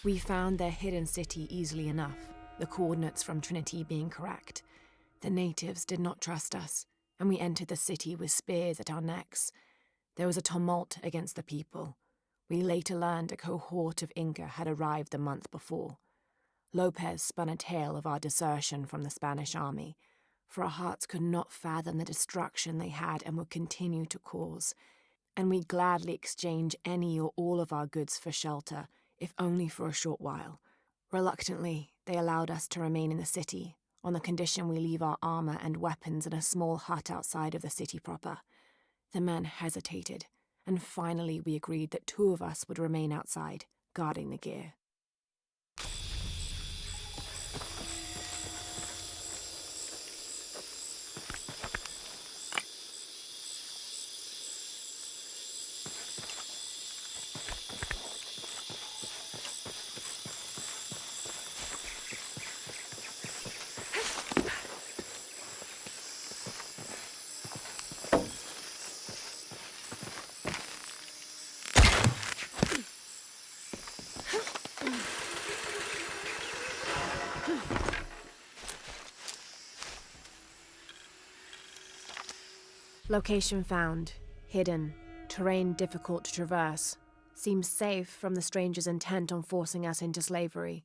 We found their hidden city easily enough, the coordinates from Trinity being correct. The natives did not trust us, and we entered the city with spears at our necks. There was a tumult against the people. We later learned a cohort of Inca had arrived a month before. Lopez spun a tale of our desertion from the Spanish army, for our hearts could not fathom the destruction they had and would continue to cause, and we gladly exchange any or all of our goods for shelter, if only for a short while. Reluctantly, they allowed us to remain in the city, on the condition we leave our armor and weapons in a small hut outside of the city proper. The men hesitated, and finally we agreed that 2 of us would remain outside, guarding the gear. Location found. Hidden. Terrain difficult to traverse. Seems safe from the stranger's intent on forcing us into slavery.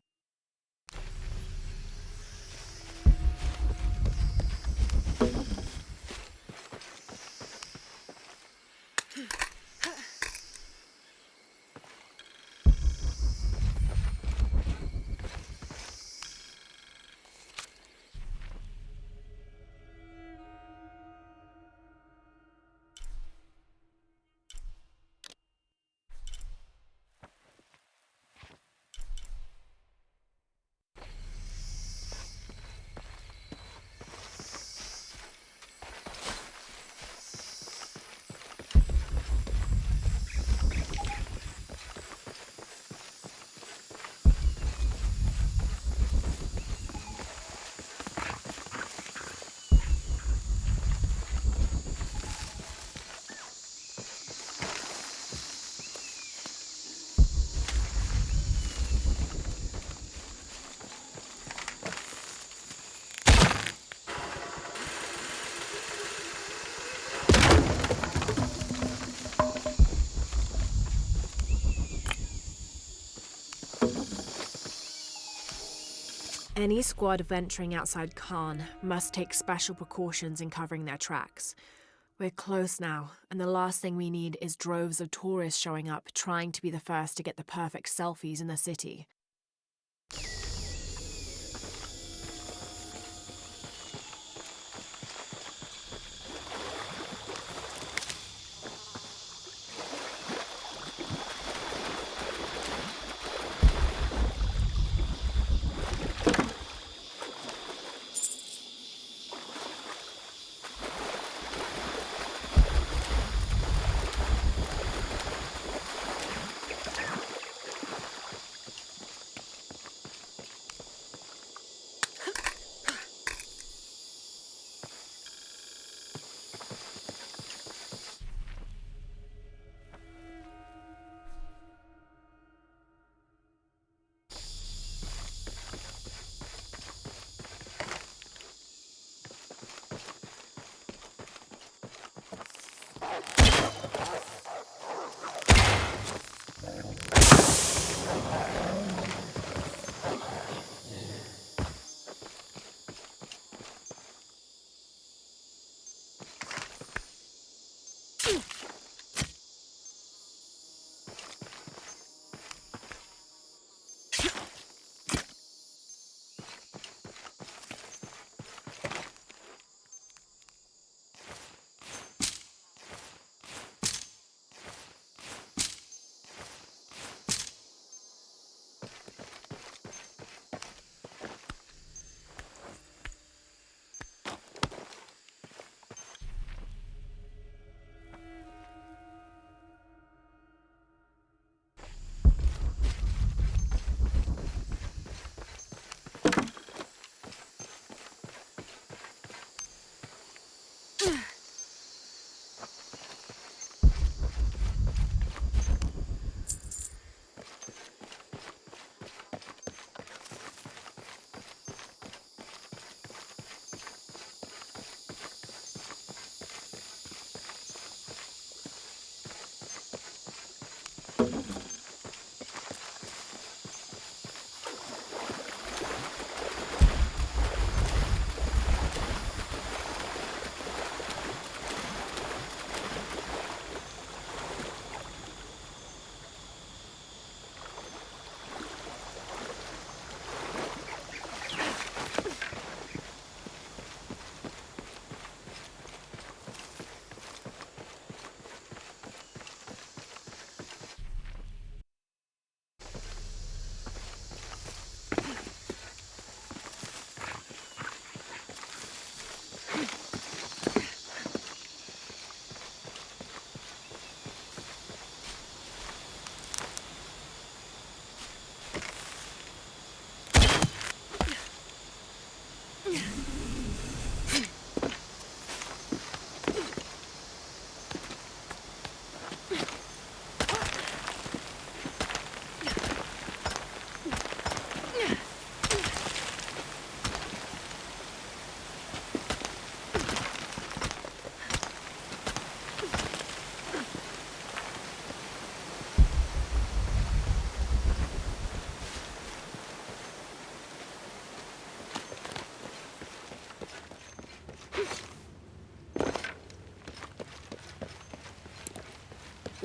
Any squad venturing outside Khan must take special precautions in covering their tracks. We're close now, and the last thing we need is droves of tourists showing up trying to be the first to get the perfect selfies in the city.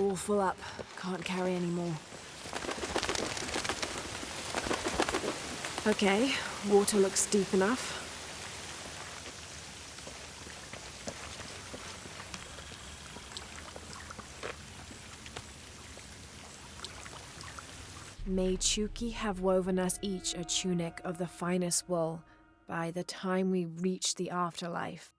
All full up. Can't carry anymore. Okay, water looks deep enough. May Chuki have woven us each a tunic of the finest wool by the time we reach the afterlife.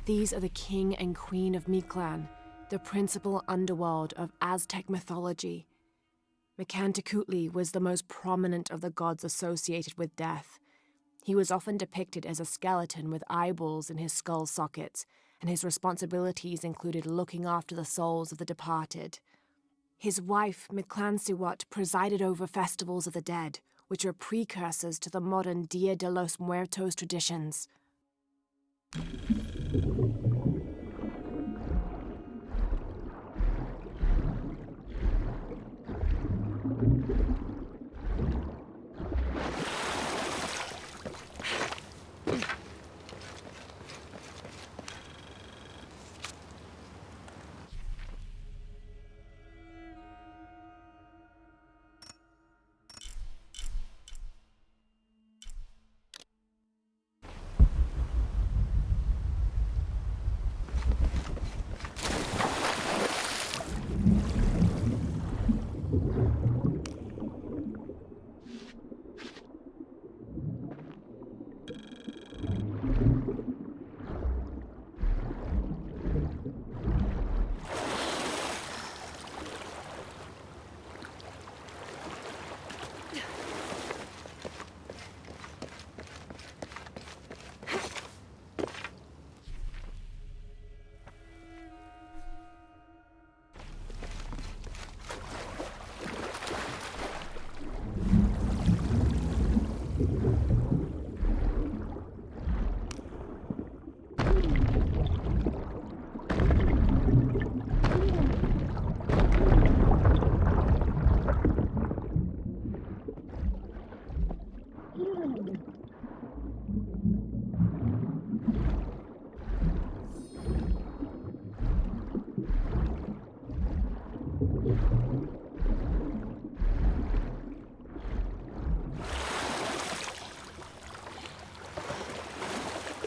These are the king and queen of Mictlan, the principal underworld of Aztec mythology. Mictlantecuhtli was the most prominent of the gods associated with death. He was often depicted as a skeleton with eyeballs in his skull sockets, and his responsibilities included looking after the souls of the departed. His wife, Mictlantecuhtli, presided over festivals of the dead, which are precursors to the modern Dia de los Muertos traditions.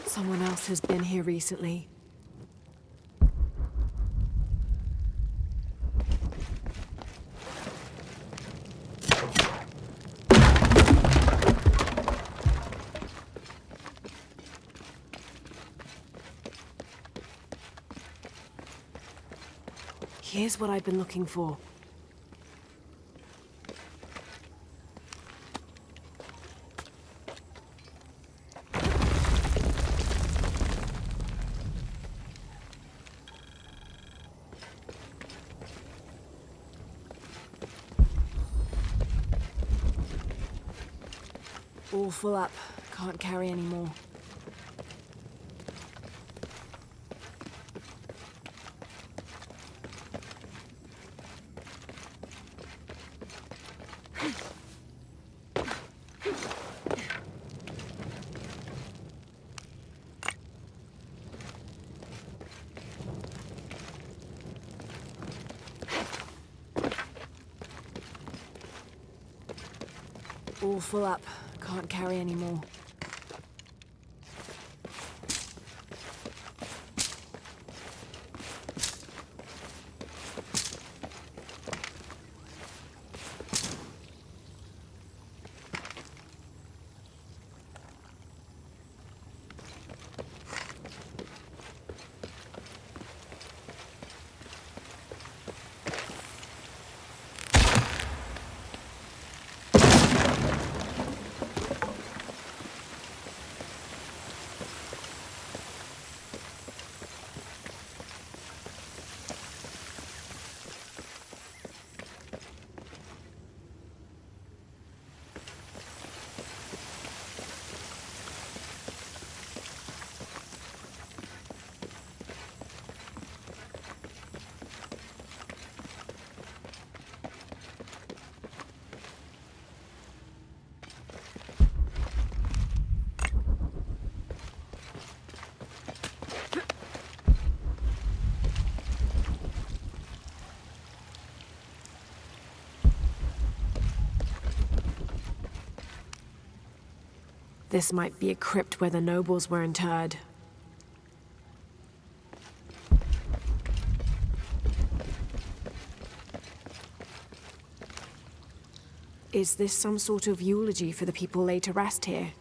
Someone else has been here recently. Here's what I've been looking for. All full up. Can't carry anymore. All full up. Can't carry anymore. This might be a crypt where the nobles were interred. Is this some sort of eulogy for the people laid to rest here?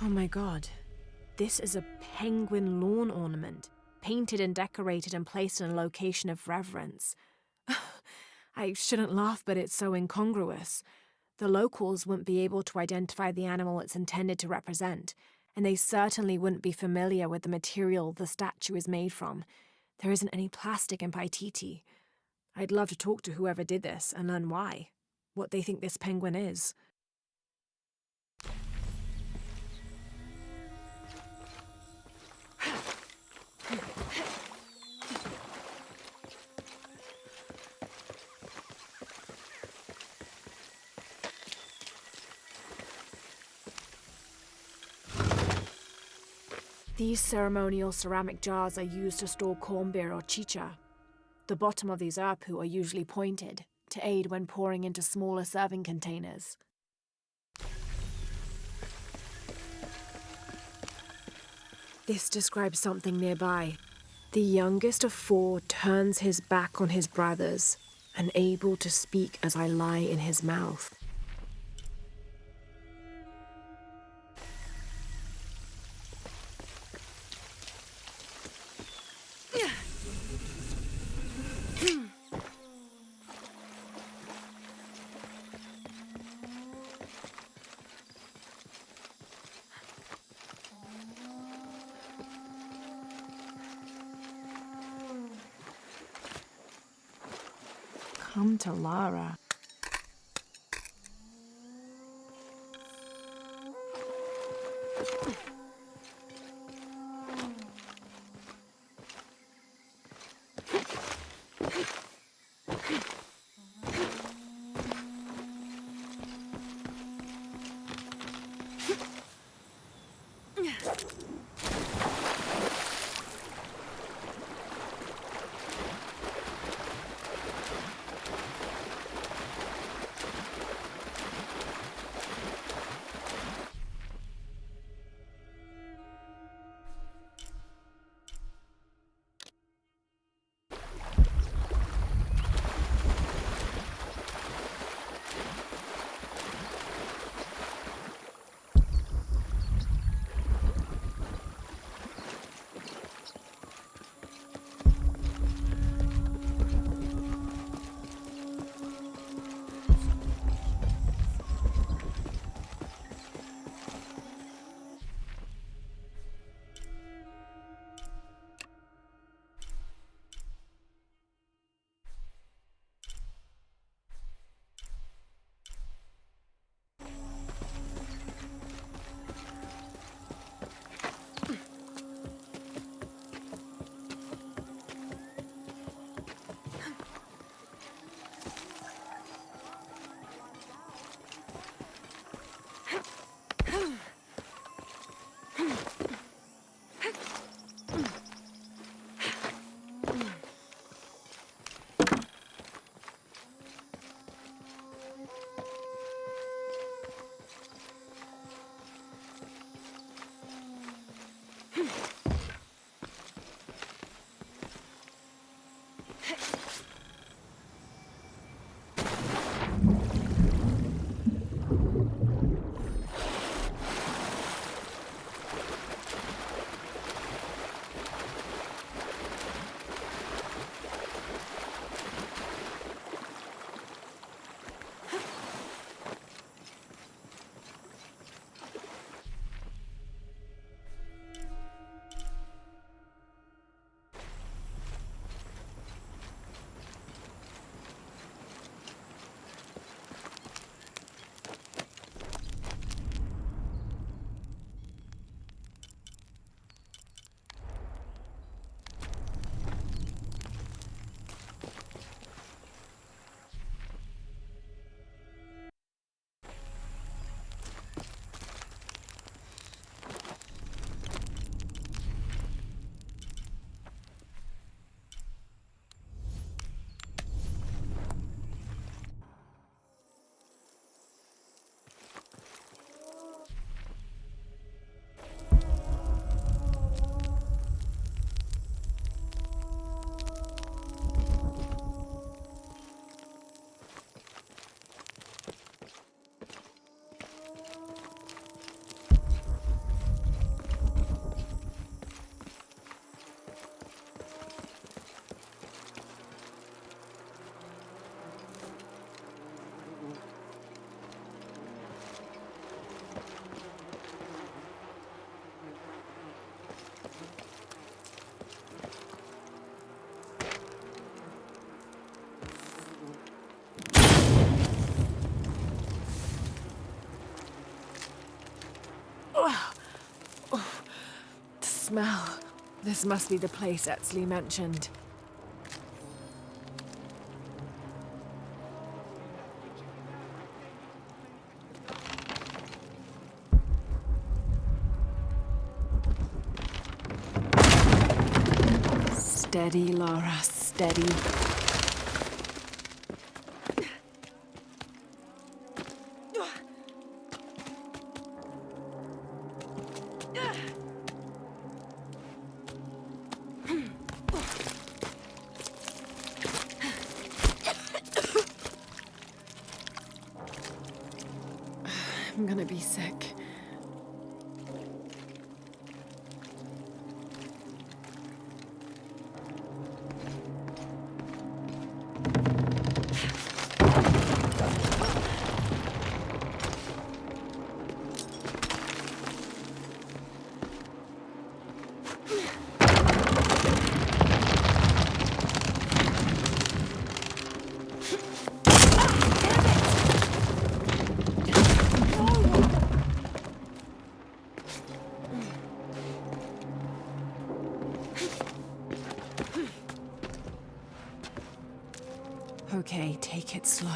Oh my god. This is a penguin lawn ornament, painted and decorated and placed in a location of reverence. I shouldn't laugh, but it's so incongruous. The locals wouldn't be able to identify the animal it's intended to represent, and they certainly wouldn't be familiar with the material the statue is made from. There isn't any plastic in Paititi. I'd love to talk to whoever did this and learn why, what they think this penguin is. These ceremonial ceramic jars are used to store corn beer or chicha. The bottom of these urpu are usually pointed, to aid when pouring into smaller serving containers. This describes something nearby. The youngest of four turns his back on his brothers, unable to speak as I lie in his mouth. Come to Lara. smell. This must be the place Etzli mentioned. Steady, Lara, steady. I'm gonna be sick. Okay, take it slow.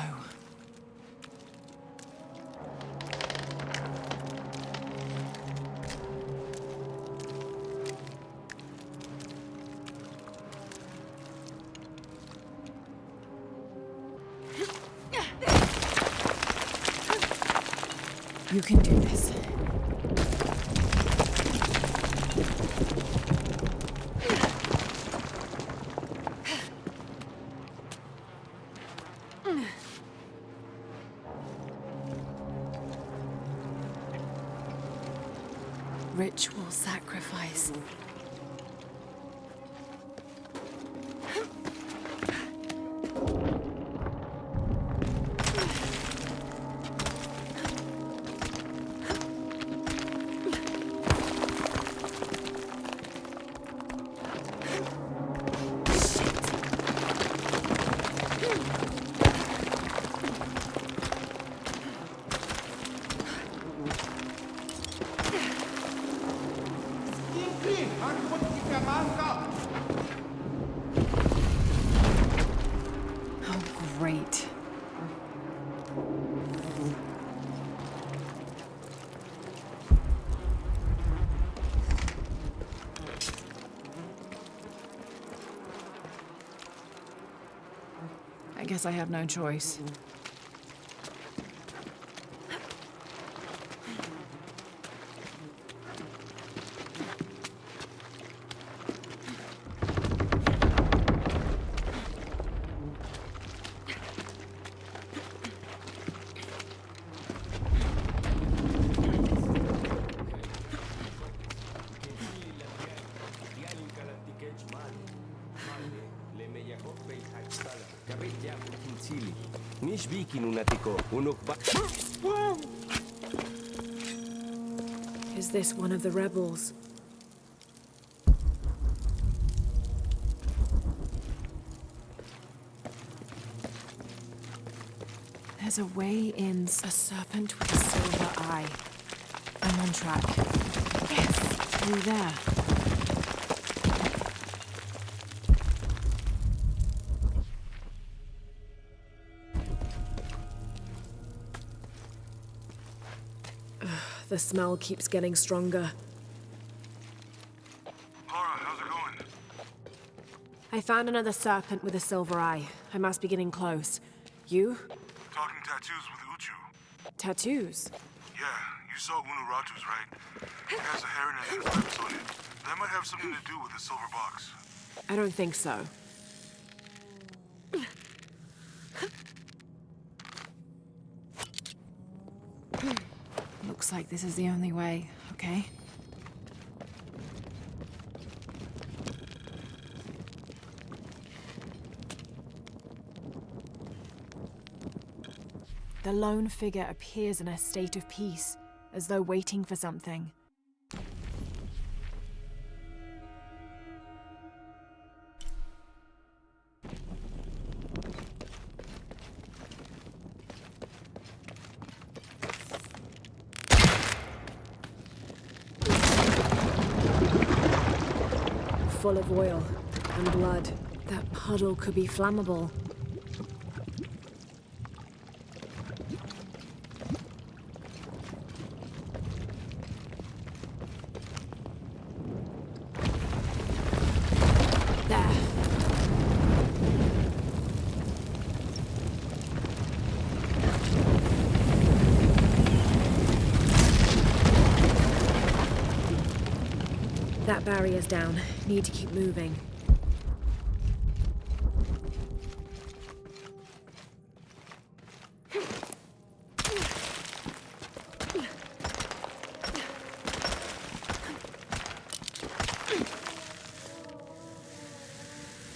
You can do this. Ritual sacrifice. Oh, great. I guess I have no choice. Is this one of the rebels? There's a way in. A serpent with a silver eye. I'm on track. Yes, through there. The smell keeps getting stronger. Laura, how's it going? I found another serpent with a silver eye. I must be getting close. You? Talking tattoos with Uchu. Tattoos? Yeah, you saw Unuratu's, right? It has a heron and its lips on it. That might have something to do with the silver box. I don't think so. Looks like this is the only way, okay? The lone figure appears in a state of peace, as though waiting for something. full of oil and blood. That puddle could be flammable. There. That barrier's down. Need to keep moving.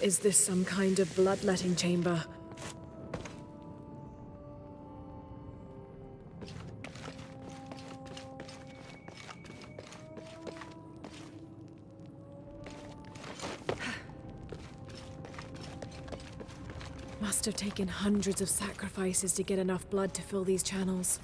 Is this some kind of bloodletting chamber? Must have taken hundreds of sacrifices to get enough blood to fill these channels.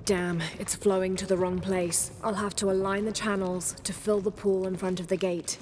Damn, it's flowing to the wrong place. I'll have to align the channels to fill the pool in front of the gate.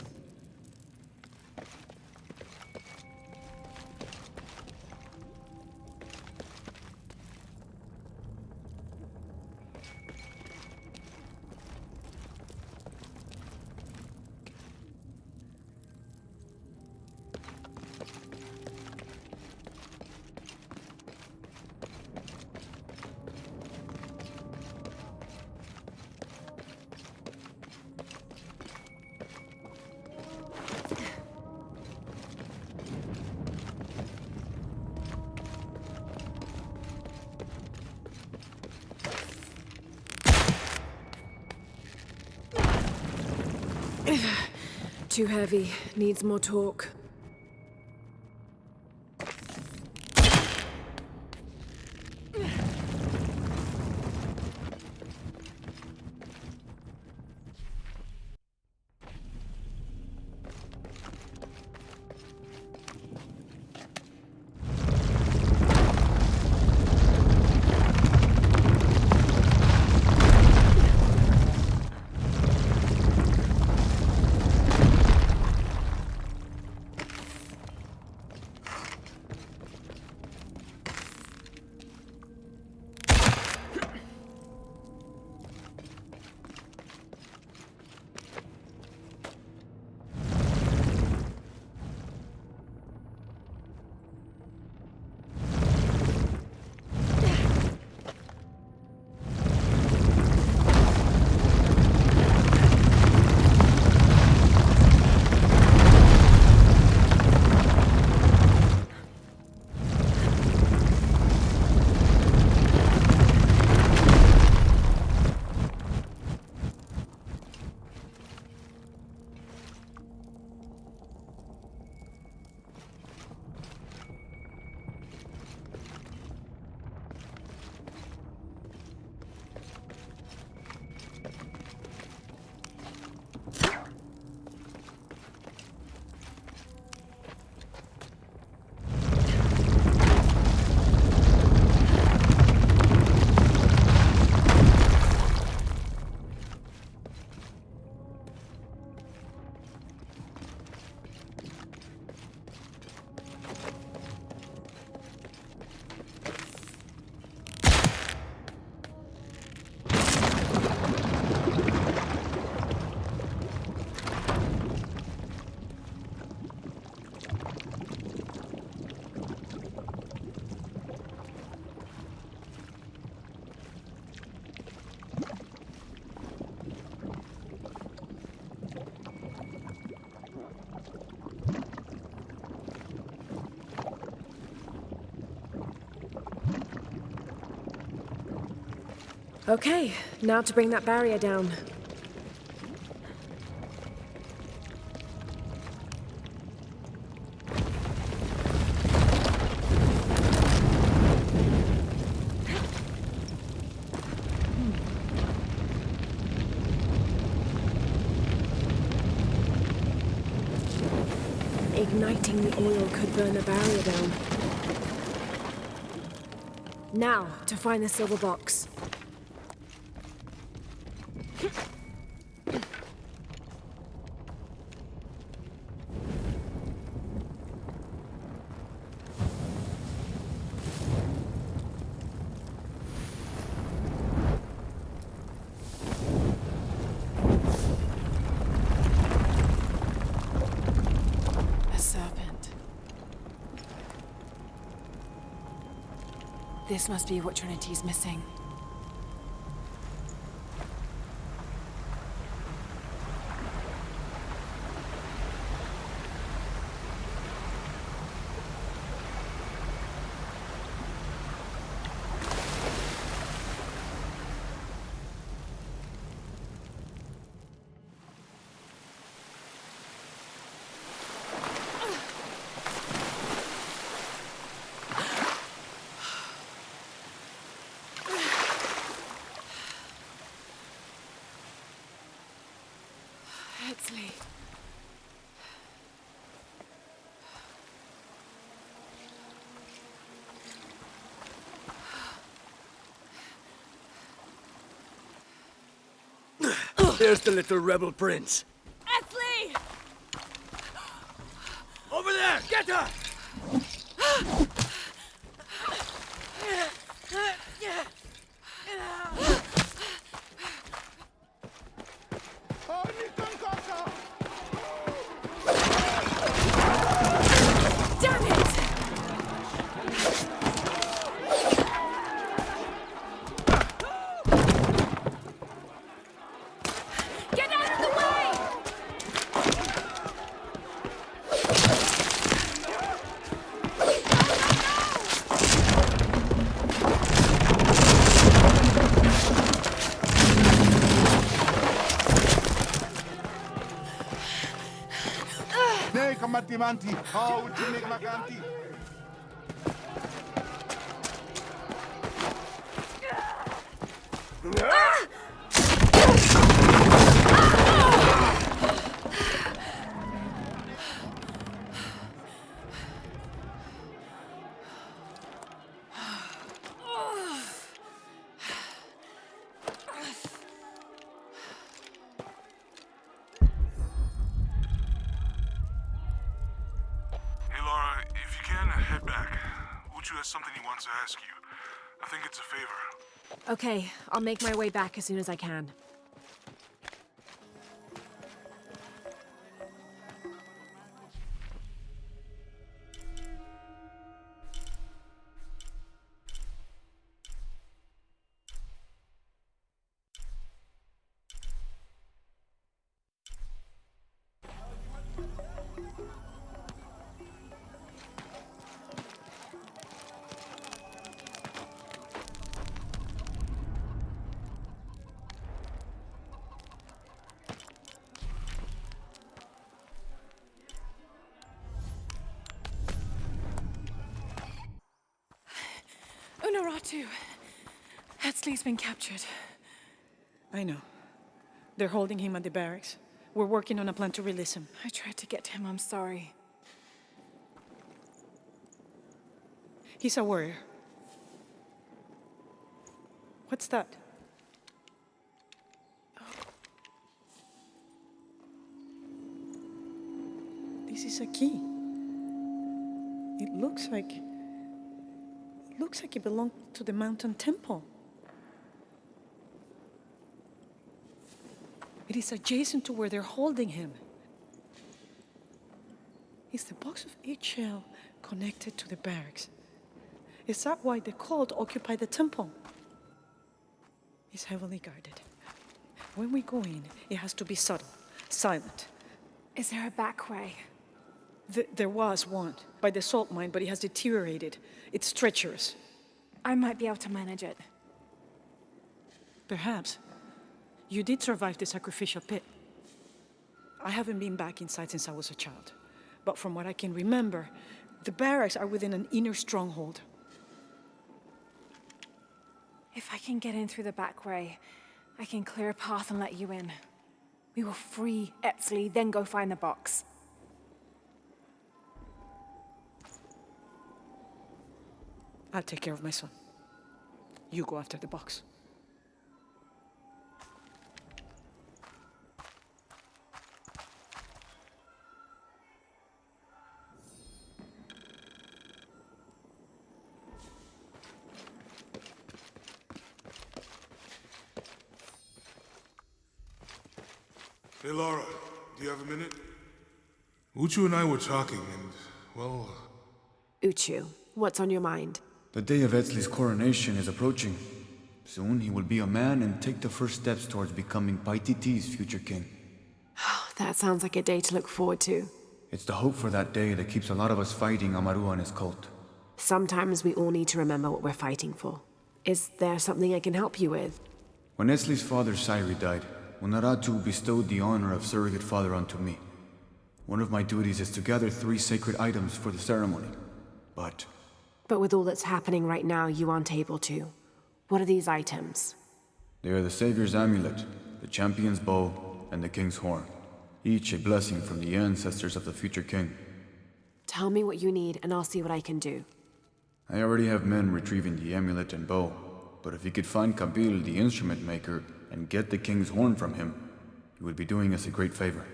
Too heavy. Needs more torque. Okay, now to bring that barrier down. Igniting the oil could burn the barrier down. Now, to find the silver box. A serpent. This must be what Trinity's missing. Lee. There's the little rebel prince. Lee! Over there! Get her! Damn it! Get out of the way! Nee, kamati manti. Oh, uchinik makanti. Hey, Laura, if you can, head back. Uchu has something he wants to ask you. I think it's a favor. Okay, I'll make my way back as soon as I can. Unaratu. Hetzley's been captured. I know. They're holding him at the barracks. We're working on a plan to release him. I tried to get to him, I'm sorry. He's a warrior. What's that? This is a key. It looks like it belonged to the mountain temple. It is adjacent to where they're holding him. Is the box of eggshell connected to the barracks? Is that why the cult occupied the temple? It's heavily guarded. When we go in, it has to be subtle, silent. Is there a back way? There was one by the salt mine, but it has deteriorated. It's treacherous. I might be able to manage it. Perhaps. You did survive the sacrificial pit. I haven't been back inside since I was a child. But from what I can remember, the barracks are within an inner stronghold. If I can get in through the back way, I can clear a path and let you in. We will free Etzli, then go find the box. I'll take care of my son. You go after the box. Hey, Laura, do you have a minute? Uchu and I were talking, and, well... Uchu, what's on your mind? The day of Etzli's coronation is approaching. Soon he will be a man and take the first steps towards becoming Paititi's future king. That sounds like a day to look forward to. It's the hope for that day that keeps a lot of us fighting Amaru and his cult. Sometimes we all need to remember what we're fighting for. Is there something I can help you with? When Etzli's father Sairi died, Unaratu bestowed the honor of surrogate father onto me. One of my duties is to gather 3 sacred items for the ceremony. But with all that's happening right now, you aren't able to. What are these items? they are the Savior's amulet, the champion's bow, and the king's horn. Each a blessing from the ancestors of the future king. Tell me what you need and I'll see what I can do. I already have men retrieving the amulet and bow, but if you could find Kabil, the instrument maker, and get the king's horn from him, you would be doing us a great favor.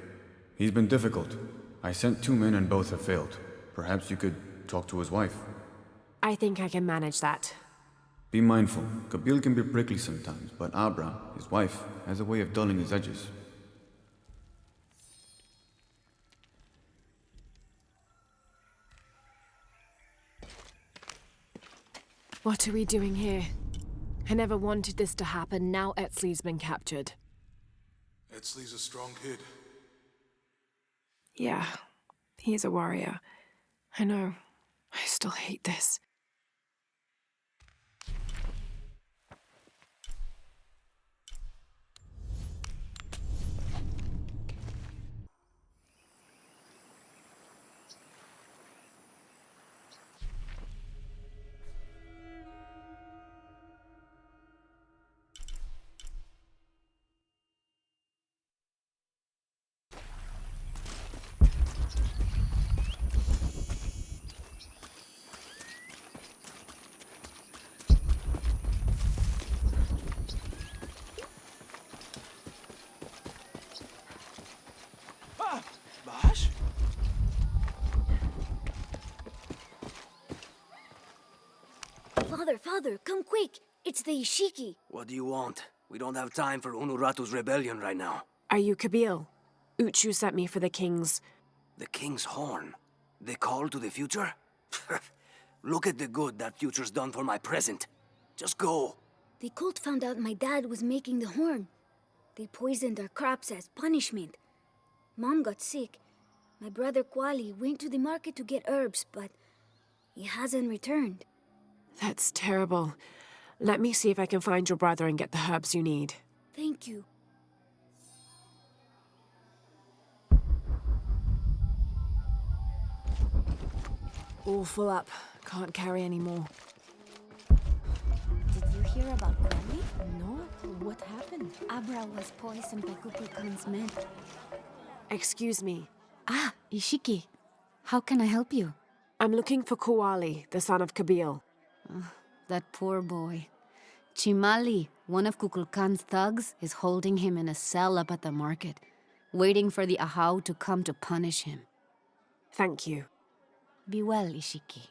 He's been difficult. I sent 2 men and both have failed. Perhaps you could talk to his wife. I think I can manage that. Be mindful. Kabil can be prickly sometimes, but Abra, his wife, has a way of dulling his edges. What are we doing here? I never wanted this to happen. Now Etzli's been captured. Etzli's a strong kid. Yeah, he's a warrior. I know. I still hate this. Bash? Father, come quick! It's the Ishiki. What do you want? We don't have time for Unuratu's rebellion right now. Are you Kabil? Uchu sent me for the king's... The king's horn? The call to the future? Look at the good that future's done for my present. Just go. The cult found out my dad was making the horn. They poisoned our crops as punishment. Mom got sick. My brother Kwali went to the market to get herbs, but he hasn't returned. That's terrible. Let me see if I can find your brother and get the herbs you need. Thank you. All full up. Can't carry any more. Did you hear about Kwali? No? What happened? Abra was poisoned by Kukulkan's men. Excuse me. Ah, Ishiki. How can I help you? I'm looking for Kuali, the son of Kabil. That poor boy. Chimali, one of Kukulkan's thugs, is holding him in a cell up at the market, waiting for the Ahau to come to punish him. Thank you. Be well, Ishiki.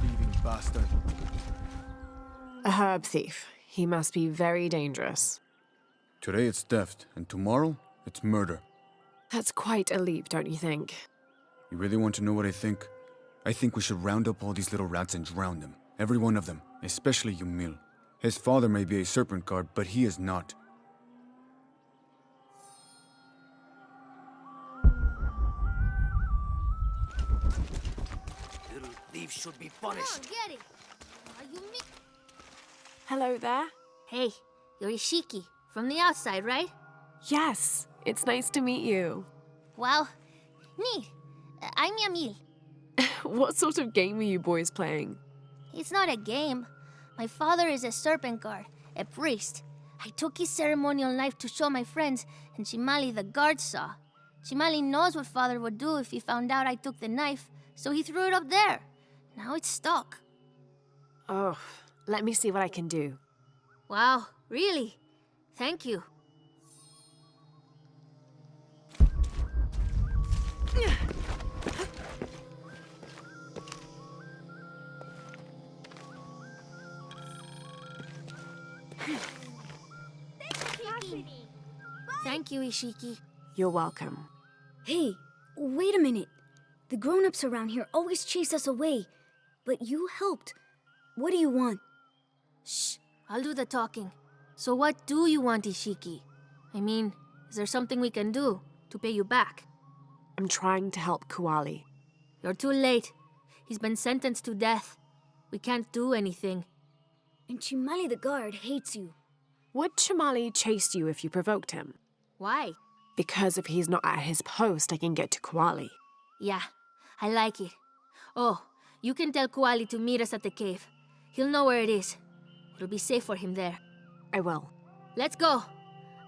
Thieving bastard. A herb thief. He must be very dangerous. Today it's theft, and tomorrow it's murder. That's quite a leap, don't you think? You really want to know what I think? I think we should round up all these little rats and drown them. Every one of them, especially Yumil. His father may be a serpent guard, but he is not. thieves should be punished. Get it. Are you me? Hello there. Hey, you're Ishiki. From the outside, right? Yes, it's nice to meet you. Wow. Neat. I'm Yamil. What sort of game are you boys playing? It's not a game. My father is a serpent guard, a priest. I took his ceremonial knife to show my friends, and Chimali the guard saw. Chimali knows what father would do if he found out I took the knife, so he threw it up there. Now it's stuck. Oh, let me see what I can do. Wow, really? Thank you. Thank you, Ishiki. You're welcome. Hey, wait a minute. The grown-ups around here always chase us away, but you helped. What do you want? Shh, I'll do the talking. So what do you want, Ishiki? I mean, is there something we can do to pay you back? I'm trying to help Kuali. You're too late. He's been sentenced to death. We can't do anything. And Chimali the guard hates you. Would Chamali chase you if you provoked him? Why? Because if he's not at his post, I can get to Kuali. Yeah, I like it. Oh, you can tell Kuali to meet us at the cave. He'll know where it is. It'll be safe for him there. I will. Let's go.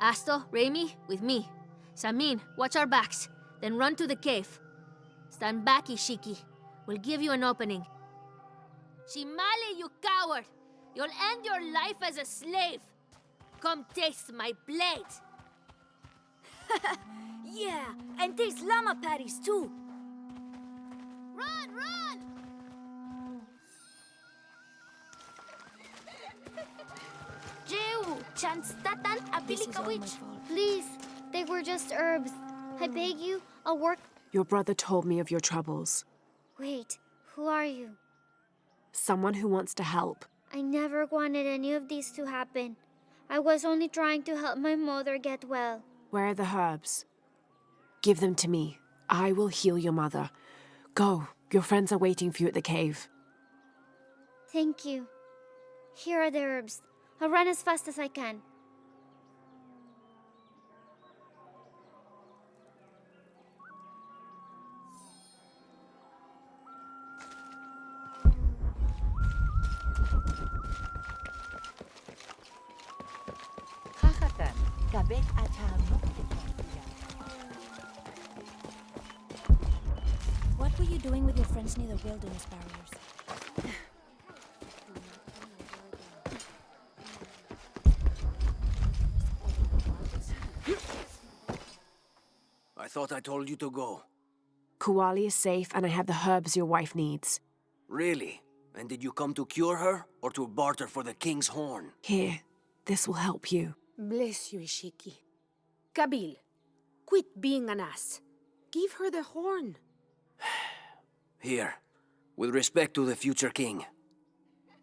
Asto, Raimi, with me. Samin, watch our backs. Then run to the cave. Stand back, Ishiki. We'll give you an opening. Shimali, you coward! You'll end your life as a slave. Come taste my blade. Yeah, and taste llama patties too. Run, run! Jew, Chanstatan Abilikawich. Please, they were just herbs. I beg you, I'll work. Your brother told me of your troubles. Wait, who are you? Someone who wants to help. I never wanted any of these to happen. I was only trying to help my mother get well. Where are the herbs? Give them to me. I will heal your mother. Go. Your friends are waiting for you at the cave. Thank you. Here are the herbs. I'll run as fast as I can. What were you doing with your friends near the wilderness barriers? I thought I told you to go. Kuali is safe and I have the herbs your wife needs. Really? And did you come to cure her, or to barter for the king's horn? Here, this will help you. Bless you, Ishiki. Kabil, quit being an ass. Give her the horn. Here, with respect to the future king.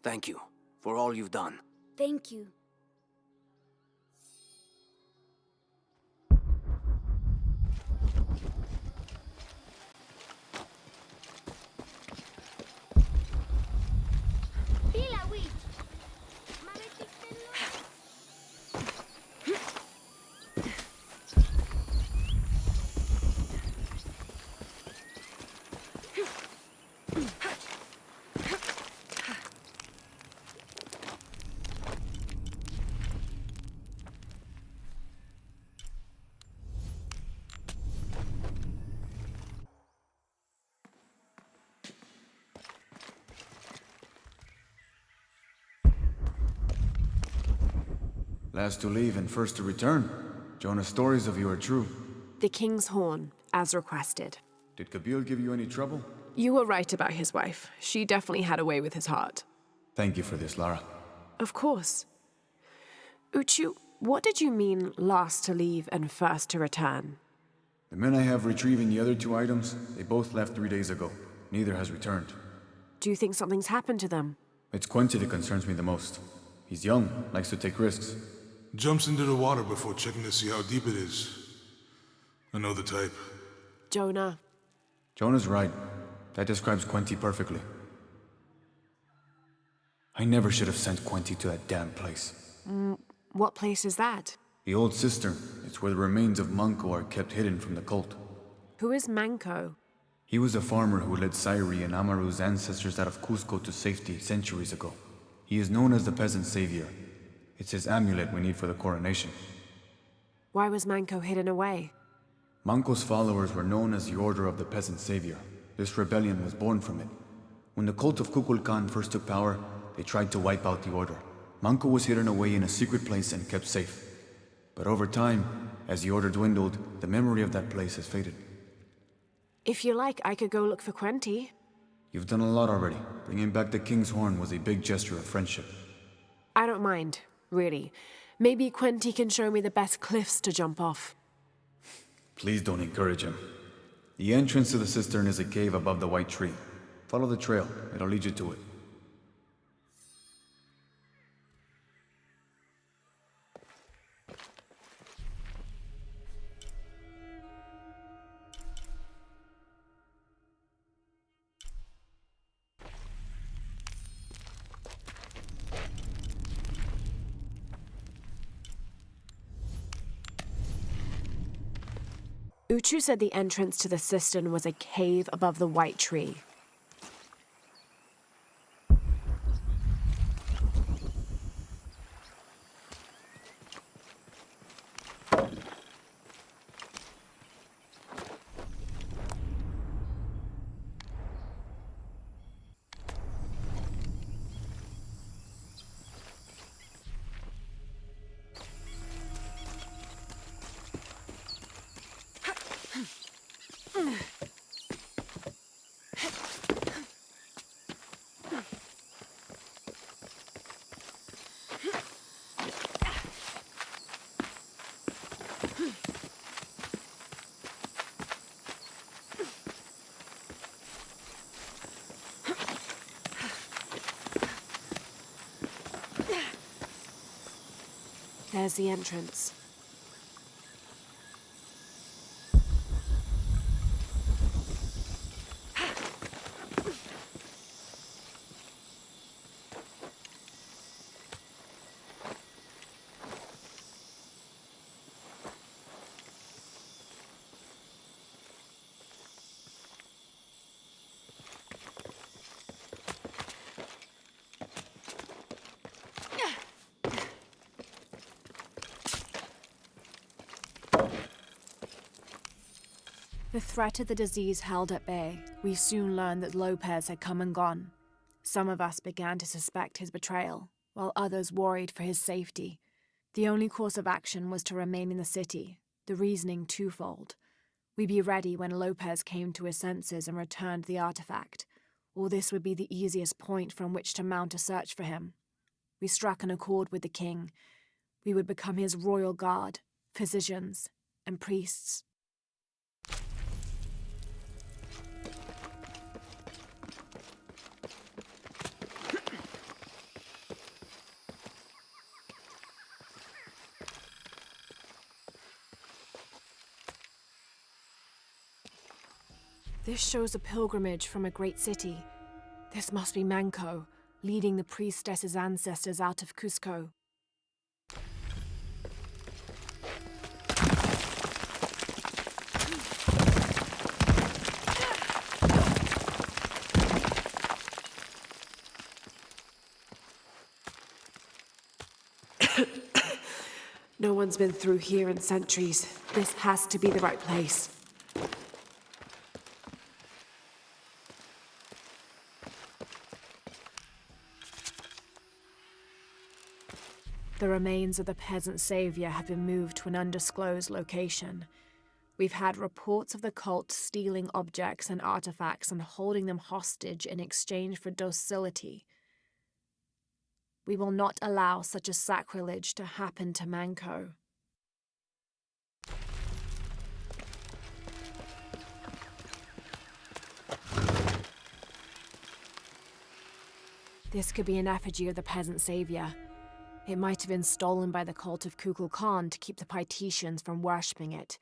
Thank you for all you've done. Thank you. Last to leave and first to return. Jonah's stories of you are true. The king's horn, as requested. Did Kabil give you any trouble? You were right about his wife. She definitely had a way with his heart. Thank you for this, Lara. Of course. Uchu, what did you mean last to leave and first to return? The men I have retrieving the other two items, they both left 3 days ago. Neither has returned. Do you think something's happened to them? It's Quincy that concerns me the most. He's young, likes to take risks. Jumps into the water before checking to see how deep it is. I know the type. Jonah. Jonah's right. That describes Quincy perfectly. I never should have sent Quenty to that damn place. What place is that? The old cistern. It's where the remains of Manco are kept hidden from the cult. Who is Manco? He was a farmer who led Sairi and Amaru's ancestors out of Cusco to safety centuries ago. He is known as the peasant savior. It's his amulet we need for the coronation. Why was Manco hidden away? Manco's followers were known as the Order of the Peasant Savior. This rebellion was born from it. When the cult of Kukulkan first took power, they tried to wipe out the order. Manco was hidden away in a secret place and kept safe. But over time, as the order dwindled, the memory of that place has faded. If you like, I could go look for Quenty. You've done a lot already. Bringing back the King's Horn was a big gesture of friendship. I don't mind, really. Maybe Quenty can show me the best cliffs to jump off. Please don't encourage him. The entrance to the cistern is a cave above the white tree. Follow the trail. It'll lead you to it. Uchu said the entrance to the cistern was a cave above the white tree. There's the entrance. The threat of the disease held at bay, we soon learned that Lopez had come and gone. Some of us began to suspect his betrayal, while others worried for his safety. The only course of action was to remain in the city, the reasoning twofold. We'd be ready when Lopez came to his senses and returned the artifact, or this would be the easiest point from which to mount a search for him. We struck an accord with the king. We would become his royal guard, physicians, and priests. This shows a pilgrimage from a great city. This must be Manco, leading the priestess's ancestors out of Cusco. No one's been through here in centuries. This has to be the right place. The remains of the peasant savior have been moved to an undisclosed location. We've had reports of the cult stealing objects and artifacts and holding them hostage in exchange for docility. We will not allow such a sacrilege to happen to Manco. This could be an effigy of the peasant savior. It might have been stolen by the cult of Kukulkan to keep the Paititians from worshipping it.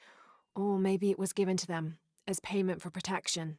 Or maybe it was given to them as payment for protection.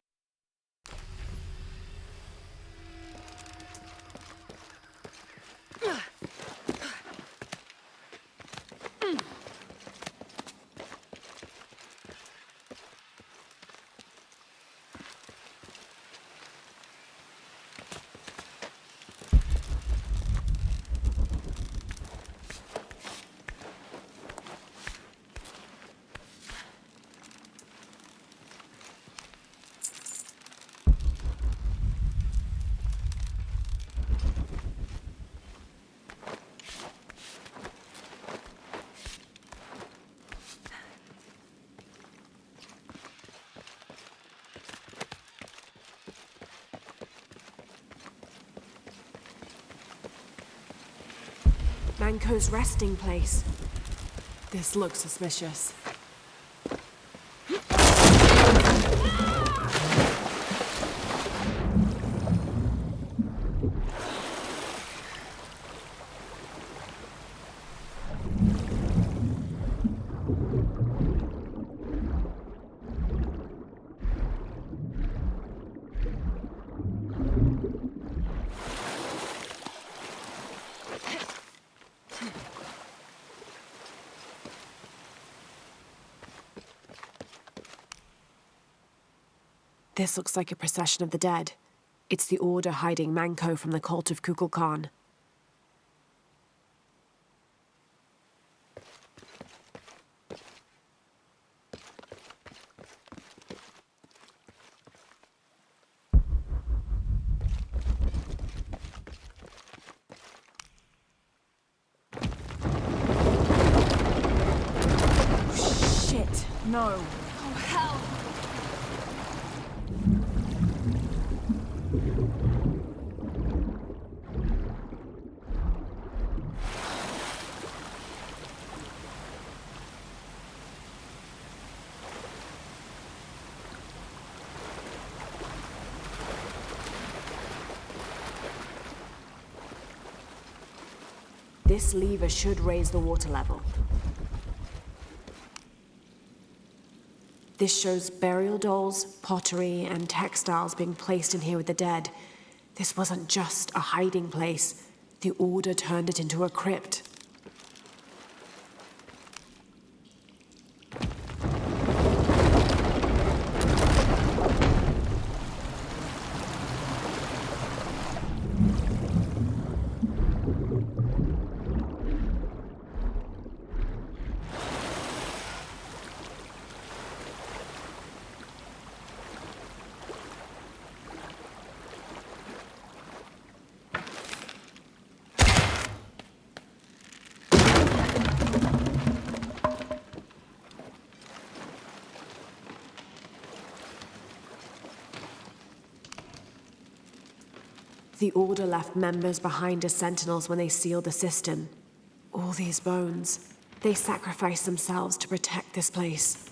Manco's resting place. This looks suspicious. This looks like a procession of the dead. It's the Order hiding Manco from the cult of Kukulkan. Shit, no. Oh, hell! This lever should raise the water level. This shows burial dolls, pottery, and textiles being placed in here with the dead. This wasn't just a hiding place. The Order turned it into a crypt. The Order left members behind as sentinels when they sealed the cistern. All these bones, they sacrificed themselves to protect this place.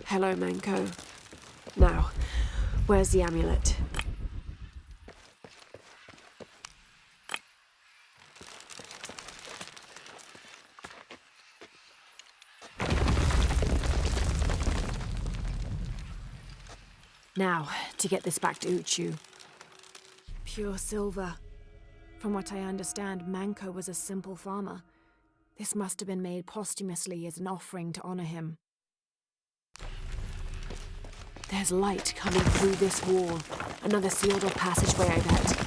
Hello, Manco. Now, where's the amulet? Now, to get this back to Uchu. Pure silver. From what I understand, Manco was a simple farmer. This must have been made posthumously as an offering to honor him. There's light coming through this wall. Another sealed-off passageway, I bet.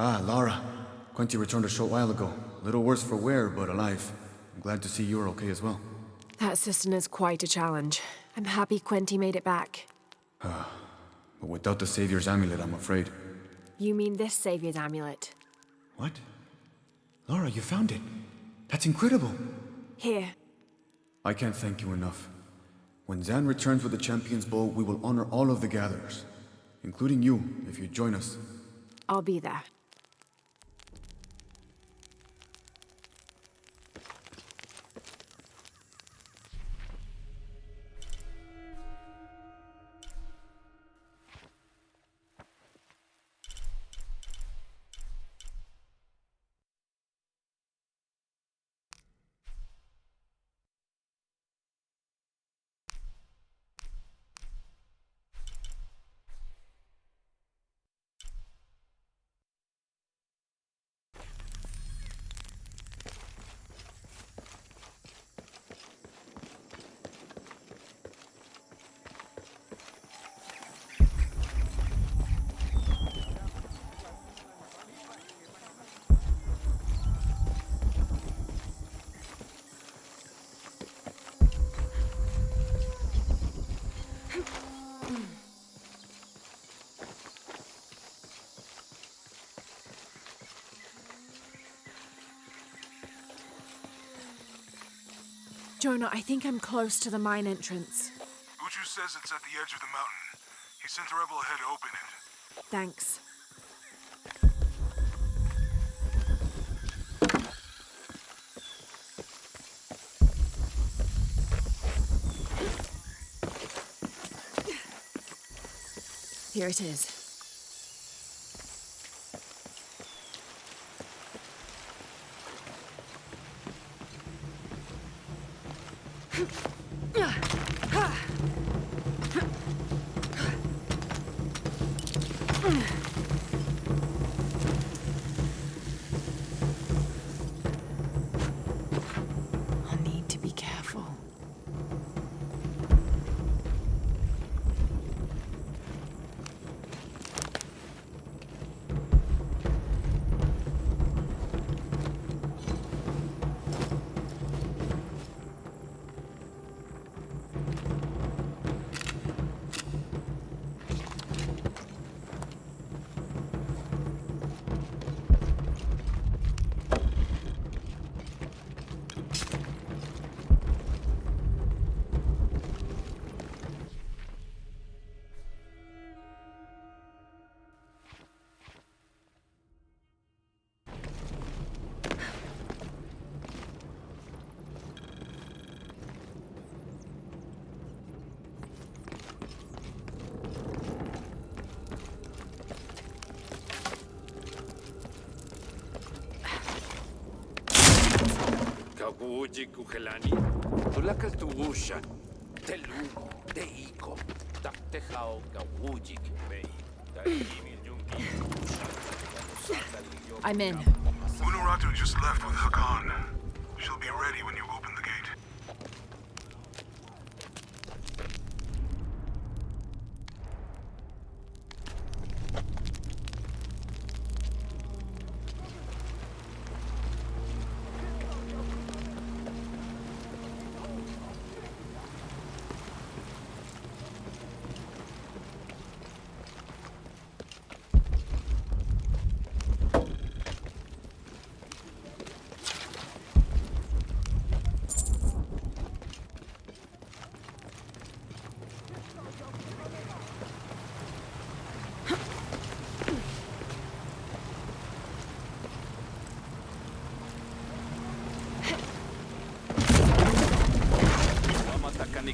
Ah, Lara. Quinty returned a short while ago. A little worse for wear, but alive. I'm glad to see you're okay as well. That cistern is quite a challenge. I'm happy Quenty made it back. But without the Savior's amulet, I'm afraid. You mean this Savior's amulet? What? Lara, you found it. That's incredible. Here. I can't thank you enough. When Zan returns with the Champion's Bow, we will honor all of the gatherers. Including you, if you join us. I'll be there. Jonah, I think I'm close to the mine entrance. Uchu says it's at the edge of the mountain. He sent a rebel ahead to open it. Thanks. Here it is. I'll need to be careful. Kawuji kuhelani, tulakas tuusha, telu, teiko, taktehao kawuji kmei, taimil jungi. I'm in. Unuratu just left with Hakan. She'll be ready when you open the gate.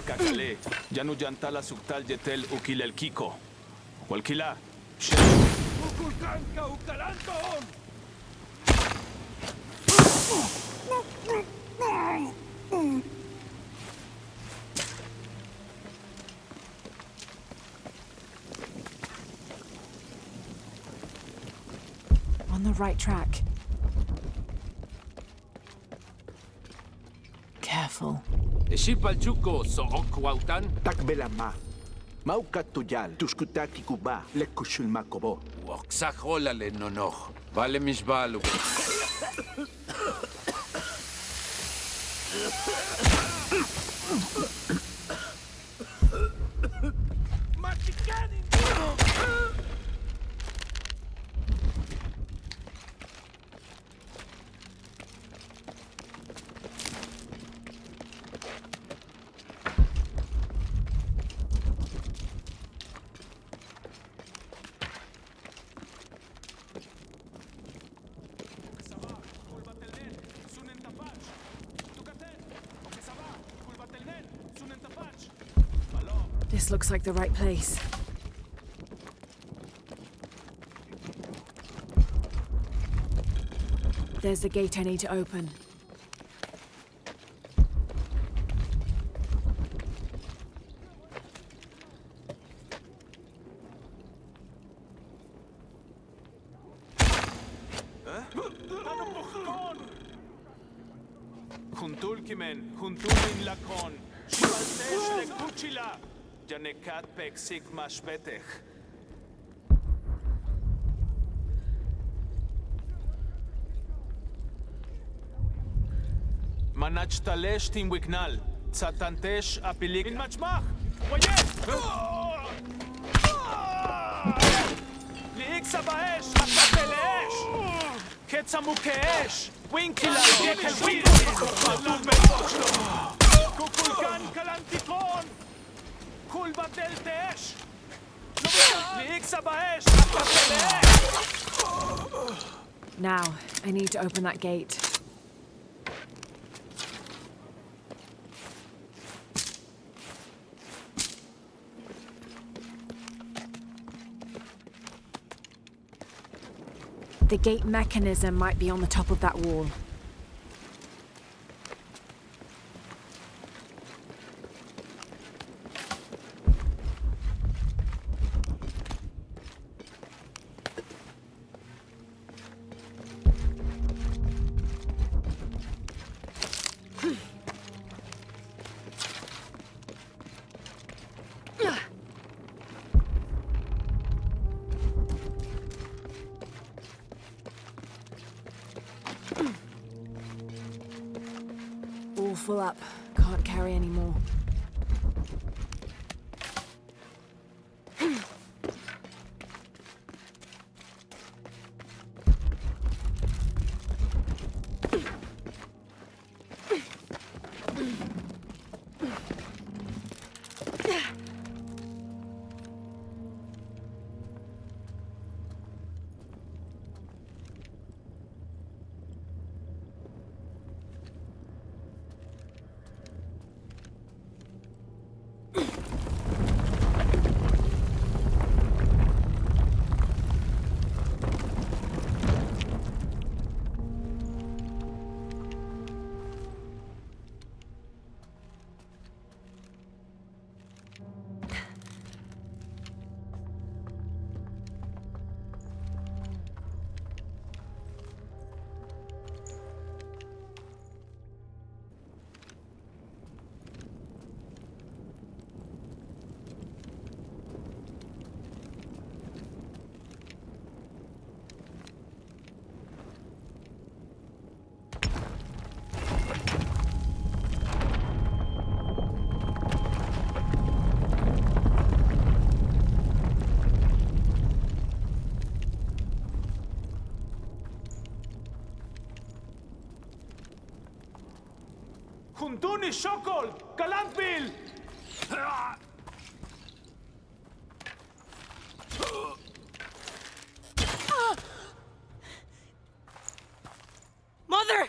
Kakale, Janu Jantala Suktal Yetel Ukilel Kiko. Walkila. Ukulkanka Ukalanton! On the right track. Careful. Shipalchuko so okwautan. Takbelama. Maukatuyal, tuskutaki kuba, lekushul makobo. Waksaholale nonoch. Vale misbalu. This looks like the right place. There's the gate I need to open. Juntulkimen, juntulin lakon. Shibaltesh lekuchila. Janekat peksik mashbetech. Manachtalesh timwiknal. Tsatantesh apilik. In machmach! Wayet! Liik sabaesh, akapelesh! Ketsamukeesh! Winkila, yekel winkil! Matul befochlo! Kukulkan kalantikon! Kulba del teesh! Liik sabaesh, akapelesh! Now, I need to open that gate. The gate mechanism might be on the top of that wall. All full up. Can't carry any more. Juntuni Shokol! Galantbil! Mother!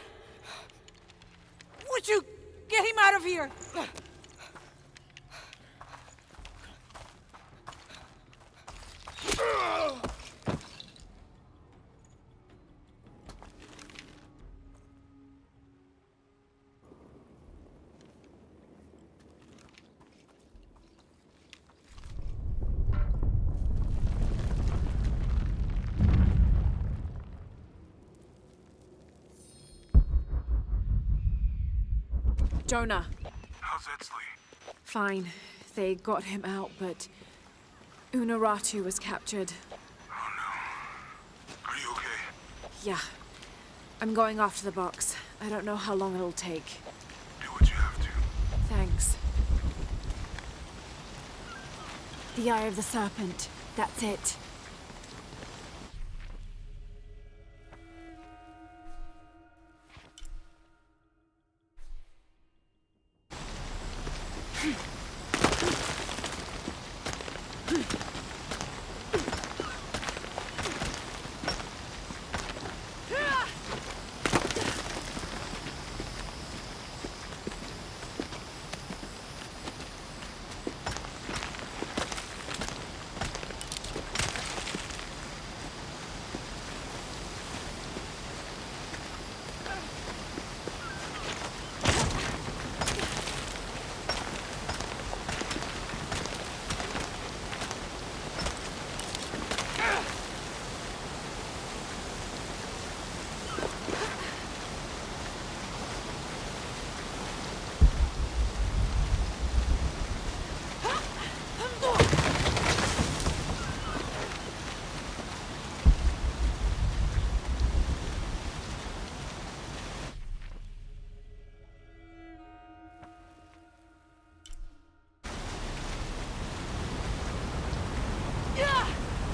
Would you get him out of here? Jonah. How's Edsley? Fine. They got him out, but Unuratu was captured. Oh no. Are you okay? Yeah. I'm going off to the box. I don't know how long it'll take. Do what you have to. Thanks. The Eye of the Serpent. That's it.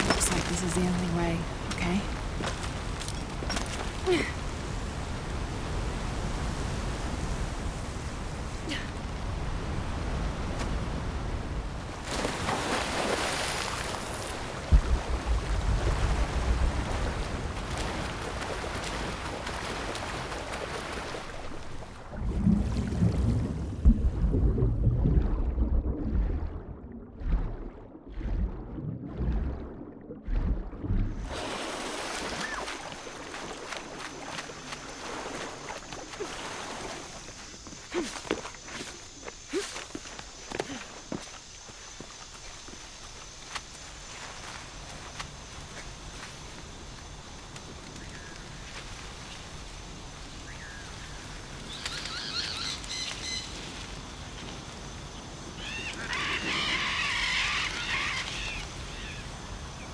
Looks like this is the only way, okay?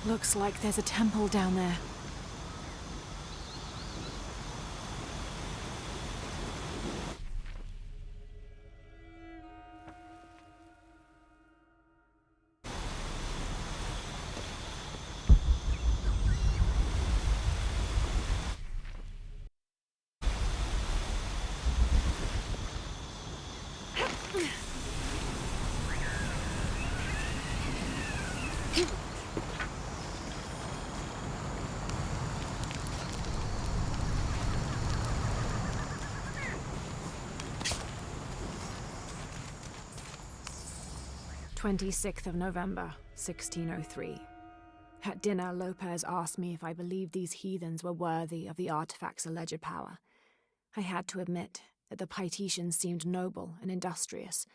'Looks like there's a temple down there. "26th of November, 1603. At dinner, Lopez asked me if I believed these heathens were worthy of the artifact's alleged power. I had to admit that the Paititians seemed noble and industrious.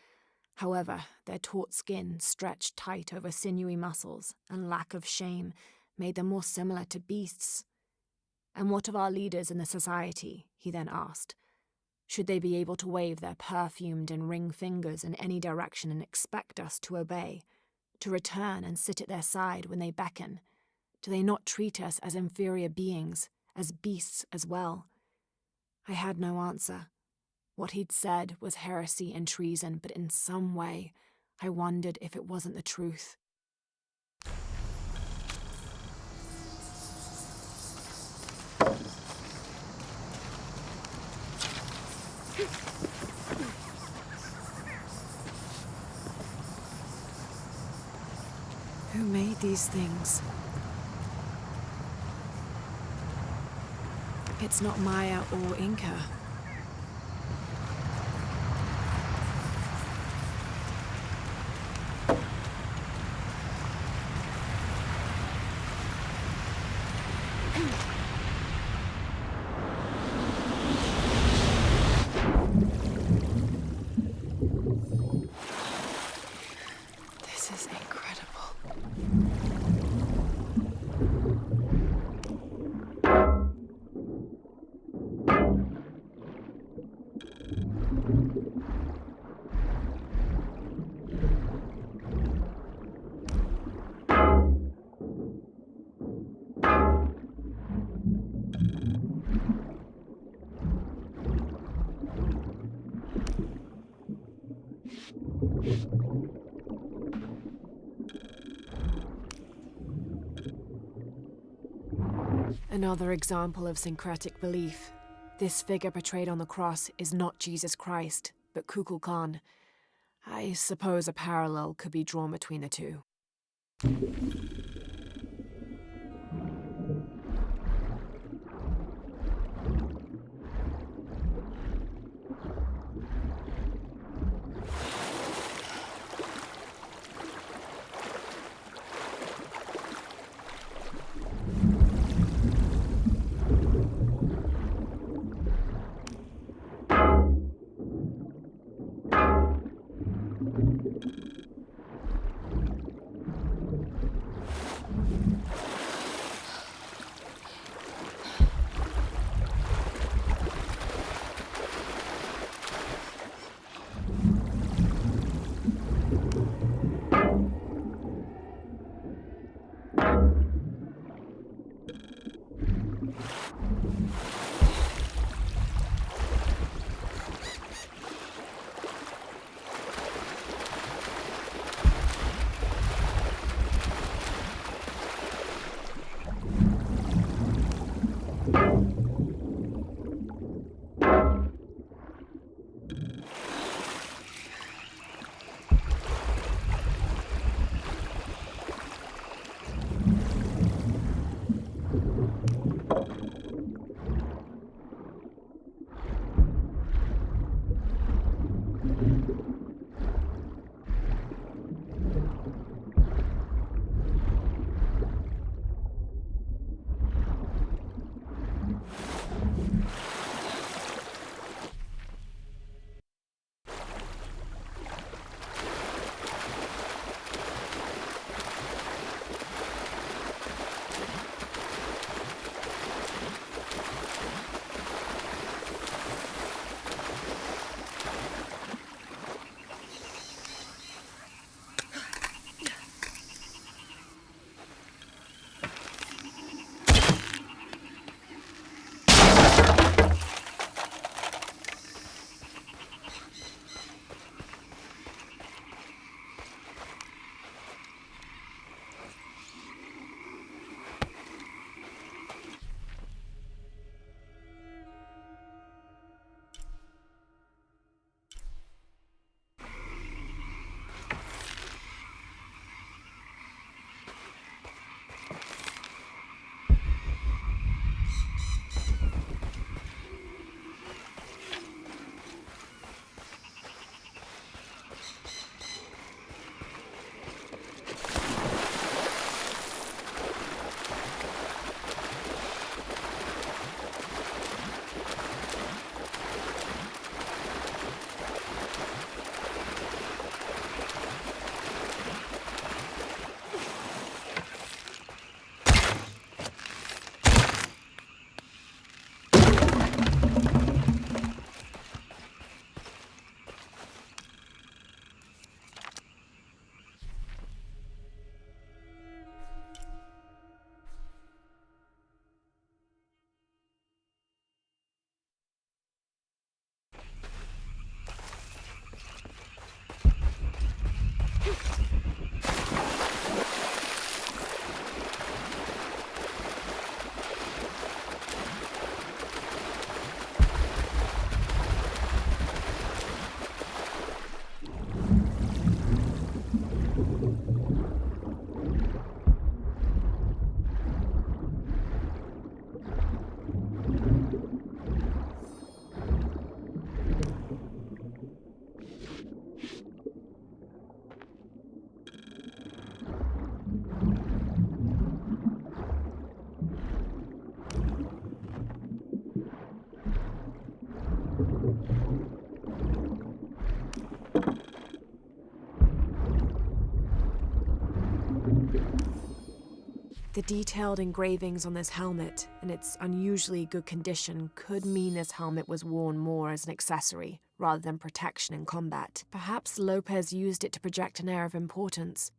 However, their taut skin, stretched tight over sinewy muscles, and lack of shame made them more similar to beasts. "And what of our leaders in the society?" he then asked. "Should they be able to wave their perfumed and ring fingers in any direction and expect us to obey, to return and sit at their side when they beckon? Do they not treat us as inferior beings, as beasts as well?" I had no answer. What he'd said was heresy and treason, but in some way, I wondered if it wasn't the truth. Who made these things? It's not Maya or Inca. This is incredible. Another example of syncretic belief. This figure portrayed on the cross is not Jesus Christ, but Kukulkan. I suppose a parallel could be drawn between the two. The detailed engravings on this helmet and its unusually good condition could mean this helmet was worn more as an accessory rather than protection in combat. Perhaps Lopez used it to project an air of importance.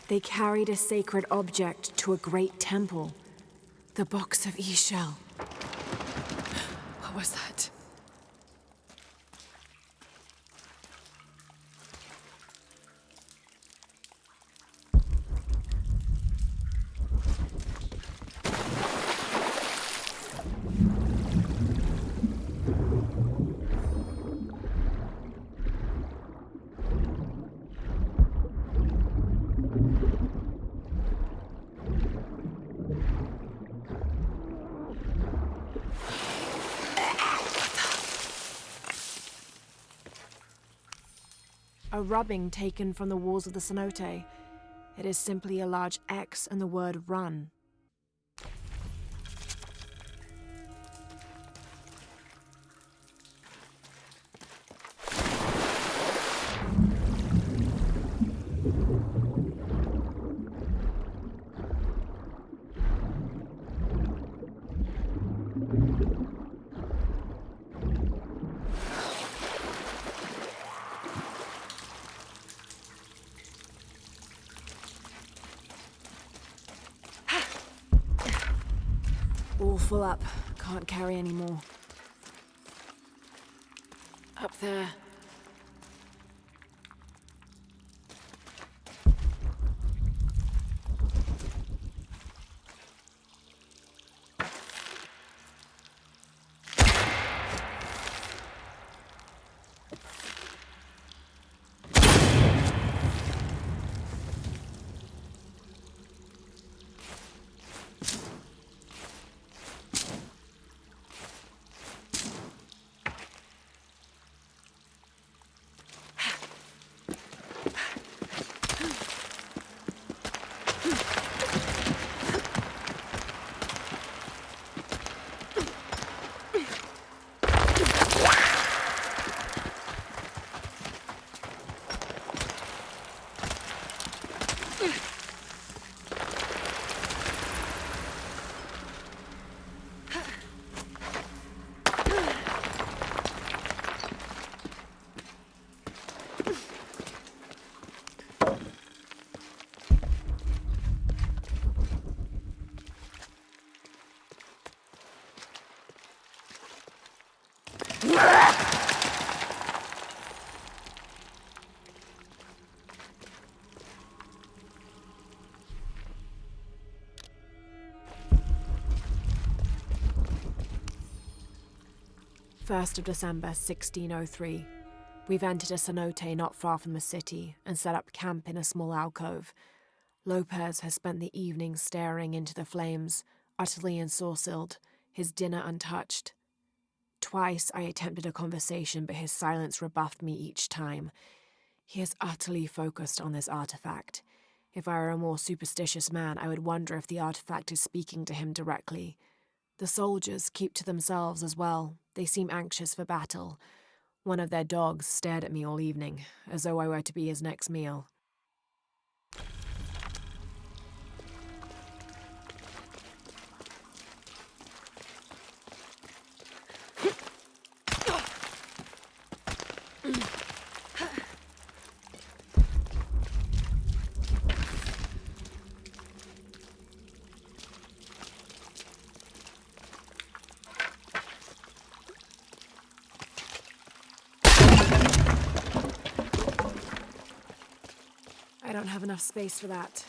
They carried a sacred object to a great temple. The box of Ishel. What was that? A rubbing taken from the walls of the cenote. It is simply a large X and the word run. All full up. Can't carry any more. Up there. First of December, 1603. We've entered a cenote not far from the city and set up camp in a small alcove. Lopez has spent the evening staring into the flames, utterly ensorcelled, his dinner untouched. Twice I attempted a conversation, but his silence rebuffed me each time. He is utterly focused on this artifact. If I were a more superstitious man, I would wonder if the artifact is speaking to him directly. The soldiers keep to themselves as well. They seem anxious for battle. One of their dogs stared at me all evening, as though I were to be his next meal. I don't have enough space for that.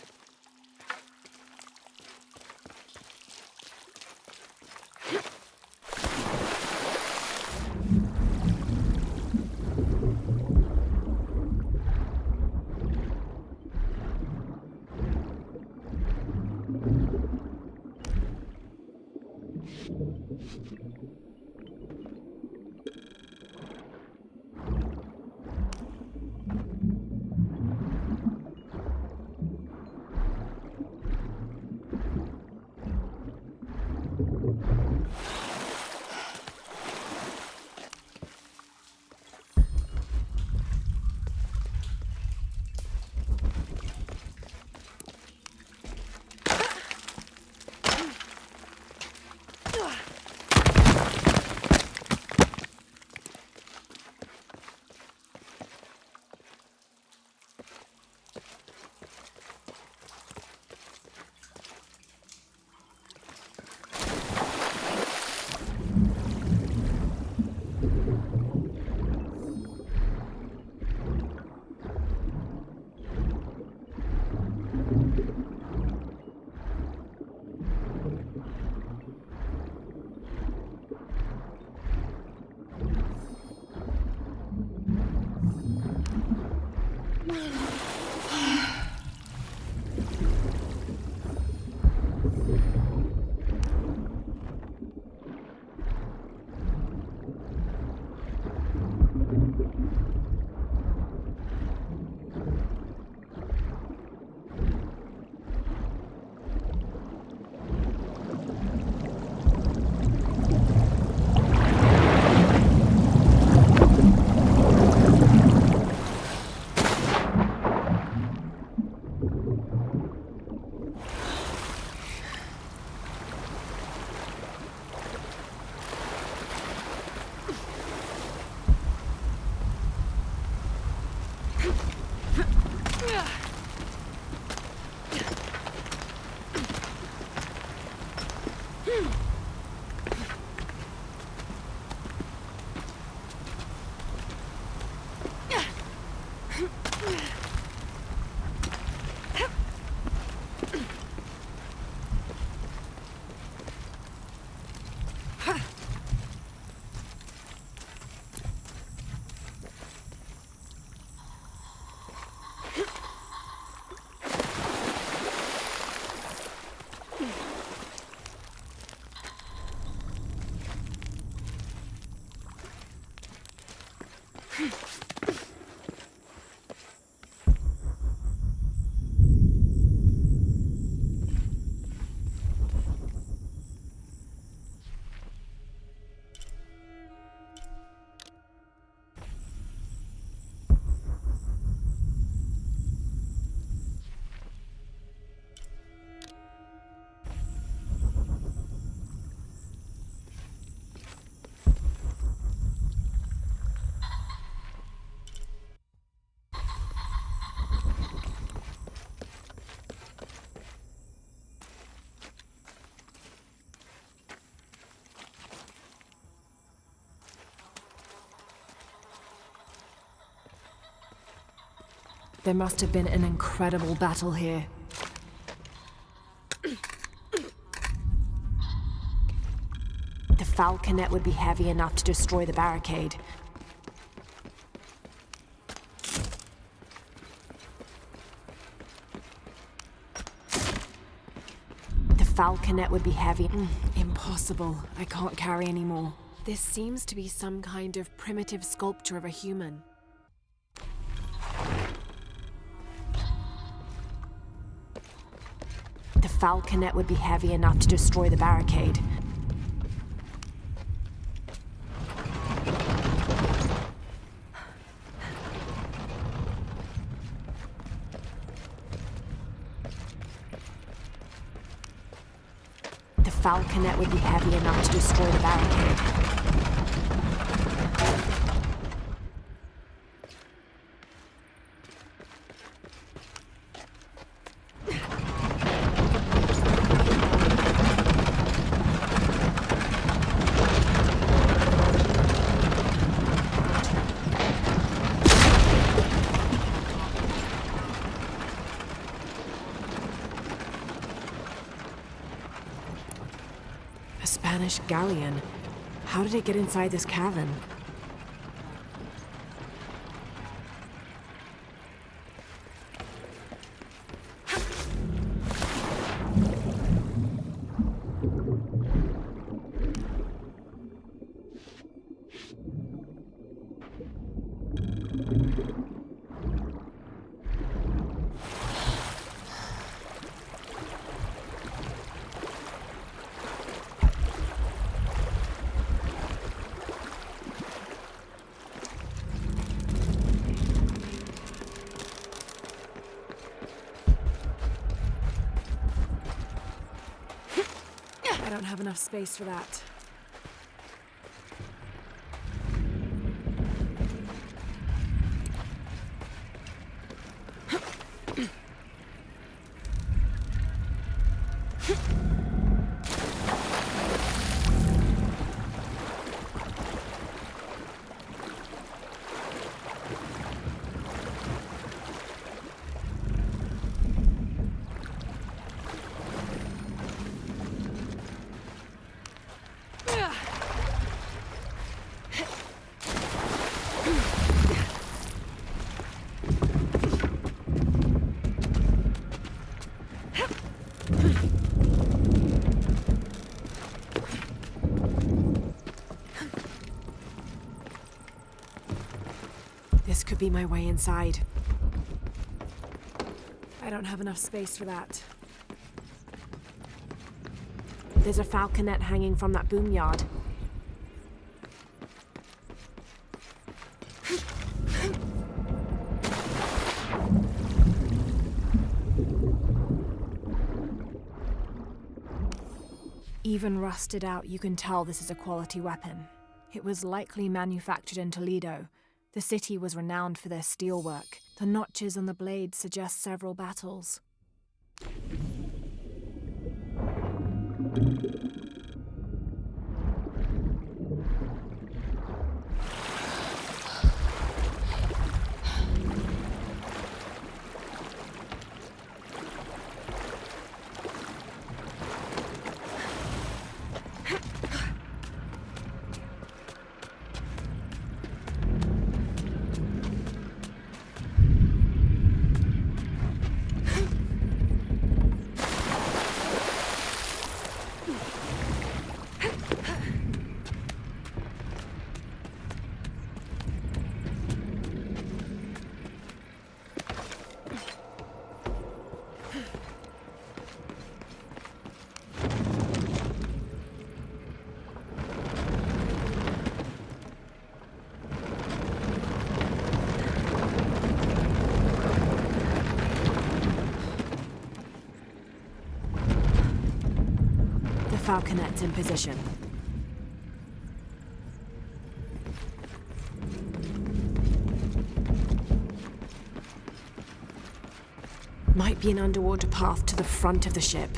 There must have been an incredible battle here. The falconet would be heavy enough to destroy the barricade. The falconet would be heavy. Impossible. I can't carry anymore. This seems to be some kind of primitive sculpture of a human. The falconet would be heavy enough to destroy the barricade. The falconet would be heavy enough to destroy the barricade. A Spanish galleon. How did it get inside this cavern? I don't have enough space for that. be my way inside. I don't have enough space for that. There's a falconet hanging from that boom yard. Even rusted out, you can tell this is a quality weapon. It was likely manufactured in Toledo. The city was renowned for their steelwork. The notches on the blades suggest several battles. Falconet's in position. Might be an underwater path to the front of the ship.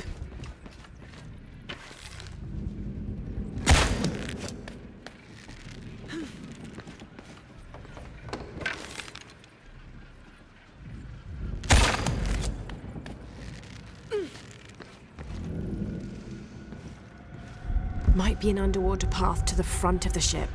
Might be an underwater path to the front of the ship.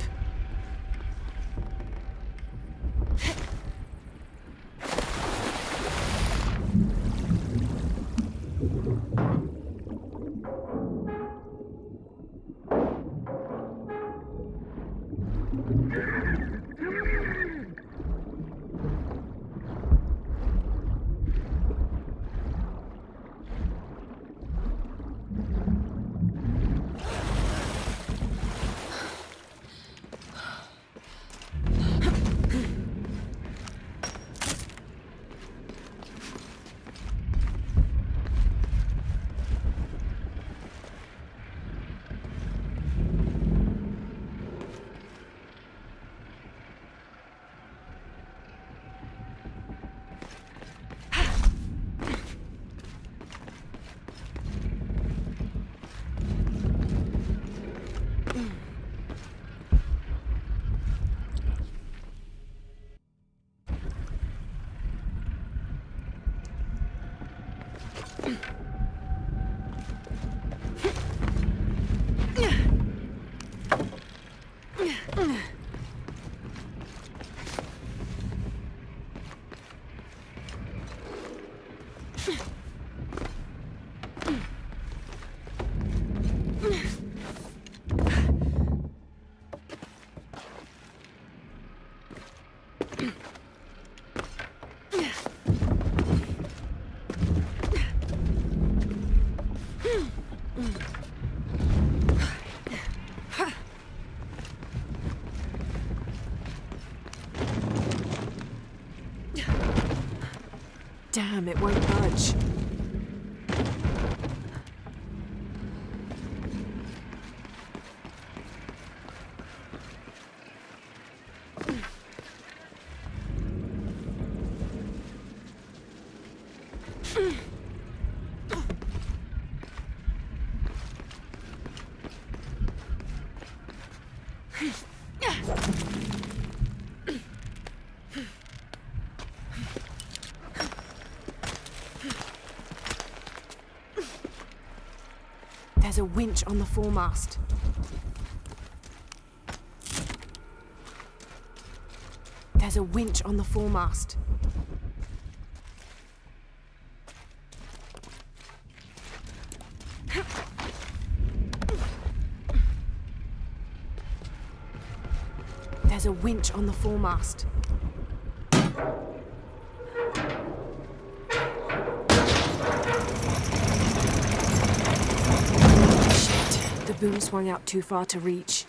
Damn, it won't budge. There's a winch on the foremast. There's a winch on the foremast. There's a winch on the foremast. boom swung out too far to reach.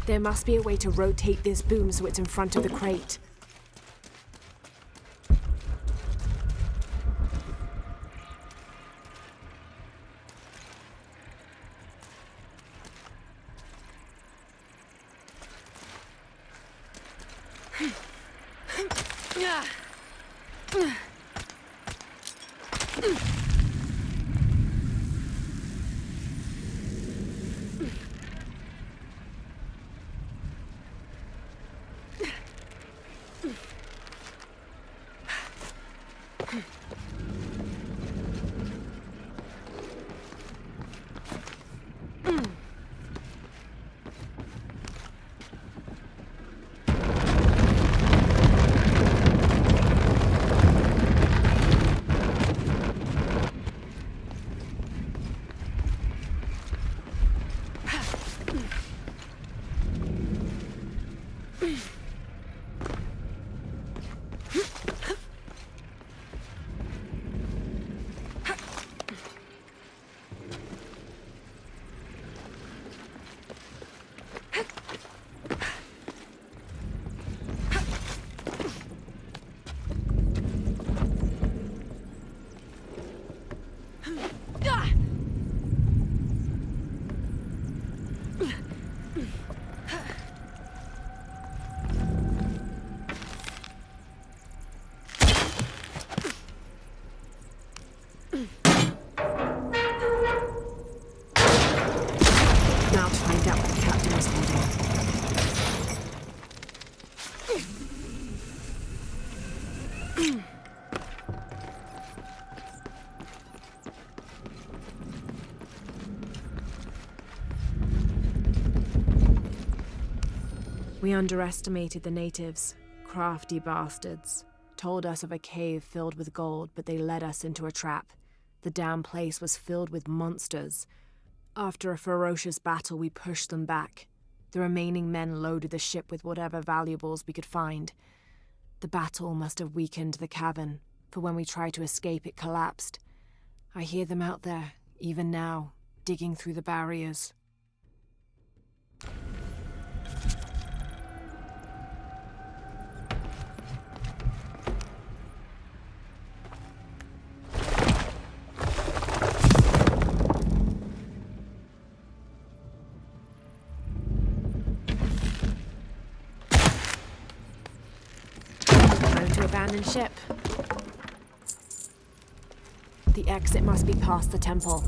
There must be a way to rotate this boom so it's in front of the crate. We underestimated the natives, crafty bastards. Told us of a cave filled with gold, but they led us into a trap. The damn place was filled with monsters. After a ferocious battle, we pushed them back. The remaining men loaded the ship with whatever valuables we could find. The battle must have weakened the cavern, for when we tried to escape, it collapsed. I hear them out there, even now, digging through the barriers. Abandoned ship. The exit must be past the temple.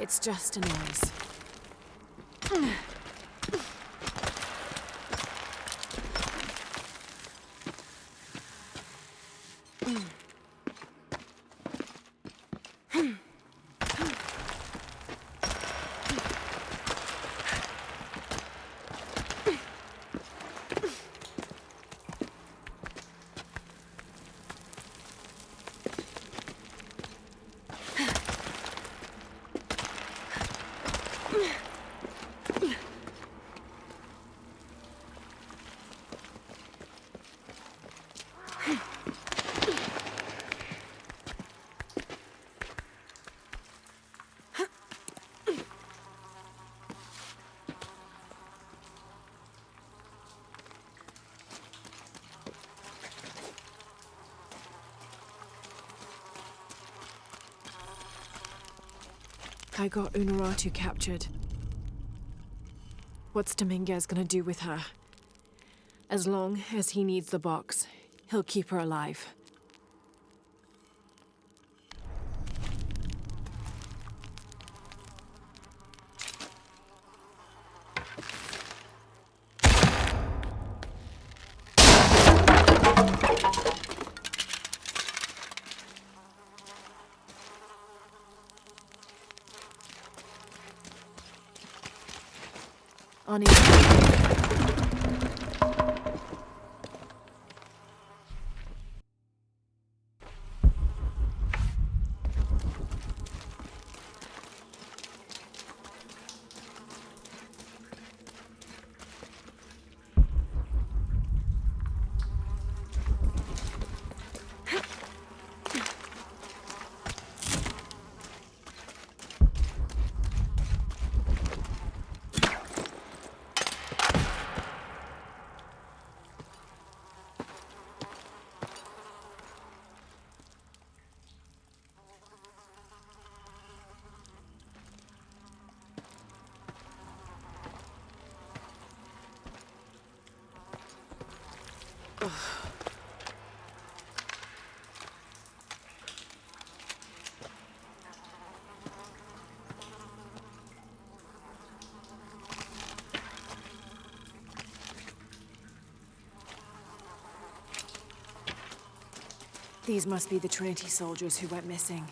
It's just a noise. I got Unuratu captured. What's Dominguez gonna do with her? As long as he needs the box, he'll keep her alive. On his These must be the Trinity soldiers who went missing.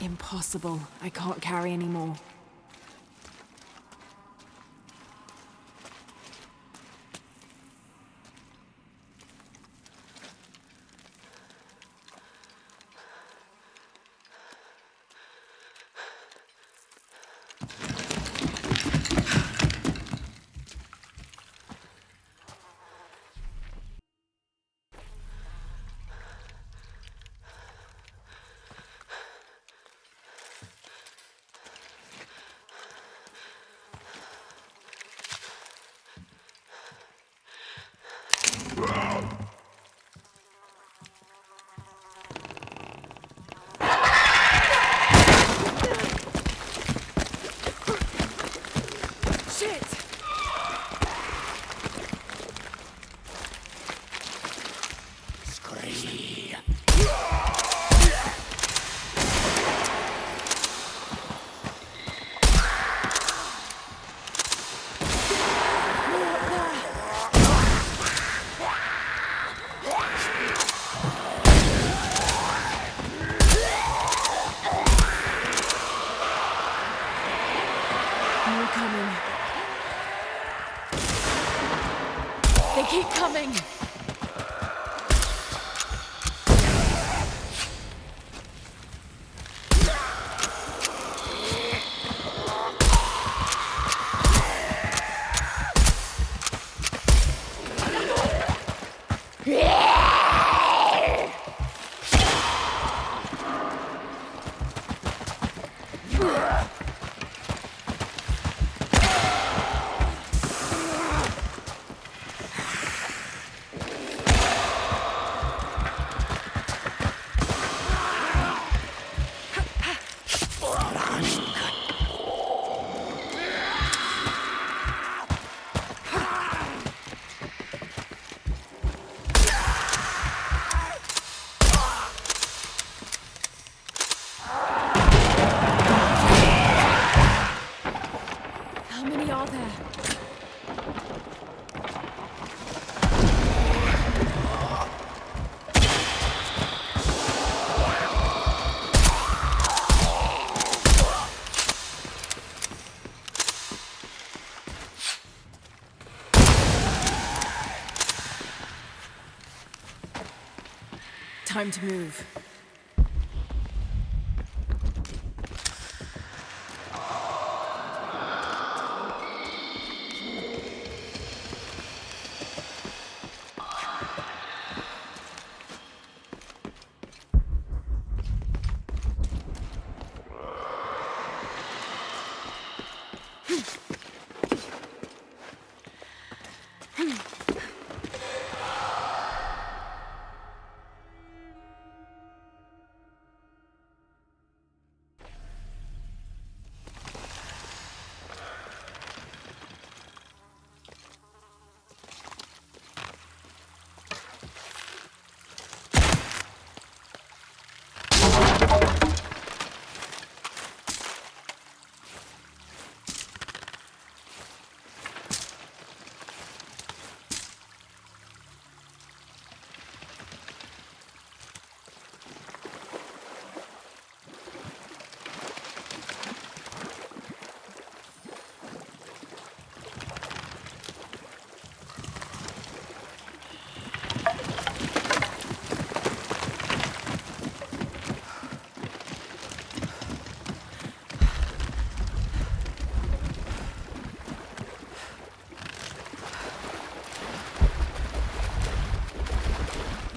Impossible. I can't carry anymore. They keep coming! there. Time to move.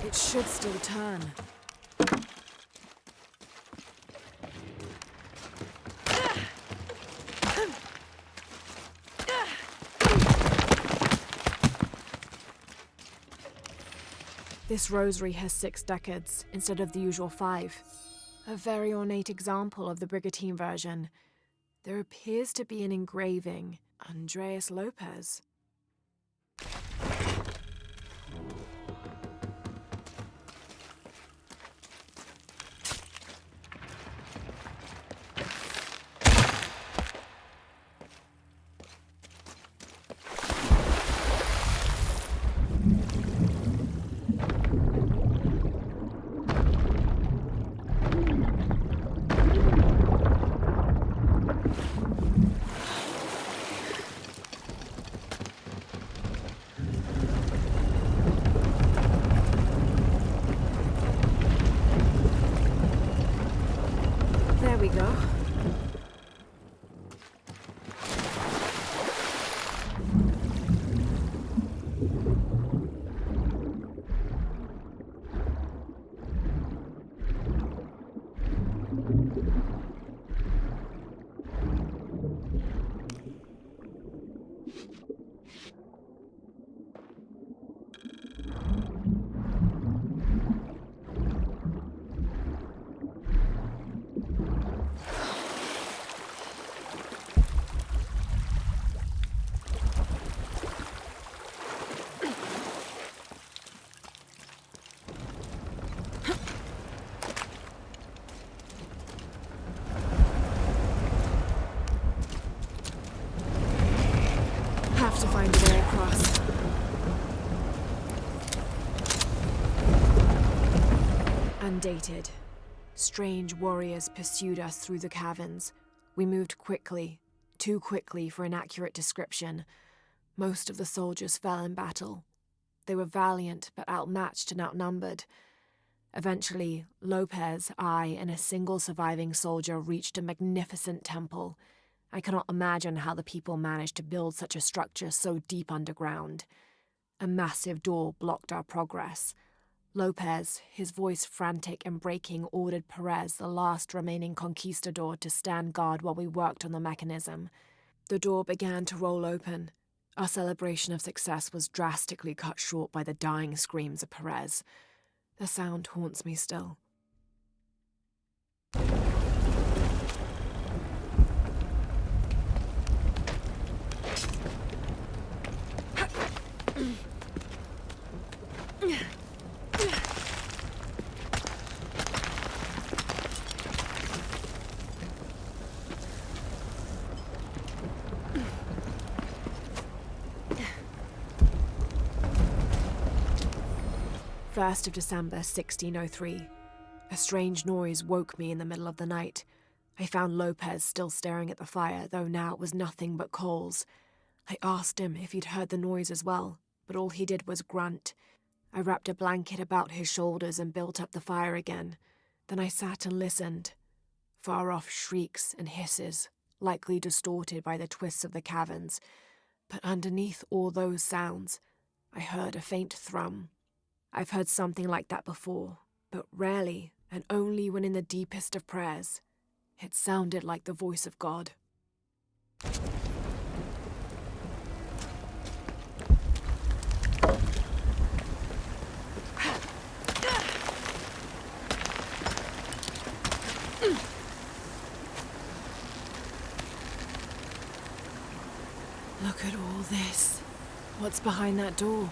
It should still turn. This rosary has 6 decades instead of the usual 5. A very ornate example of the Brigantine version. There appears to be an engraving. Andreas Lopez. There we go. Have to find a way across. Undated. Strange warriors pursued us through the caverns. We moved quickly, too quickly for an accurate description. Most of the soldiers fell in battle. They were valiant, but outmatched and outnumbered. Eventually, Lopez, I, and a single surviving soldier reached a magnificent temple. I cannot imagine how the people managed to build such a structure so deep underground. A massive door blocked our progress. Lopez, his voice frantic and breaking, ordered Perez, the last remaining conquistador, to stand guard while we worked on the mechanism. The door began to roll open. Our celebration of success was drastically cut short by the dying screams of Perez. The sound haunts me still. 1st of December, 1603. A strange noise woke me in the middle of the night. I found Lopez still staring at the fire, though now it was nothing but coals. I asked him if he'd heard the noise as well, but all he did was grunt. I wrapped a blanket about his shoulders and built up the fire again. Then I sat and listened. Far-off shrieks and hisses, likely distorted by the twists of the caverns. But underneath all those sounds, I heard a faint thrum. I've heard something like that before, but rarely, and only when in the deepest of prayers. It sounded like the voice of God. Look at all this. What's behind that door?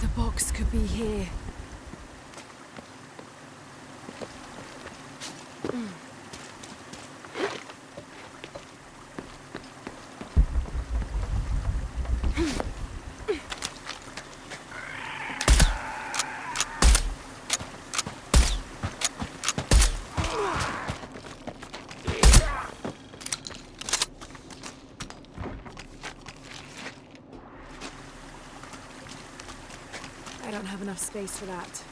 The box could be here. I don't have enough space for that.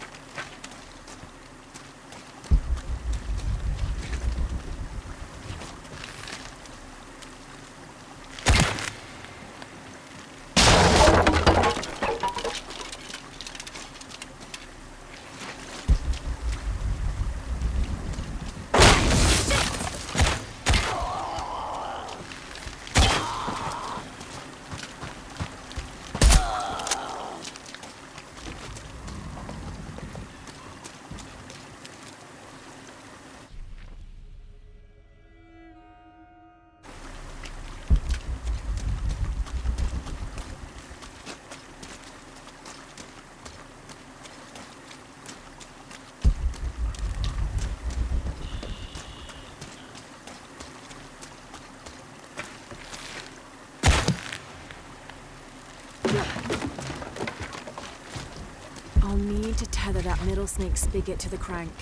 I'll need to tether that middle snake spigot to the crank.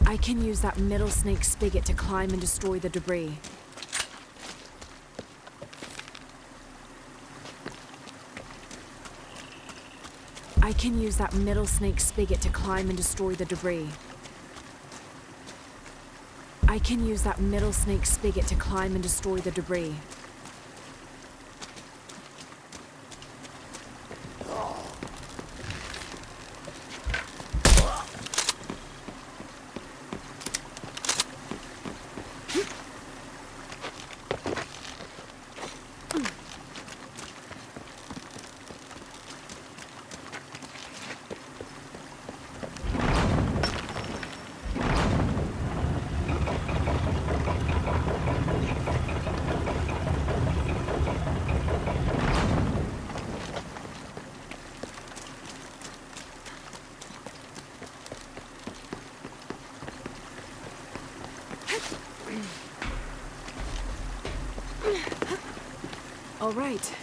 I can use that middle snake spigot to climb and destroy the debris. I can use that middle snake spigot to climb and destroy the debris. I can use that middle snake spigot to climb and destroy the debris. All right.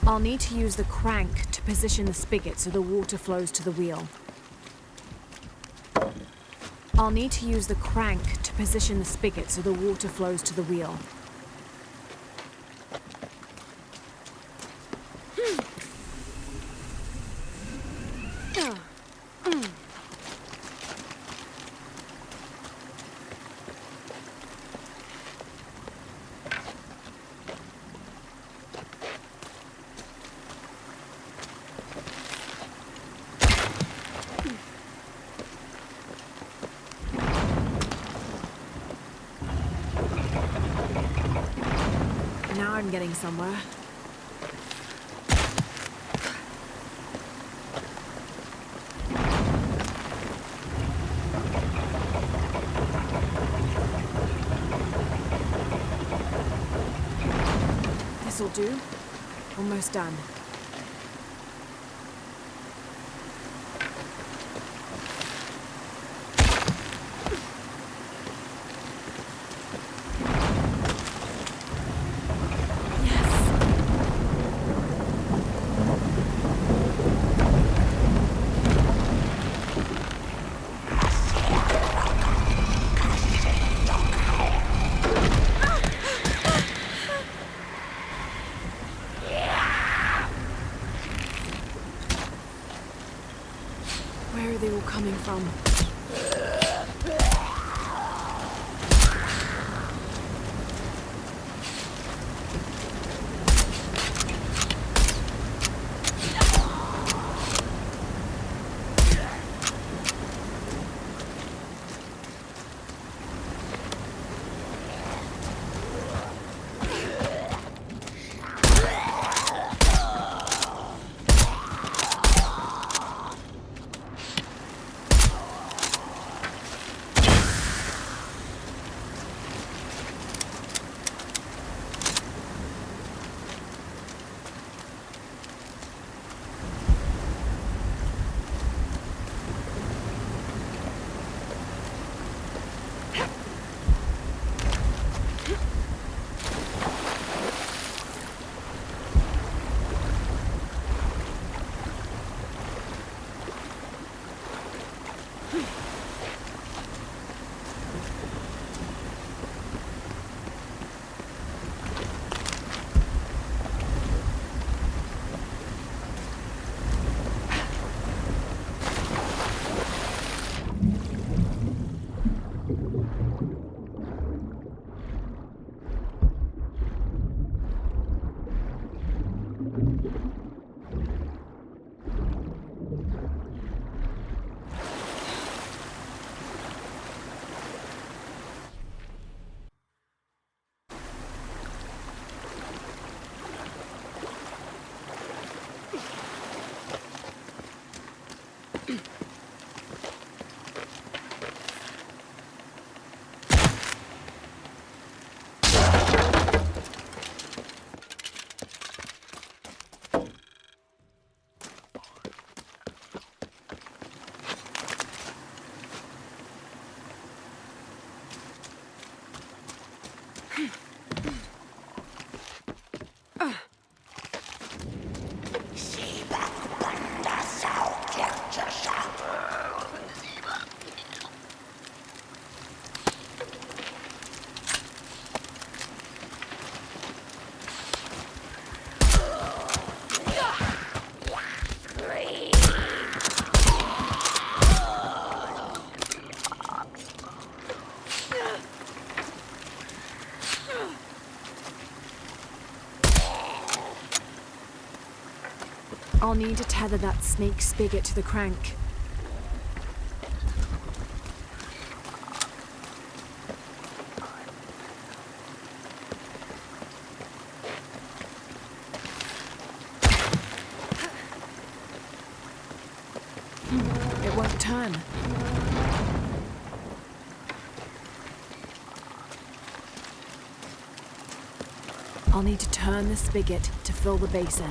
I'll need to use the crank to position the spigot so the water flows to the wheel. I'll need to use the crank to position the spigot so the water flows to the wheel. Now I'm getting somewhere. This'll do. Almost done. Where are they all coming from? I'll need to tether that snake spigot to the crank. It won't turn. I'll need to turn the spigot to fill the basin.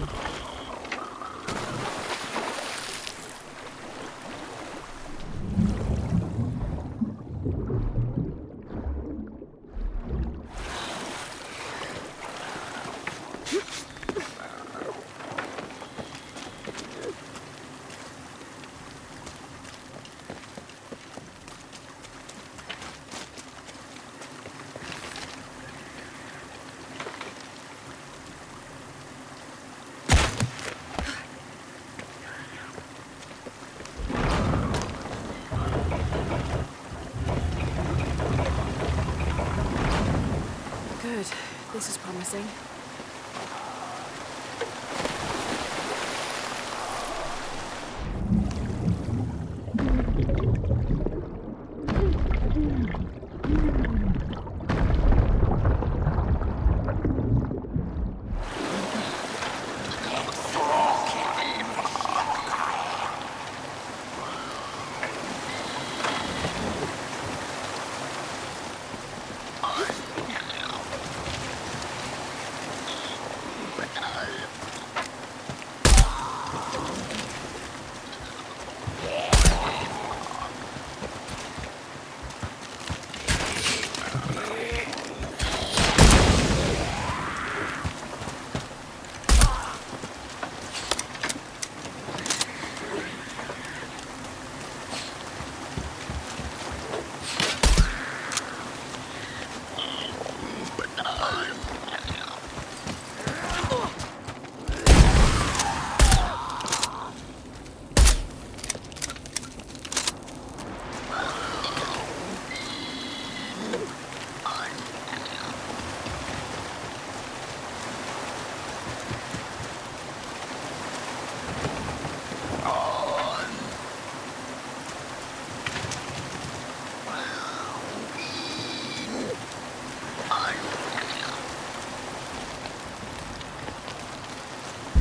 Good. This is promising.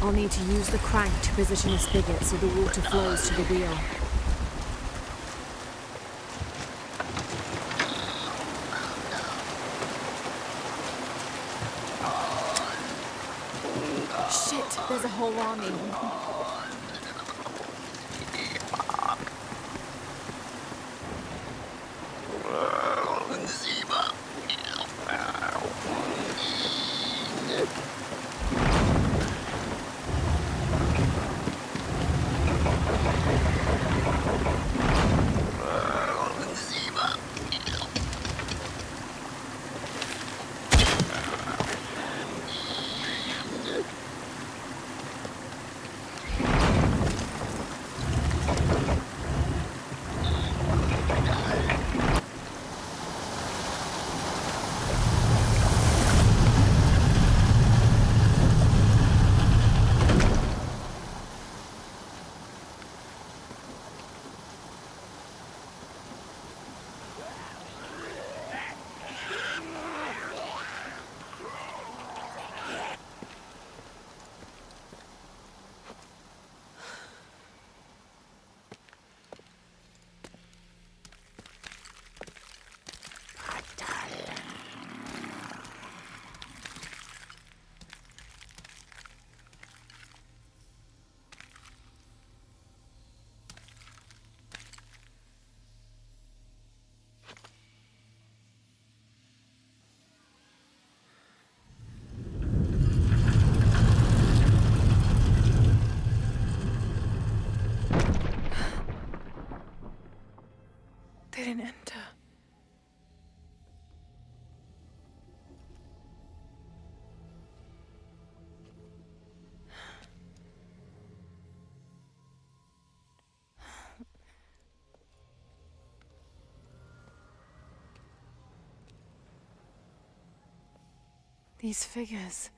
I'll need to use the crank to position the spigot so the water flows to the wheel. Shit, there's a whole army. They didn't enter. These figures,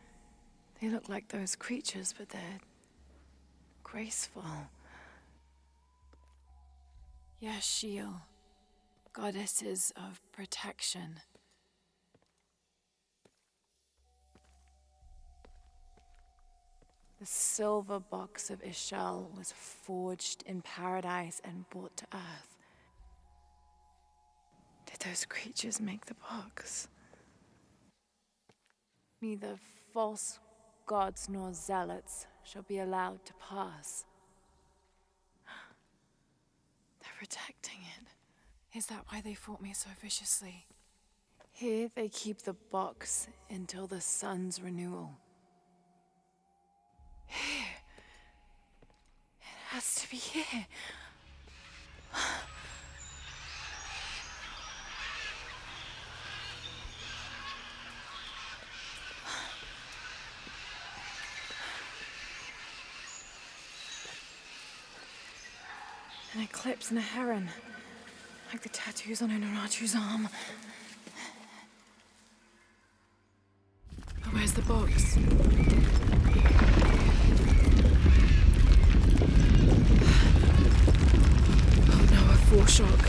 they look like those creatures, but they're graceful. Yashil, goddesses of protection. The silver box of Ishal was forged in paradise and brought to Earth. Did those creatures make the box? Neither false gods nor zealots shall be allowed to pass. They're protecting it. Is that why they fought me so viciously? Here they keep the box until the sun's renewal. Here. It has to be here. An eclipse and a heron. Like the tattoos on Unuratu's arm. But where's the box? Oh no, a foreshock.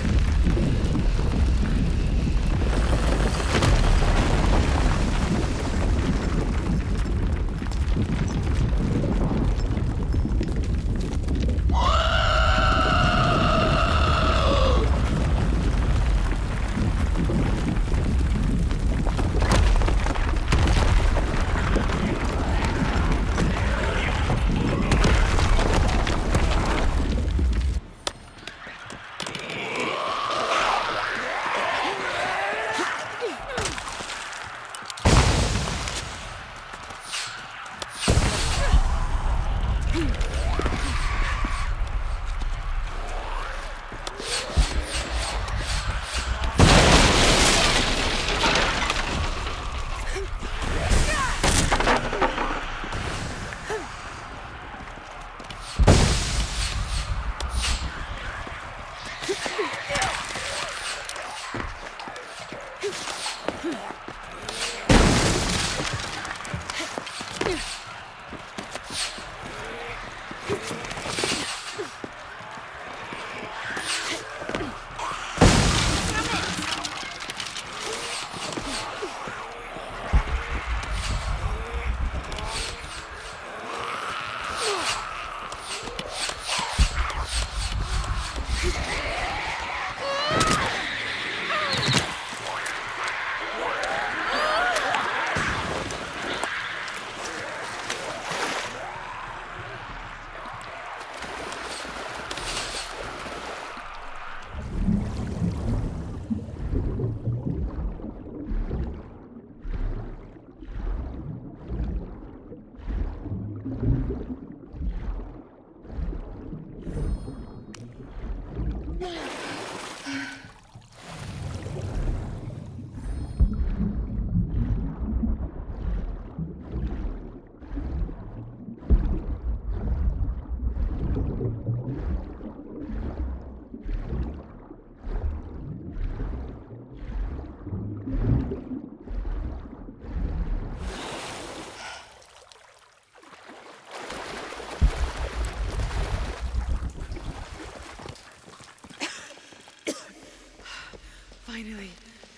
Finally,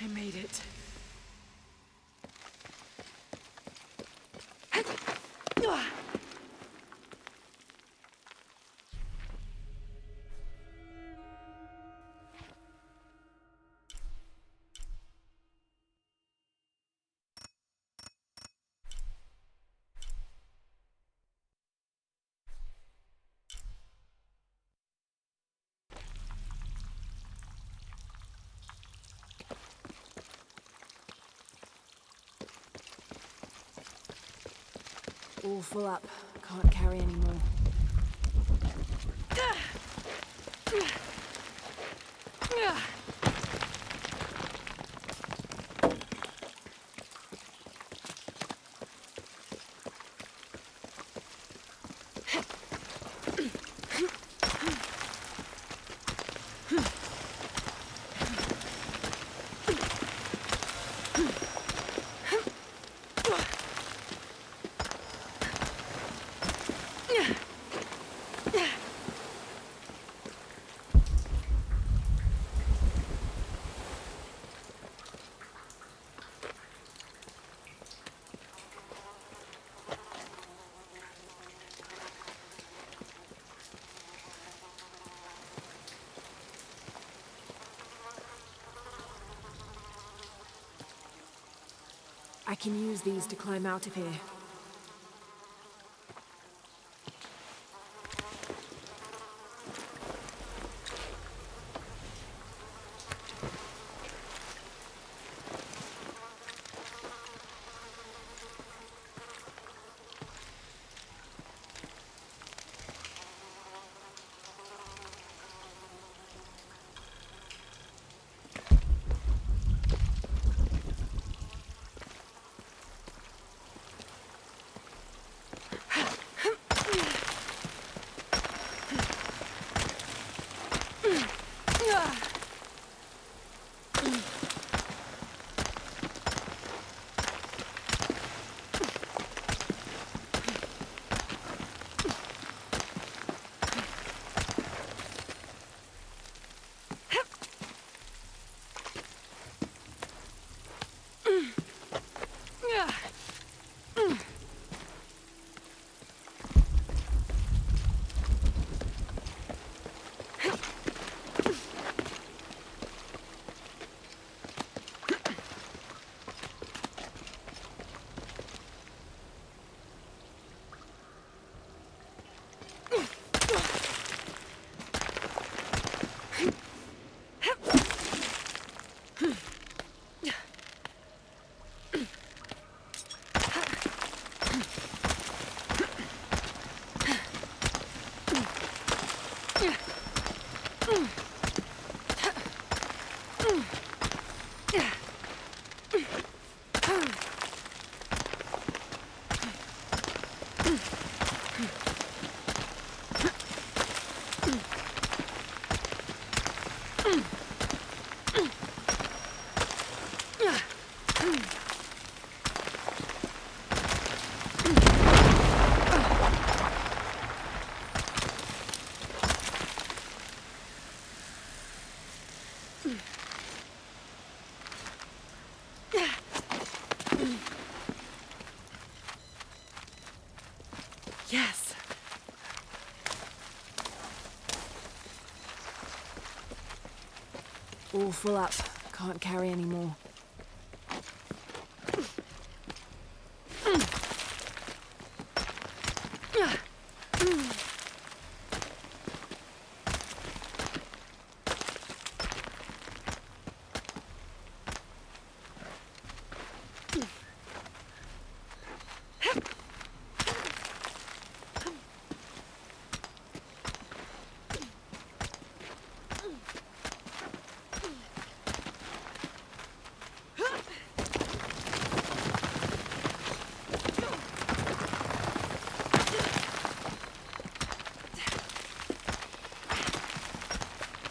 I made it. All full up. Can't carry anymore. I can use these to climb out of here. Yes. All full up. Can't carry any more.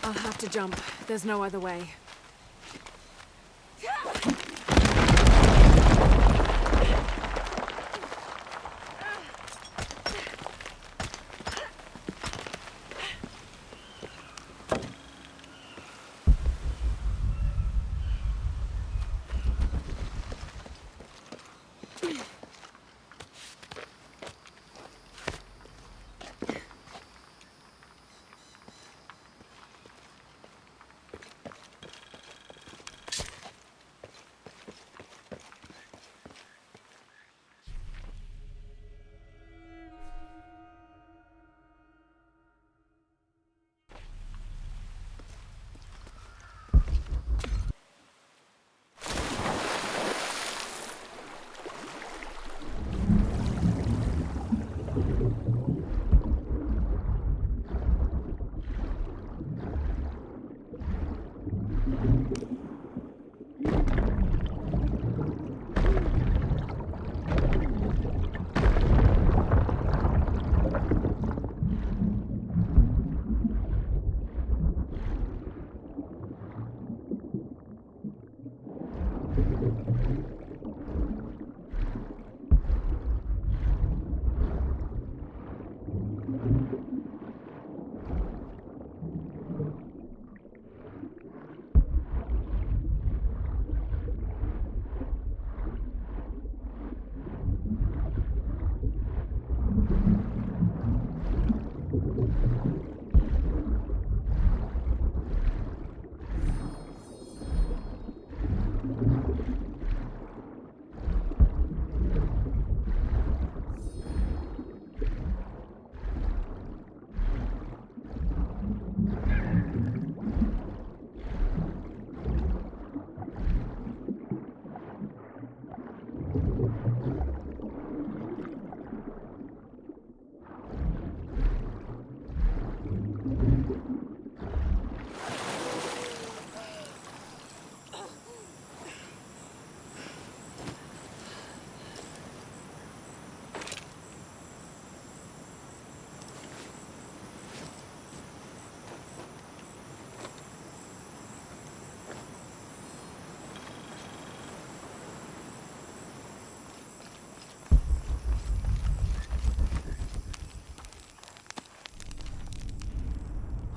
I'll have to jump. There's no other way.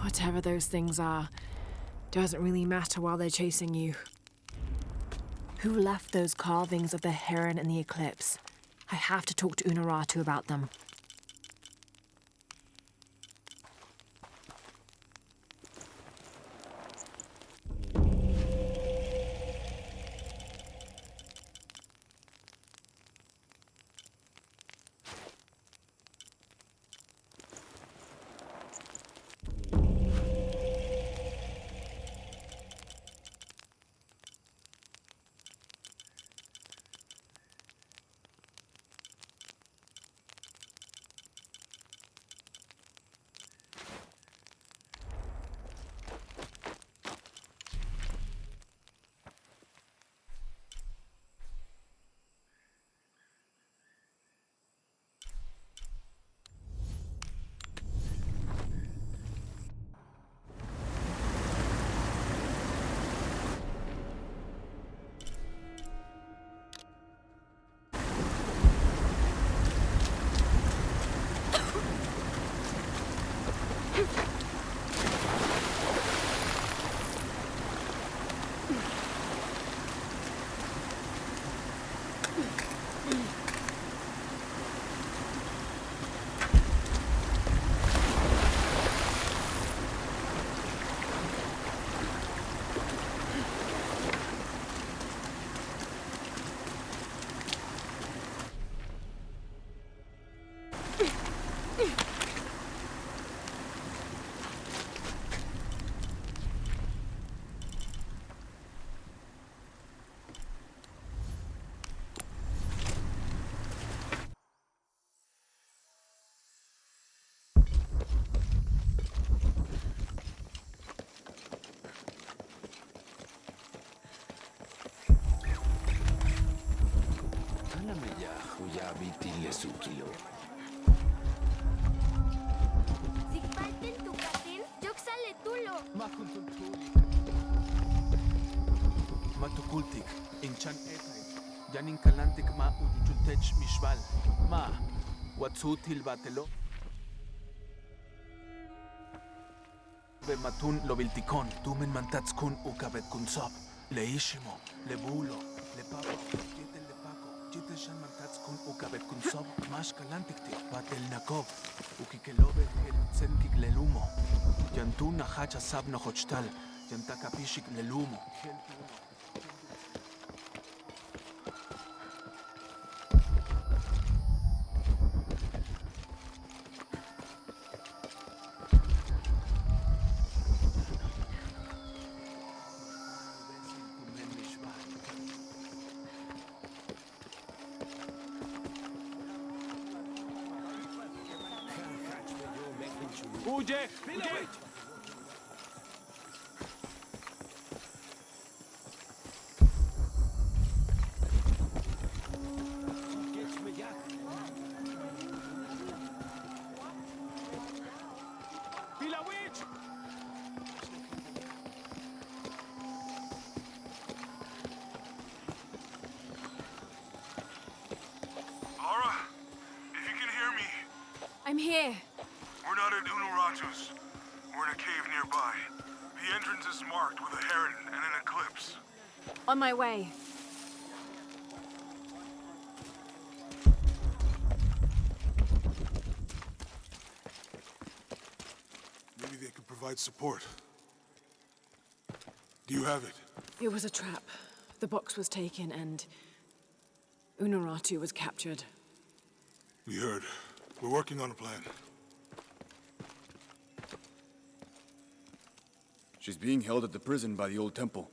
Whatever those things are, doesn't really matter while they're chasing you. Who left those carvings of the heron in the eclipse? I have to talk to Unuratu about them. Zikpalten tukatin, yoksale tulo. Matukultik, inchan etay, yanin kalantik ma udichultech mishval. Ma, watsutil batelo. Be matun lobiltikon, tumen mantatskun ukabet kunsob. Leishimo, lebulo, lepapo, yetel lepako, yetel shan mantatskun ukabet kunsob, mash kalantikti, batel nakov, ukikelobe el tsenkik lelumo. Yantuna hacha sabno hochtal, yantakapishik lelumo. Huye, huye. Laura, if you can hear me, I'm here. we're not at Unuratu's. We're in a cave nearby. The entrance is marked with a heron and an eclipse. On my way. Maybe they could provide support. Do you have it? It was a trap. The box was taken and Unuratu was captured. We heard. We're working on a plan. She's being held at the prison by the old temple.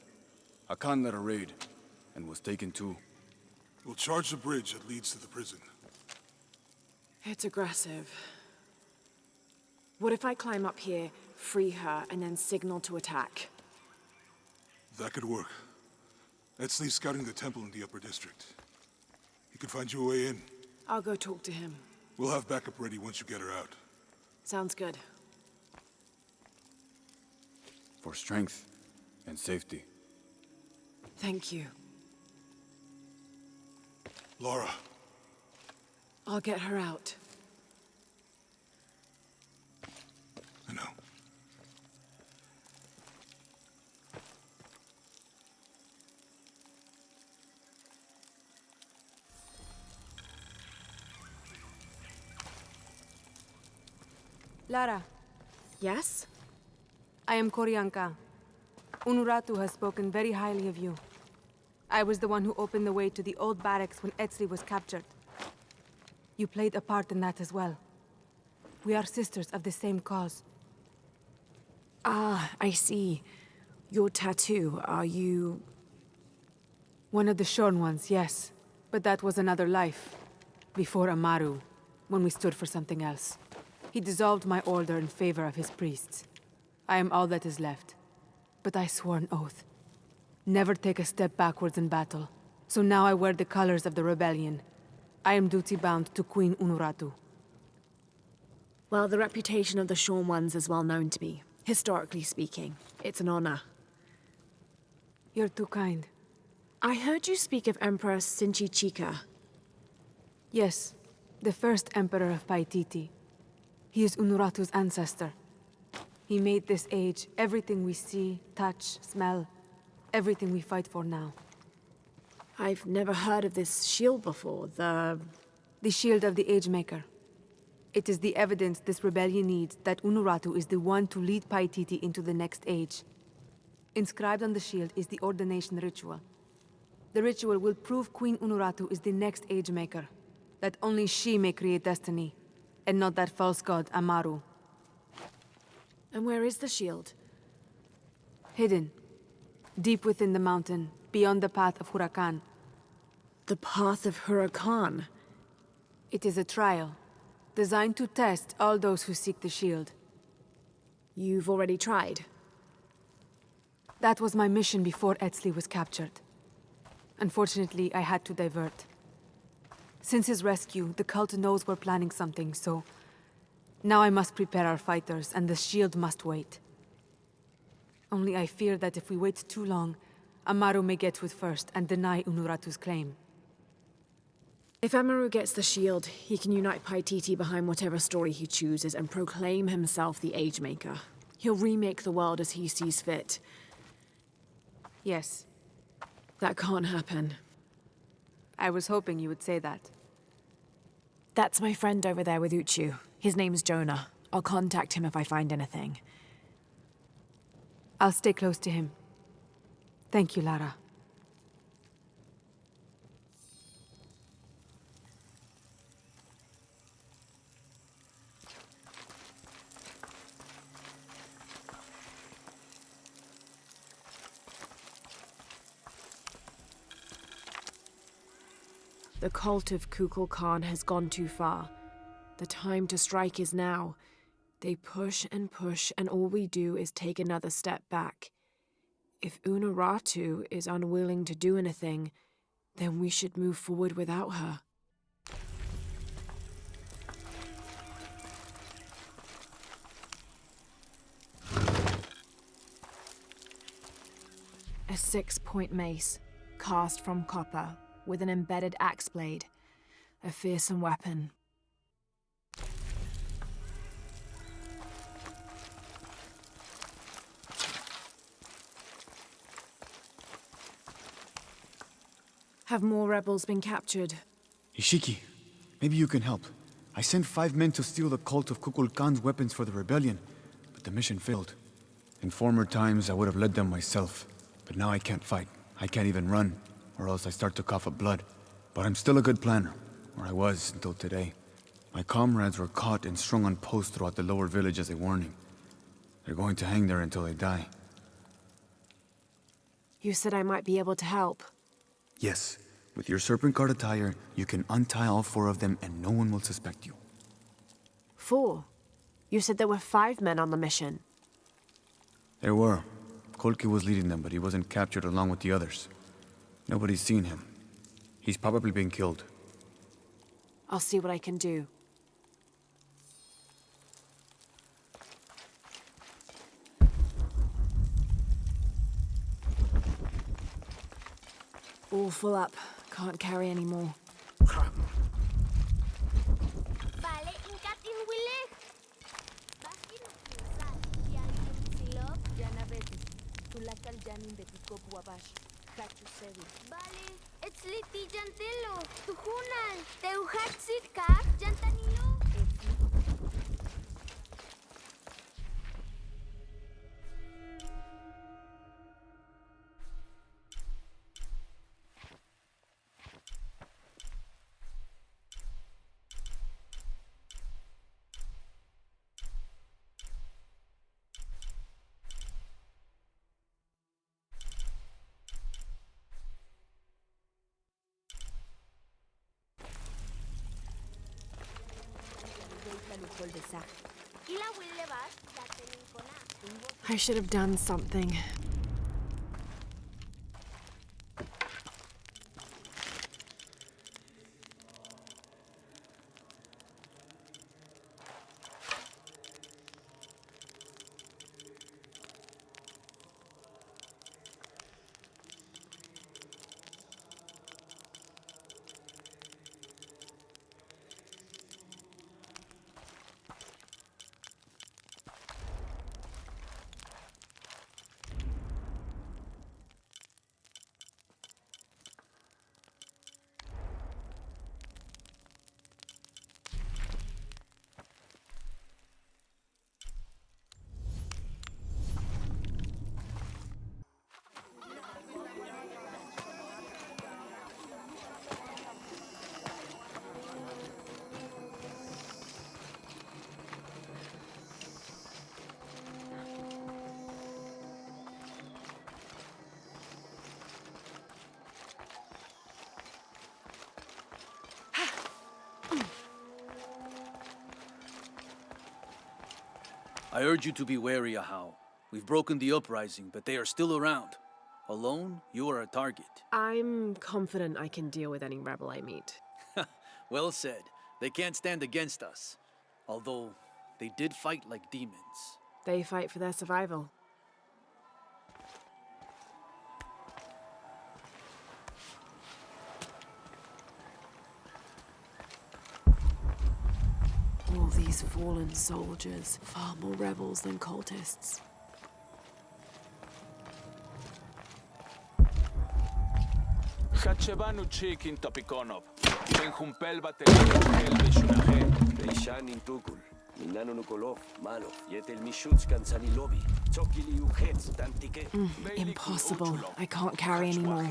Hakan led a raid, and was taken too. We'll charge the bridge that leads to the prison. It's aggressive. What if I climb up here, free her, and then signal to attack? That could work. Etzli's scouting the temple in the upper district. He could find you a way in. I'll go talk to him. We'll have backup ready once you get her out. Sounds good. For strength and safety. Thank you. Laura. I'll get her out. I know. Lara, Yes? I am Koryanka. Unuratu has spoken very highly of you. I was the one who opened the way to the old barracks when Etzli was captured. You played a part in that as well. We are sisters of the same cause. Ah, I see. Your tattoo, are you... One of the shorn ones, yes. But that was another life. Before Amaru, when we stood for something else. He dissolved my order in favor of his priests. I am all that is left. But I swore an oath. Never take a step backwards in battle. So now I wear the colors of the rebellion. I am duty-bound to Queen Unuratu. Well, the reputation of the Shorn Ones is well known to me. Historically speaking, it's an honor. You're too kind. I heard you speak of Emperor Sinchichika. Yes, the first emperor of Paititi. He is Unuratu's ancestor. He made this age everything we see, touch, smell, everything we fight for now. I've never heard of this shield before, the shield of the Age-Maker. It is the evidence this rebellion needs that Unuratu is the one to lead Paititi into the next age. Inscribed on the shield is the ordination ritual. The ritual will prove Queen Unuratu is the next Age-Maker, that only she may create destiny, and not that false god Amaru. And where is the shield? Hidden. Deep within the mountain, beyond the path of Huracan. The path of Huracan? It is a trial, designed to test all those who seek the shield. You've already tried? That was my mission before Etzli was captured. Unfortunately, I had to divert. Since his rescue, the cult knows we're planning something, so... Now I must prepare our fighters, and the shield must wait. Only I fear that if we wait too long, Amaru may get to it first and deny Unuratu's claim. If Amaru gets the shield, he can unite Paititi behind whatever story he chooses and proclaim himself the Age-Maker. He'll remake the world as he sees fit. Yes. That can't happen. I was hoping you would say that. That's my friend over there with Uchu. His name's Jonah. I'll contact him if I find anything. I'll stay close to him. Thank you, Lara. The cult of Kukulkan has gone too far. The time to strike is now. They push, and all we do is take another step back. If Unuratu is unwilling to do anything, then we should move forward without her. A 6-point mace, cast from copper, with an embedded axe blade. A fearsome weapon. Have more rebels been captured? Ishiki, maybe you can help. I sent 5 men to steal the cult of Kukulkan's weapons for the rebellion, but the mission failed. In former times, I would have led them myself, but now I can't fight. I can't even run, or else I start to cough up blood. But I'm still a good planner, or I was until today. My comrades were caught and strung on posts throughout the lower village as a warning. They're going to hang there until they die. You said I might be able to help. Yes, with your serpent guard attire, you can untie all 4 of them and no one will suspect you. 4? You said there were 5 men on the mission. There were. Kolki was leading them, but he wasn't captured along with the others. Nobody's seen him. He's probably been killed. I'll see what I can do. All full up. Can't carry any more. Vale, inkatin wile. Bakin usan, yan silop, yana betis. Tulakal janin betikok wabash. Hachu sevi. Vale, it's liti jantelo. Tuhunal, teuhatsit ka, jantanilo. I should have done something. I urge you to be wary, Ahau. We've broken the uprising, but they are still around. Alone, you are a target. I'm confident I can deal with any rebel I meet. Well said. They can't stand against us. Although, they did fight like demons. They fight for their survival. All these fallen soldiers, far more rebels than cultists. Hachebanu chikin topikonov. Benjumpel batelel beshunaje. Beishan in Tukul. Minano Nukolov, Malov, Yetel Mishuts Kansanilobi. Tsokili Uhets, Tantike. Impossible. I can't carry anymore.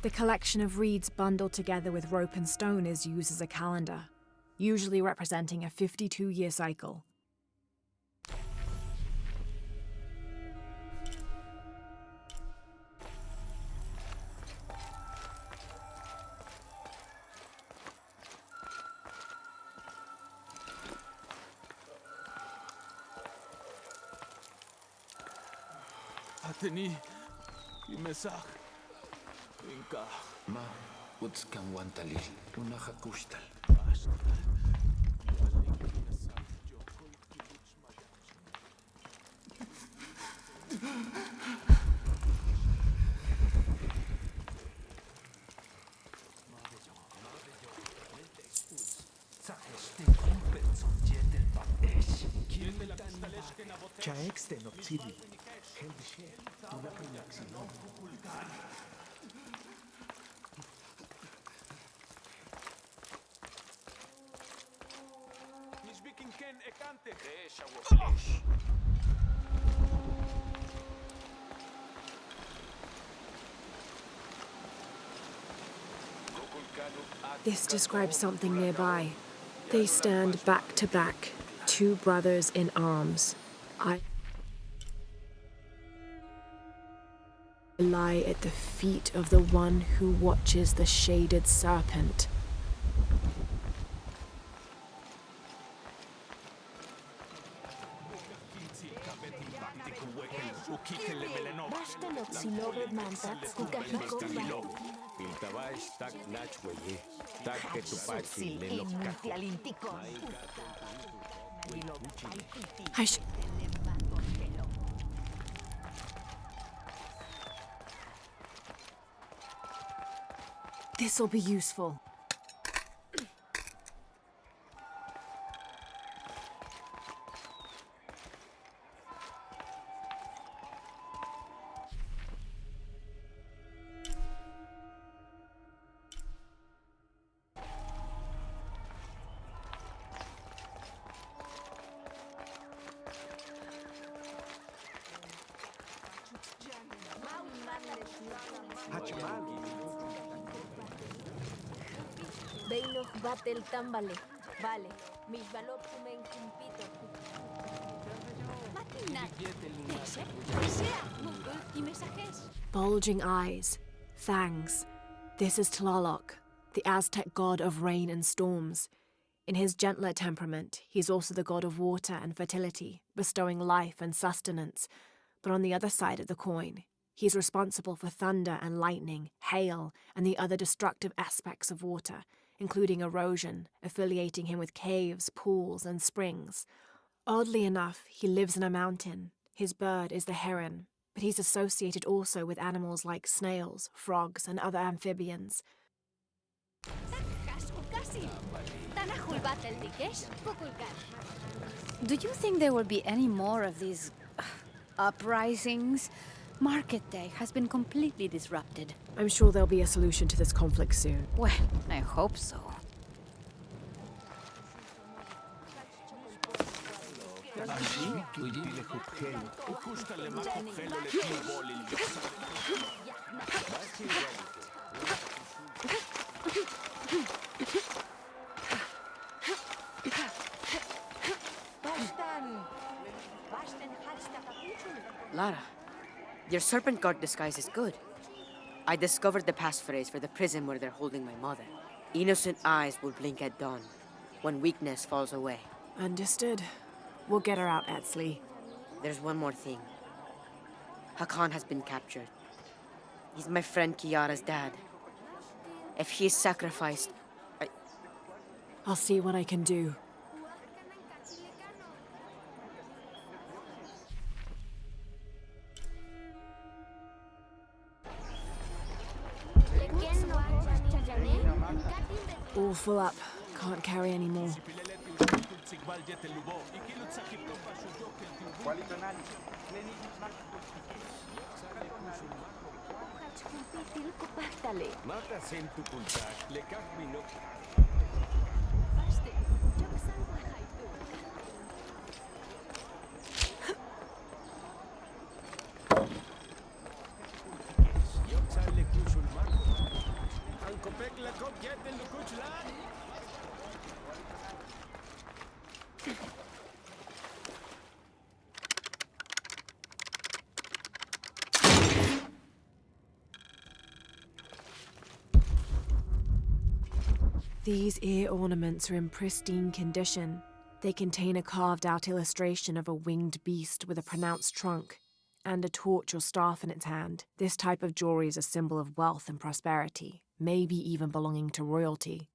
The collection of reeds bundled together with rope and stone is used as a calendar, usually representing a 52-year cycle. Ateni, imesach. Inka. Ma, utskan wantalil, unahakushtal. This describes something nearby. They stand back to back, two brothers in arms. I lie at the feet of the one who watches the shaded serpent. This'll be useful. Beinoch batel tambale. Vale. Mis balop kumen kumpito. Bulging eyes, fangs. This is Tlaloc, the Aztec god of rain and storms. In his gentler temperament, he's also the god of water and fertility, bestowing life and sustenance. But on the other side of the coin, he's responsible for thunder and lightning, hail, and the other destructive aspects of water, including erosion, affiliating him with caves, pools, and springs. Oddly enough, he lives in a mountain. His bird is the heron, but he's associated also with animals like snails, frogs, and other amphibians. Do you think there will be any more of these uprisings? Market day has been completely disrupted. I'm sure there'll be a solution to this conflict soon. Well, I hope so. Lara, your serpent guard disguise is good. I discovered the passphrase for the prison where they're holding my mother. Innocent eyes will blink at dawn, when weakness falls away. Understood. We'll get her out, Etzli. There's one more thing. Hakan has been captured. He's my friend Kiara's dad. If he is sacrificed, I'll see what I can do. All full up. Can't carry any more. These ear ornaments are in pristine condition. They contain a carved-out illustration of a winged beast with a pronounced trunk and a torch or staff in its hand. This type of jewelry is a symbol of wealth and prosperity, maybe even belonging to royalty.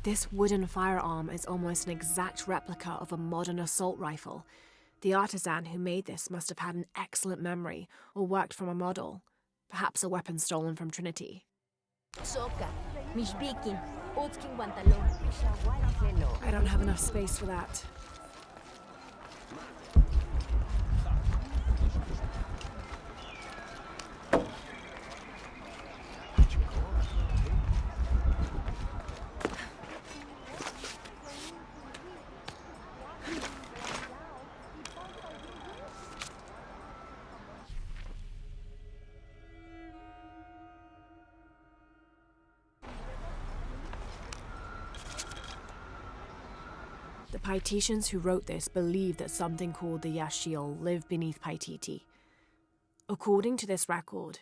This wooden firearm is almost an exact replica of a modern assault rifle. The artisan who made this must have had an excellent memory or worked from a model, perhaps a weapon stolen from Trinity. I don't have enough space for that. The Paititians who wrote this believed that something called the Yashil lived beneath Paititi. According to this record,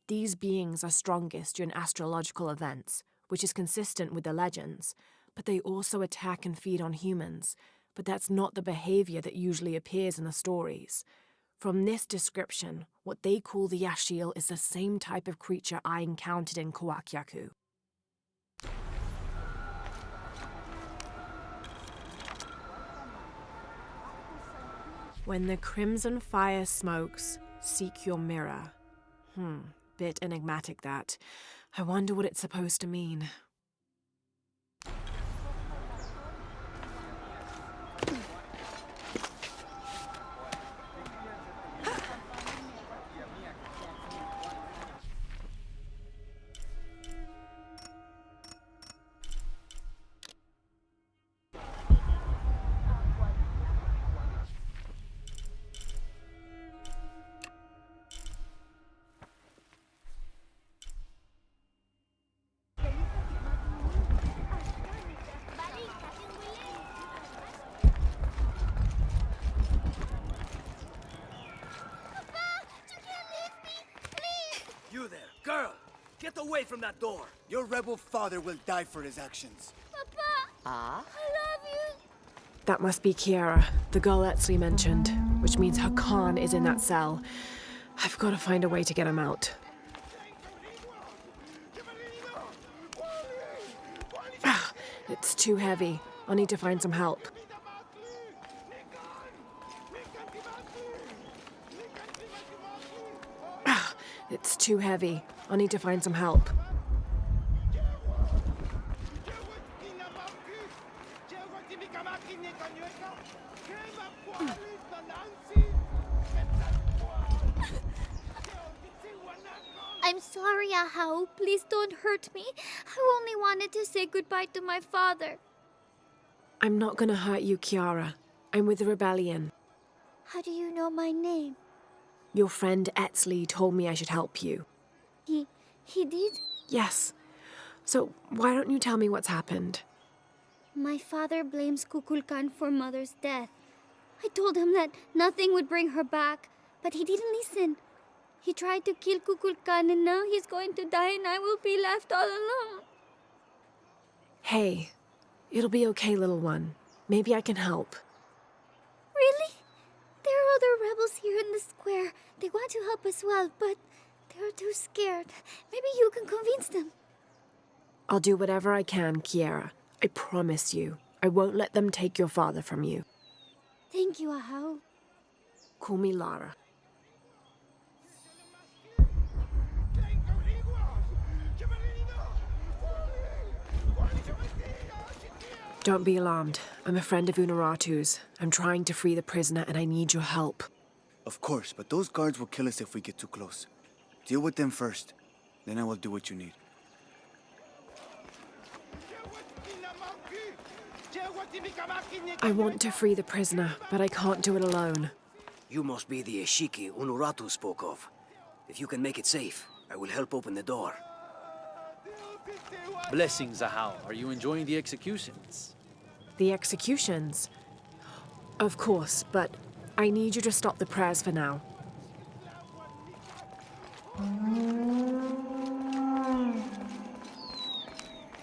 these beings are strongest during astrological events, which is consistent with the legends, but they also attack and feed on humans, but that's not the behavior that usually appears in the stories. From this description, what they call the Yashil is the same type of creature I encountered in Kawakyaku. When the crimson fire smokes, seek your mirror. Bit enigmatic that. I wonder what it's supposed to mean. You there, girl! Get away from that door! Your rebel father will die for his actions. Papa! I love you! That must be Kiara, the girl Etsley mentioned, which means her Khan is in that cell. I've got to find a way to get him out. It's too heavy. I'll need to find some help. It's too heavy. I'll need to find some help. I'm sorry, Ahau. Please don't hurt me. I only wanted to say goodbye to my father. I'm not gonna hurt you, Kiara. I'm with the rebellion. How do you know my name? Your friend Etsley told me I should help you. He did? Yes. So why don't you tell me what's happened? My father blames Kukulkan for Mother's death. I told him that nothing would bring her back, but he didn't listen. He tried to kill Kukulkan and now he's going to die and I will be left all alone. Hey, it'll be okay, little one. Maybe I can help. Really? There are other rebels here in the square. They want to help as well, but they're too scared. Maybe you can convince them. I'll do whatever I can, Kiara. I promise you. I won't let them take your father from you. Thank you, Ahau. Call me Lara. Don't be alarmed. I'm a friend of Unaratu's. I'm trying to free the prisoner and I need your help. Of course, but those guards will kill us if we get too close. Deal with them first. Then I will do what you need. I want to free the prisoner, but I can't do it alone. You must be the Eshiki Unuratu spoke of. If you can make it safe, I will help open the door. Blessings, Ahau. Are you enjoying the executions? The executions? Of course, but I need you to stop the prayers for now.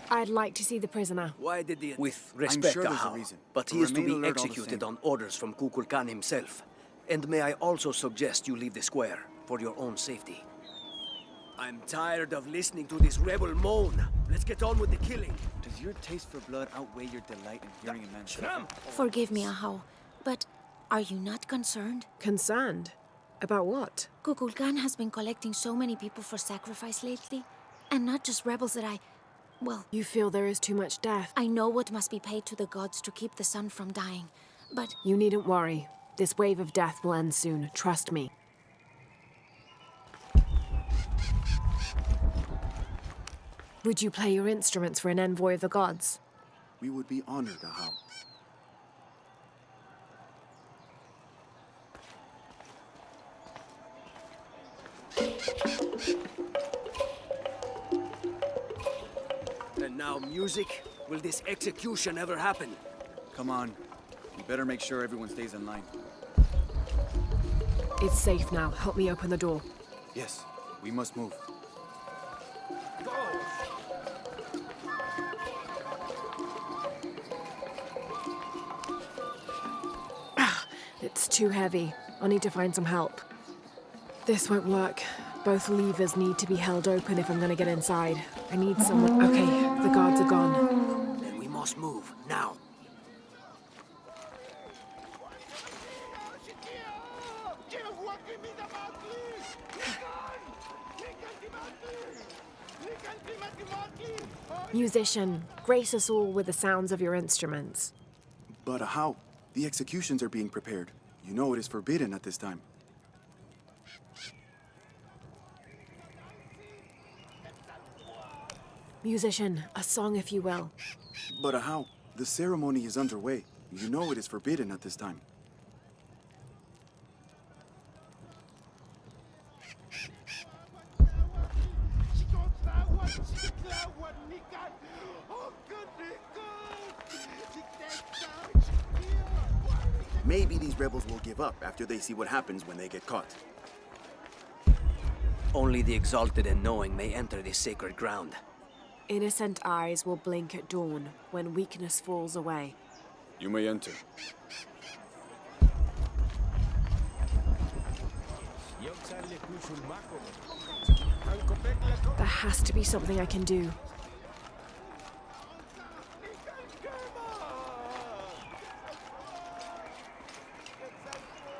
I'd like to see the prisoner. Why did the... With respect, sure there's a Ahau, reason. but he But is to remain be alert all the executed same. on orders from Kukulkan himself. And may I also suggest you leave the square for your own safety. I'm tired of listening to this rebel moan. Let's get on with the killing. Does your taste for blood outweigh your delight in hearing a man suffer? Forgive me, Ahau, but are you not concerned? Concerned? About what? Kukulkan has been collecting so many people for sacrifice lately. And not just rebels that well... You feel there is too much death? I know what must be paid to the gods to keep the sun from dying, but... You needn't worry. This wave of death will end soon. Trust me. Would you play your instruments for an envoy of the gods? We would be honored, Ahau. And now music? Will this execution ever happen? Come on. We better make sure everyone stays in line. It's safe now. Help me open the door. Yes, we must move. It's too heavy. I'll need to find some help. This won't work. Both levers need to be held open if I'm gonna get inside. I need someone... Okay, the guards are gone. Then we must move, now. Musician, grace us all with the sounds of your instruments. But Ahau, the executions are being prepared. You know it is forbidden at this time. Musician, a song if you will. But Ahau, the ceremony is underway. You know it is forbidden at this time. Maybe these rebels will give up after they see what happens when they get caught. Only the exalted and knowing may enter this sacred ground. Innocent eyes will blink at dawn when weakness falls away. You may enter. There has to be something I can do.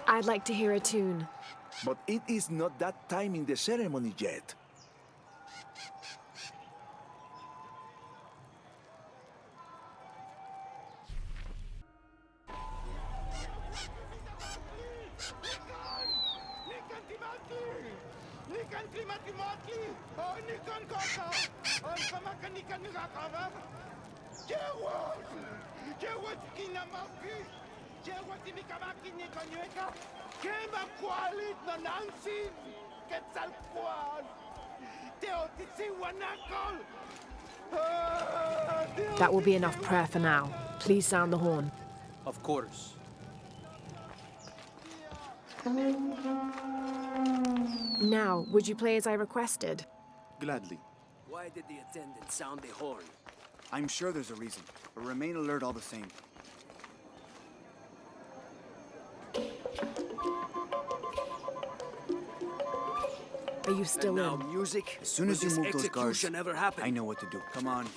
I'd like to hear a tune. But it is not that time in the ceremony yet. That will be enough prayer for now. Please sound the horn. Of course. Now, would you play as I requested? Gladly. Why did the attendant sound the horn? I'm sure there's a reason, but remain alert all the same. Are you still and now in? Music? As soon as you move those guards, ever happen? I know what to do. Come on.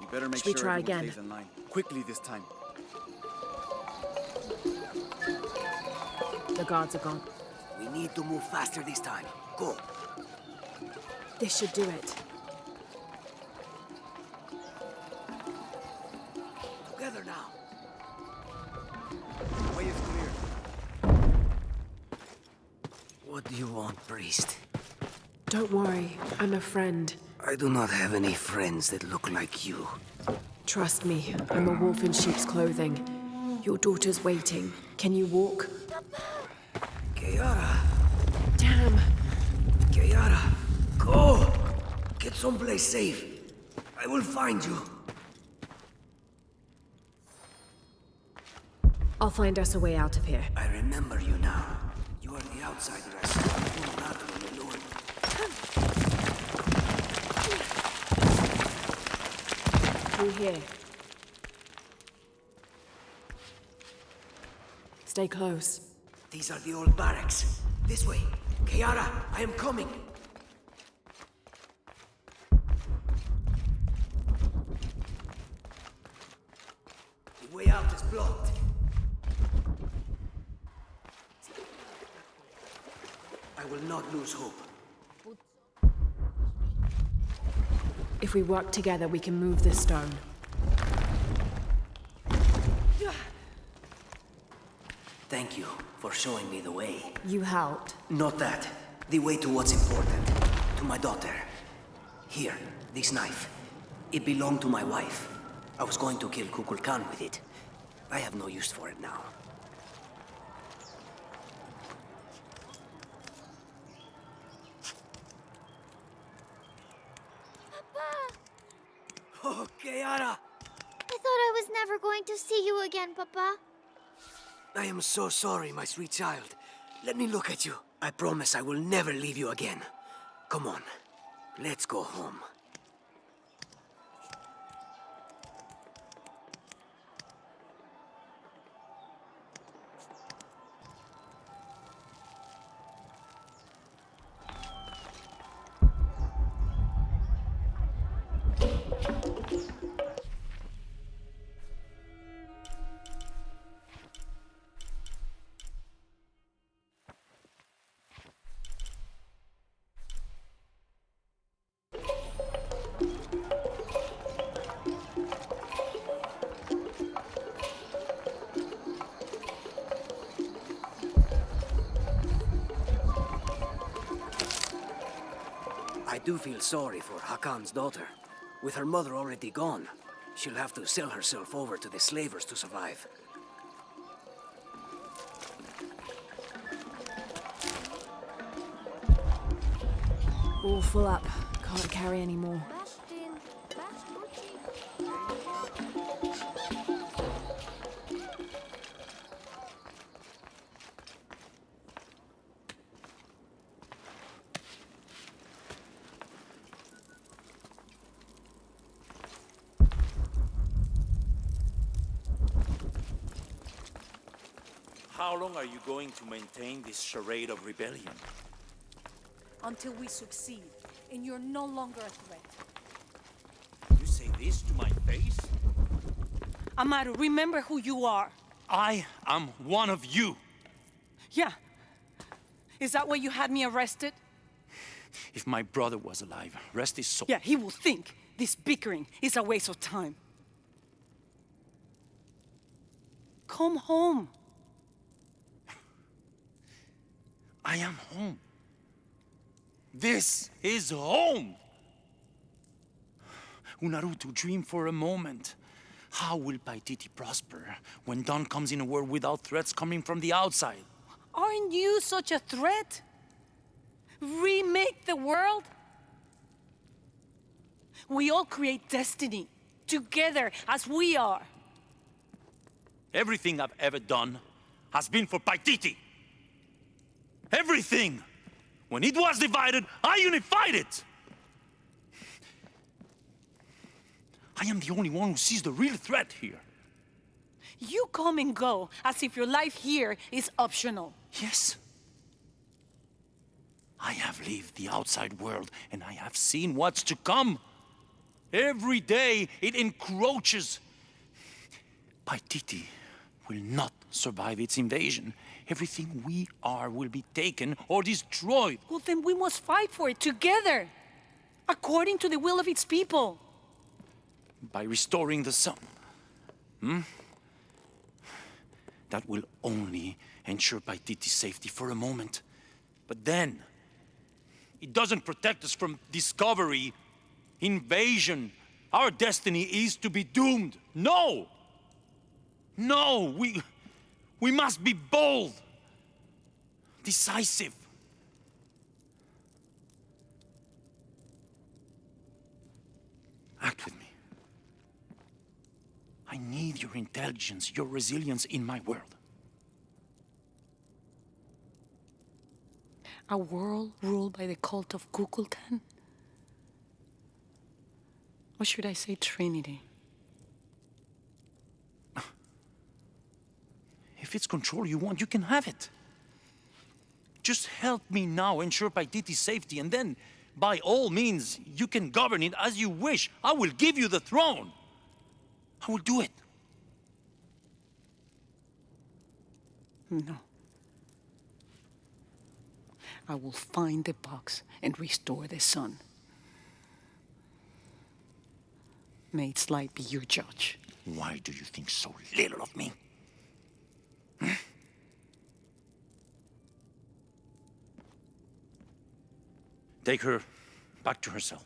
You better make Should we sure try everyone again? stays in line. Quickly this time. The guards are gone. We need to move faster this time. Go. This should do it. Together now. Way is clear. What do you want, priest? Don't worry, I'm a friend. I do not have any friends that look like you. Trust me, I'm a wolf in sheep's clothing. Your daughter's waiting. Can you walk? Kiara. Damn. Kiara, go! Get someplace safe. I will find you. I'll find us a way out of here. I remember you now. You are the outsider I saw before Nato and the Lord. Through here. Stay close. These are the old barracks. This way. Kiara, I am coming. The way out is blocked. I will not lose hope. If we work together, we can move this stone. Thank you for showing me the way. You helped. Not that. The way to what's important. To my daughter. Here, this knife. It belonged to my wife. I was going to kill Kukulkan with it. I have no use for it now. Papa! Oh, Kiara! I thought I was never going to see you again, Papa. I am so sorry, my sweet child. Let me look at you. I promise I will never leave you again. Come on. Let's go home. I do feel sorry for Hakan's daughter. With her mother already gone, she'll have to sell herself over to the slavers to survive. All full up. Can't carry any more. How long are you going to maintain this charade of rebellion? Until we succeed, and you're no longer a threat. You say this to my face? Amaru, remember who you are. I am one of you. Yeah. Is that why you had me arrested? If my brother was alive, rest his soul. Yeah, he will think this bickering is a waste of time. Come home. I am home. This is home. Unarutu, dream for a moment. How will Paititi prosper when Dawn comes in a world without threats coming from the outside? Aren't you such a threat? Remake the world? We all create destiny, together as we are. Everything I've ever done has been for Paititi. Everything! When it was divided, I unified it! I am the only one who sees the real threat here. You come and go as if your life here is optional. Yes. I have lived the outside world, and I have seen what's to come. Every day, it encroaches. Paititi will not survive its invasion. Everything we are will be taken or destroyed. Well, then we must fight for it together, according to the will of its people. By restoring the sun. That will only ensure Paititi's safety for a moment. But then, it doesn't protect us from discovery, invasion. Our destiny is to be doomed. No! No, we must be bold, decisive. Act with me. I need your intelligence, your resilience in my world. A world ruled by the cult of Kukulkan? Or should I say Trinity? If it's control you want, you can have it. Just help me now ensure Paititi's safety, and then, by all means, you can govern it as you wish. I will give you the throne. I will do it. No. I will find the box and restore the sun. May its light be your judge. Why do you think so little of me? Take her back to her cell.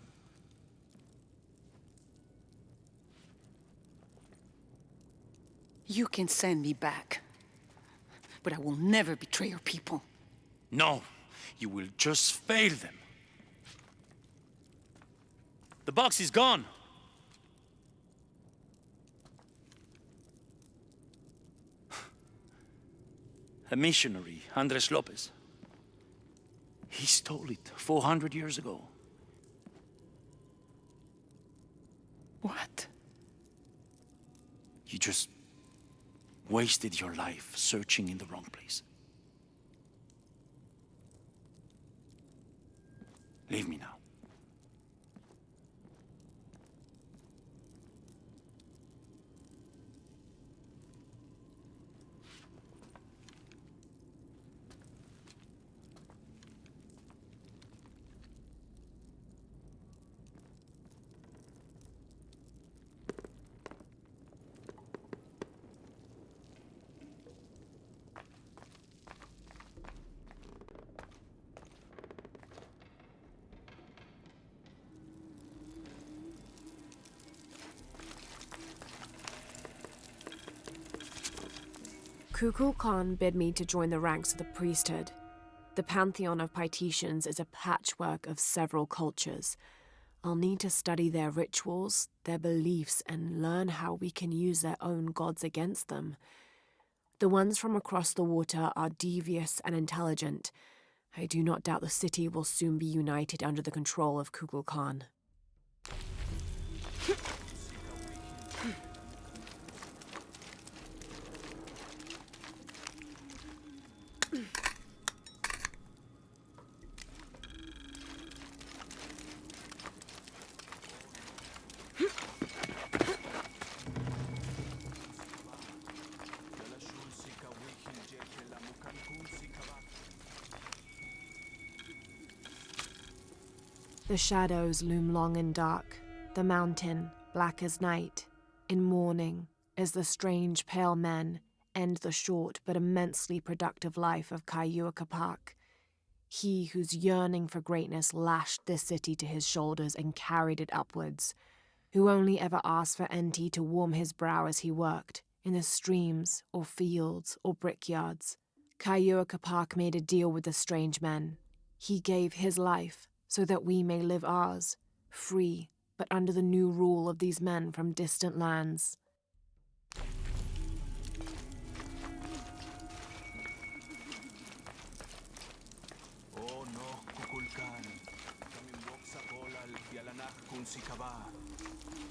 You can send me back, but I will never betray your people. No, you will just fail them. The box is gone. A missionary, Andres Lopez. He stole it 400 years ago. What? You just wasted your life searching in the wrong place. Leave me now. Kukulkan bid me to join the ranks of the priesthood. The pantheon of Paititians is a patchwork of several cultures. I'll need to study their rituals, their beliefs, and learn how we can use their own gods against them. The ones from across the water are devious and intelligent. I do not doubt the city will soon be united under the control of Kukulkan. The shadows loom long and dark, the mountain black as night, in mourning as the strange pale men end the short but immensely productive life of Kaiua Kapak. He whose yearning for greatness lashed this city to his shoulders and carried it upwards, who only ever asked for Enti to warm his brow as he worked, in the streams or fields or brickyards. Kaiua Kapak made a deal with the strange men. He gave his life so that we may live ours, free, but under the new rule of these men from distant lands. Oh no, Kukulkan. Kami sa kolal, yalanak kun si kaba.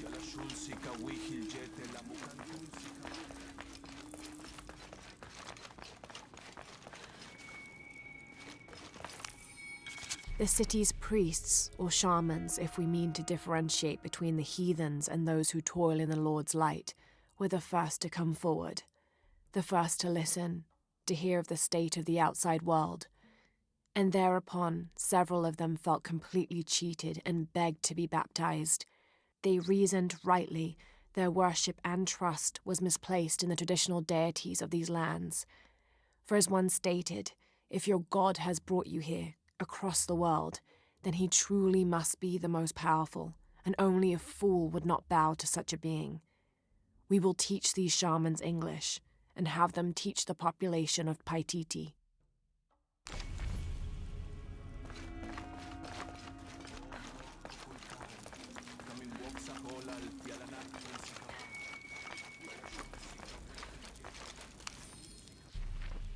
Yalashun si kawihil jete lamukan kun si kaba. The city's priests, or shamans, if we mean to differentiate between the heathens and those who toil in the Lord's light, were the first to come forward, the first to listen, to hear of the state of the outside world. And thereupon, several of them felt completely cheated and begged to be baptized. They reasoned rightly their worship and trust was misplaced in the traditional deities of these lands. For as one stated, if your God has brought you here, across the world, then he truly must be the most powerful, and only a fool would not bow to such a being. We will teach these shamans English, and have them teach the population of Paititi.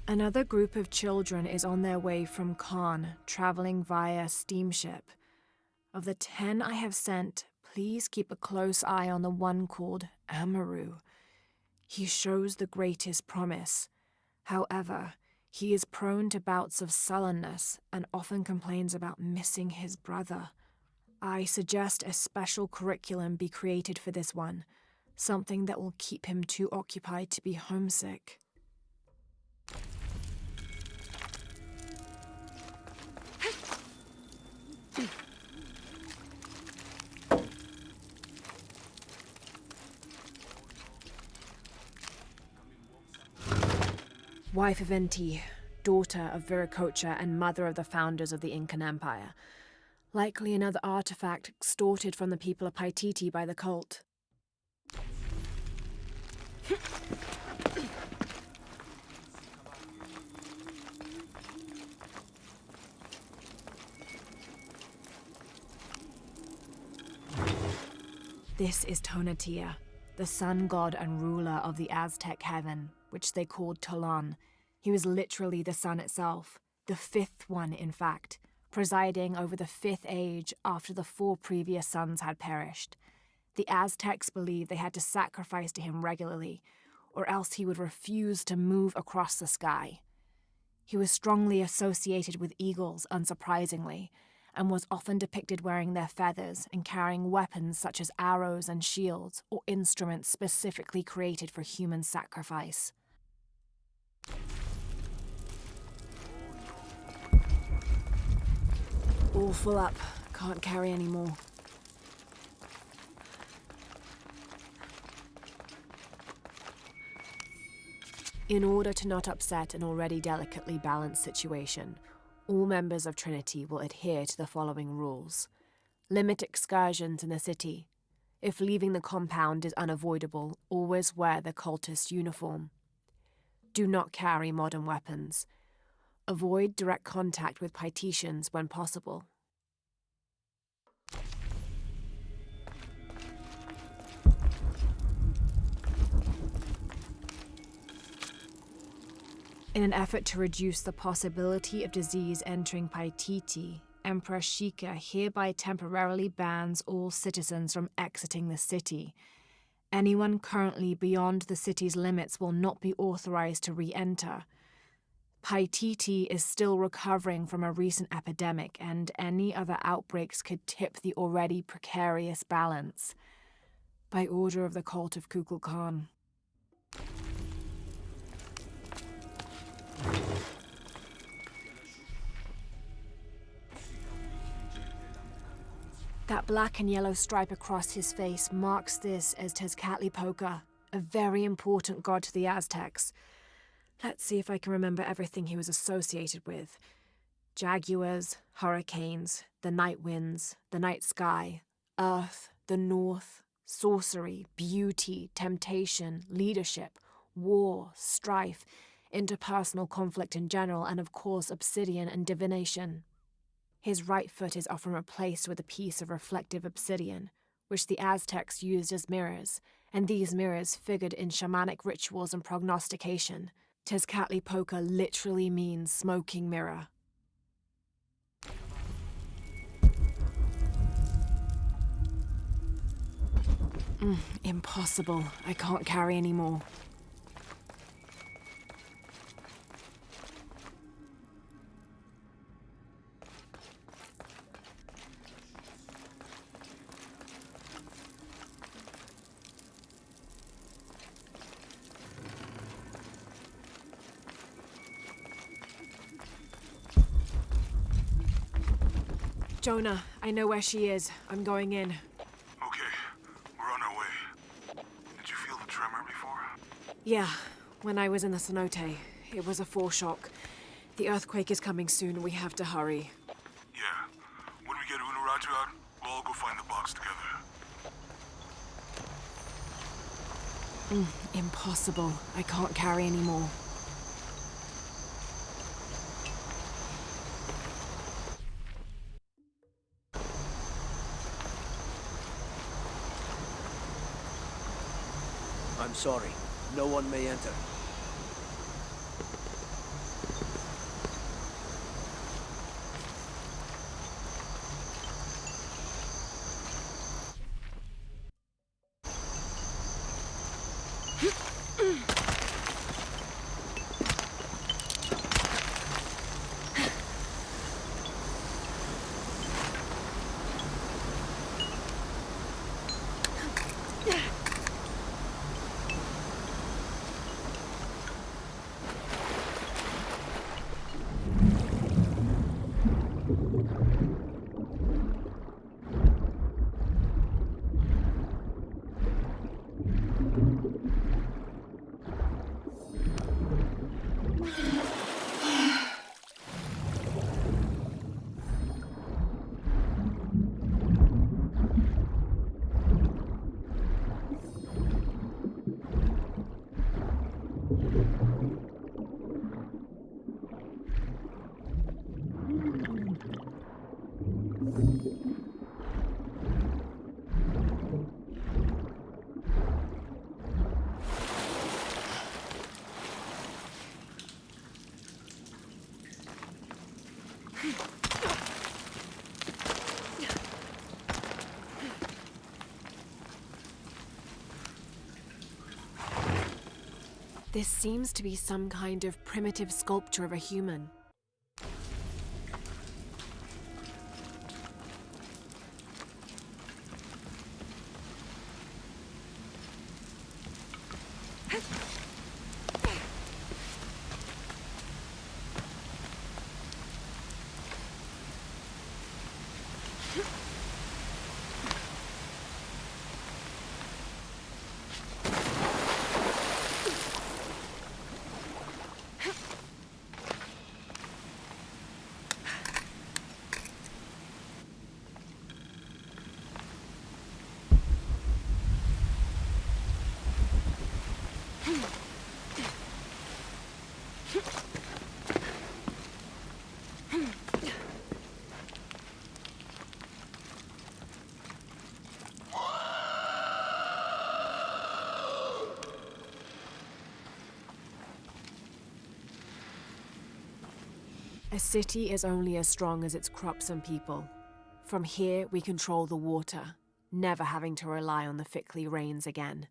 Another group of children is on their way from Khan, traveling via steamship. Of the 10 I have sent, please keep a close eye on the one called Amaru. He shows the greatest promise. However, he is prone to bouts of sullenness and often complains about missing his brother. I suggest a special curriculum be created for this one, something that will keep him too occupied to be homesick. Wife of Enti, daughter of Viracocha and mother of the founders of the Incan Empire. Likely another artifact extorted from the people of Paititi by the cult. This is Tonatiuh, the sun god and ruler of the Aztec heaven, which they called Tolan. He was literally the sun itself, the 5th one in fact, presiding over the 5th age after the 4 previous suns had perished. The Aztecs believed they had to sacrifice to him regularly, or else he would refuse to move across the sky. He was strongly associated with eagles, unsurprisingly, and was often depicted wearing their feathers and carrying weapons such as arrows and shields, or instruments specifically created for human sacrifice. All full up. Can't carry any more. In order to not upset an already delicately balanced situation, all members of Trinity will adhere to the following rules. Limit excursions in the city. If leaving the compound is unavoidable, always wear the cultist uniform. Do not carry modern weapons. Avoid direct contact with Paititians when possible. In an effort to reduce the possibility of disease entering Paititi, Emperor Shika hereby temporarily bans all citizens from exiting the city. Anyone currently beyond the city's limits will not be authorized to re-enter. Paititi is still recovering from a recent epidemic, and any other outbreaks could tip the already precarious balance. By order of the cult of Kukulkan. That black and yellow stripe across his face marks this as Tezcatlipoca, a very important god to the Aztecs. Let's see if I can remember everything he was associated with. Jaguars, hurricanes, the night winds, the night sky, earth, the north, sorcery, beauty, temptation, leadership, war, strife, interpersonal conflict in general, and of course obsidian and divination. His right foot is often replaced with a piece of reflective obsidian, which the Aztecs used as mirrors, and these mirrors figured in shamanic rituals and prognostication. Tezcatlipoca literally means smoking mirror. Impossible. I can't carry anymore. Jonah, I know where she is. I'm going in. Okay, we're on our way. Did you feel the tremor before? Yeah, when I was in the cenote. It was a foreshock. The earthquake is coming soon. We have to hurry. Yeah. When we get Unuratu out, we'll all go find the box together. Impossible. I can't carry anymore. I'm sorry. No one may enter. This seems to be some kind of primitive sculpture of a human. A city is only as strong as its crops and people. From here, we control the water, never having to rely on the Fickley rains again.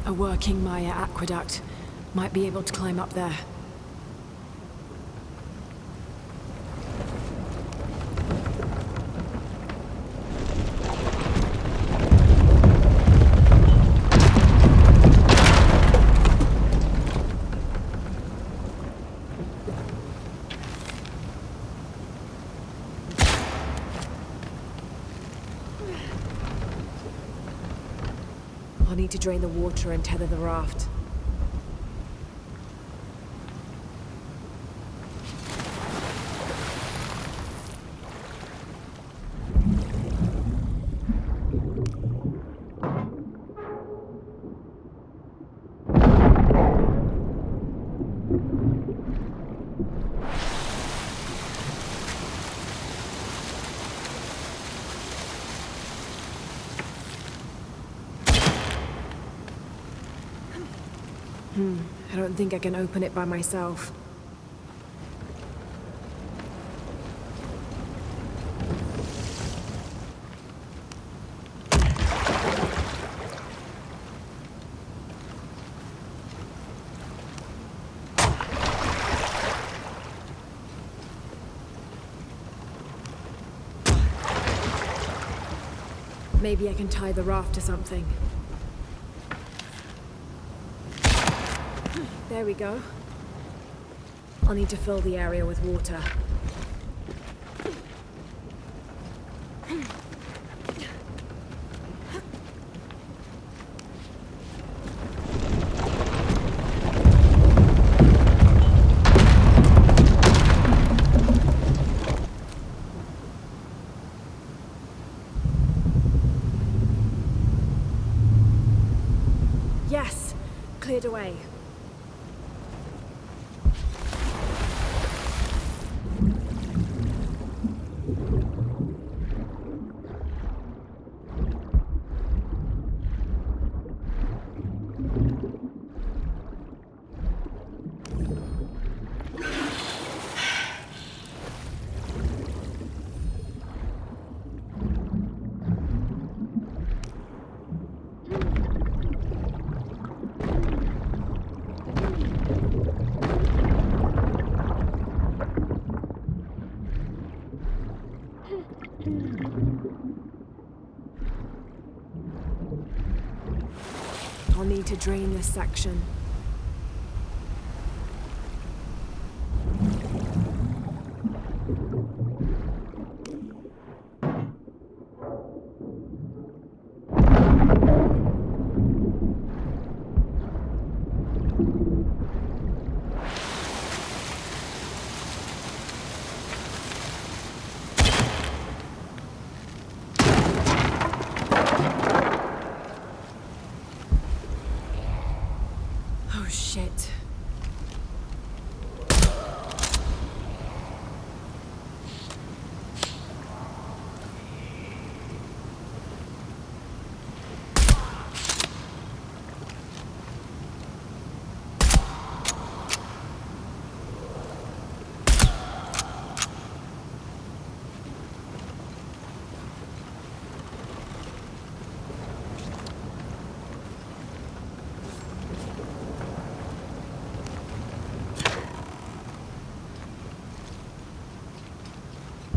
A working Maya aqueduct. Might be able to climb up there. I'll need to drain the water and tether the raft. I don't think I can open it by myself. Maybe I can tie the raft to something. There we go. I'll need to fill the area with water. Yes! Cleared away. I'll need to drain this section. Oh shit.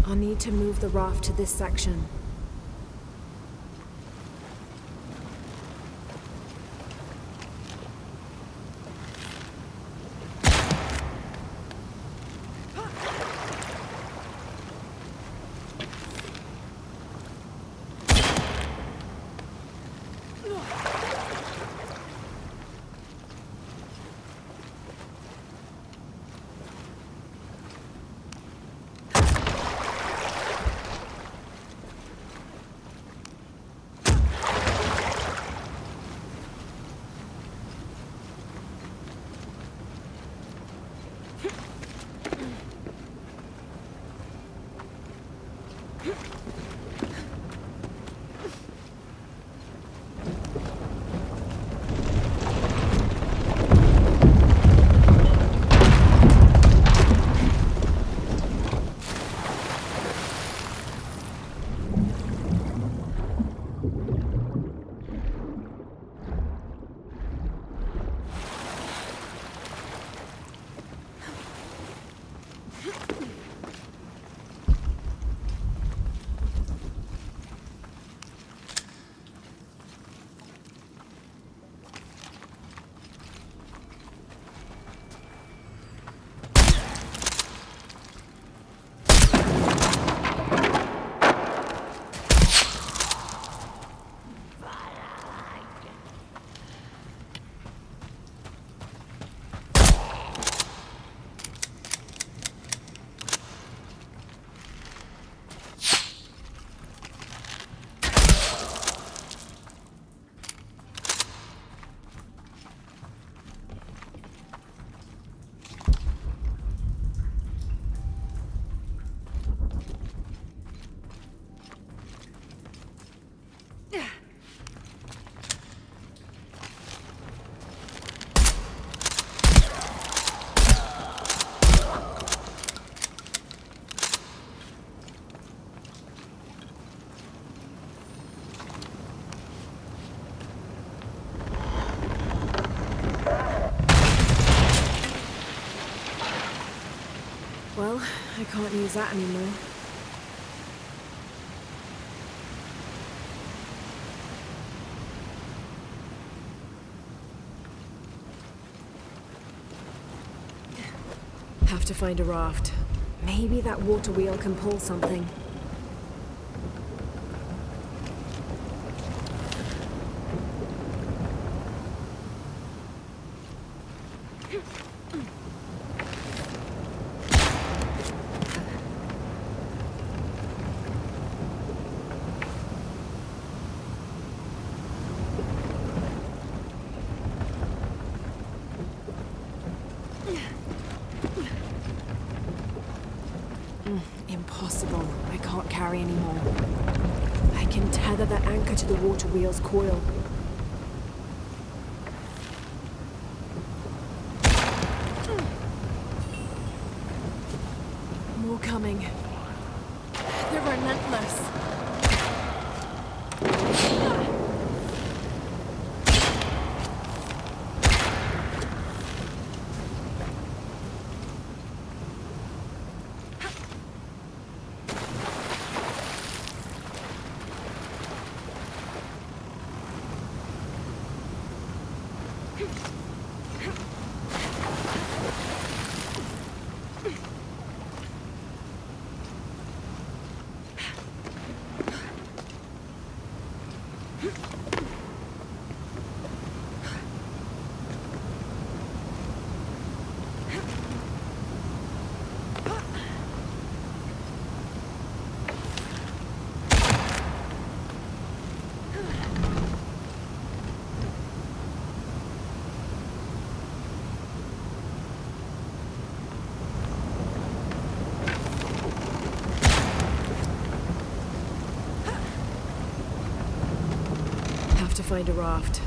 I'll need to move the raft to this section. Well, I can't use that anymore. Have to find a raft. Maybe that water wheel can pull something. Impossible. I can't carry anymore. I can tether that anchor to the water wheel's coil. More coming. They're relentless. To find a raft.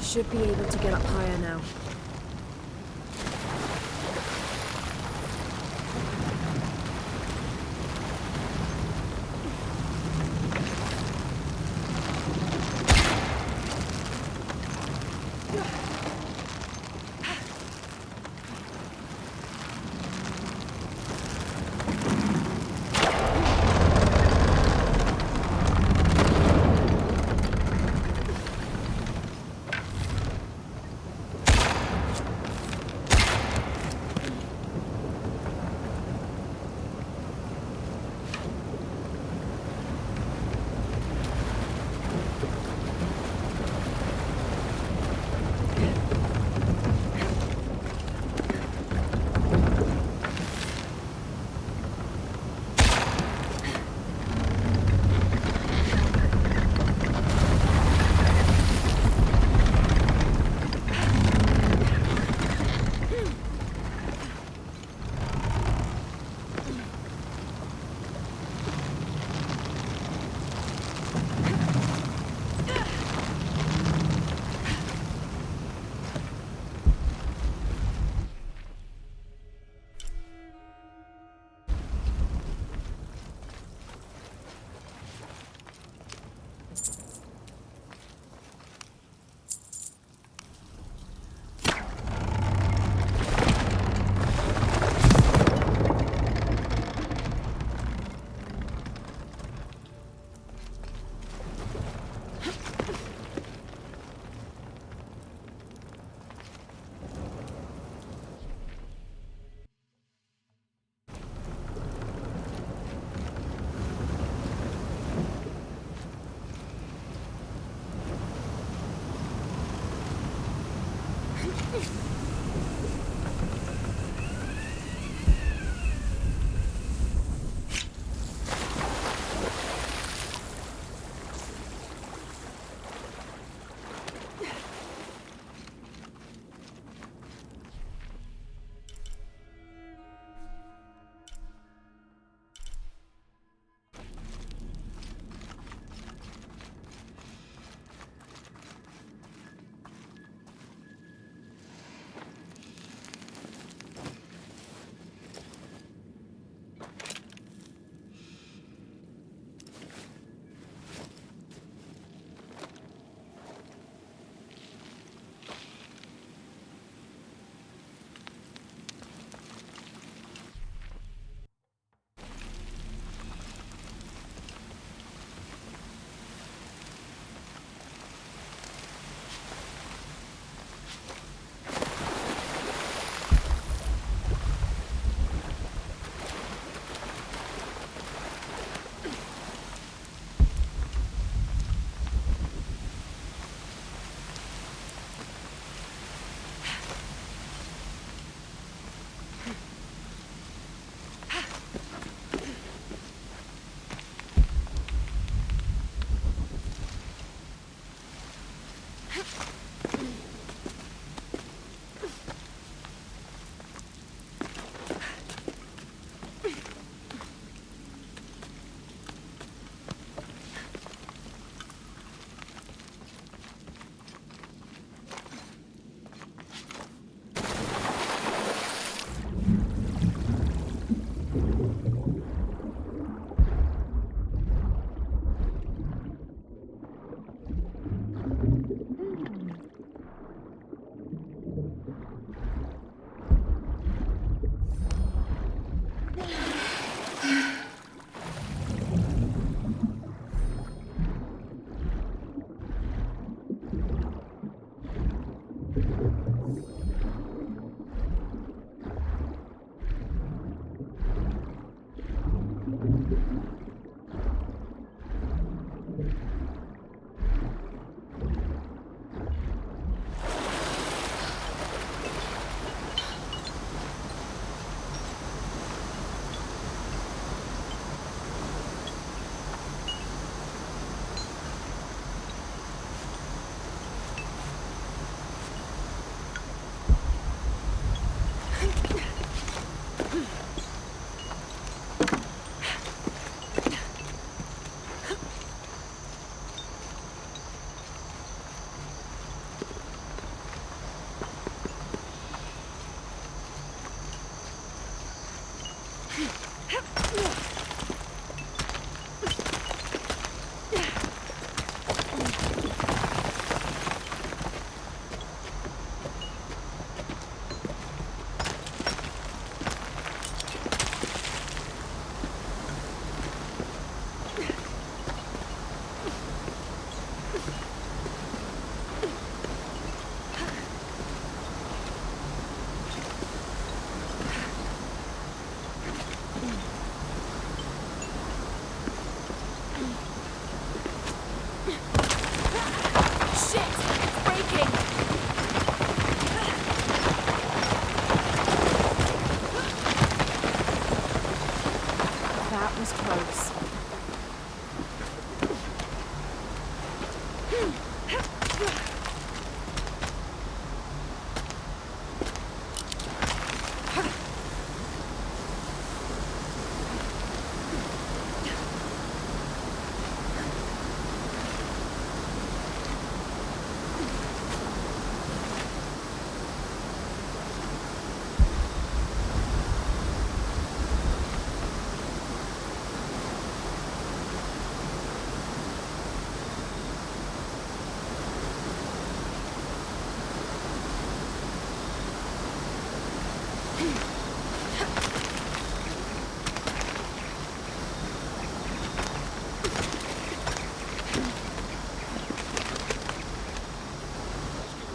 Should be able to get up higher now.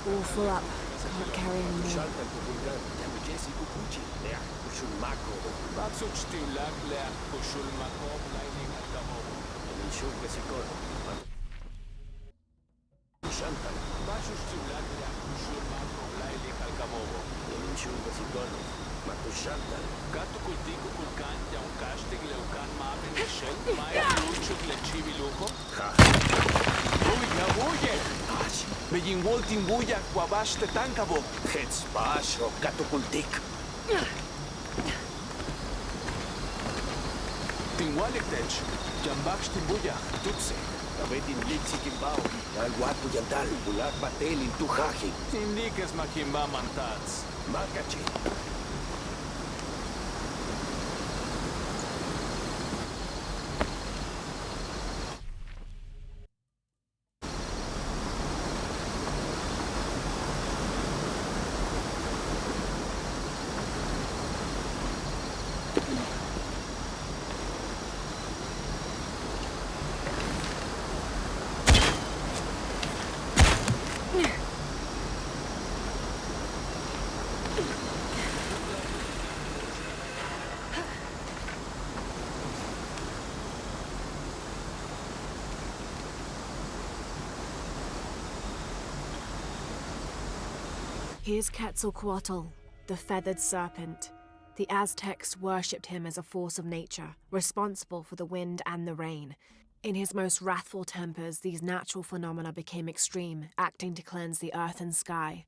All full up. Can't carry anymore. Begin Waltin Buya, Wabash te Tankabo. Hets Basho, Katukultik. Tinwalektech, Jambaksh Timbuya, Tutse. Kabetin Liksi Kimbao, Alwaku Yantal, Bulak Batel in Tuhaji. Tindikes Makimba Mantats. Makachi. Here's Quetzalcoatl, the feathered serpent. The Aztecs worshipped him as a force of nature, responsible for the wind and the rain. In his most wrathful tempers, these natural phenomena became extreme, acting to cleanse the earth and sky.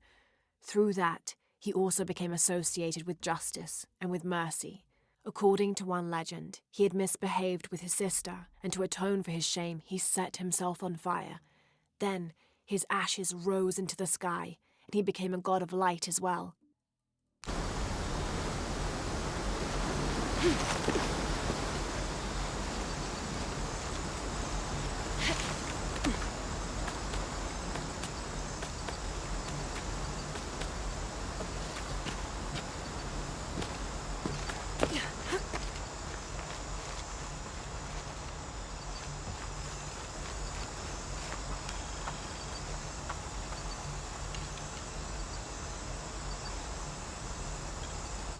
Through that, he also became associated with justice and with mercy. According to one legend, he had misbehaved with his sister, and to atone for his shame, he set himself on fire. Then, his ashes rose into the sky, and he became a god of light as well.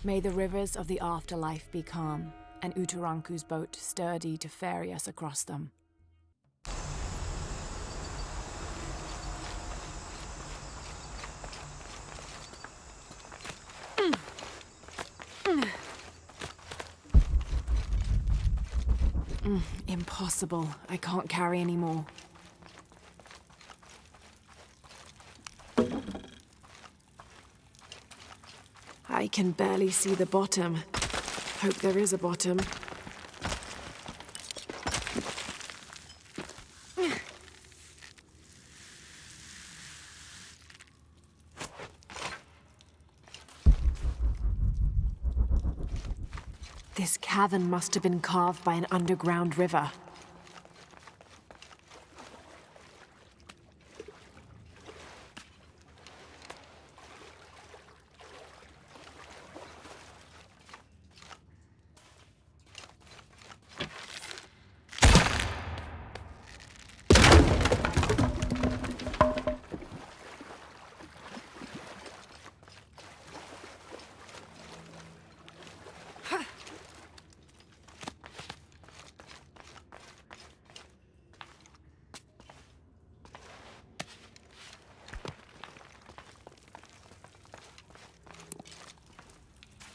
May the rivers of the afterlife be calm, and Utaranku's boat sturdy to ferry us across them. Impossible. I can't carry any more. I can barely see the bottom. Hope there is a bottom. This cavern must have been carved by an underground river.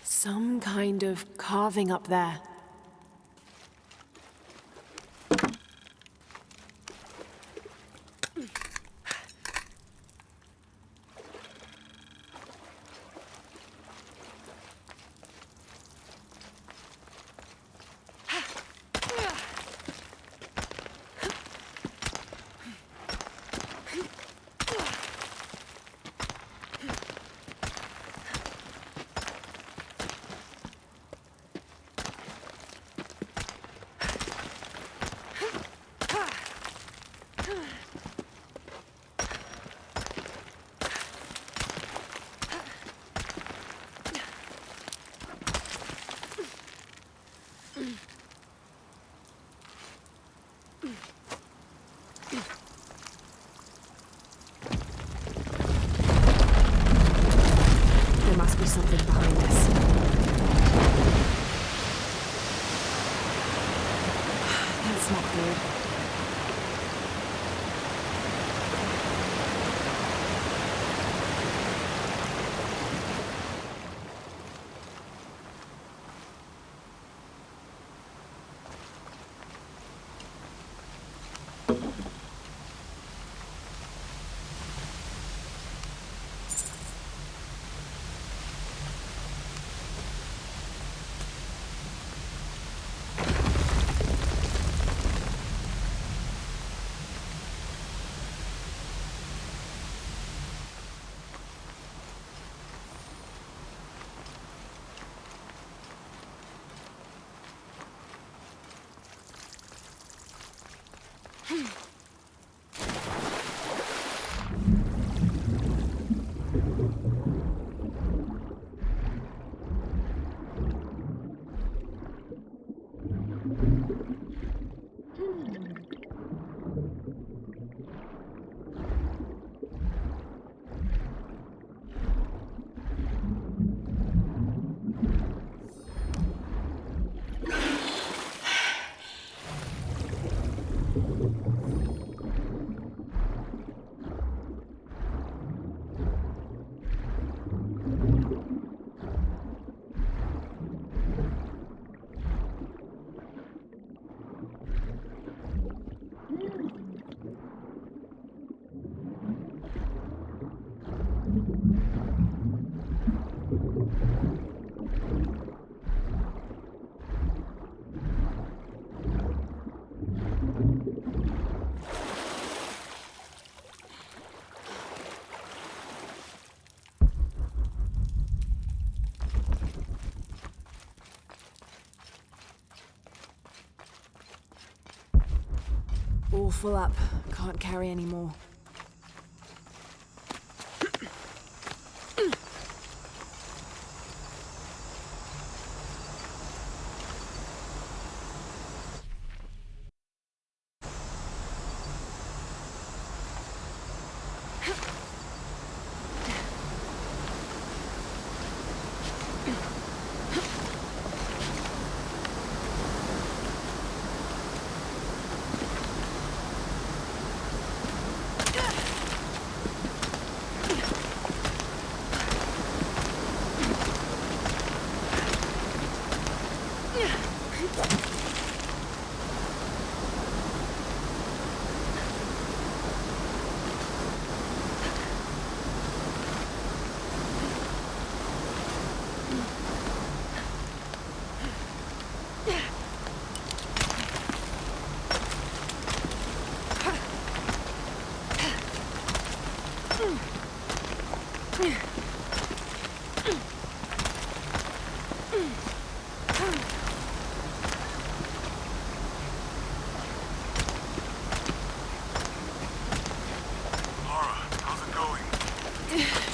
Some kind of carving up there. There must be something behind this. That's not good. All full up. Can't carry any more.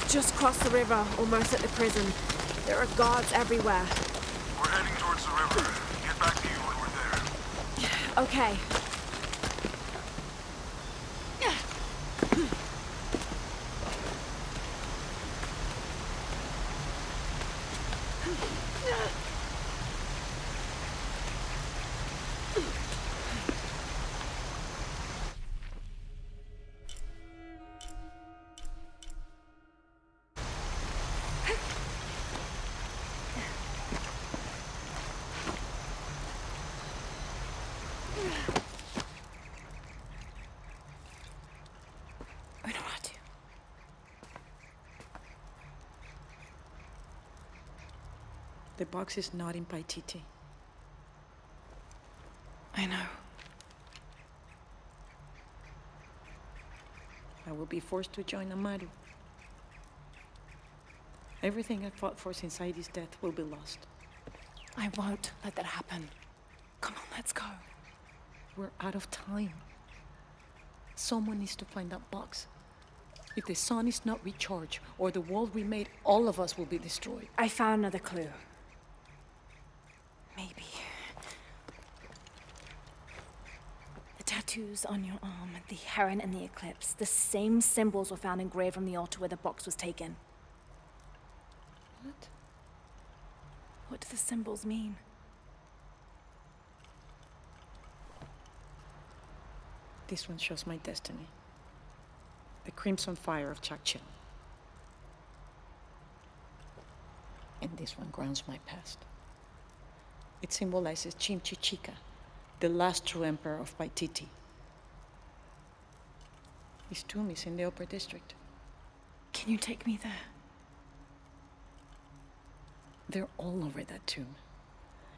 Just crossed the river, almost at the prison. There are guards everywhere. We're heading towards the river. Get back to you when we're there. Okay. The box is not in Paititi. I know. I will be forced to join Amaru. Everything I fought for since Heidi's death will be lost. I won't let that happen. Come on, let's go. We're out of time. Someone needs to find that box. If the sun is not recharged, or the world we made, all of us will be destroyed. I found another clue. Maybe. The tattoos on your arm, the heron and the eclipse, the same symbols were found engraved from the altar where the box was taken. What? What do the symbols mean? This one shows my destiny. The crimson fire of Chakchel. And this one grounds my past. It symbolizes Chimchichica, the last true emperor of Paititi. His tomb is in the upper district. Can you take me there? They're all over that tomb.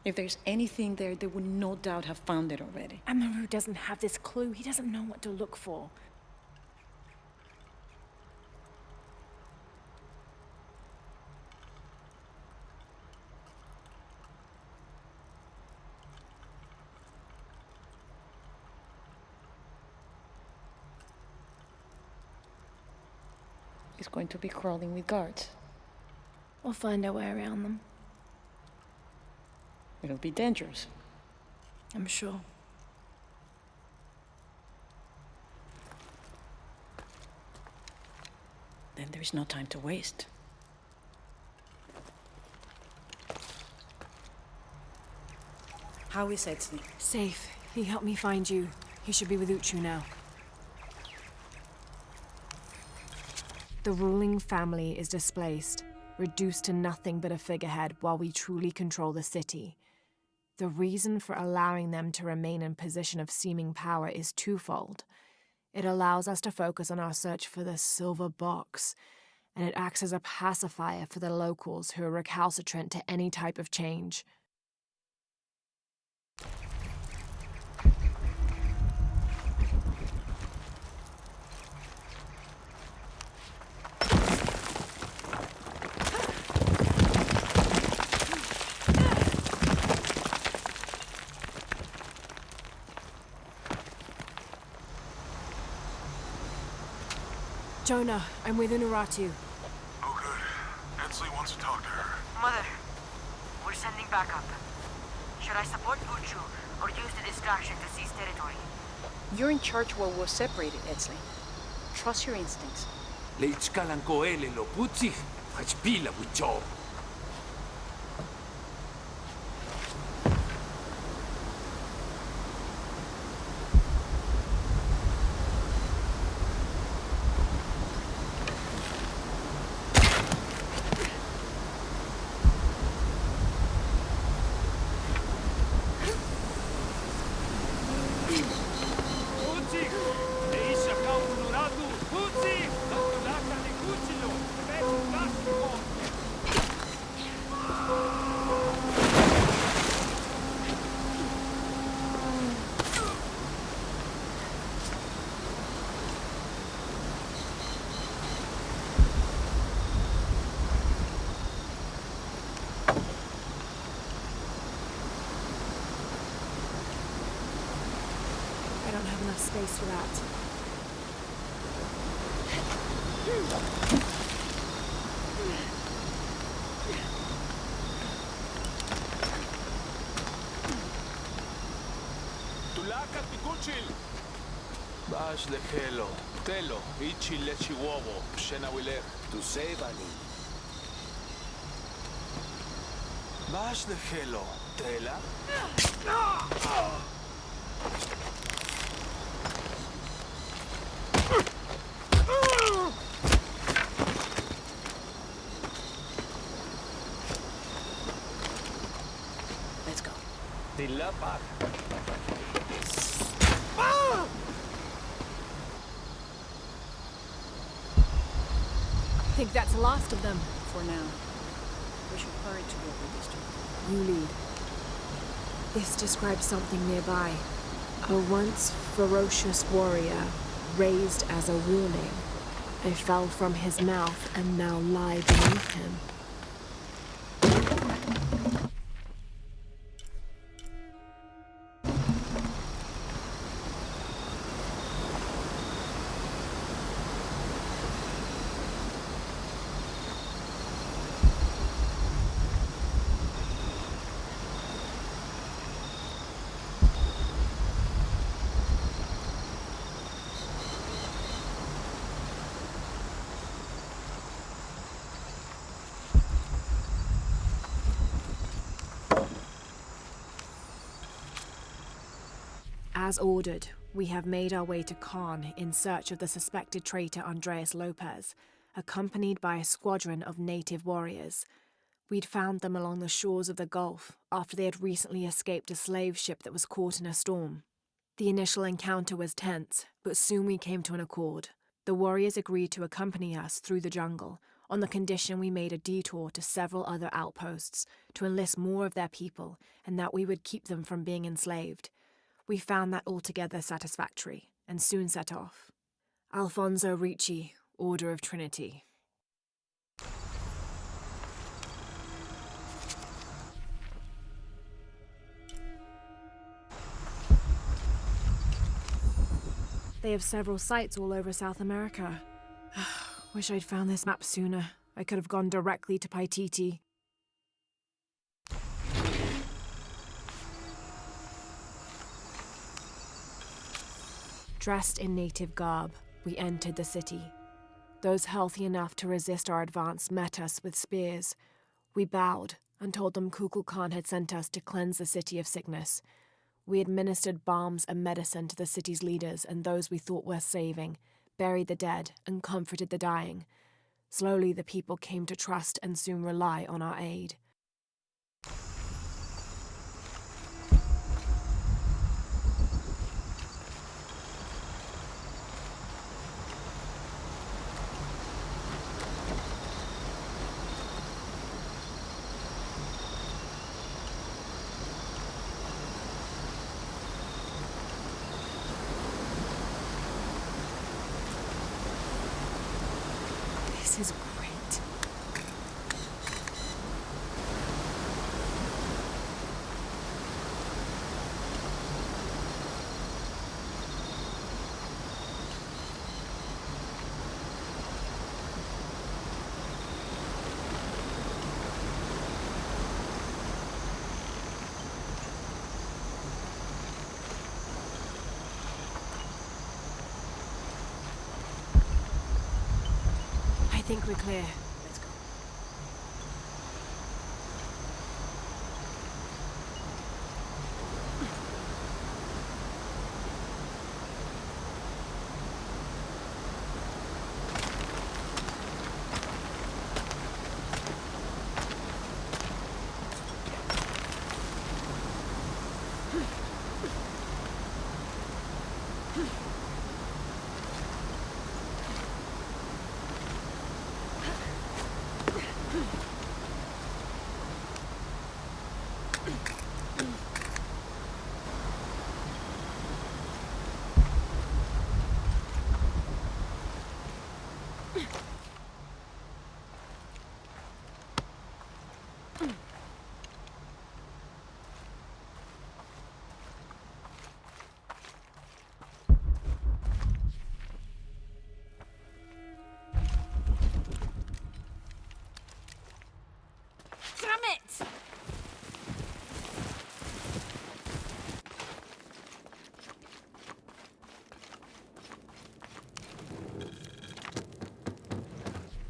If there's anything there, they would no doubt have found it already. Amaru doesn't have this clue. He doesn't know what to look for. He's going to be crawling with guards. We'll find our way around them. It'll be dangerous. I'm sure. Then there's no time to waste. How is Etzli? Safe. He helped me find you. He should be with Uchu now. The ruling family is displaced, reduced to nothing but a figurehead while we truly control the city. The reason for allowing them to remain in position of seeming power is twofold. It allows us to focus on our search for the silver box, and it acts as a pacifier for the locals who are recalcitrant to any type of change. Jonah, I'm with Unuratu. Oh, good. Edsley wants to talk to her. Mother, we're sending backup. Should I support Uchu or use the distraction to seize territory? You're in charge while we're separated, Edsley. Trust your instincts. Leichkalan koele lo putzig, hachpila wichob. I don't have enough space for that. Tulaka tikuchil. Bash de Helo, Telo, Ichi lechi wobo, Pshena wilech. Tu sebani. Bash de Helo, Tela. Let's go. Tilapak. I think that's the last of them. For now. We should hurry to get with this two. You lead. This describes something nearby. A once ferocious warrior, raised as a warning. I fell from his mouth and now lie beneath him. As ordered, we have made our way to Khan in search of the suspected traitor Andreas Lopez, accompanied by a squadron of native warriors. We'd found them along the shores of the Gulf after they had recently escaped a slave ship that was caught in a storm. The initial encounter was tense, but soon we came to an accord. The warriors agreed to accompany us through the jungle on the condition we made a detour to several other outposts to enlist more of their people and that we would keep them from being enslaved. We found that altogether satisfactory, and soon set off. Alfonso Ricci, Order of Trinity. They have several sites all over South America. Wish I'd found this map sooner. I could have gone directly to Paititi. Dressed in native garb, we entered the city. Those healthy enough to resist our advance met us with spears. We bowed and told them Kukulkan had sent us to cleanse the city of sickness. We administered balms and medicine to the city's leaders and those we thought worth saving, buried the dead, and comforted the dying. Slowly the people came to trust and soon rely on our aid. This is great. think we're clear. Let's go. Damn it!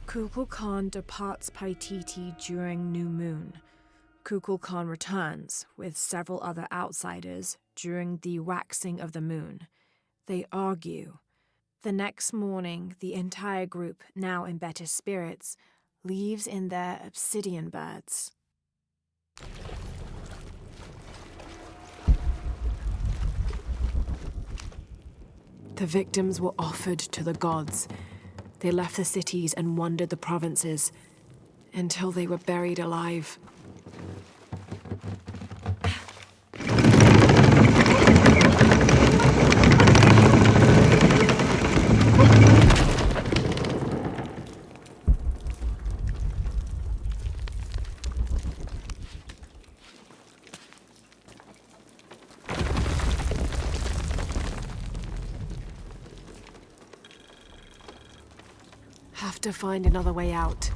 Kukulkan departs Paititi during new moon. Kukulkan returns with several other outsiders during the waxing of the moon. They argue. The next morning, the entire group, now in better spirits, leaves in their obsidian birds. The victims were offered to the gods. They left the cities and wandered the provinces until they were buried alive. Have to find another way out.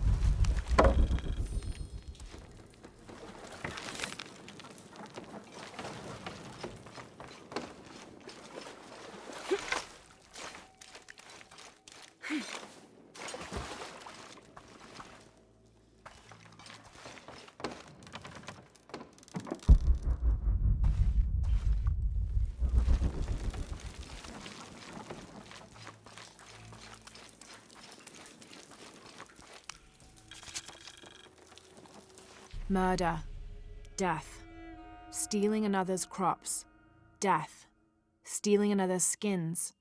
Murder, death, stealing another's crops, death, stealing another's skins,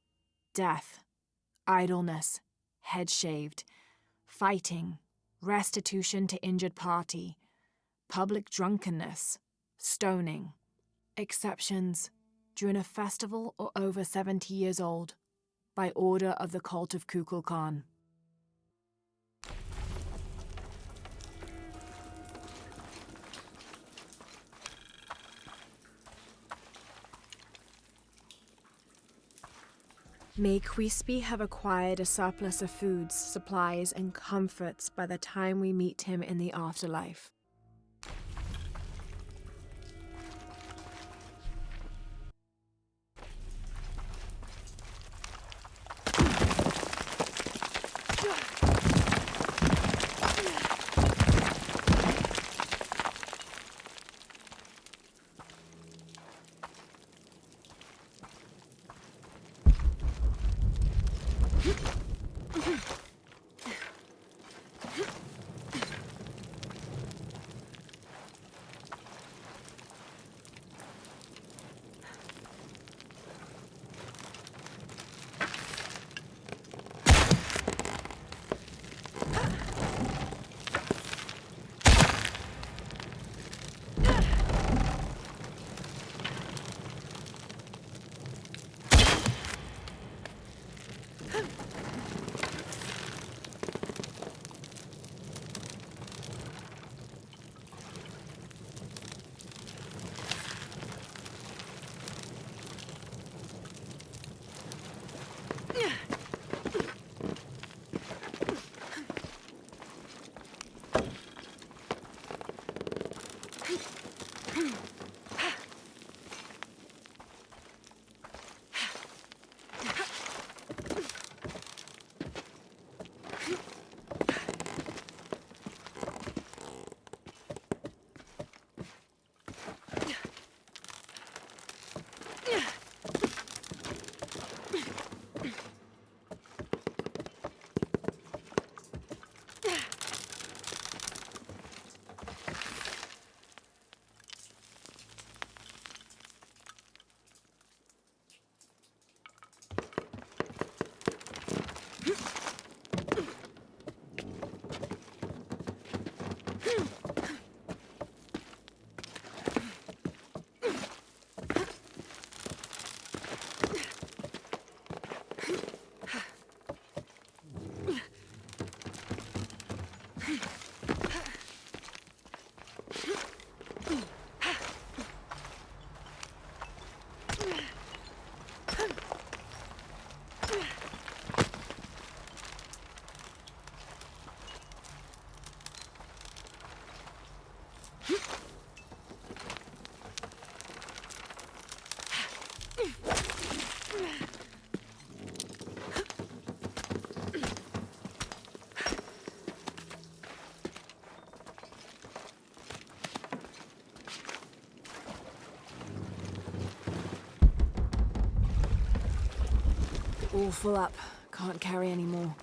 death, idleness, head shaved, fighting, restitution to injured party, public drunkenness, stoning, exceptions, during a festival or over 70 years old, by order of the cult of Kukulkan. May Quispe have acquired a surplus of foods, supplies, and comforts by the time we meet him in the afterlife. All full up. Can't carry any more.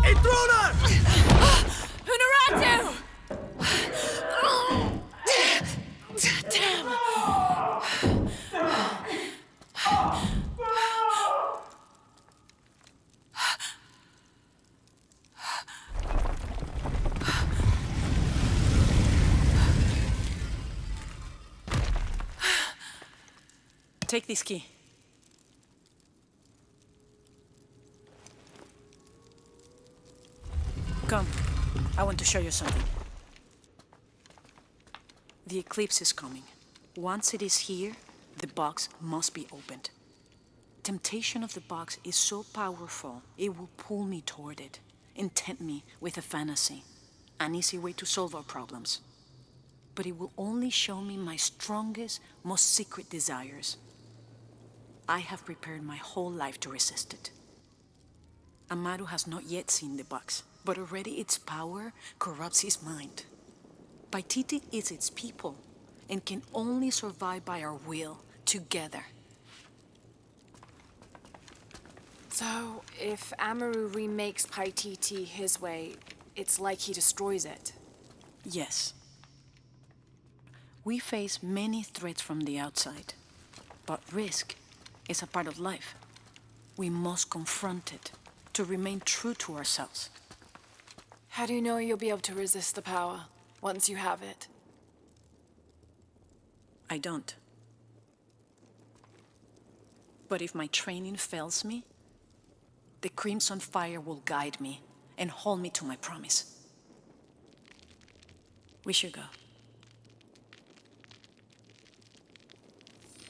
Intruder! Unaratu! Damn! Take this key. Come. I want to show you something. The eclipse is coming. Once it is here, the box must be opened. Temptation of the box is so powerful, it will pull me toward it and tempt me with a fantasy, an easy way to solve our problems. But it will only show me my strongest, most secret desires. I have prepared my whole life to resist it. Amaru has not yet seen the box, but already its power corrupts his mind. Paititi is its people and can only survive by our will, together. So, if Amaru remakes Paititi his way, it's like he destroys it? Yes. We face many threats from the outside, but risk is a part of life. We must confront it to remain true to ourselves. How do you know you'll be able to resist the power once you have it? I don't. But if my training fails me, the Crimson Fire will guide me and hold me to my promise. We should go.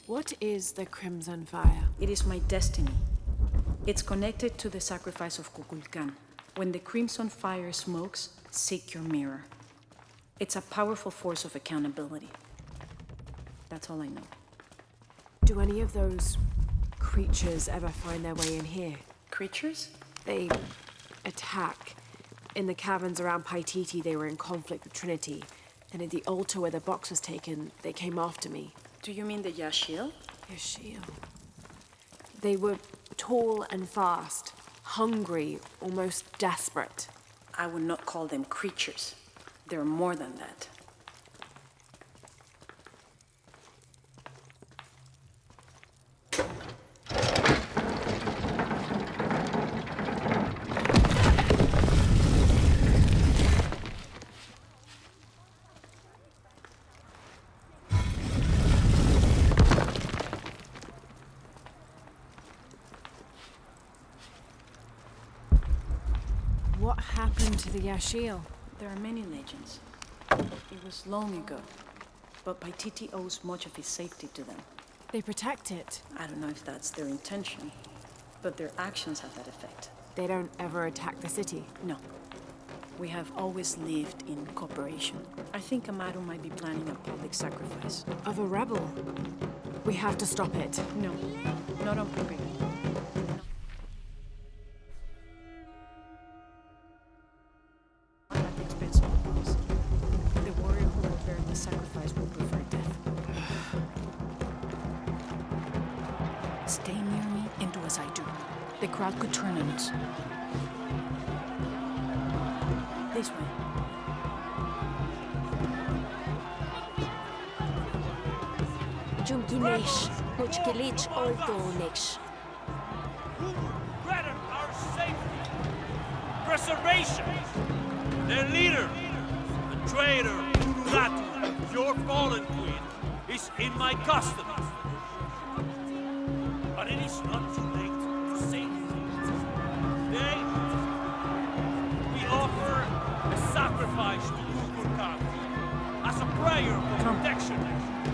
What is the Crimson Fire? It is my destiny. It's connected to the sacrifice of Kukulkan. When the Crimson Fire smokes, seek your mirror. It's a powerful force of accountability. That's all I know. Do any of those creatures ever find their way in here? Creatures? They attack. In the caverns around Paititi, they were in conflict with Trinity. And at the altar where the box was taken, they came after me. Do you mean the Yashil? Yashil. They were tall and fast, hungry, almost desperate. I would not call them creatures. They're more than that. What happened to the Yashil? There are many legends. It was long ago, but Paititi owes much of his safety to them. They protect it. I don't know if that's their intention, but their actions have that effect. They don't ever attack the city? No. We have always lived in cooperation. I think Amaru might be planning a public sacrifice. Of a rebel? We have to stop it. No, not unprepared. At the expense of the boss. The warrior who will bear the sacrifice will prefer death. Stay near me and do as I do. The crowd could turn on us. This way. Jumkinesh, Muchkilich Oldonesh. Who threaten our safety, preservation? Their leader, the traitor Uratu, your fallen queen, is in my custody. But it is not too late to save her. Today, we offer a sacrifice to Kukulkan as a prayer for protection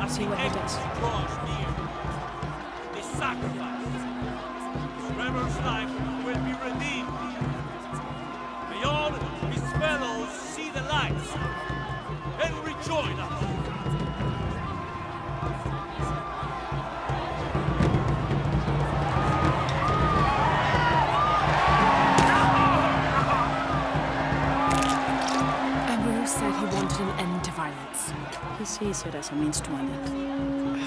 as See the what he end does. draws near. This sacrifice, this rebel's life will be redeemed. May all his fellows see the light and rejoin us. Amaru said he wanted an end to violence. He sees it as a means to an end.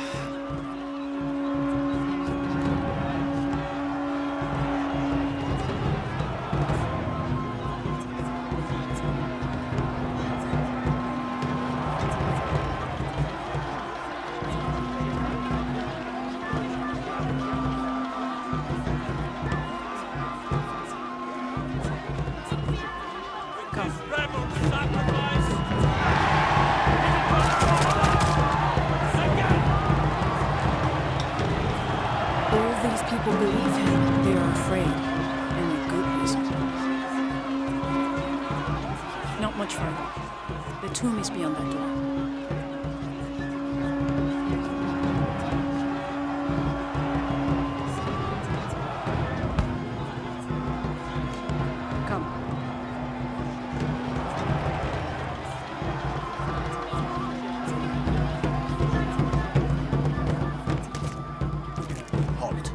This rebel sacrifice. All these people believe him. They are afraid, and with good reason. Not much further. The tomb is beyond that door. Come. Halt.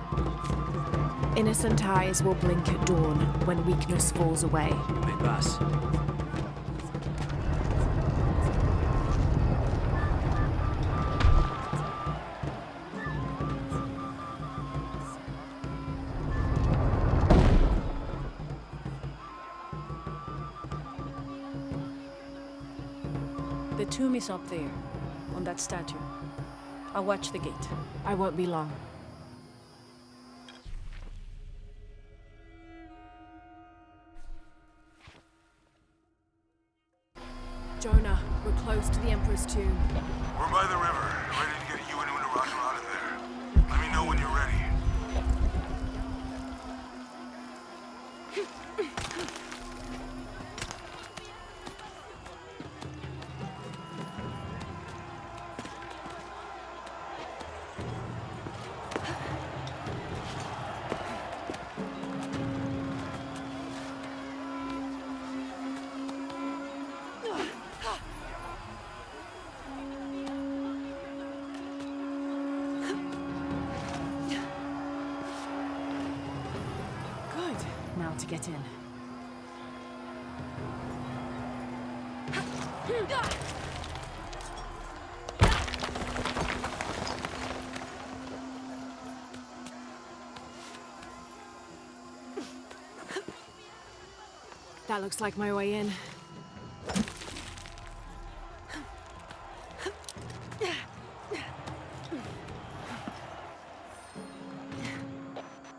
Innocent eyes will blink at dawn when weakness falls away. Me pass. The tomb is up there, on that statue. I'll watch the gate. I won't be long. Jonah, we're close to the Emperor's tomb. We're by the river, ready to get you and Unaratu out of there. Let me know when you're ready. Good. Now to get in. That looks like my way in.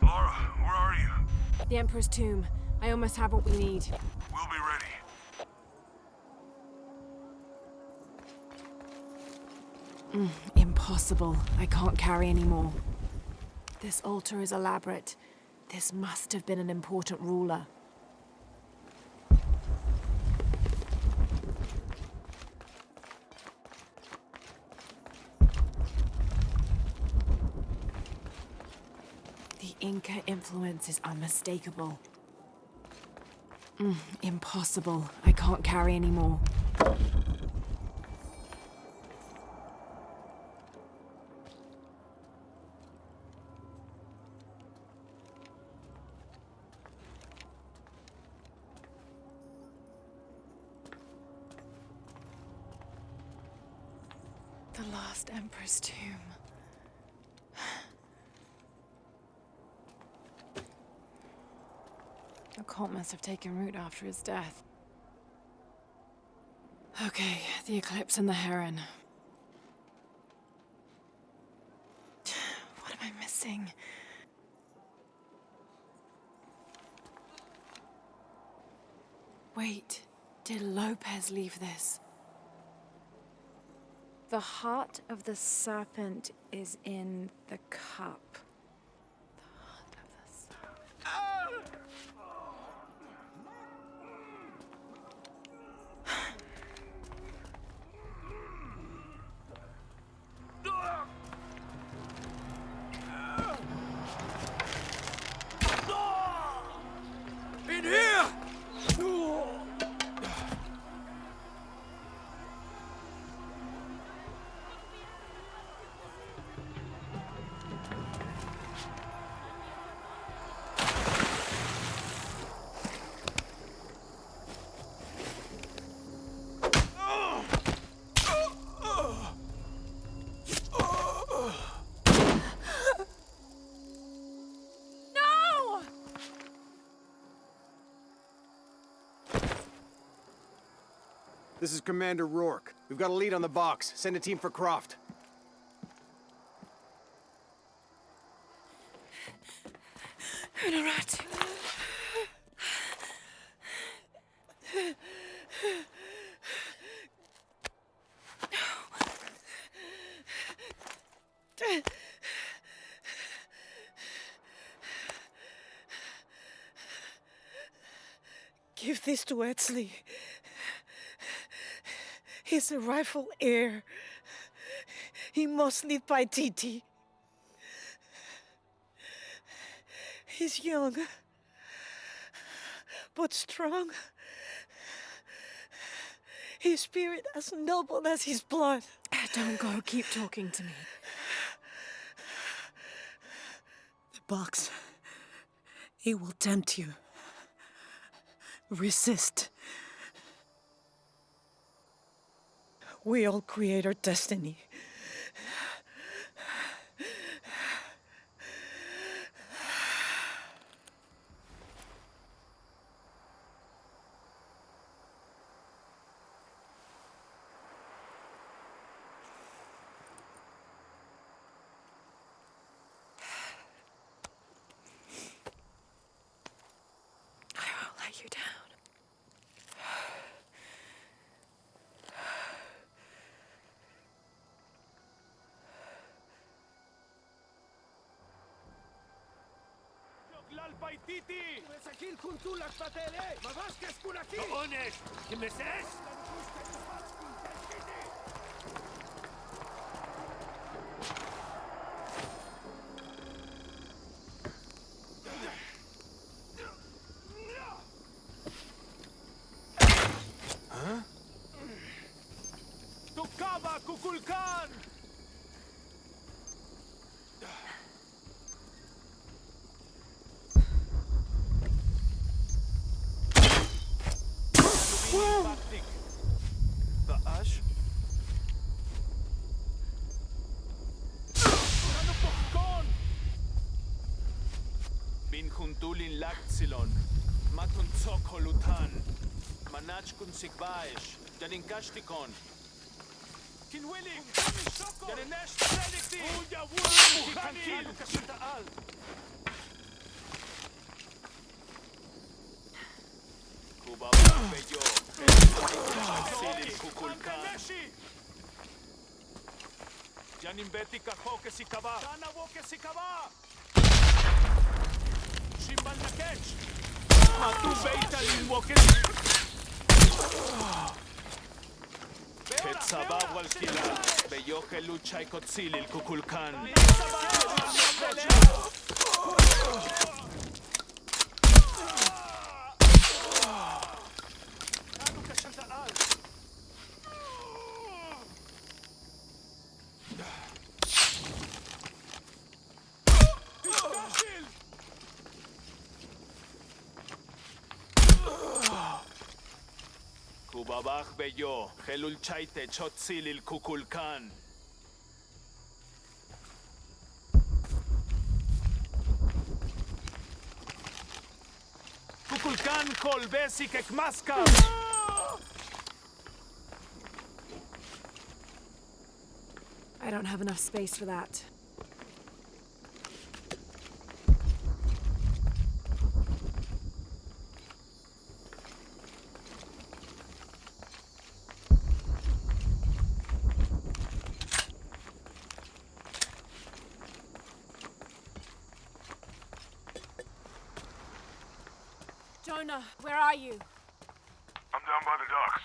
Laura, where are you? The Emperor's tomb. I almost have what we need. We'll be ready. Impossible. I can't carry any more. This altar is elaborate. This must have been an important ruler. The Inca influence is unmistakable. Impossible. I can't carry any more. The last Emperor's tomb. The cult must have taken root after his death. Okay, the eclipse and the heron. What am I missing? Wait, did Lopez leave this? The heart of the serpent is in the cup. In here! This is Commander Rourke. We've got a lead on the box. Send a team for Croft. Rat. Give this to Etzli. He's a rightful heir. He must lead by Titi. He's young, but strong. His spirit as noble as his blood. Don't go, keep talking to me. The box, it will tempt you. Resist. We all create our destiny. I won't let you down. Huh? Tukaba Kukulkan! The ash? Bin Huntulin Lactsilon, Matun Tsokolutan. Manach kun Sigbaesh. Janin Kashtikon. Kinwili! Janinesh Tredikti! Uya Wulu! Tranquilo, Kashitaal! Kuba Beyo. Silil Kukulkan. Janin Beti Kaho que si kaba. Jana wo que si kaba. Shimbal Nakech. Matu Beita Lin que si. Ketzaba Walkila. Beyo que lucha y Kotsilil Kukulkan. Kubabach Beyo, Helul Chaite Chotsilil Kukulkan. Kukulkan Kolbesi Kekmaska. I don't have enough space for that. Jonah, where are you? I'm down by the docks.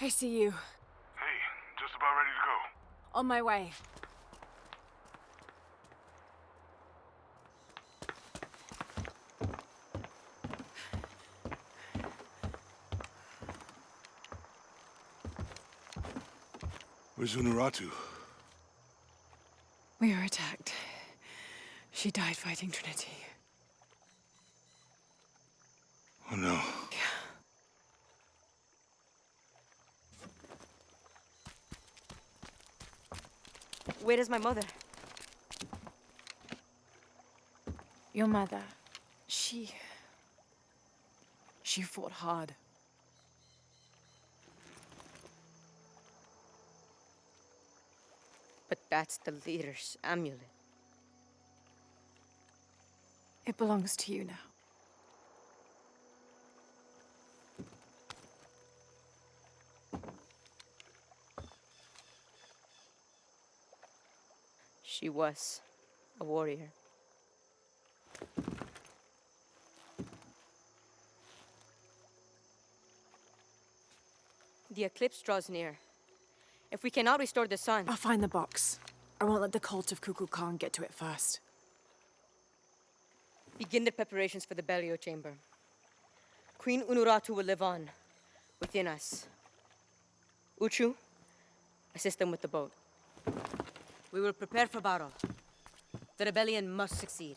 I see you. Hey, just about ready to go. On my way. Where's Unuratu? We were attacked. She died fighting Trinity. Oh no. Where is my mother? Your mother, she fought hard. But that's the leader's amulet. It belongs to you now. She was a warrior. The eclipse draws near. If we cannot restore the sun... I'll find the box. I won't let the cult of Kukulkan Khan get to it first. Begin the preparations for the burial chamber. Queen Unuratu will live on, within us. Uchu, assist them with the boat. We will prepare for battle. The rebellion must succeed.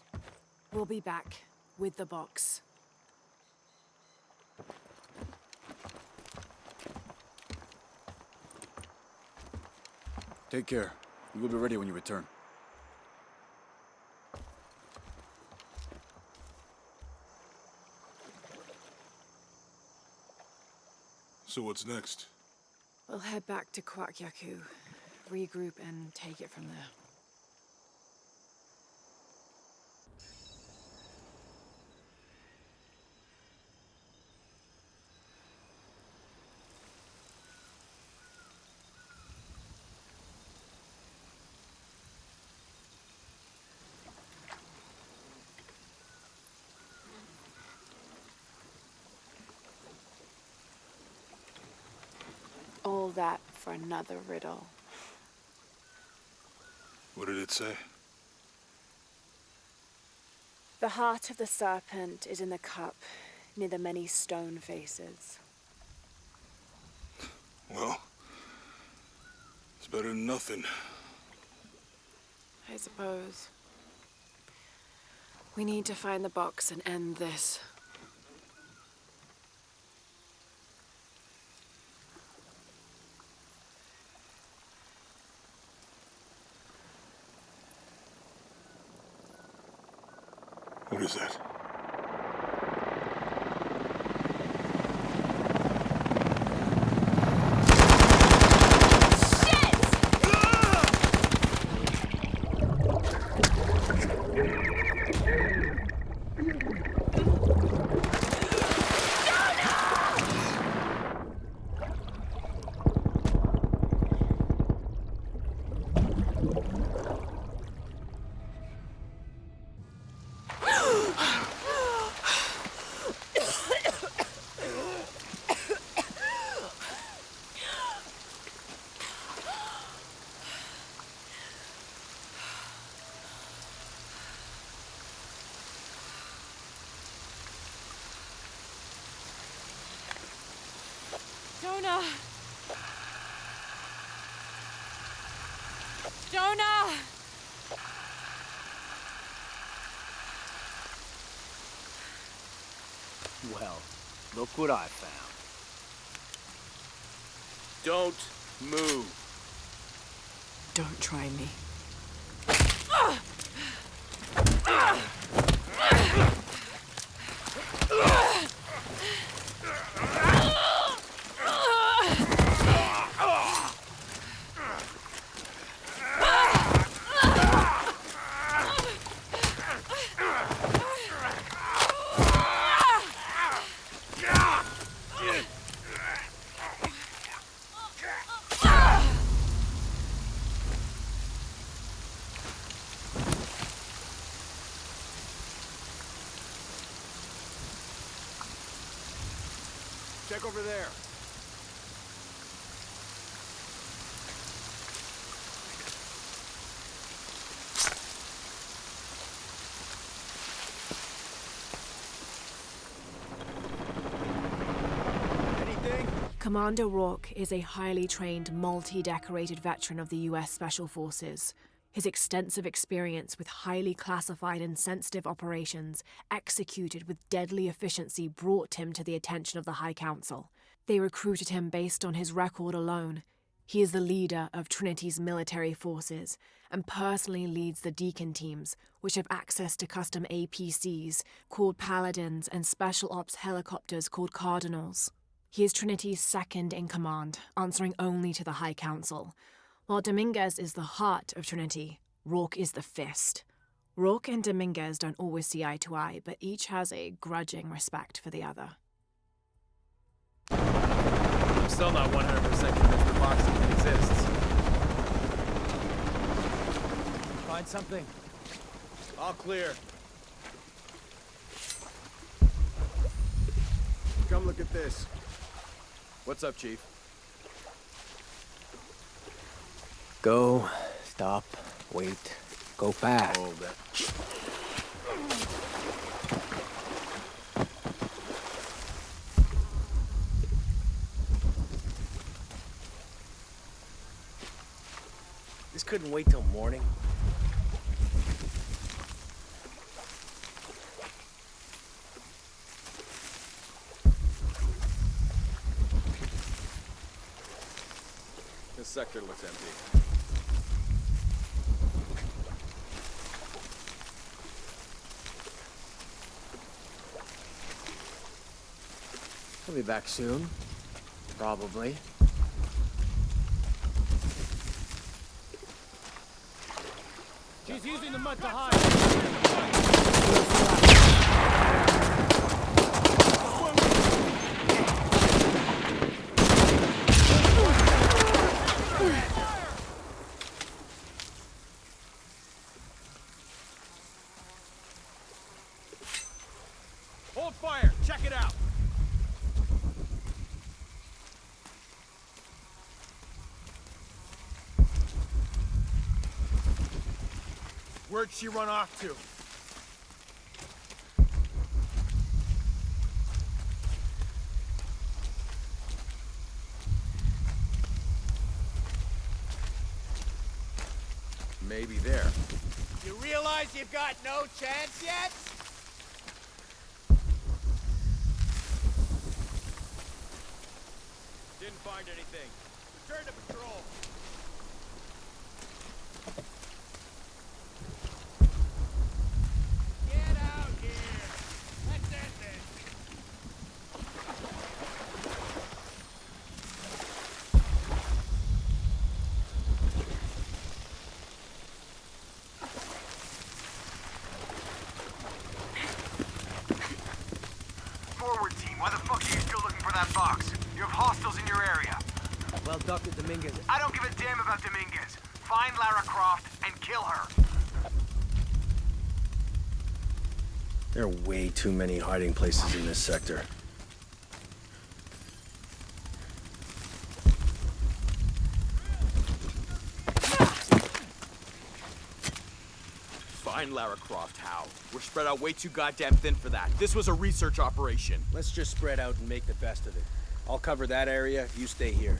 We'll be back, with the box. Take care. We will be ready when you return. So what's next? We'll head back to Kwakyaku, regroup and take it from there. All that for another riddle. What did it say? The heart of the serpent is in the cup, near the many stone faces. Well, it's better than nothing. I suppose. We need to find the box and end this. What is that? Jonah! Jonah! Well, look what I found. Don't move. Don't try me. Check over there. Anything? Commander Rourke is a highly trained, multi-decorated veteran of the U.S. Special Forces. His extensive experience with highly classified and sensitive operations executed with deadly efficiency brought him to the attention of the High Council. They recruited him based on his record alone. He is the leader of Trinity's military forces and personally leads the Deacon teams, which have access to custom APCs called Paladins and special ops helicopters called Cardinals. He is Trinity's second in command, answering only to the High Council. While Dominguez is the heart of Trinity, Rourke is the fist. Rourke and Dominguez don't always see eye to eye, but each has a grudging respect for the other. I'm still not 100% convinced the box even exists. Find something. All clear. Come look at this. What's up, Chief? Go, stop, wait, go fast. Hold it. This couldn't wait till morning. This sector looks empty. He'll be back soon. Probably. She's using the mud to hide. Hold fire. Check it out. Where'd she run off to? Maybe there. You realize you've got no chance yet? Didn't find anything. Return to patrol. Get out here! the Dominguez. I don't give a damn about Dominguez. Find Lara Croft and kill her. There are way too many hiding places in this sector. Find Lara Croft, how? We're spread out way too goddamn thin for that. This was a research operation. Let's just spread out and make the best of it. I'll cover that area, you stay here.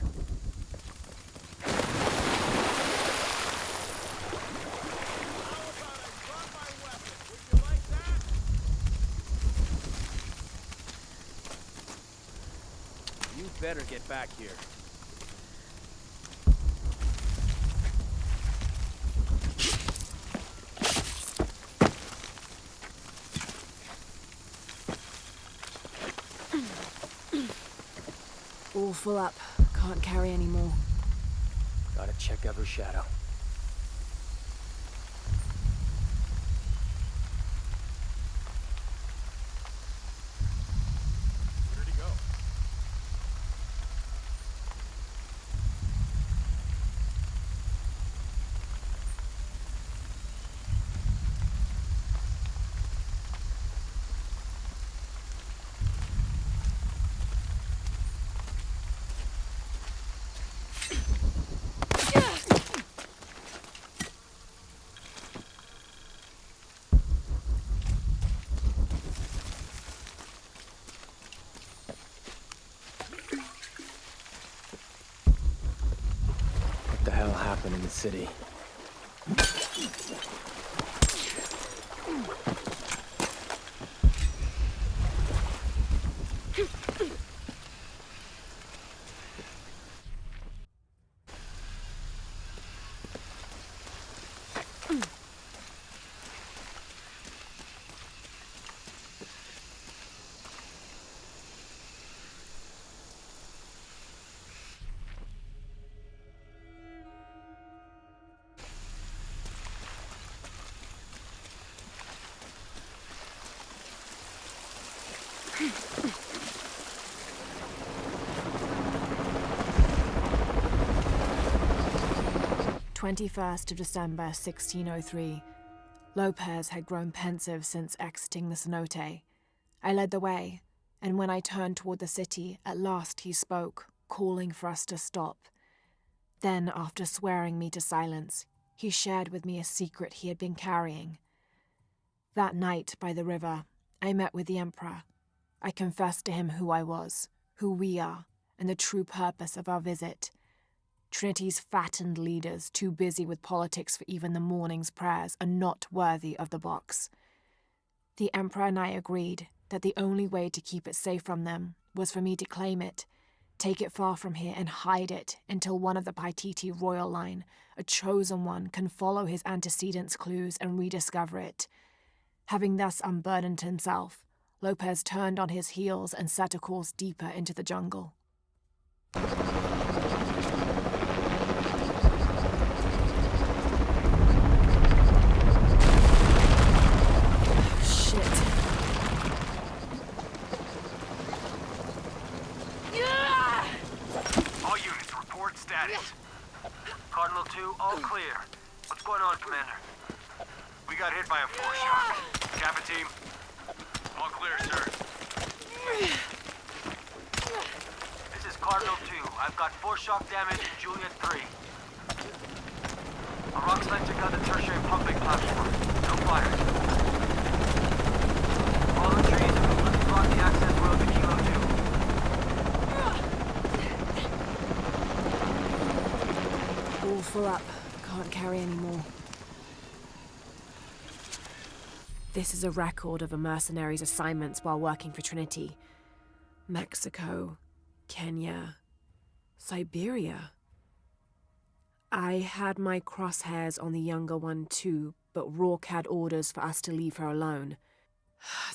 You better get back here. All full up. Can't carry any more. Gotta check every shadow. Where'd he go? What the hell happened in the city? December 1603. Lopez had grown pensive since exiting the cenote. I led the way, and when I turned toward the city, at last he spoke, calling for us to stop. Then, after swearing me to silence, he shared with me a secret he had been carrying. That night by the river, I met with the Emperor. I confessed to him who I was, who we are, and the true purpose of our visit. Trinity's fattened leaders, too busy with politics for even the morning's prayers, are not worthy of the box. The Emperor and I agreed that the only way to keep it safe from them was for me to claim it, take it far from here and hide it until one of the Paititi royal line, a chosen one, can follow his antecedents' clues and rediscover it. Having thus unburdened himself, Lopez turned on his heels and set a course deeper into the jungle. All units, report status. Cardinal 2, all clear. What's going on, Commander? We got hit by a force shock. Kappa team? All clear, sir. This is Cardinal 2. I've got force shock damage in Juliet 3. A rock sled took out the tertiary pumping platform. No fire. Fallen trees have completely blocked the access road to Kilo 2. All full up. Can't carry any more. This is a record of a mercenary's assignments while working for Trinity. Mexico, Kenya, Siberia. I had my crosshairs on the younger one too, but Rourke had orders for us to leave her alone.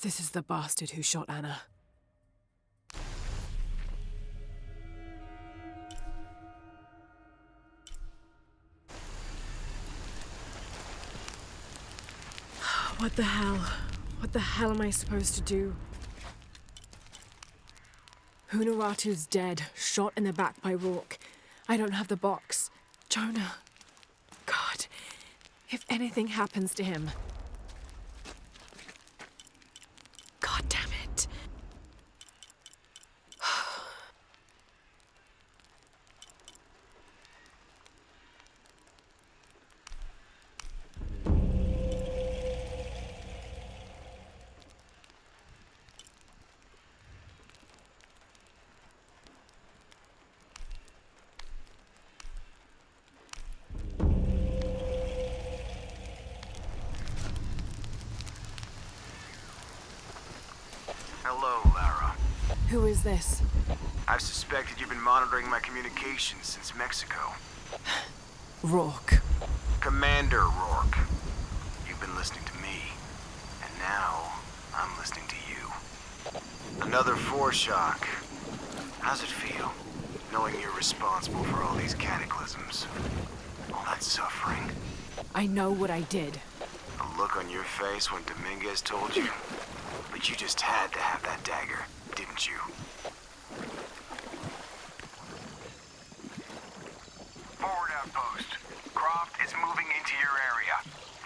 This is the bastard who shot Anna. What the hell? What the hell am I supposed to do? Hunaratu's dead, shot in the back by Rourke. I don't have the box. Jonah. God. If anything happens to him. God damn it. Hello, Lara. Who is this? I've suspected you've been monitoring my communications since Mexico. Rourke. Commander Rourke. You've been listening to me. And now, I'm listening to you. Another foreshock. How's it feel, knowing you're responsible for all these cataclysms? All that suffering? I know what I did. The look on your face when Dominguez told you? But you just had to have that dagger, didn't you? Forward outpost. Croft is moving into your area.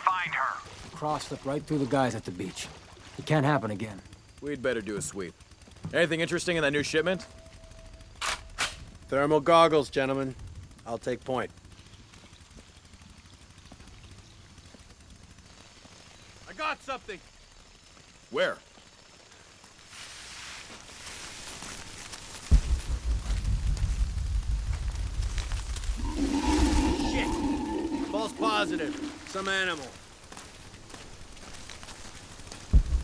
Find her. Cross slipped right through the guys at the beach. It can't happen again. We'd better do a sweep. Anything interesting in that new shipment? Thermal goggles, gentlemen. I'll take point. I got something! Where? Shit! False positive. Some animal.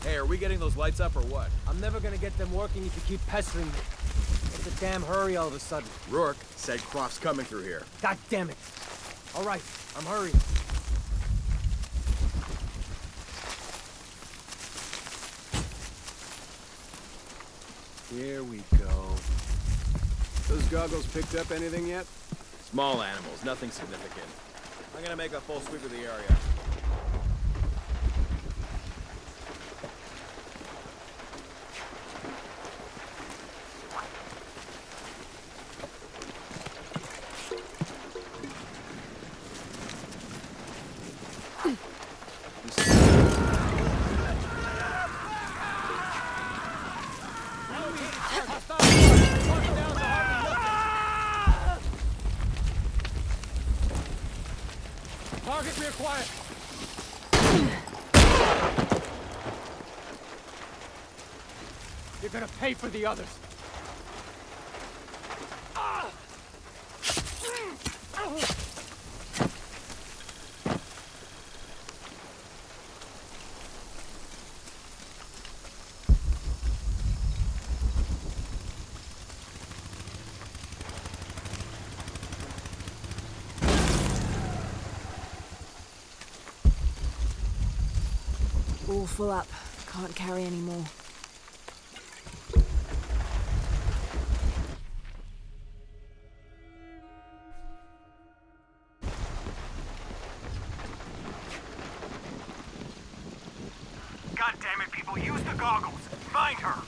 Hey, are we getting those lights up or what? I'm never gonna get them working if you keep pestering me. What's the damn hurry all of a sudden? Rourke said Croft's coming through here. God damn it. All right, I'm hurrying. Here we go. Those goggles picked up anything yet? Small animals, nothing significant. I'm gonna make a full sweep of the area. Target reacquired. You're gonna pay for the others. All full up. Can't carry any more. God damn it, people, use the goggles. Find her.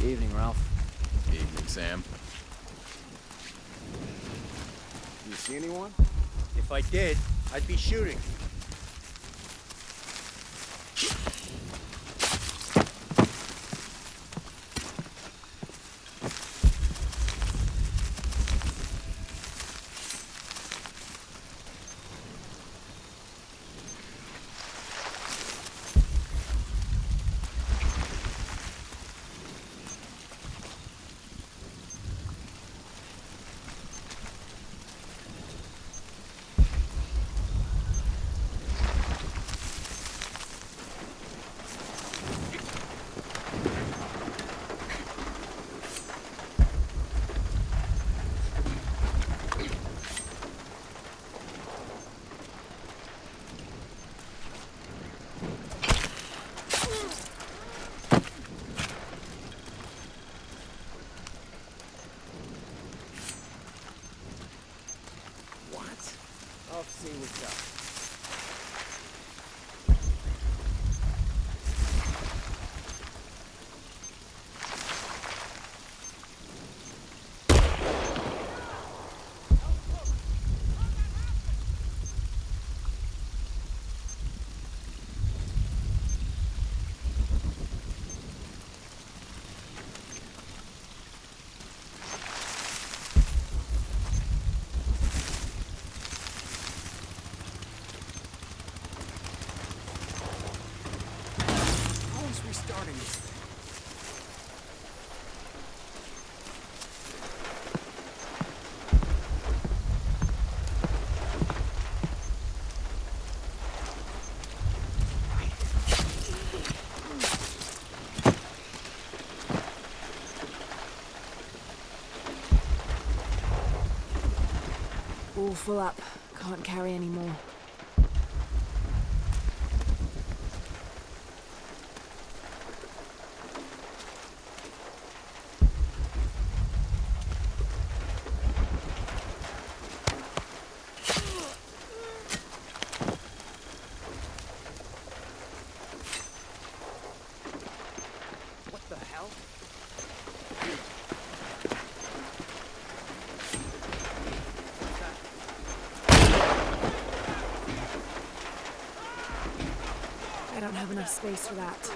Evening, Ralph. Evening, Sam. You see anyone? If I did, I'd be shooting. I'll see what's up. All full up. Can't carry any more. What the hell? I don't have enough space for that.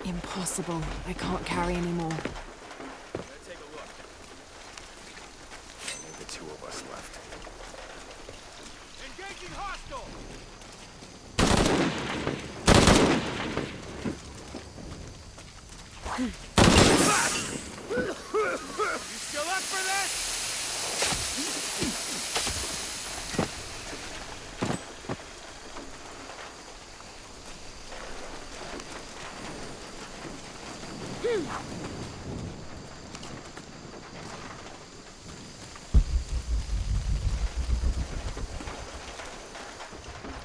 Impossible. I can't carry anymore. Let's take a look. Only the two of us left. Engaging hostile! You still up for this?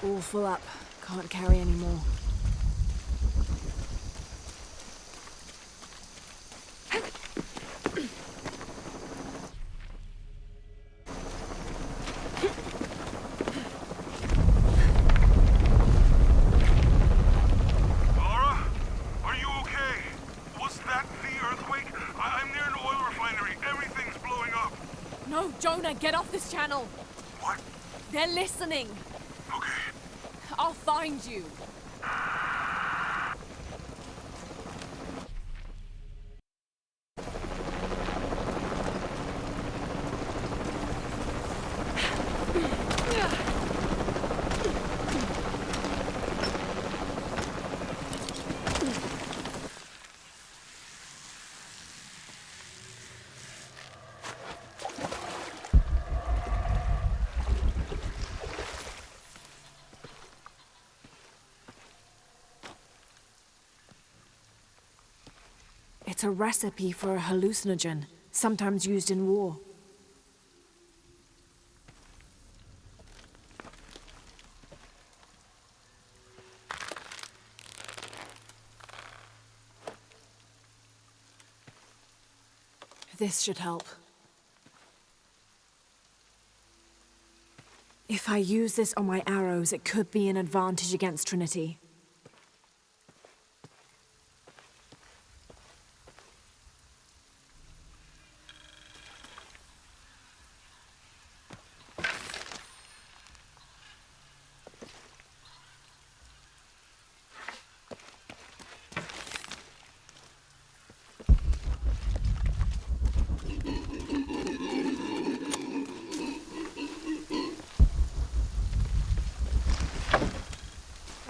All full up. Can't carry anymore. Laura? Are you okay? Was that the earthquake? I'm near an oil refinery. Everything's blowing up. No, Jonah, get off this channel. What? They're listening. Okay. I'll find you. It's a recipe for a hallucinogen, sometimes used in war. This should help. If I use this on my arrows, it could be an advantage against Trinity.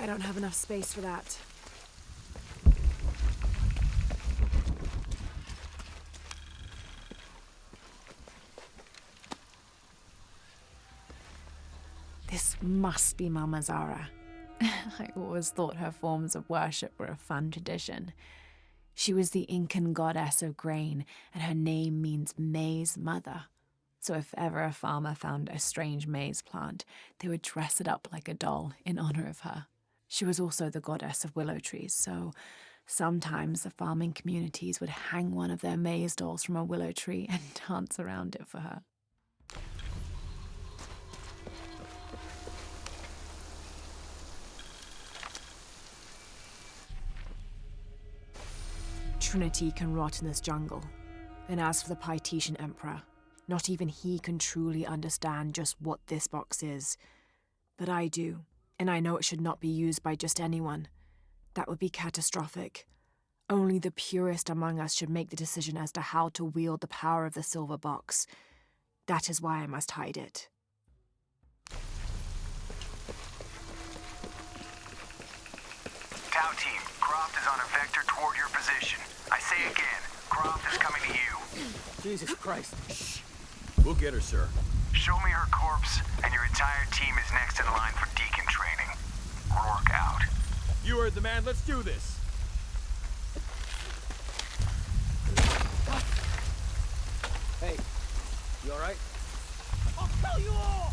I don't have enough space for that. This must be Mama Zara. I always thought her forms of worship were a fun tradition. She was the Incan goddess of grain, and her name means maize mother. So if ever a farmer found a strange maize plant, they would dress it up like a doll in honor of her. She was also the goddess of willow trees, so sometimes the farming communities would hang one of their maize dolls from a willow tree and dance around it for her. Trinity can rot in this jungle. And as for the Pytetian Emperor, not even he can truly understand just what this box is. But I do, and I know it should not be used by just anyone. That would be catastrophic. Only the purest among us should make the decision as to how to wield the power of the silver box. That is why I must hide it. Tau team, Croft is on a vector toward your position. I say again, Croft is coming to you. Jesus Christ. Shh. We'll get her, sir. Show me her corpse, and your entire team is next in line for Deacon training. Rourke out. You heard the man. Let's do this. Hey, you alright? I'll tell you all!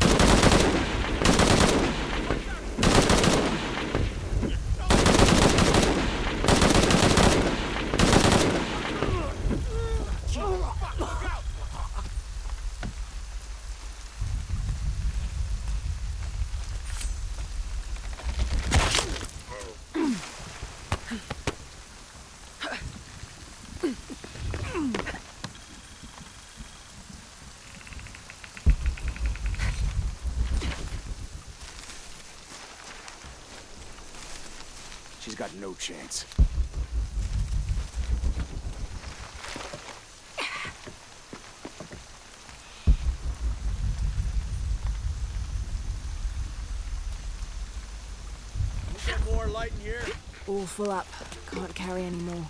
She's got no chance. You get more light in here? All full up. Can't carry any more.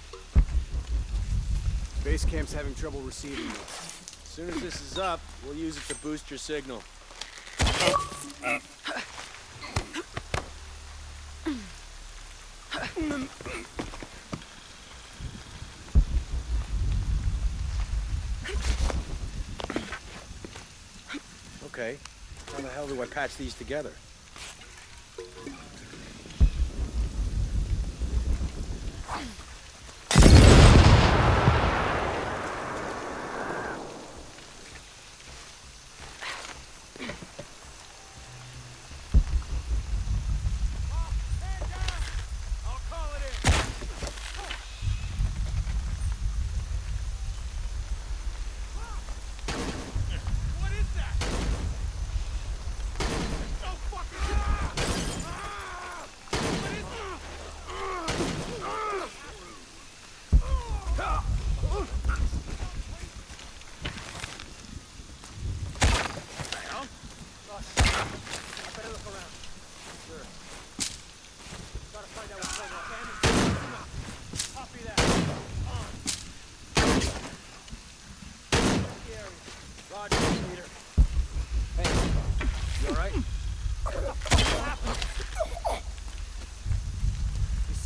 Base camp's having trouble receiving you. As soon as this is up, we'll use it to boost your signal. Okay. How the hell do I patch these together?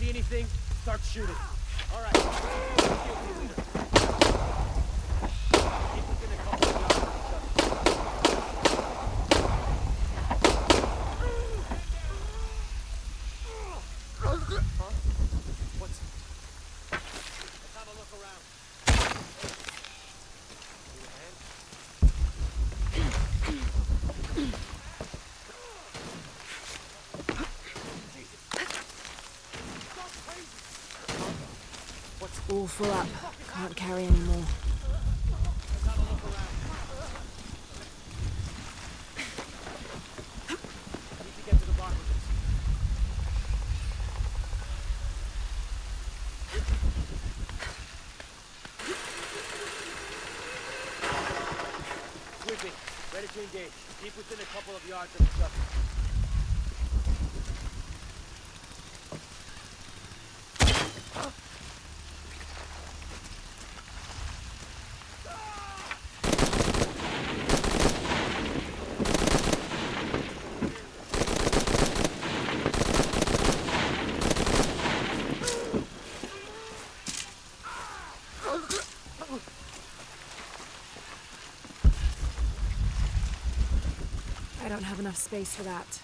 Anything, start shooting. All right. Keep within a couple of yards of each other. Huh? What's... Let's have a look around. See a hand? All full up. Can't carry any more. Let's have a look around. Need to get to the bottom of this. Sweeping. Ready to engage. Keep within a couple of yards of each other. I don't have enough space for that.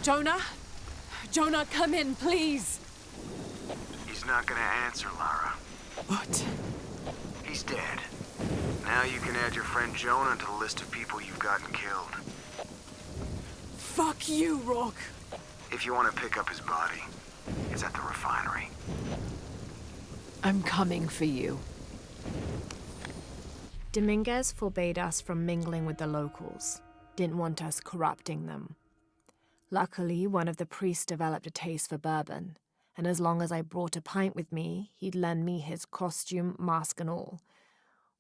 Jonah? Jonah, come in, please! He's not gonna answer, Lara. What? He's dead. Now you can add your friend Jonah to the list of people you've gotten killed. Fuck you, Rourke! If you want to pick up his body, it's at the refinery. I'm coming for you. Dominguez forbade us from mingling with the locals, didn't want us corrupting them. Luckily, one of the priests developed a taste for bourbon, and as long as I brought a pint with me, he'd lend me his costume, mask and all.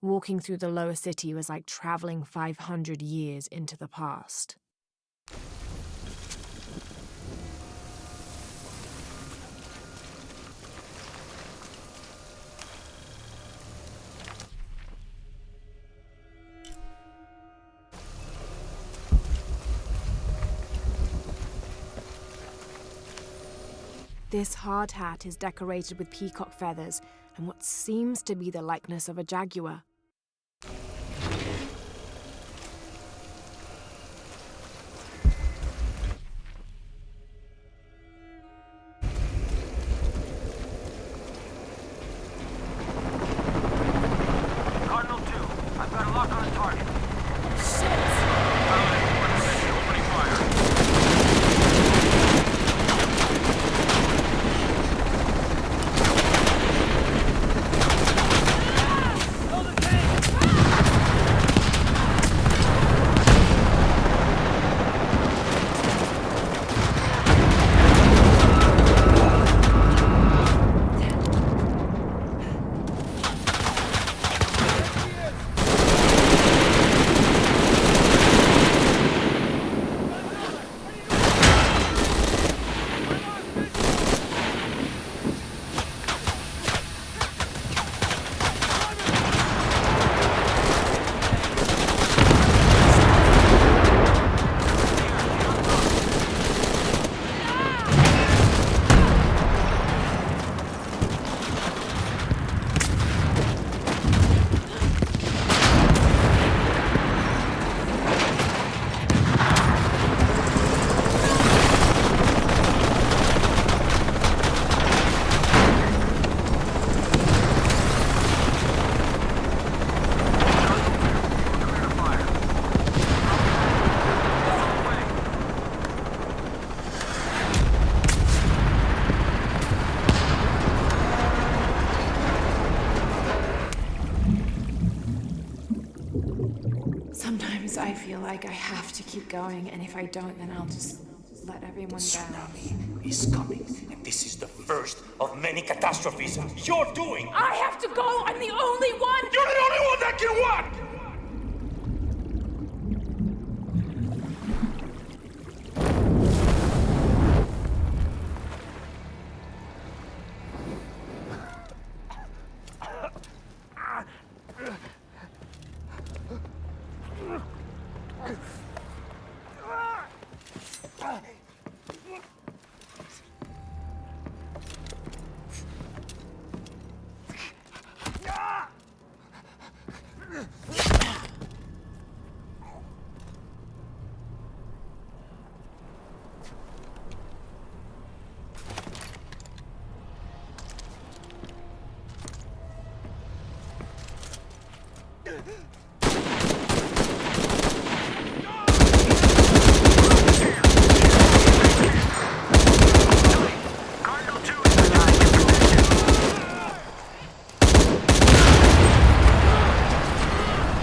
Walking through the lower city was like traveling 500 years into the past. This hard hat is decorated with peacock feathers and what seems to be the likeness of a jaguar. Cardinal 2, I've got a lock on a target. Sometimes I feel like I have to keep going, and if I don't, then I'll just let everyone down. Tsunami is coming, and this is the first of many catastrophes you're doing! I have to go! I'm the only one! You're the only one that can what?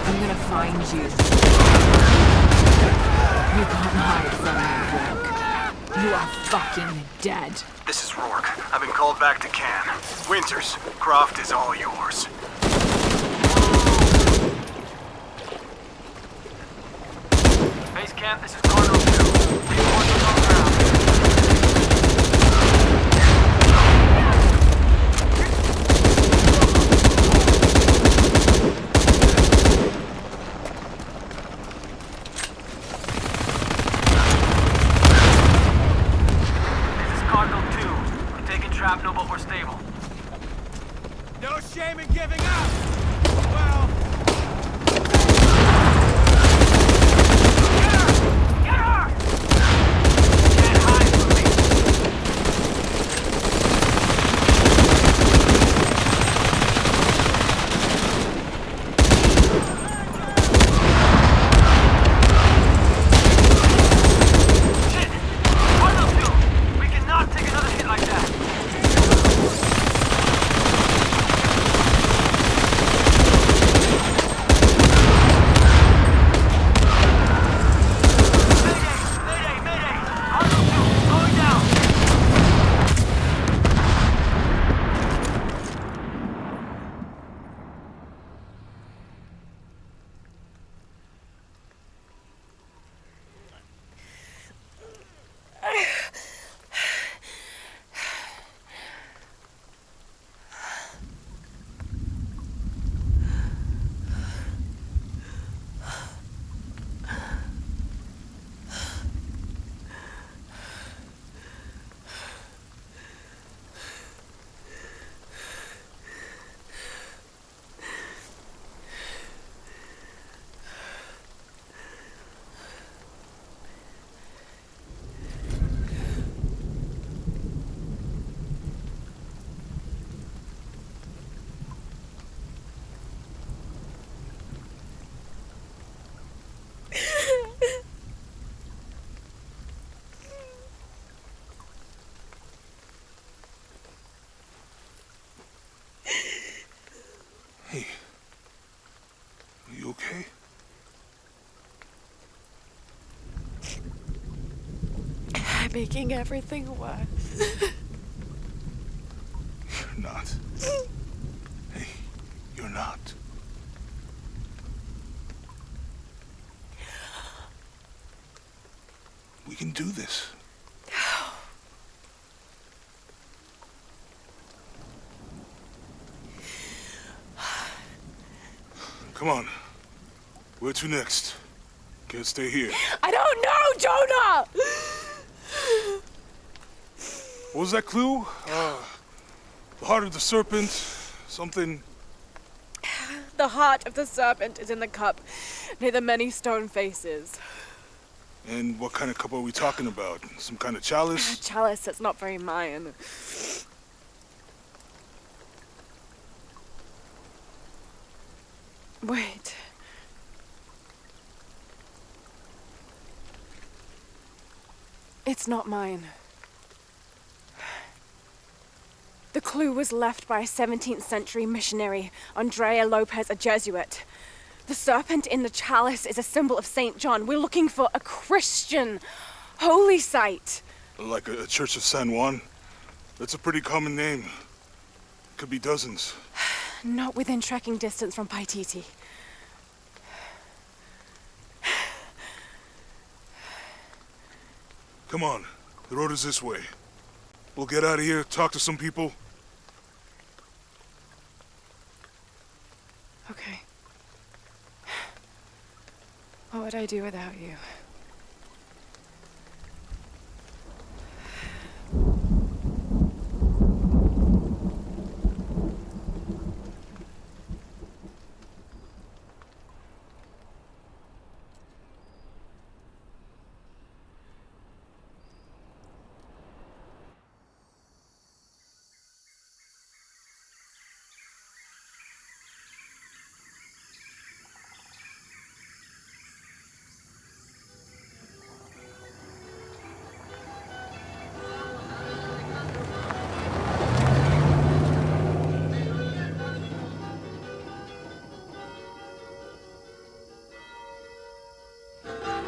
I'm gonna find you. You can't hide from me, Rourke. You are fucking dead. This is Rourke. I've been called back to Cannes. Winters, Croft is all yours. Base camp, this is Cardinal 2. Reinforcements on ground. This is Cardinal 2. We're taking shrapnel, but we're stable. No shame in giving up! Well... Get her! Get her! Can't hide I'm making everything worse. You're not. Hey, you're not. We can do this. Come on. Where to next? Can't stay here. I don't know, Jonah! What was that clue? The heart of the serpent, something... The heart of the serpent is in the cup, near the many stone faces. And what kind of cup are we talking about? Some kind of chalice? A chalice that's not very Mayan. Wait. It's not mine. The clue was left by a 17th century missionary, Andrea Lopez, a Jesuit. The serpent in the chalice is a symbol of St. John. We're looking for a Christian holy site. Like a Church of San Juan? That's a pretty common name. Could be dozens. Not within trekking distance from Paititi. Come on, the road is this way. We'll get out of here, talk to some people. Okay. What would I do without you?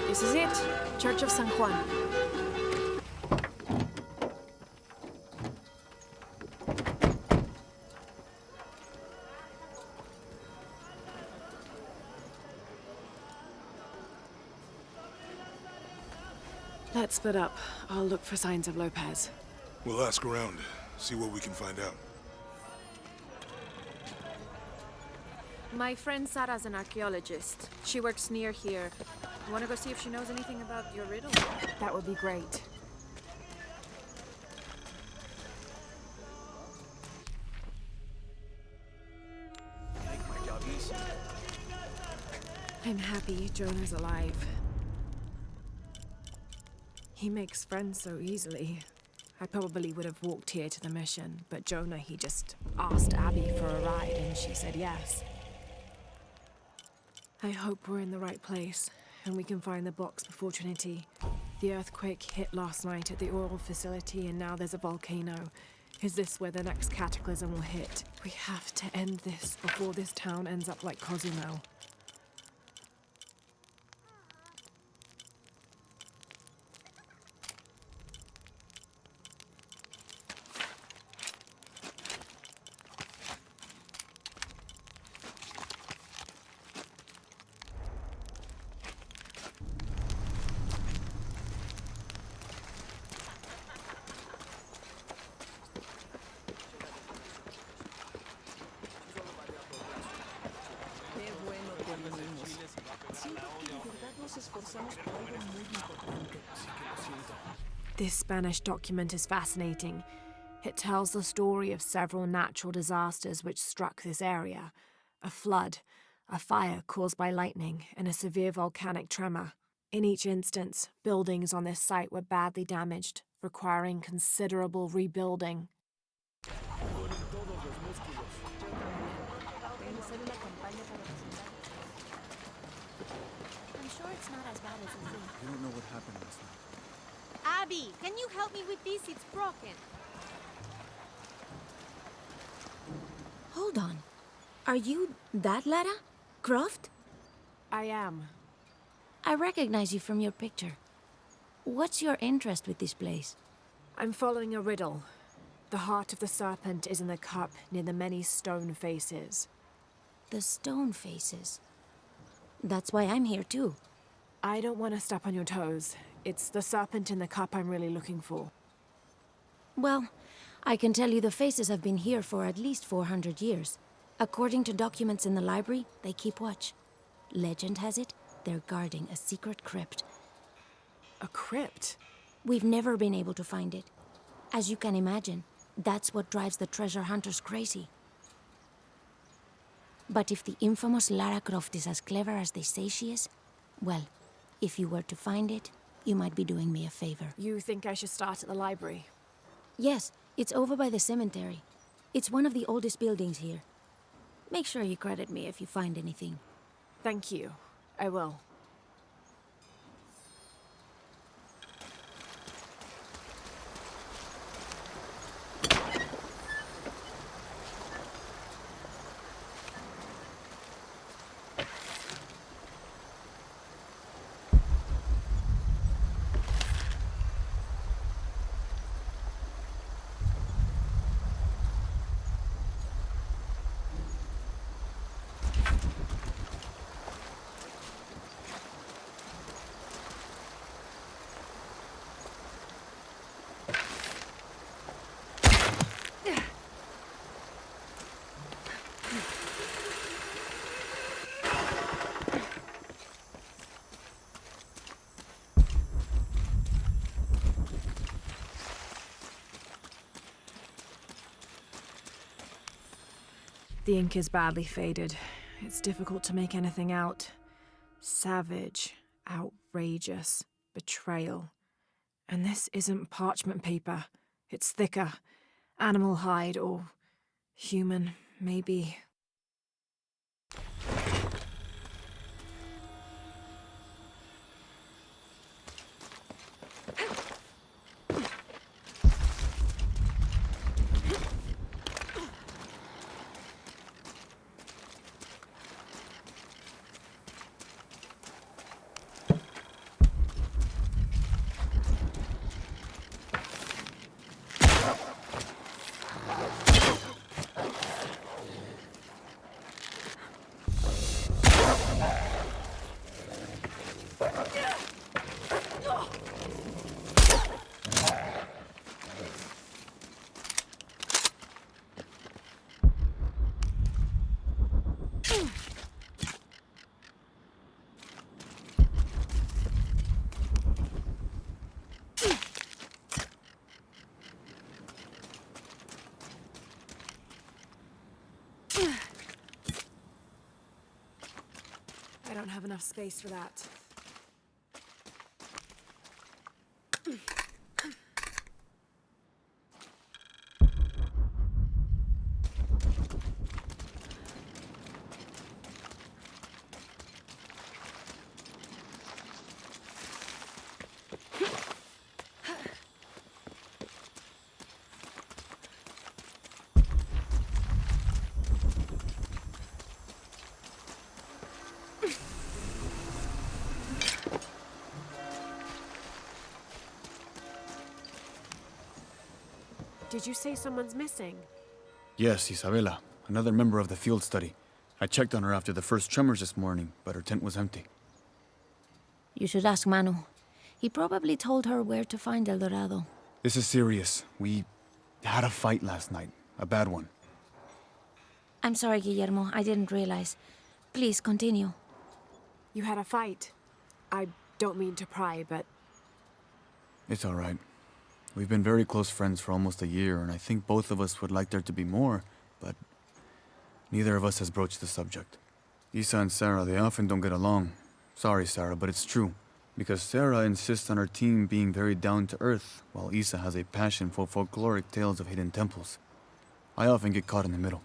This is it. Church of San Juan. Let's split up. I'll look for signs of Lopez. We'll ask around, see what we can find out. My friend Sarah's an archaeologist. She works near here. You want to go see if she knows anything about your riddle? That would be great. Make my job easy. I'm happy Jonah's alive. He makes friends so easily. I probably would have walked here to the mission, but Jonah, he just asked Abby for a ride and she said yes. I hope we're in the right place and we can find the box before Trinity. The earthquake hit last night at the oil facility and now there's a volcano. Is this where the next cataclysm will hit? We have to end this before this town ends up like Cozumel. This Spanish document is fascinating. It tells the story of several natural disasters which struck this area. A flood, a fire caused by lightning, and a severe volcanic tremor. In each instance, buildings on this site were badly damaged, requiring considerable rebuilding. I'm sure it's not as bad as you think. You don't know what happened last night. Abby, can you help me with this? It's broken. Hold on. Are you that Lara? Croft? I am. I recognize you from your picture. What's your interest with this place? I'm following a riddle. The heart of the serpent is in the cup near the many stone faces. The stone faces? That's why I'm here too. I don't want to step on your toes. It's the serpent in the cup I'm really looking for. Well, I can tell you the faces have been here for at least 400 years. According to documents in the library, they keep watch. Legend has it, they're guarding a secret crypt. A crypt? We've never been able to find it. As you can imagine, that's what drives the treasure hunters crazy. But if the infamous Lara Croft is as clever as they say she is, well, if you were to find it, you might be doing me a favor. You think I should start at the library? Yes, it's over by the cemetery. It's one of the oldest buildings here. Make sure you credit me if you find anything. Thank you. I will. The ink is badly faded. It's difficult to make anything out. Savage, outrageous, betrayal. And this isn't parchment paper. It's thicker. Animal hide or human, maybe. I don't have enough space for that. Did you say someone's missing? Yes, Isabela, another member of the field study. I checked on her after the first tremors this morning, but her tent was empty. You should ask Manu. He probably told her where to find El Dorado. This is serious. We had a fight last night. A bad one. I'm sorry, Guillermo. I didn't realize. Please, continue. You had a fight. I don't mean to pry, but... It's all right. We've been very close friends for almost a year, and I think both of us would like there to be more, but neither of us has broached the subject. Isa and Sarah, they often don't get along. Sorry, Sarah, but it's true. Because Sarah insists on her team being very down-to-earth, while Isa has a passion for folkloric tales of hidden temples. I often get caught in the middle.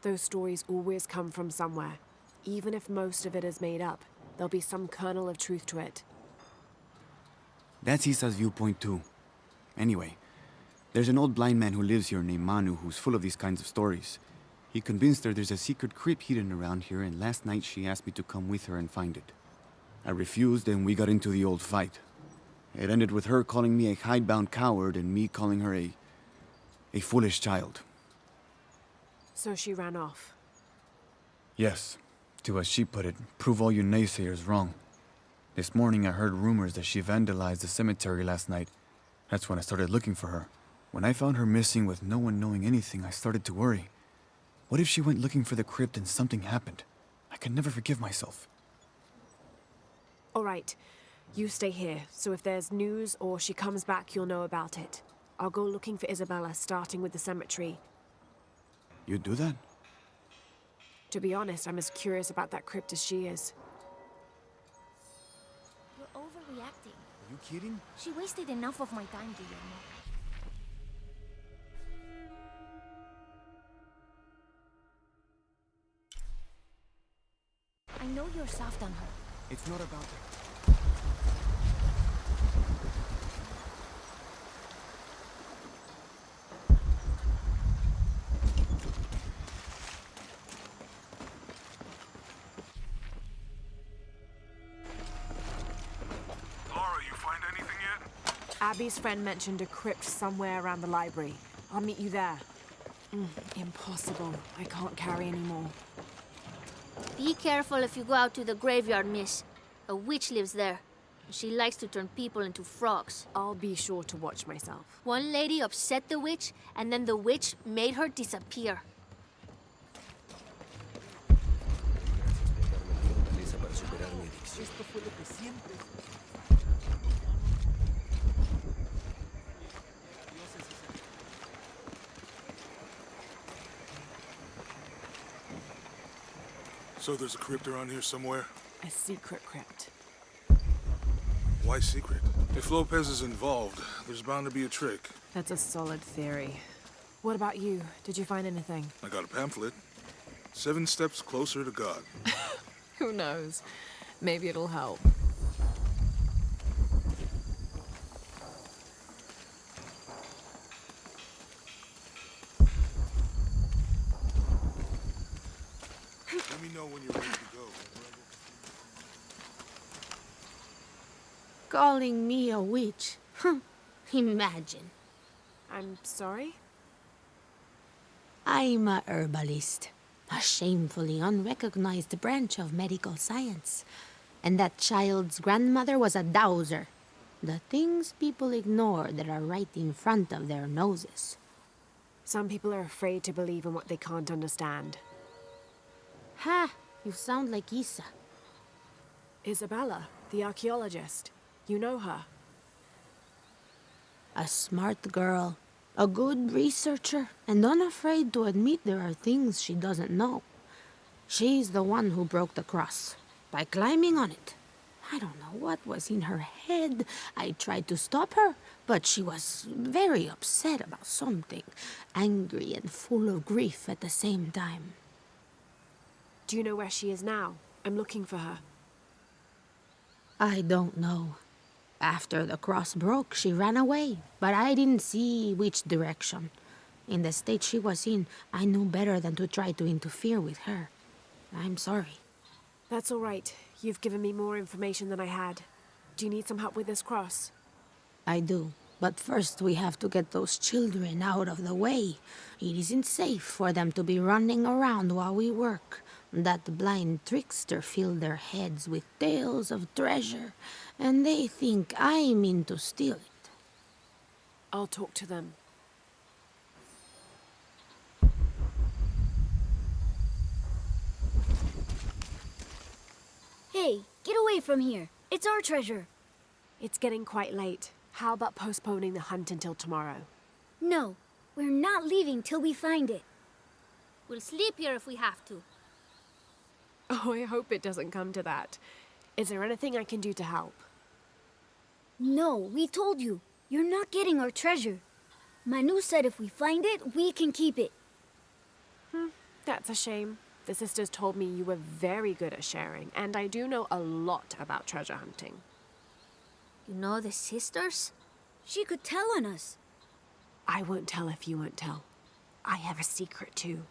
Those stories always come from somewhere. Even if most of it is made up, there'll be some kernel of truth to it. That's Isa's viewpoint too. Anyway, there's an old blind man who lives here named Manu who's full of these kinds of stories. He convinced her there's a secret crypt hidden around here, and last night she asked me to come with her and find it. I refused, and we got into the old fight. It ended with her calling me a hidebound coward and me calling her a foolish child. So she ran off. Yes, to, as she put it, prove all you naysayers wrong. This morning I heard rumors that she vandalized the cemetery last night. That's when I started looking for her. When I found her missing with no one knowing anything, I started to worry. What if she went looking for the crypt and something happened? I can never forgive myself. All right, you stay here, so if there's news or she comes back, you'll know about it. I'll go looking for Isabella, starting with the cemetery. You'd do that? To be honest, I'm as curious about that crypt as she is. You're overreacting. Are you kidding? She wasted enough of my time, Guillermo. I know you're soft on her. It's not about that. Laura, you find anything yet? Abby's friend mentioned a crypt somewhere around the library. I'll meet you there. Impossible. I can't carry anymore. Be careful if you go out to the graveyard, miss. A witch lives there. She likes to turn people into frogs. I'll be sure to watch myself. One lady upset the witch, and then the witch made her disappear. So there's a crypt around here somewhere? A secret crypt. Why secret? If Lopez is involved, there's bound to be a trick. That's a solid theory. What about you? Did you find anything? I got a pamphlet. 7 Steps Closer to God. Who knows? Maybe it'll help. Let me know when you're ready to go. Calling me a witch? Imagine. I'm sorry? I'm a herbalist, a shamefully unrecognized branch of medical science. And that child's grandmother was a dowser. The things people ignore that are right in front of their noses. Some people are afraid to believe in what they can't understand. Ha! You sound like Isa. Isabella, the archaeologist. You know her. A smart girl, a good researcher, and unafraid to admit there are things she doesn't know. She's the one who broke the cross, by climbing on it. I don't know what was in her head. I tried to stop her, but she was very upset about something, angry and full of grief at the same time. Do you know where she is now? I'm looking for her. I don't know. After the cross broke, she ran away, but I didn't see which direction. In the state she was in, I knew better than to try to interfere with her. I'm sorry. That's all right. You've given me more information than I had. Do you need some help with this cross? I do. But first we have to get those children out of the way. It isn't safe for them to be running around while we work. That blind trickster filled their heads with tales of treasure, and they think I mean to steal it. I'll talk to them. Hey, get away from here. It's our treasure. It's getting quite late. How about postponing the hunt until tomorrow? No, we're not leaving till we find it. We'll sleep here if we have to. Oh, I hope it doesn't come to that. Is there anything I can do to help? No, we told you. You're not getting our treasure. Manu said if we find it, we can keep it. That's a shame. The sisters told me you were very good at sharing, and I do know a lot about treasure hunting. You know the sisters? She could tell on us. I won't tell if you won't tell. I have a secret too.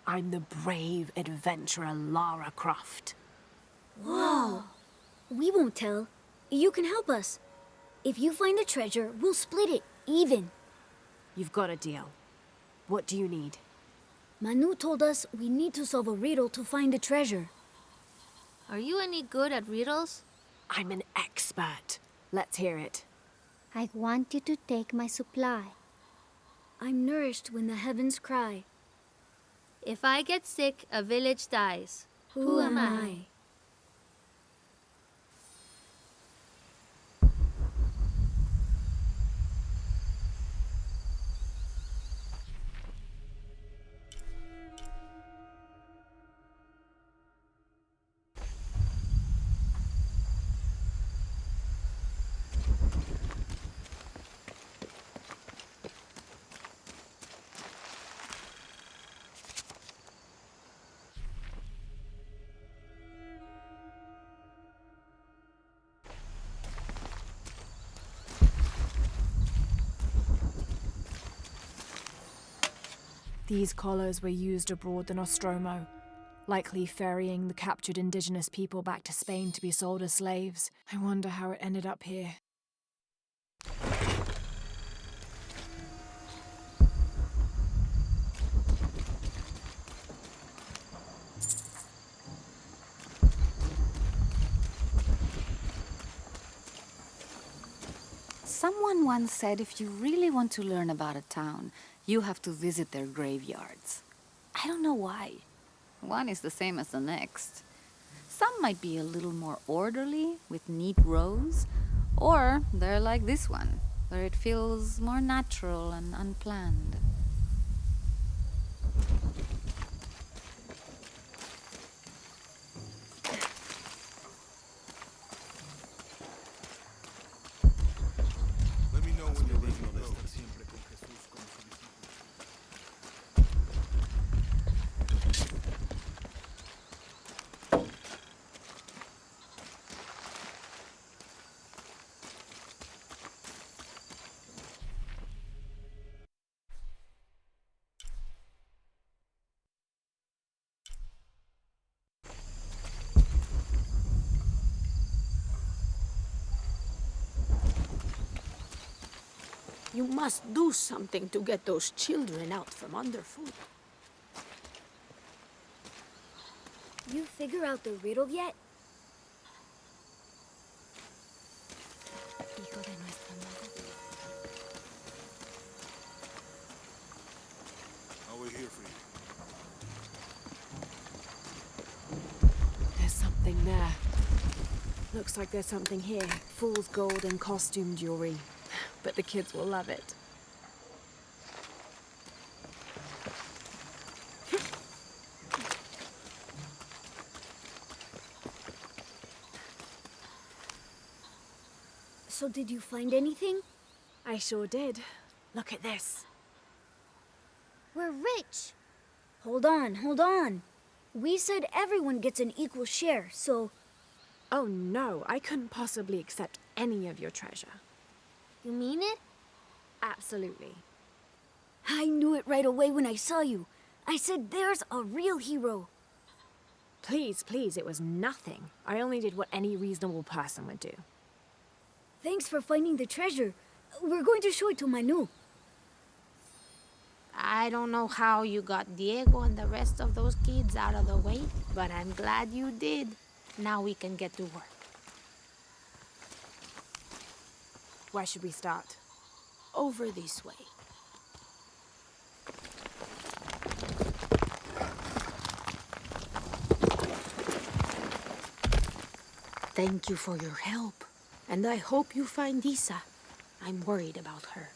I'm the brave adventurer Lara Croft. Whoa! We won't tell. You can help us. If you find the treasure, we'll split it, even. You've got a deal. What do you need? Manu told us we need to solve a riddle to find the treasure. Are you any good at riddles? I'm an expert. Let's hear it. I want you to take my supply. I'm nourished when the heavens cry. If I get sick, a village dies. Who am I? These collars were used abroad the Nostromo, likely ferrying the captured indigenous people back to Spain to be sold as slaves. I wonder how it ended up here. Someone once said if you really want to learn about a town, you have to visit their graveyards. I don't know why. One is the same as the next. Some might be a little more orderly, with neat rows, or they're like this one, where it feels more natural and unplanned. Let me know when you're ready to go. You must do something to get those children out from underfoot. You figure out the riddle yet? Hijo de nuestra madre. I'll wait here for you. There's something there. Looks like there's something here. Fool's gold and costume jewelry. But the kids will love it. So did you find anything? I sure did. Look at this. We're rich. Hold on, hold on. We said everyone gets an equal share, so... Oh no, I couldn't possibly accept any of your treasure. You mean it? Absolutely. I knew it right away when I saw you. I said there's a real hero. Please, please, it was nothing. I only did what any reasonable person would do. Thanks for finding the treasure. We're going to show it to Manu. I don't know how you got Diego and the rest of those kids out of the way, but I'm glad you did. Now we can get to work. Where should we start? Over this way. Thank you for your help, and I hope you find Isa. I'm worried about her.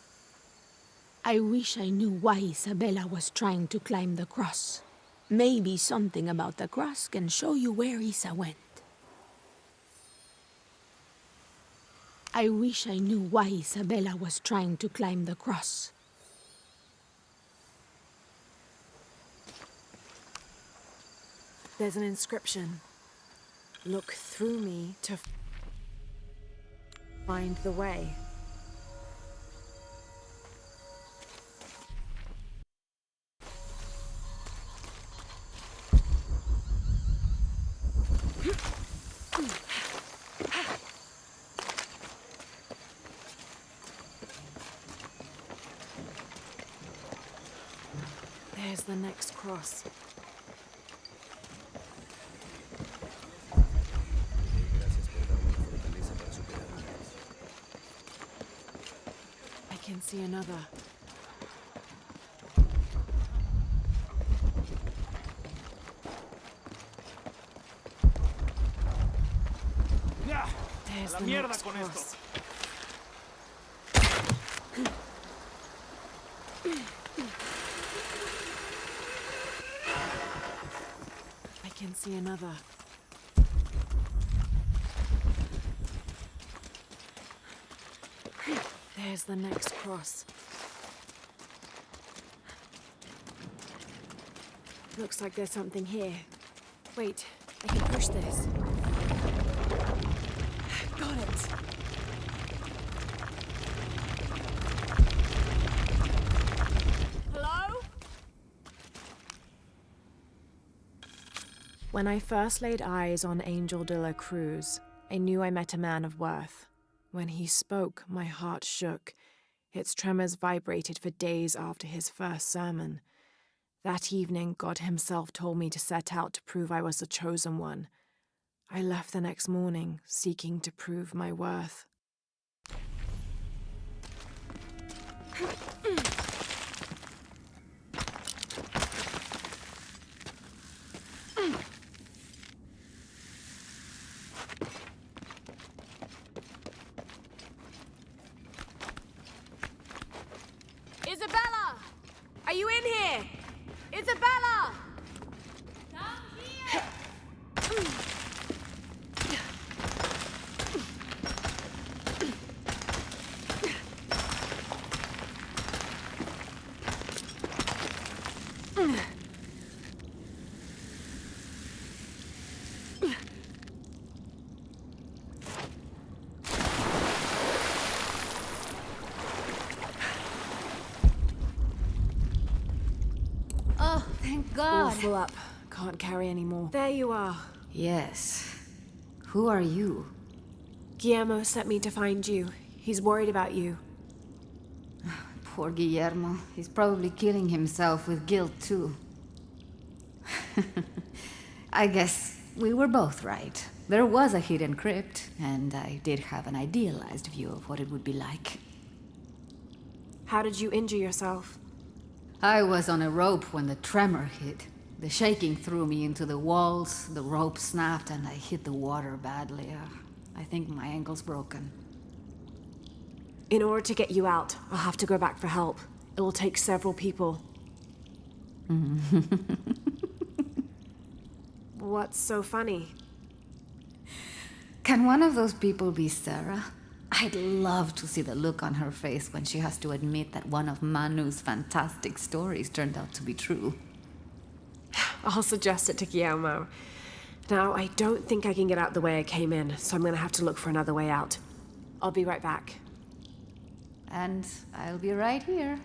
I wish I knew why Isabella was trying to climb the cross. Maybe something about the cross can show you where Isa went. I wish I knew why Isabella was trying to climb the cross. There's an inscription. Look through me to find the way. There's the next cross. I can see another. There's the next cross. I can see another. There's the next cross. Looks like there's something here. Wait, I can push this. Got it! Hello? When I first laid eyes on Angel de la Cruz, I knew I met a man of worth. When he spoke, my heart shook. Its tremors vibrated for days after his first sermon. That evening, God himself told me to set out to prove I was the chosen one. I left the next morning, seeking to prove my worth. Isabella! Are you in here? Isabella! Come here! Oh, thank All God. full up. Can't carry anymore. There you are. Yes. Who are you? Guillermo sent me to find you. He's worried about you. Poor Guillermo. He's probably killing himself with guilt, too. I guess we were both right. There was a hidden crypt, and I did have an idealized view of what it would be like. How did you injure yourself? I was on a rope when the tremor hit. The shaking threw me into the walls, the rope snapped, and I hit the water badly. I think my ankle's broken. In order to get you out, I'll have to go back for help. It'll take several people. What's so funny? Can one of those people be Sarah? I'd love to see the look on her face when she has to admit that one of Manu's fantastic stories turned out to be true. I'll suggest it to Guillermo. Now, I don't think I can get out the way I came in, so I'm gonna have to look for another way out. I'll be right back. And I'll be right here.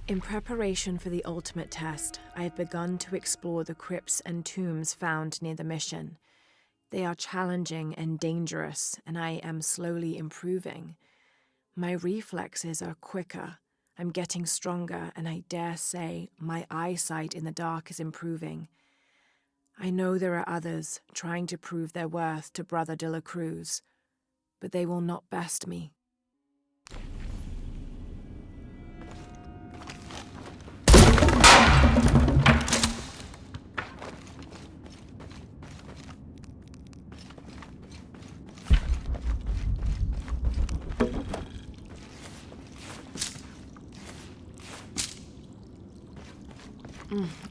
In preparation for the ultimate test, I have begun to explore the crypts and tombs found near the mission. They are challenging and dangerous, and I am slowly improving. My reflexes are quicker, I'm getting stronger, and I dare say my eyesight in the dark is improving. I know there are others trying to prove their worth to Brother de la Cruz, but they will not best me.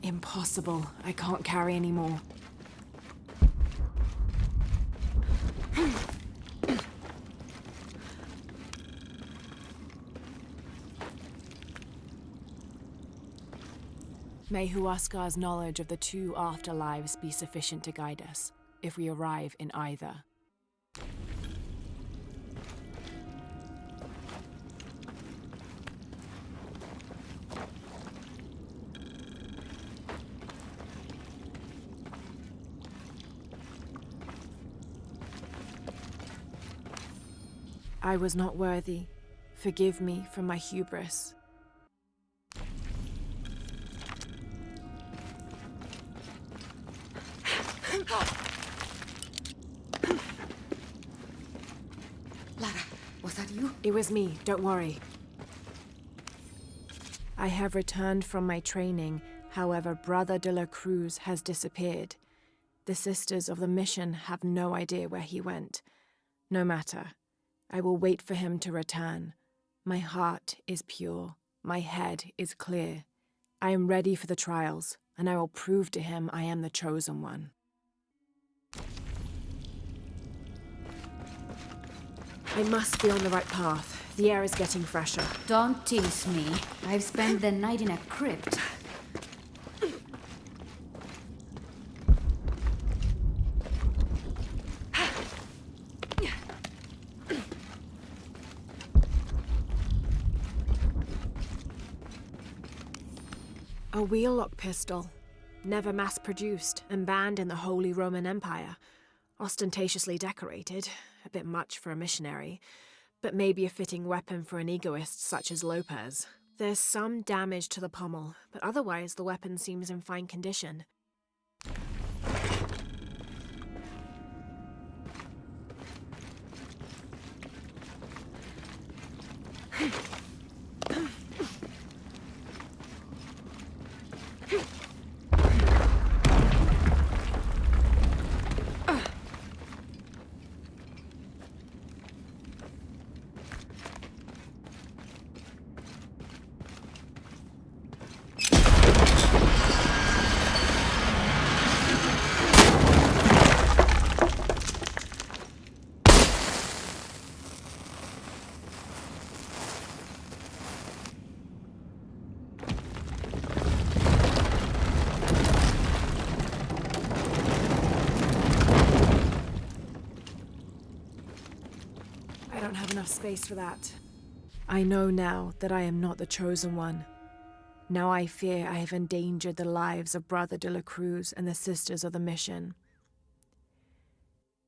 Impossible. I can't carry anymore. May Huascar's knowledge of the two afterlives be sufficient to guide us, if we arrive in either. I was not worthy. Forgive me for my hubris. Lara, was that you? It was me, don't worry. I have returned from my training, however, Brother de la Cruz has disappeared. The Sisters of the Mission have no idea where he went. No matter. I will wait for him to return. My heart is pure. My head is clear. I am ready for the trials, and I will prove to him I am the chosen one. I must be on the right path. The air is getting fresher. Don't tease me. I've spent the night in a crypt. A wheel-lock pistol, never mass-produced and banned in the Holy Roman Empire. Ostentatiously decorated, a bit much for a missionary, but maybe a fitting weapon for an egoist such as Lopez. There's some damage to the pommel, but otherwise the weapon seems in fine condition. I don't have enough space for that. I know now that I am not the chosen one. Now I fear I have endangered the lives of Brother de la Cruz and the Sisters of the Mission.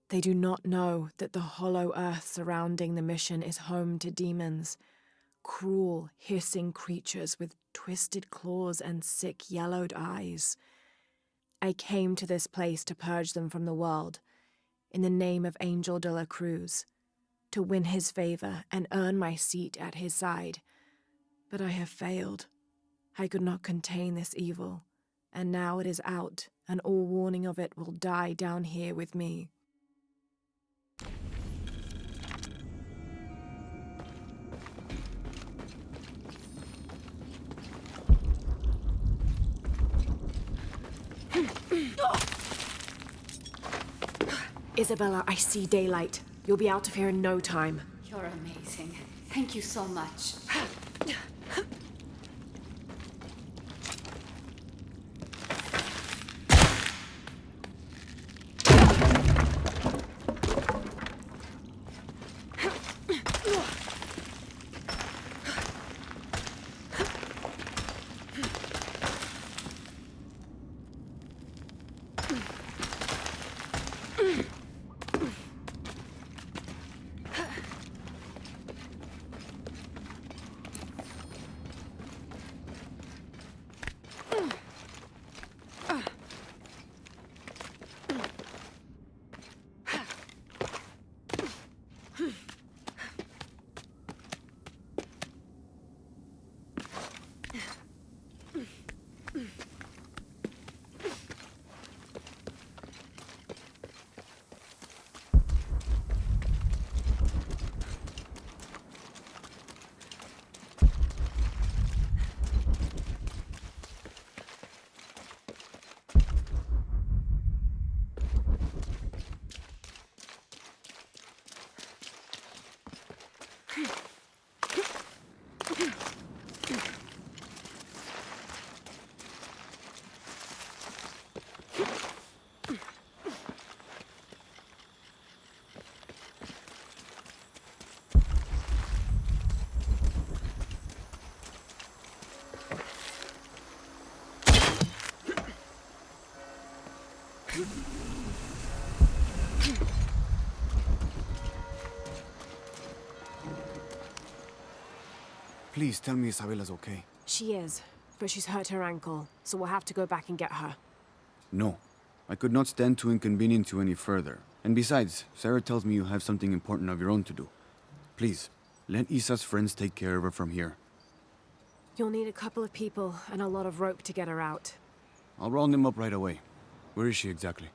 They do not know that the hollow earth surrounding the mission is home to demons, cruel, hissing creatures with twisted claws and sick, yellowed eyes. I came to this place to purge them from the world, in the name of Angel de la Cruz, to win his favor and earn my seat at his side. But I have failed. I could not contain this evil, and now it is out, and all warning of it will die down here with me. Isabella, I see daylight. You'll be out of here in no time. You're amazing. Thank you so much. Please tell me Isabella's okay. She is, but she's hurt her ankle, so we'll have to go back and get her. No. I could not stand to inconvenience you any further. And besides, Sarah tells me you have something important of your own to do. Please, let Isa's friends take care of her from here. You'll need a couple of people and a lot of rope to get her out. I'll round them up right away. Where is she exactly?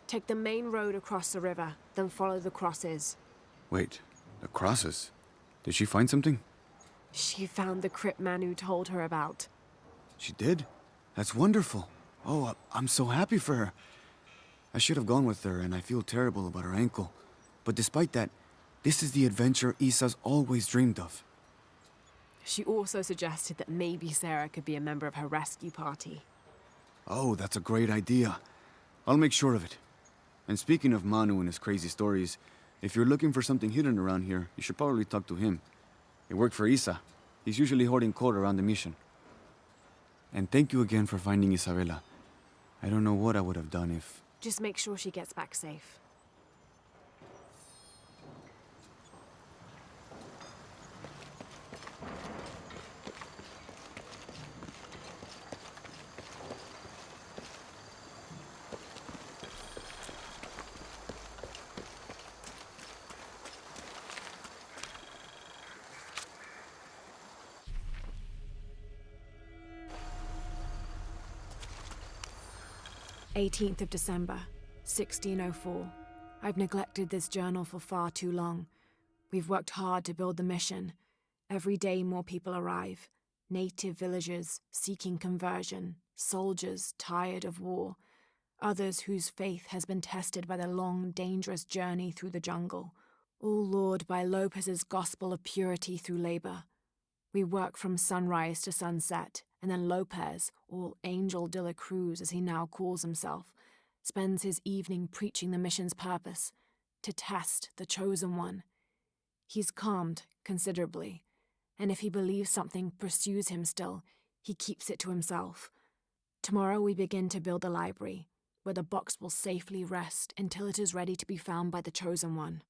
Take the main road across the river, then follow the crosses. Wait, the crosses? Did she find something? She found the crypt man who told her about. She did? That's wonderful. Oh, I'm so happy for her. I should have gone with her, and I feel terrible about her ankle. But despite that, this is the adventure Isa's always dreamed of. She also suggested that maybe Sarah could be a member of her rescue party. Oh, that's a great idea. I'll make sure of it. And speaking of Manu and his crazy stories, if you're looking for something hidden around here, you should probably talk to him. It worked for Isa. He's usually holding court around the mission. And thank you again for finding Isabella. I don't know what I would have done if... Just make sure she gets back safe. "18th of December, 1604. I've neglected this journal for far too long. We've worked hard to build the mission. Every day more people arrive. Native villagers seeking conversion, soldiers tired of war, others whose faith has been tested by the long, dangerous journey through the jungle, all lured by Lopez's gospel of purity through labor. We work from sunrise to sunset, and then Lopez, or Angel de la Cruz as he now calls himself, spends his evening preaching the mission's purpose, to test the chosen one. He's calmed considerably, and if he believes something pursues him still, he keeps it to himself. Tomorrow we begin to build the library, where the box will safely rest until it is ready to be found by the chosen one.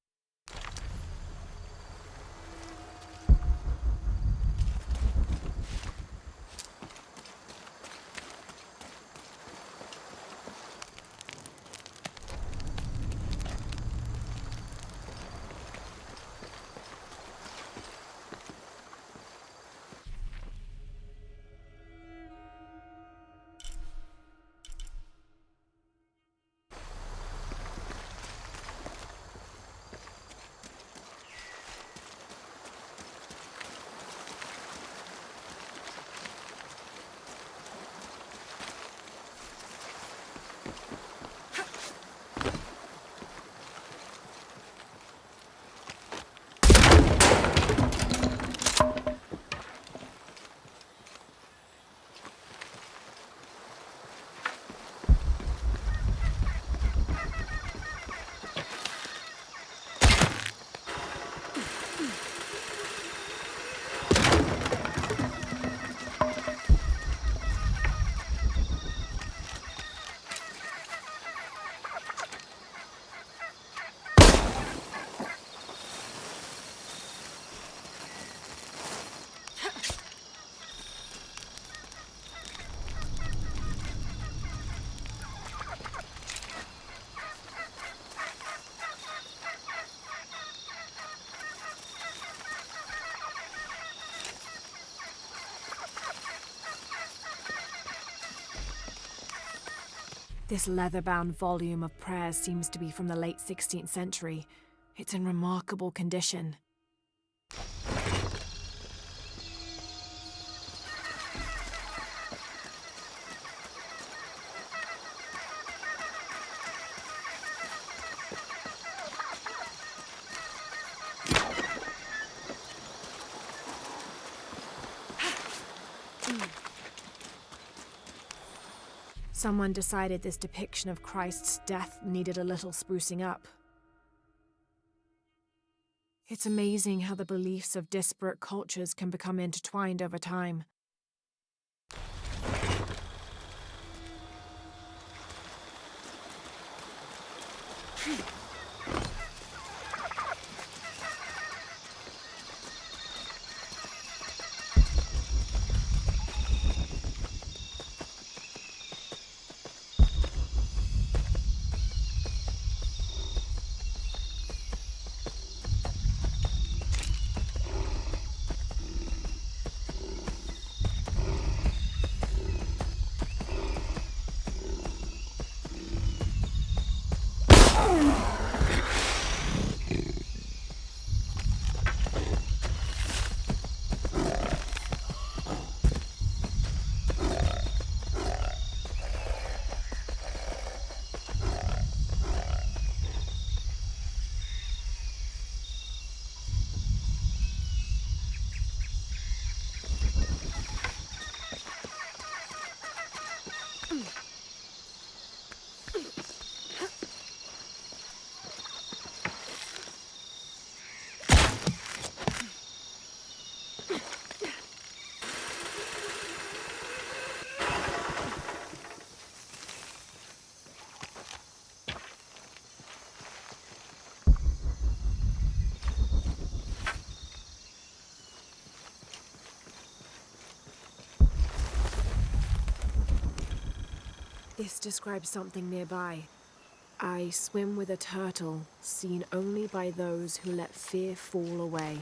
This leather-bound volume of prayers seems to be from the late 16th century. It's in remarkable condition. Someone decided this depiction of Christ's death needed a little sprucing up. It's amazing how the beliefs of disparate cultures can become intertwined over time. This describes something nearby. I swim with a turtle, seen only by those who let fear fall away.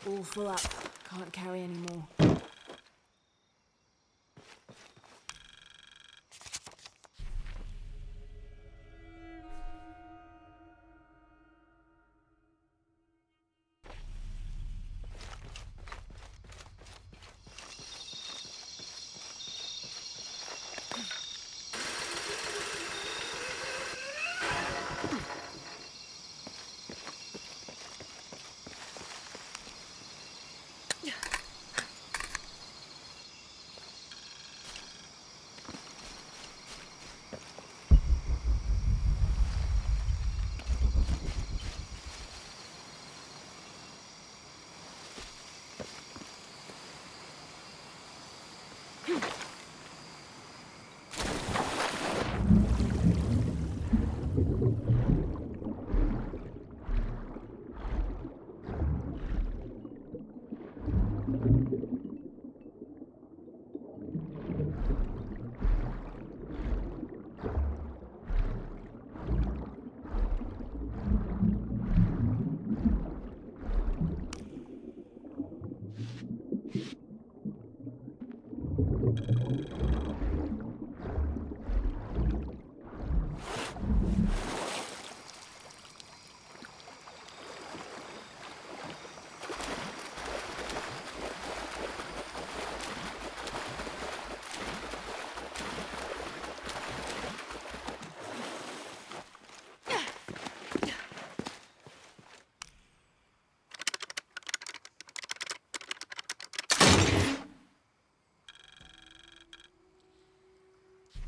All full up. Can't carry any more.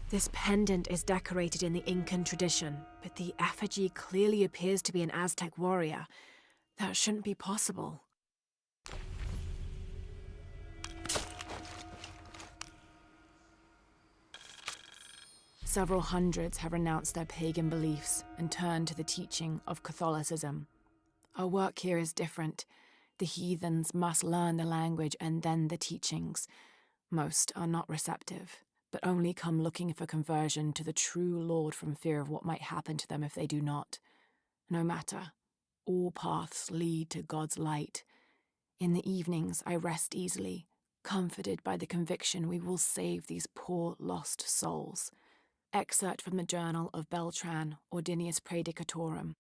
This pendant is decorated in the Incan tradition, but the effigy clearly appears to be an Aztec warrior. That shouldn't be possible. Several hundreds have renounced their pagan beliefs and turned to the teaching of Catholicism. Our work here is different. The heathens must learn the language and then the teachings. Most are not receptive, but only come looking for conversion to the true Lord from fear of what might happen to them if they do not. No matter, all paths lead to God's light. In the evenings, I rest easily, comforted by the conviction we will save these poor lost souls. Excerpt from the journal of Beltran, Ordinius Praedicatorum.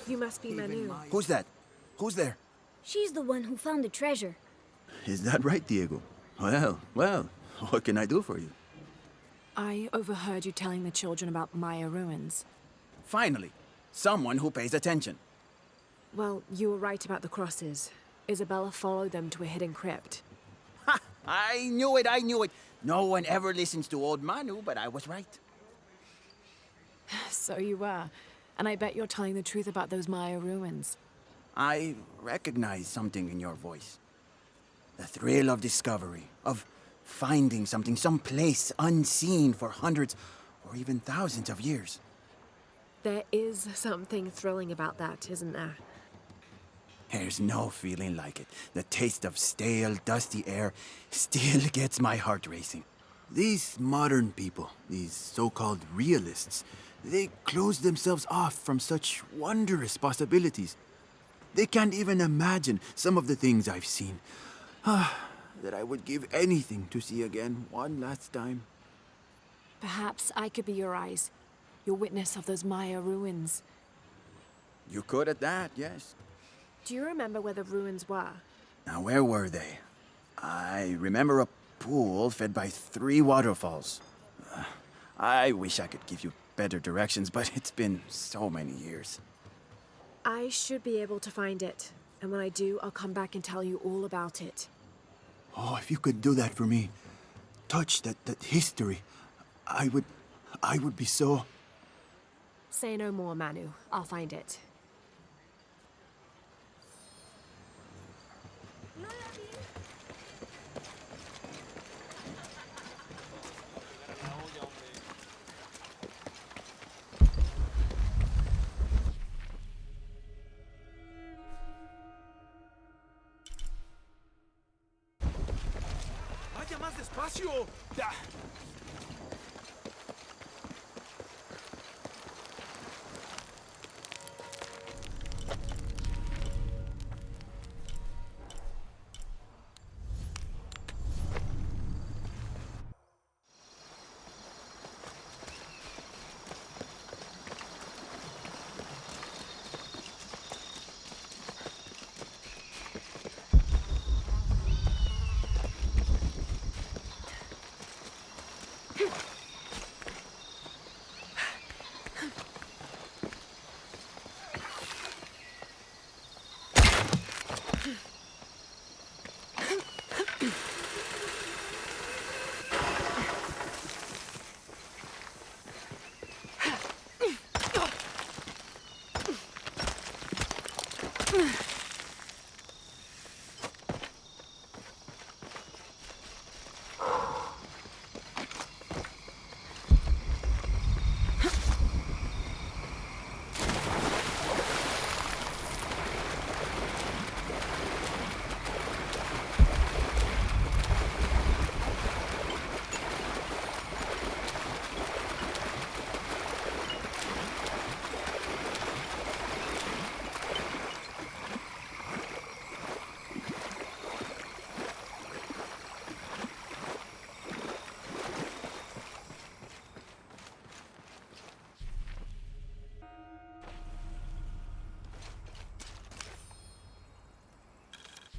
You must be Manu. Who's that? Who's there? She's the one who found the treasure. Is that right, Diego? Well, what can I do for you? I overheard you telling the children about Maya ruins. Finally, someone who pays attention. Well, you were right about the crosses. Isabella followed them to a hidden crypt. Ha! I knew it! No one ever listens to old Manu, but I was right. So you were. And I bet you're telling the truth about those Maya ruins. I recognize something in your voice. The thrill of discovery, of finding something, some place unseen for hundreds or even thousands of years. There is something thrilling about that, isn't there? There's no feeling like it. The taste of stale, dusty air still gets my heart racing. These modern people, these so-called realists, they close themselves off from such wondrous possibilities. They can't even imagine some of the things I've seen. That I would give anything to see again one last time. Perhaps I could be your eyes, your witness of those Maya ruins. You could at that, yes. Do you remember where the ruins were? Now, where were they? I remember a pool fed by 3 waterfalls. I wish I could give you better directions, but it's been so many years. I should be able to find it. And when I do, I'll come back and tell you all about it. Oh, if you could do that for me. Touch that history. I would be so... Say no more, Manu. I'll find it. Despacio!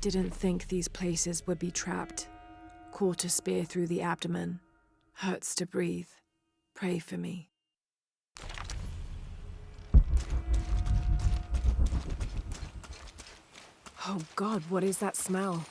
Didn't think these places would be trapped. Caught a spear through the abdomen. Hurts to breathe. Pray for me. Oh God, what is that smell?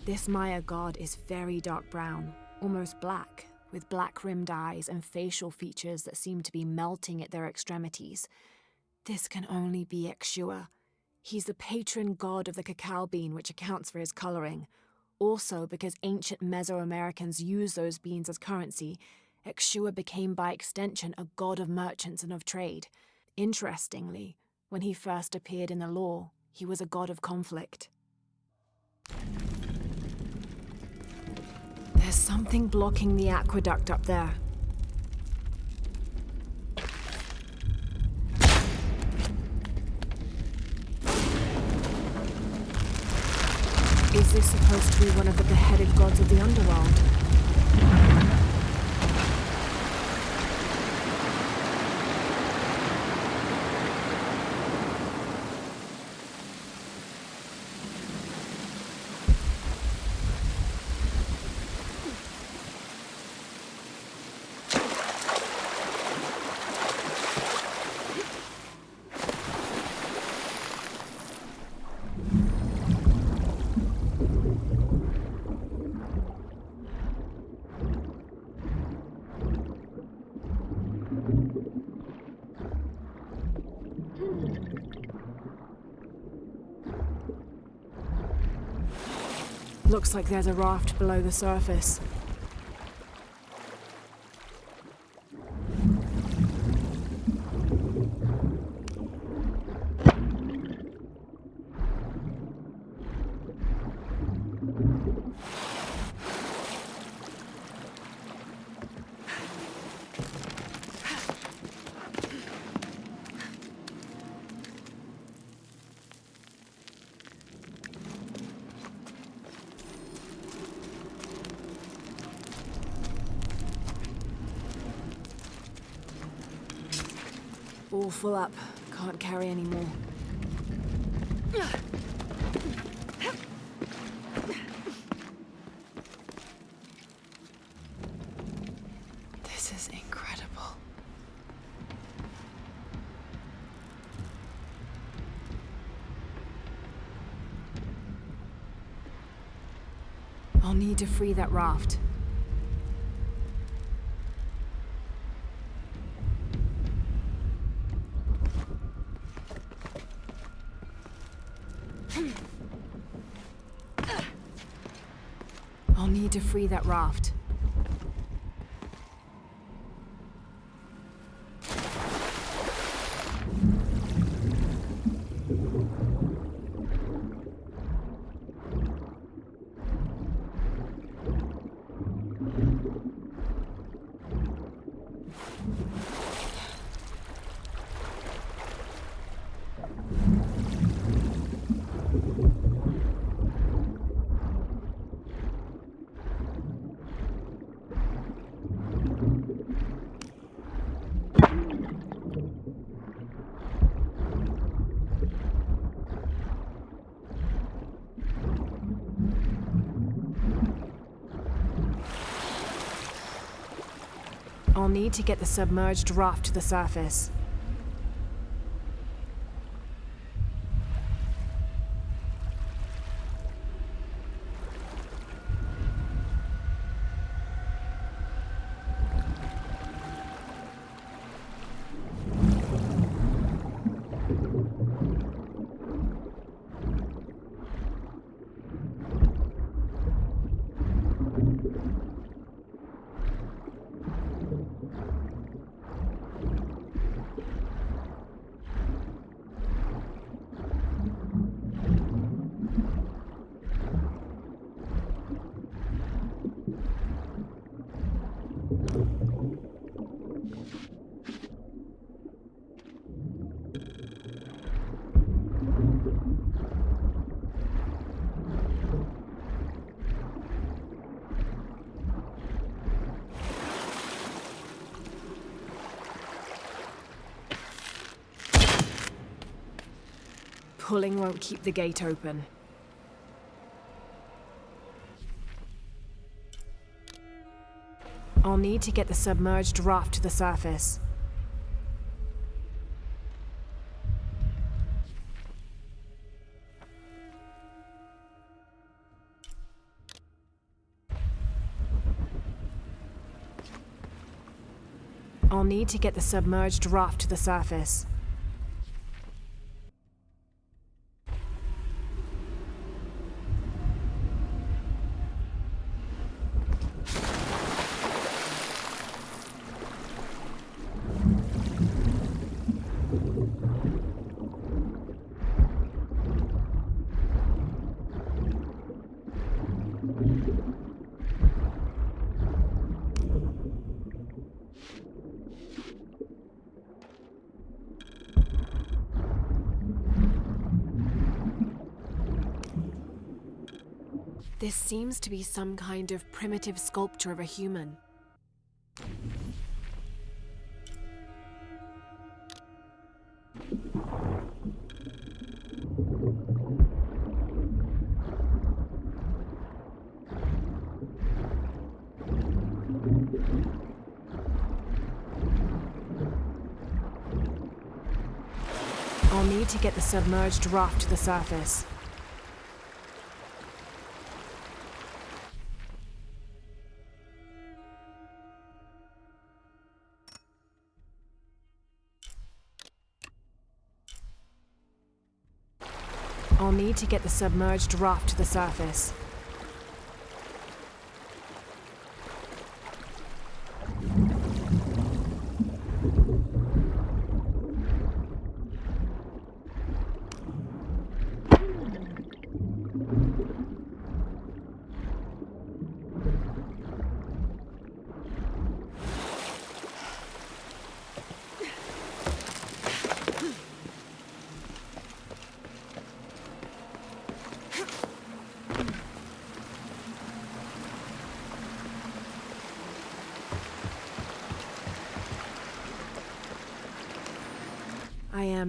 This Maya god is very dark brown, almost black, with black-rimmed eyes and facial features that seem to be melting at their extremities. This can only be Exua. He's the patron god of the cacao bean, which accounts for his coloring. Also, because ancient Mesoamericans used those beans as currency, Exua became by extension a god of merchants and of trade. Interestingly, when he first appeared in the lore, he was a god of conflict. There's something blocking the aqueduct up there. Is this supposed to be one of the beheaded gods of the underworld? Looks like there's a raft below the surface. all full up. Can't carry any more. This is incredible. I'll need to free that raft. I'll need to free that raft. I'll need to get the submerged raft to the surface. Pulling won't keep the gate open. I'll need to get the submerged raft to the surface. I'll need to get the submerged raft to the surface. This seems to be some kind of primitive sculpture of a human. I'll need to get the submerged raft to the surface. I'll need to get the submerged raft to the surface.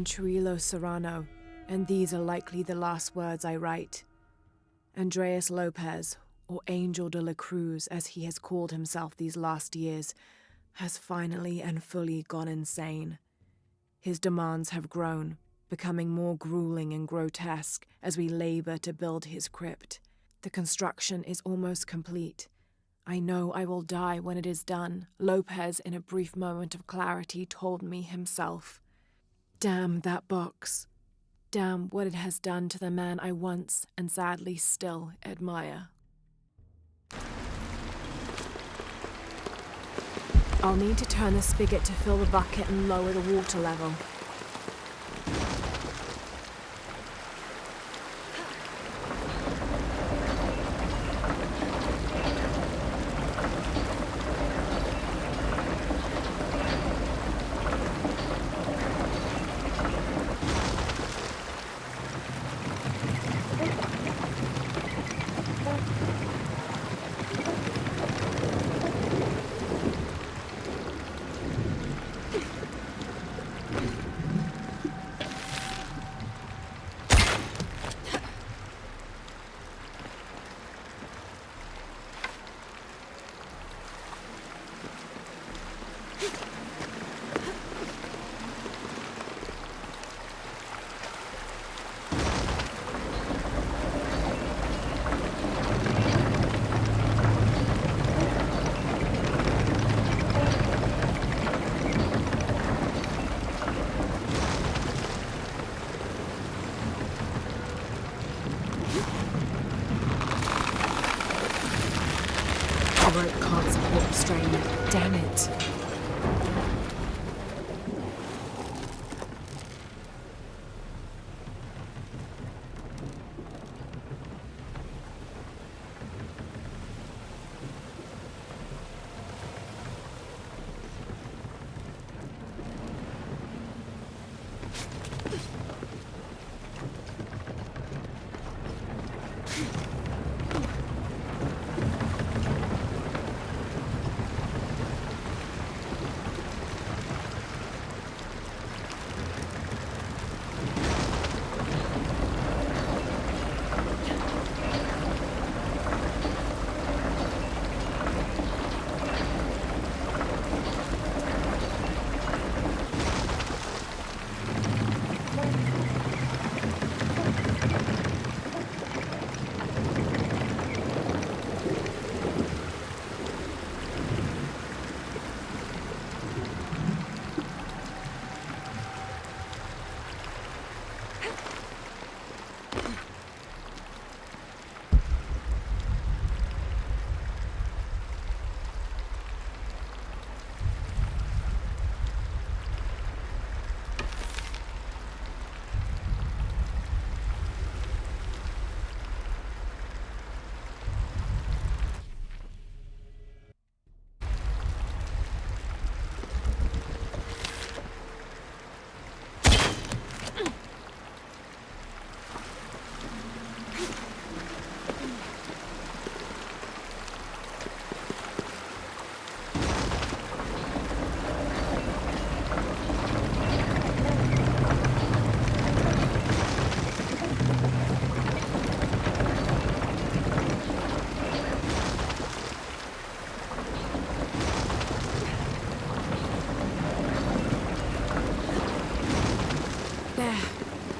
Don Chuilo Serrano, and these are likely the last words I write. Andreas Lopez, or Angel de la Cruz as he has called himself these last years, has finally and fully gone insane. His demands have grown, becoming more grueling and grotesque as we labor to build his crypt. The construction is almost complete. I know I will die when it is done, Lopez, in a brief moment of clarity, told me himself. Damn that box. Damn what it has done to the man I once, and sadly still, admire. I'll need to turn the spigot to fill the bucket and lower the water level. The rope can't support the strain. Damn it.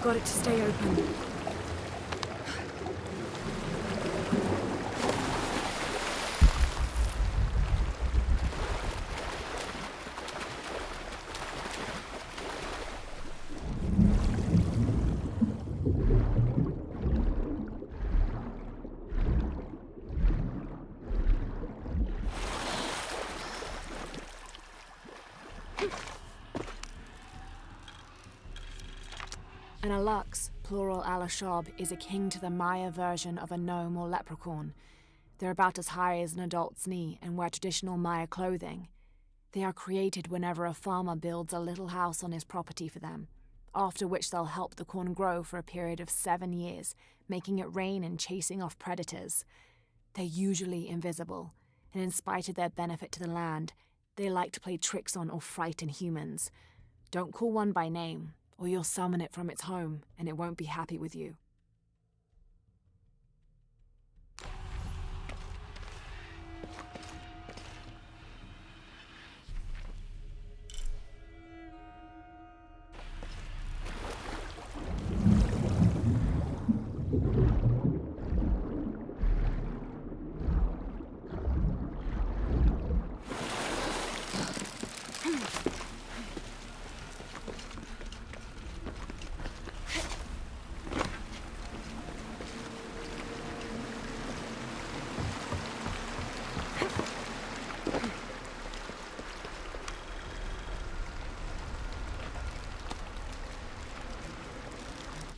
Got it to stay open. An alux, plural alashab, is akin to the Maya version of a gnome or leprechaun. They're about as high as an adult's knee and wear traditional Maya clothing. They are created whenever a farmer builds a little house on his property for them, after which they'll help the corn grow for a period of 7 years, making it rain and chasing off predators. They're usually invisible, and in spite of their benefit to the land, they like to play tricks on or frighten humans. Don't call one by name. or you'll summon it from its home, and it won't be happy with you.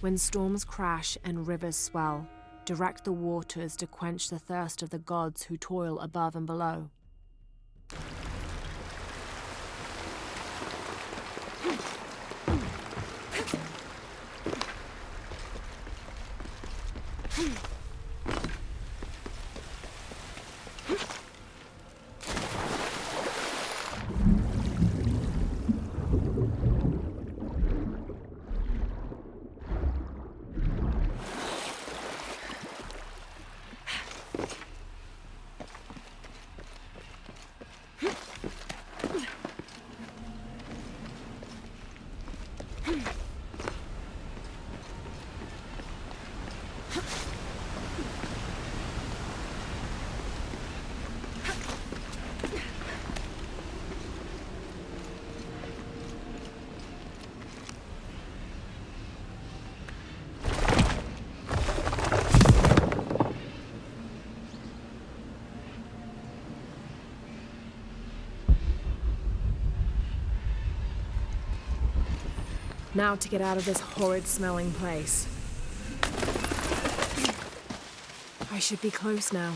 When storms crash and rivers swell, direct the waters to quench the thirst of the gods who toil above and below. Now to get out of this horrid-smelling place. I should be close now.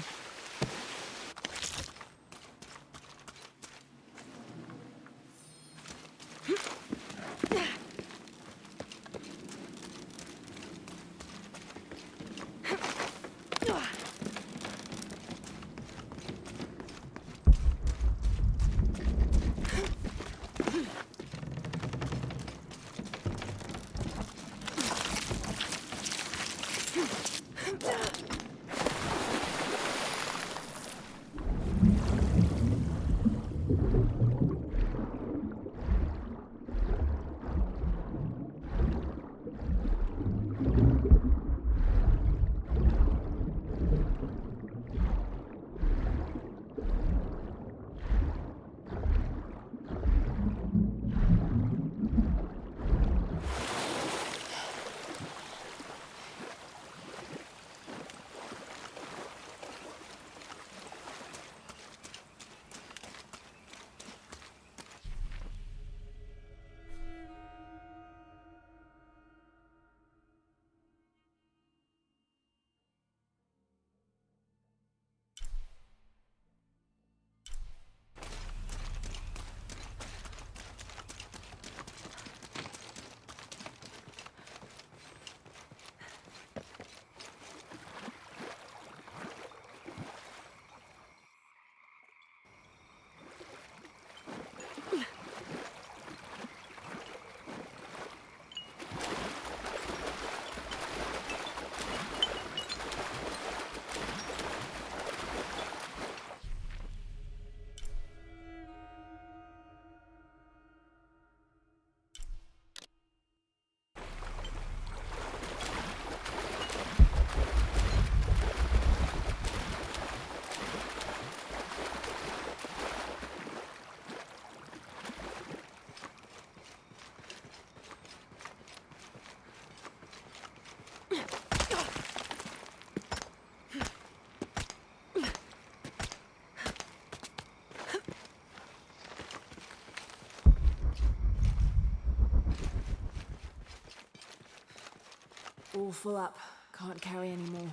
All full up. Can't carry any more.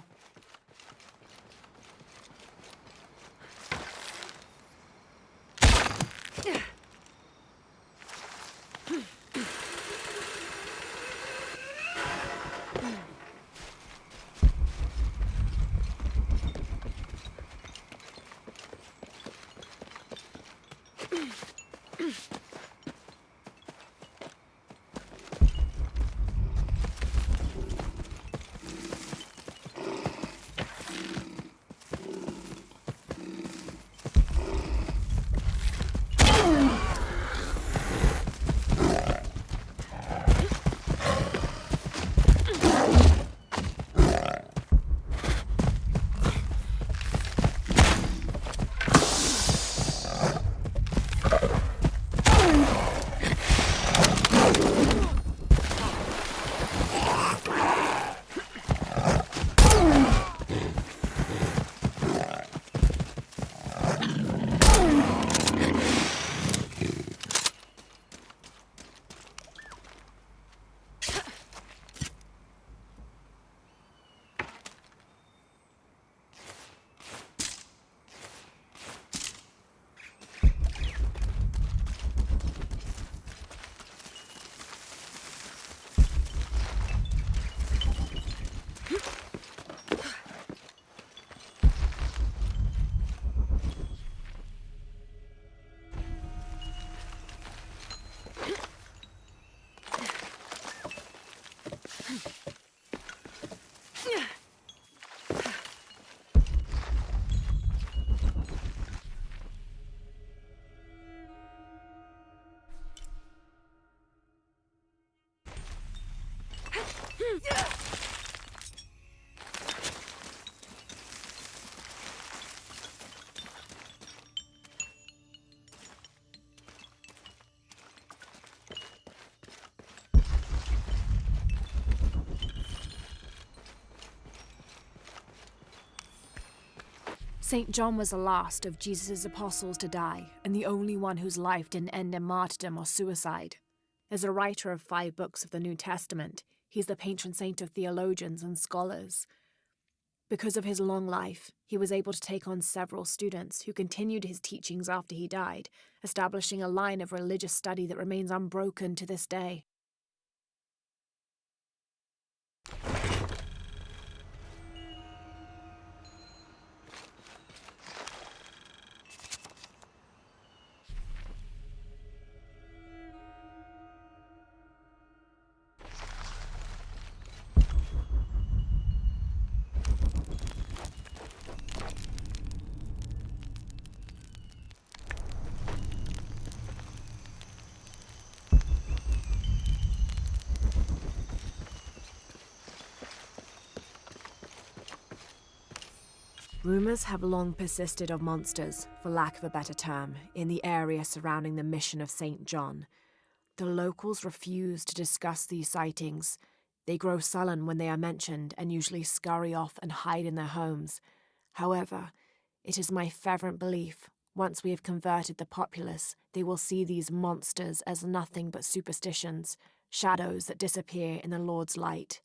St. John was the last of Jesus' apostles to die, and the only one whose life didn't end in martyrdom or suicide. As a writer of 5 books of the New Testament, he's the patron saint of theologians and scholars. Because of his long life, he was able to take on several students who continued his teachings after he died, establishing a line of religious study that remains unbroken to this day. Rumours have long persisted of monsters, for lack of a better term, in the area surrounding the mission of St. John. The locals refuse to discuss these sightings. They grow sullen when they are mentioned and usually scurry off and hide in their homes. However, it is my fervent belief, once we have converted the populace, they will see these monsters as nothing but superstitions, shadows that disappear in the Lord's light.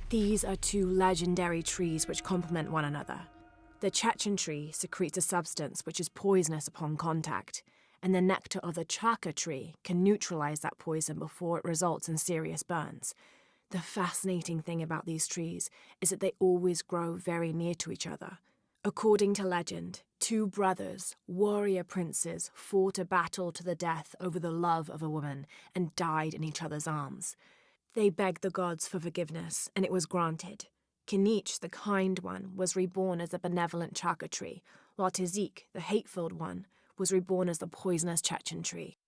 These are 2 legendary trees which complement one another. The Chechen tree secretes a substance which is poisonous upon contact, and the nectar of the chaka tree can neutralize that poison before it results in serious burns. The fascinating thing about these trees is that they always grow very near to each other. According to legend, 2 brothers, warrior princes, fought a battle to the death over the love of a woman and died in each other's arms. They begged the gods for forgiveness, and it was granted. Kinich, the kind one, was reborn as a benevolent chaka tree, while Tazik, the hate-filled one, was reborn as the poisonous Chechen tree.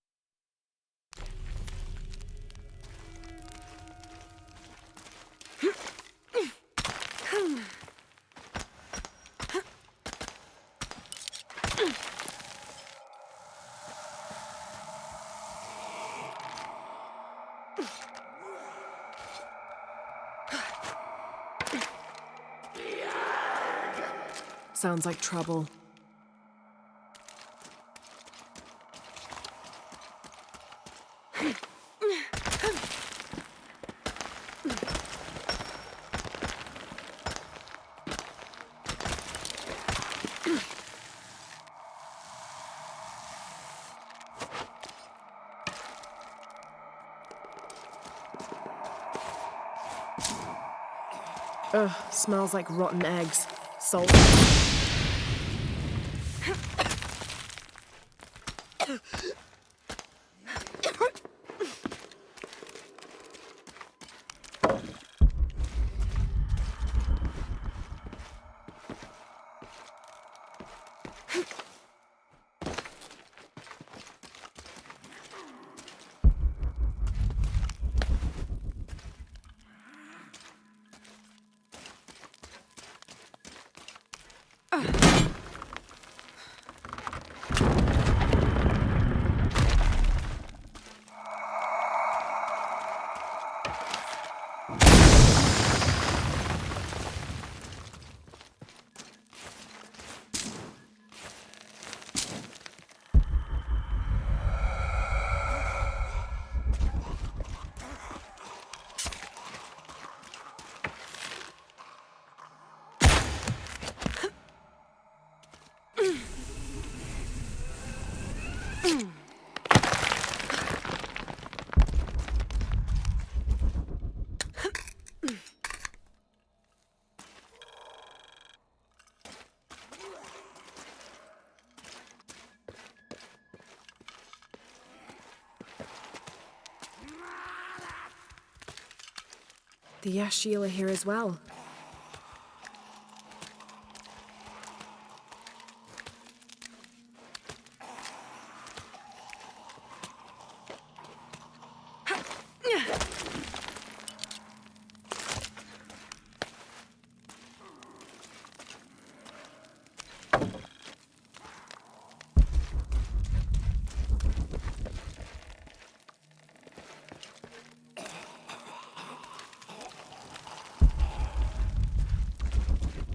Sounds like trouble. Ugh, smells like rotten eggs. Salt. The Yashil are here as well.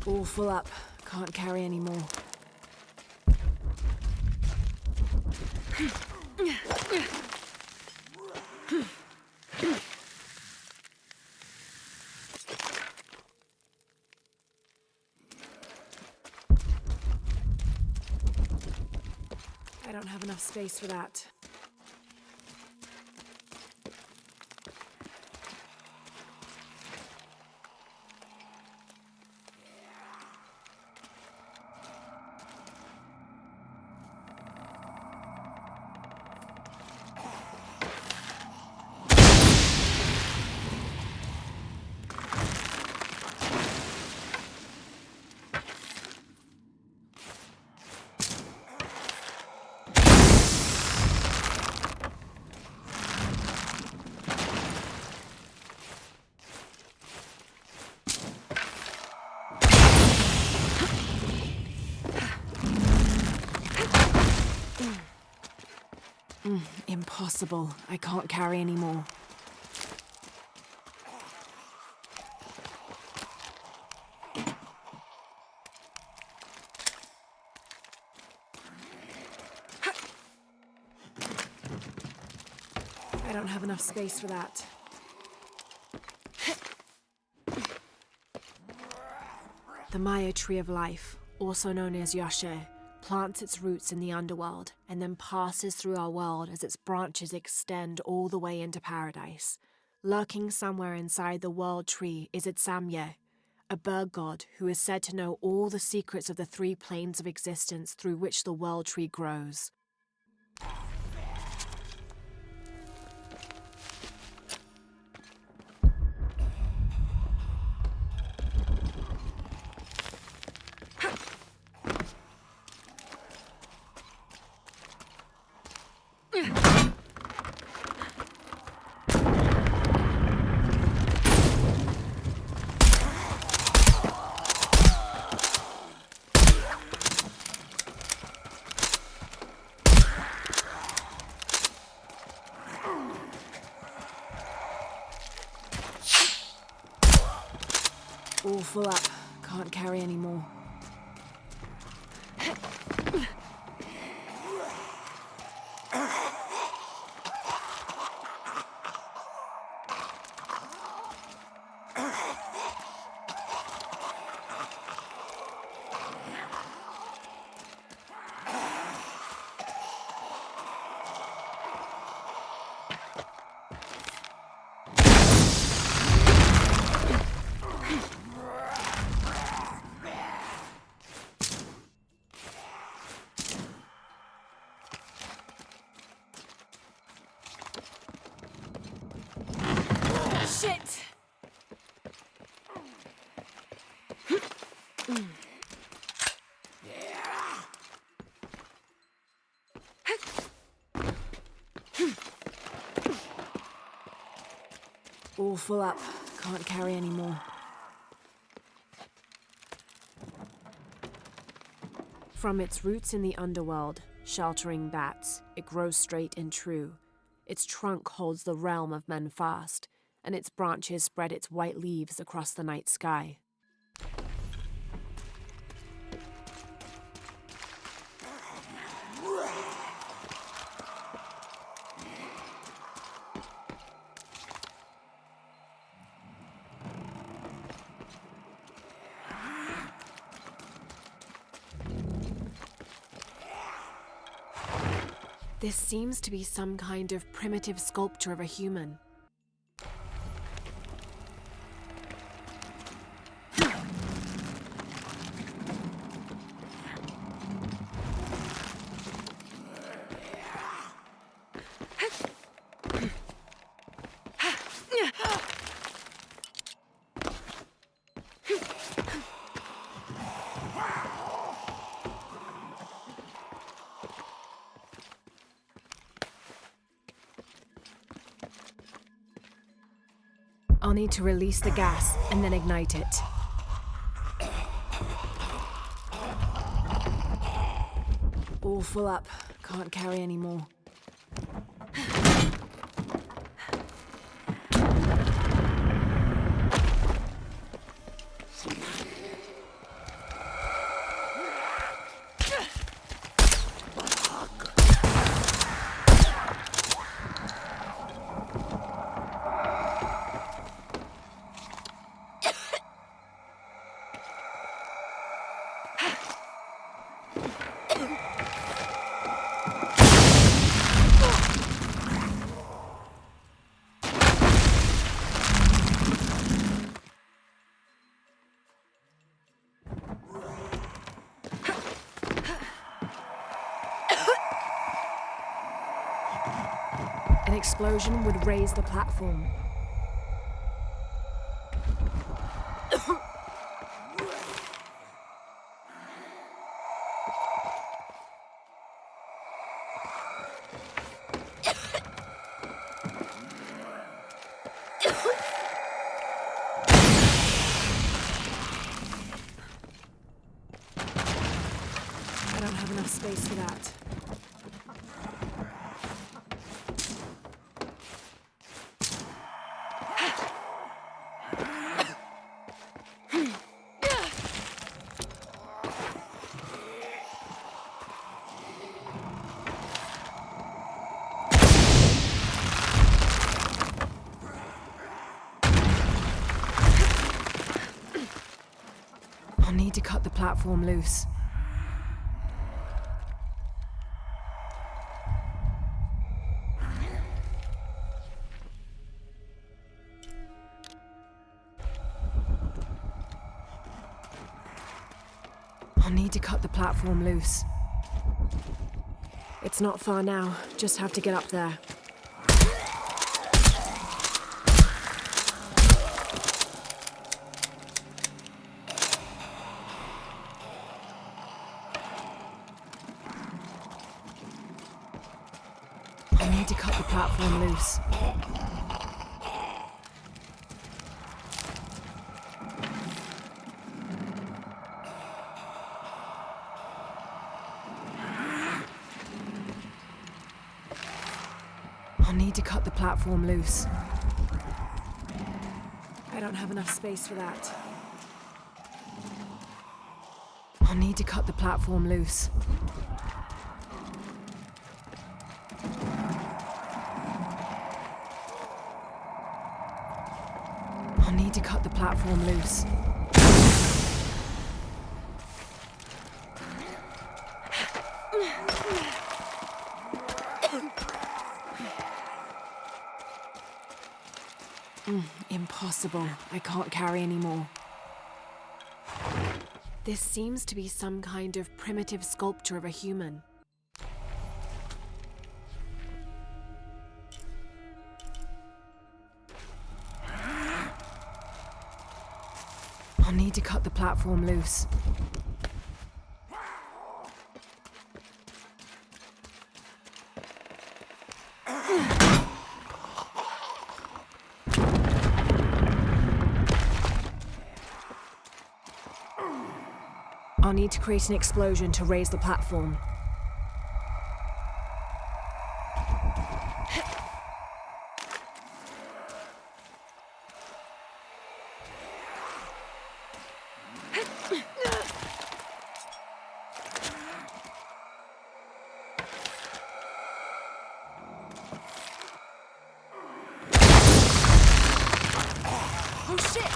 All full up. Can't carry any more. I don't have enough space for that. Impossible. I can't carry any more. I don't have enough space for that. The Maya Tree of Life, also known as Yashe, plants its roots in the underworld and then passes through our world as its branches extend all the way into paradise. Lurking somewhere inside the world tree is its Samye, a bird god who is said to know all the secrets of the three planes of existence through which the world tree grows. All full up. Can't carry any more. Shit! All full up. Can't carry any more. From its roots in the underworld, sheltering bats, it grows straight and true. Its trunk holds the realm of men fast, and its branches spread its white leaves across the night sky. This seems to be some kind of primitive sculpture of a human. I'll need to release the gas and then ignite it. All full up. Can't carry any more. An explosion would raise the platform. I don't have enough space for that. I'll need to cut the platform loose. I'll need to cut the platform loose. It's not far now, just have to get up there. I need to cut the platform loose. I'll need to cut the platform loose. I don't have enough space for that. I'll need to cut the platform loose. I'll need to cut the platform loose. Impossible. I can't carry any more. This seems to be some kind of primitive sculpture of a human. I'll need to cut the platform loose. I'll need to create an explosion to raise the platform. Oh shit!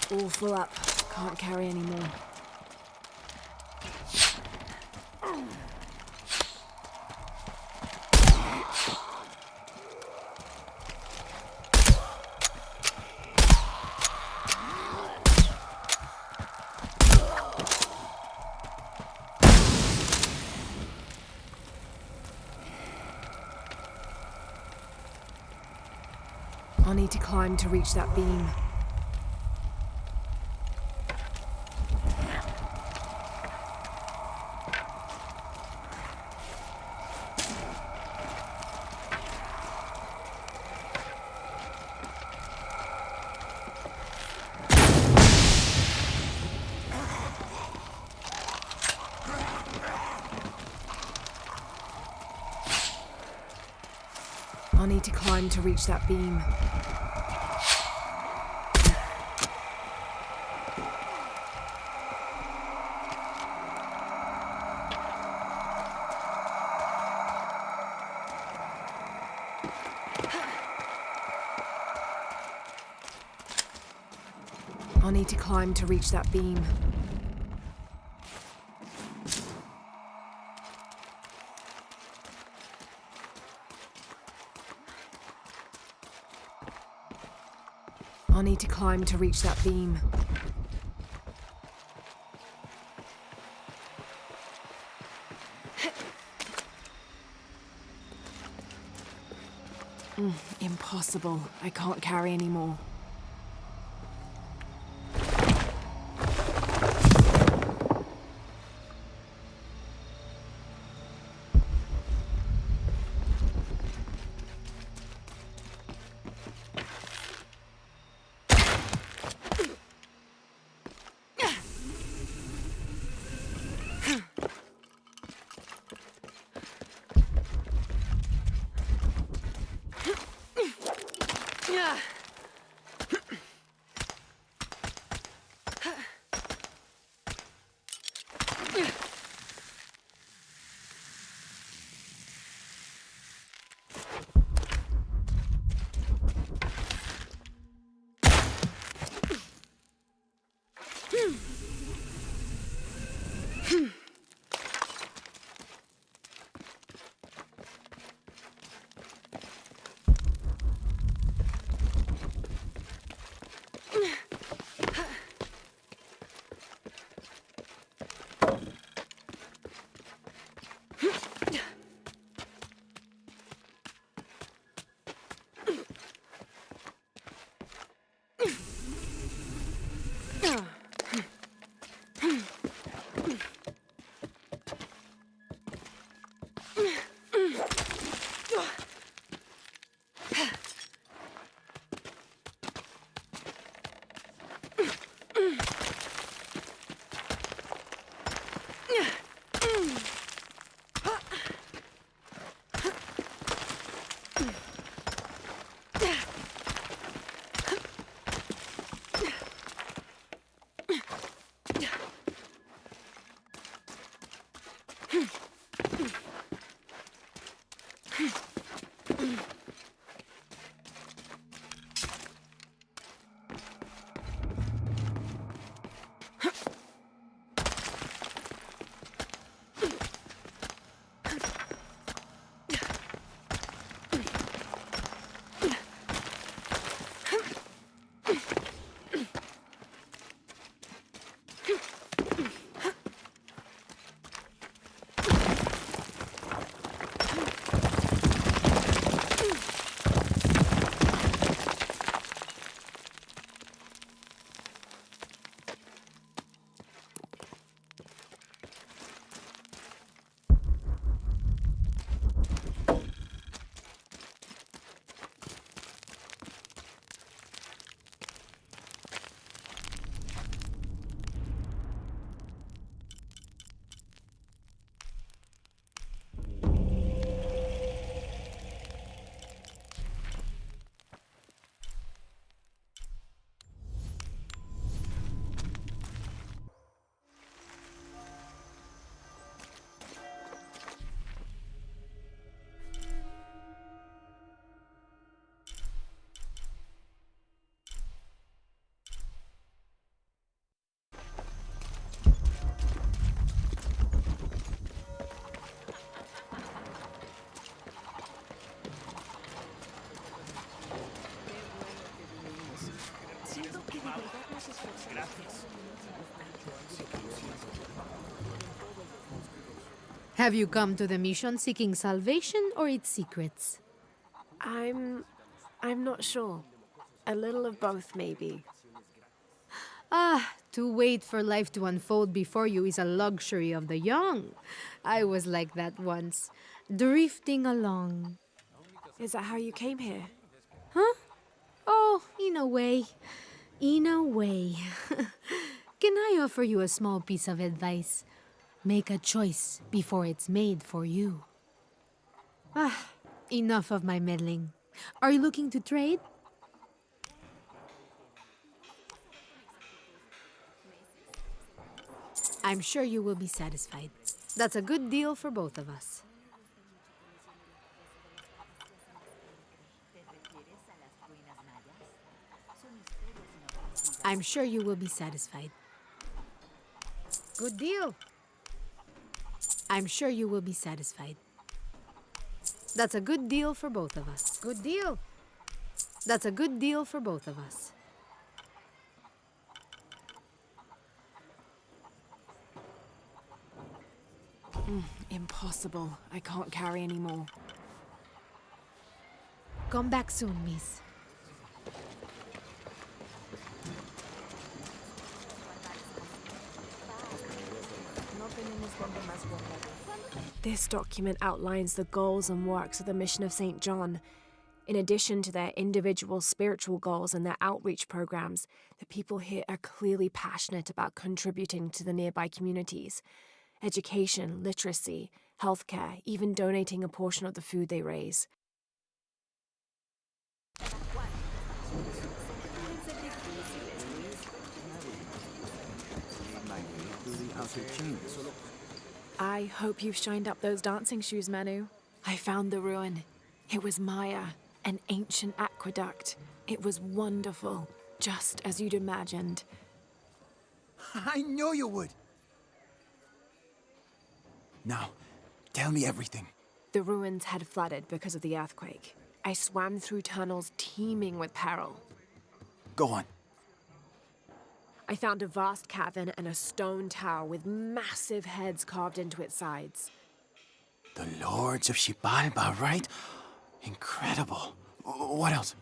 All full up. Can't carry any more. I'll need to climb to reach that beam. I'll need to climb to reach that beam. I'll need to climb to reach that beam. I'll need to climb to reach that beam. Impossible. I can't carry any more. Have you come to the mission seeking salvation or its secrets? I'm not sure. A little of both, maybe. Ah, to wait for life to unfold before you is a luxury of the young. I was like that once, drifting along. Is that how you came here? Huh? Oh, in a way. In a way. Can I offer you a small piece of advice? Make a choice before it's made for you. Ah, enough of my meddling. Are you looking to trade? I'm sure you will be satisfied. That's a good deal for both of us. I'm sure you will be satisfied. Good deal. I'm sure you will be satisfied. That's a good deal for both of us. Good deal. That's a good deal for both of us. Impossible. I can't carry any more. Come back soon, miss. This document outlines the goals and works of the Mission of St. John. In addition to their individual spiritual goals and their outreach programs, the people here are clearly passionate about contributing to the nearby communities. Education, literacy, healthcare, even donating a portion of the food they raise. I hope you've shined up those dancing shoes, Manu. I found the ruin. It was Maya, an ancient aqueduct. It was wonderful, just as you'd imagined. I knew you would! Now, tell me everything. The ruins had flooded because of the earthquake. I swam through tunnels teeming with peril. Go on. I found a vast cavern and a stone tower with massive heads carved into its sides. The Lords of Xibalba, right? Incredible. What else?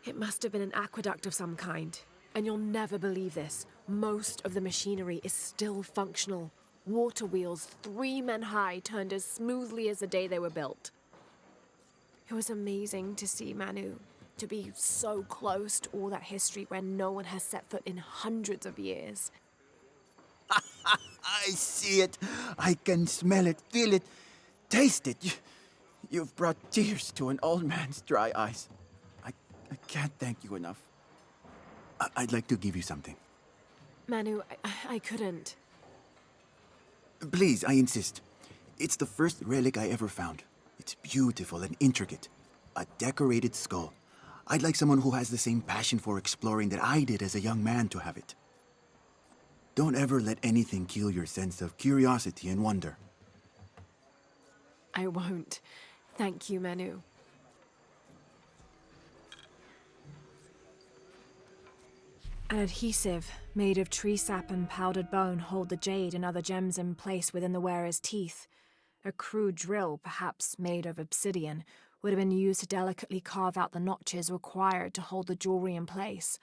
It must have been an aqueduct of some kind. And you'll never believe this. Most of the machinery is still functional. Water wheels 3 men high turned as smoothly as the day they were built. It was amazing to see, Manu. To be so close to all that history where no one has set foot in hundreds of years. I see it. I can smell it, feel it, taste it. You've brought tears to an old man's dry eyes. I can't thank you enough. I'd like to give you something. Manu, I couldn't. Please, I insist. It's the first relic I ever found. It's beautiful and intricate. A decorated skull. I'd like someone who has the same passion for exploring that I did as a young man to have it. Don't ever let anything kill your sense of curiosity and wonder. I won't. Thank you, Manu. An adhesive made of tree sap and powdered bone hold the jade and other gems in place within the wearer's teeth. A crude drill, perhaps made of obsidian, would have been used to delicately carve out the notches required to hold the jewelry in place.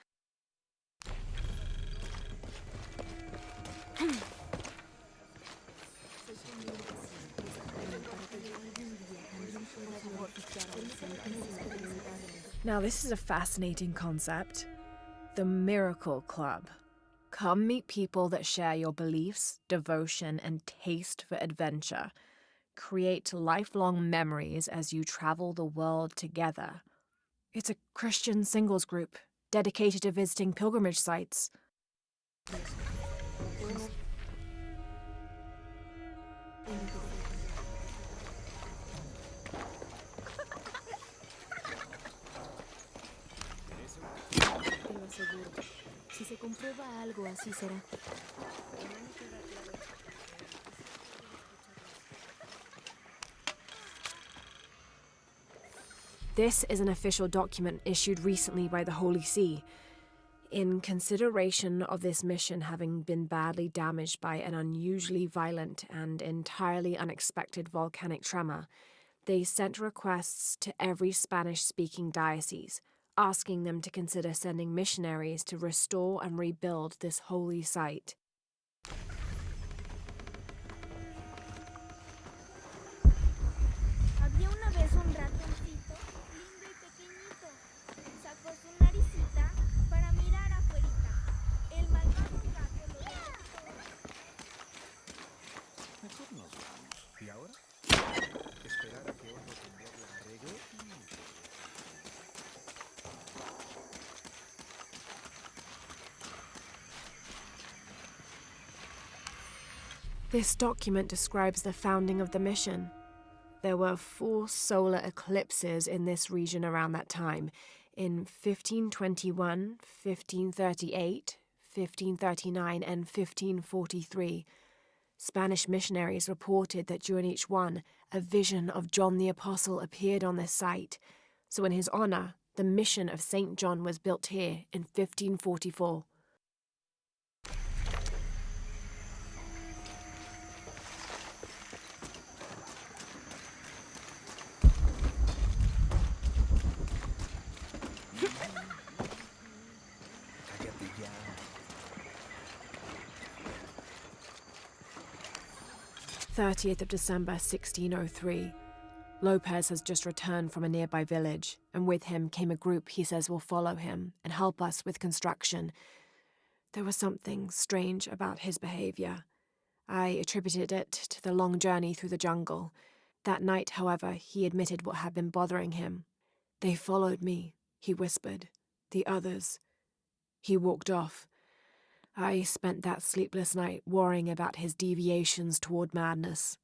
Now this is a fascinating concept. The Miracle Club. Come meet people that share your beliefs, devotion, and taste for adventure. Create lifelong memories as you travel the world together. It's a Christian singles group dedicated to visiting pilgrimage sites. Si se comprueba algo, así será. This is an official document issued recently by the Holy See. In consideration of this mission having been badly damaged by an unusually violent and entirely unexpected volcanic tremor, they sent requests to every Spanish-speaking diocese, asking them to consider sending missionaries to restore and rebuild this holy site. Había una vez un ratoncito, lindo y pequeñito. Sacó su naricita para mirar afuerita. El malvado gato lo detectó. Mejor nos vamos. ¿Y ahora? Esperar a que otro temblor la arregle y... This document describes the founding of the mission. There were 4 solar eclipses in this region around that time, in 1521, 1538, 1539, and 1543. Spanish missionaries reported that during each one, a vision of John the Apostle appeared on this site. So in his honor, the mission of St. John was built here in 1544. Cállate ya. 30th of December 1603. Lopez has just returned from a nearby village, and with him came a group he says will follow him and help us with construction. There was something strange about his behavior. I attributed it to the long journey through the jungle. That night, however, he admitted what had been bothering him. "They followed me," he whispered. "The others." He walked off. I spent that sleepless night worrying about his deviations toward madness.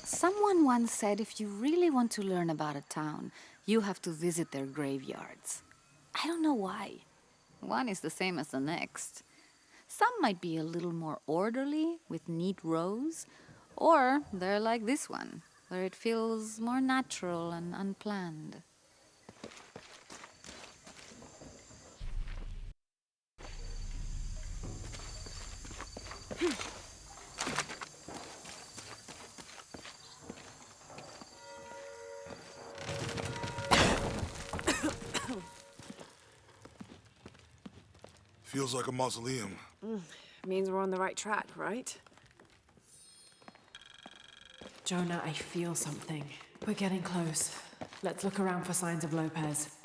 Someone once said if you really want to learn about a town, you have to visit their graveyards. I don't know why. One is the same as the next. Some might be a little more orderly, with neat rows, or they're like this one, where it feels more natural and unplanned. Feels like a mausoleum. Means we're on the right track, right? Jonah, I feel something. We're getting close. Let's look around for signs of Lopez.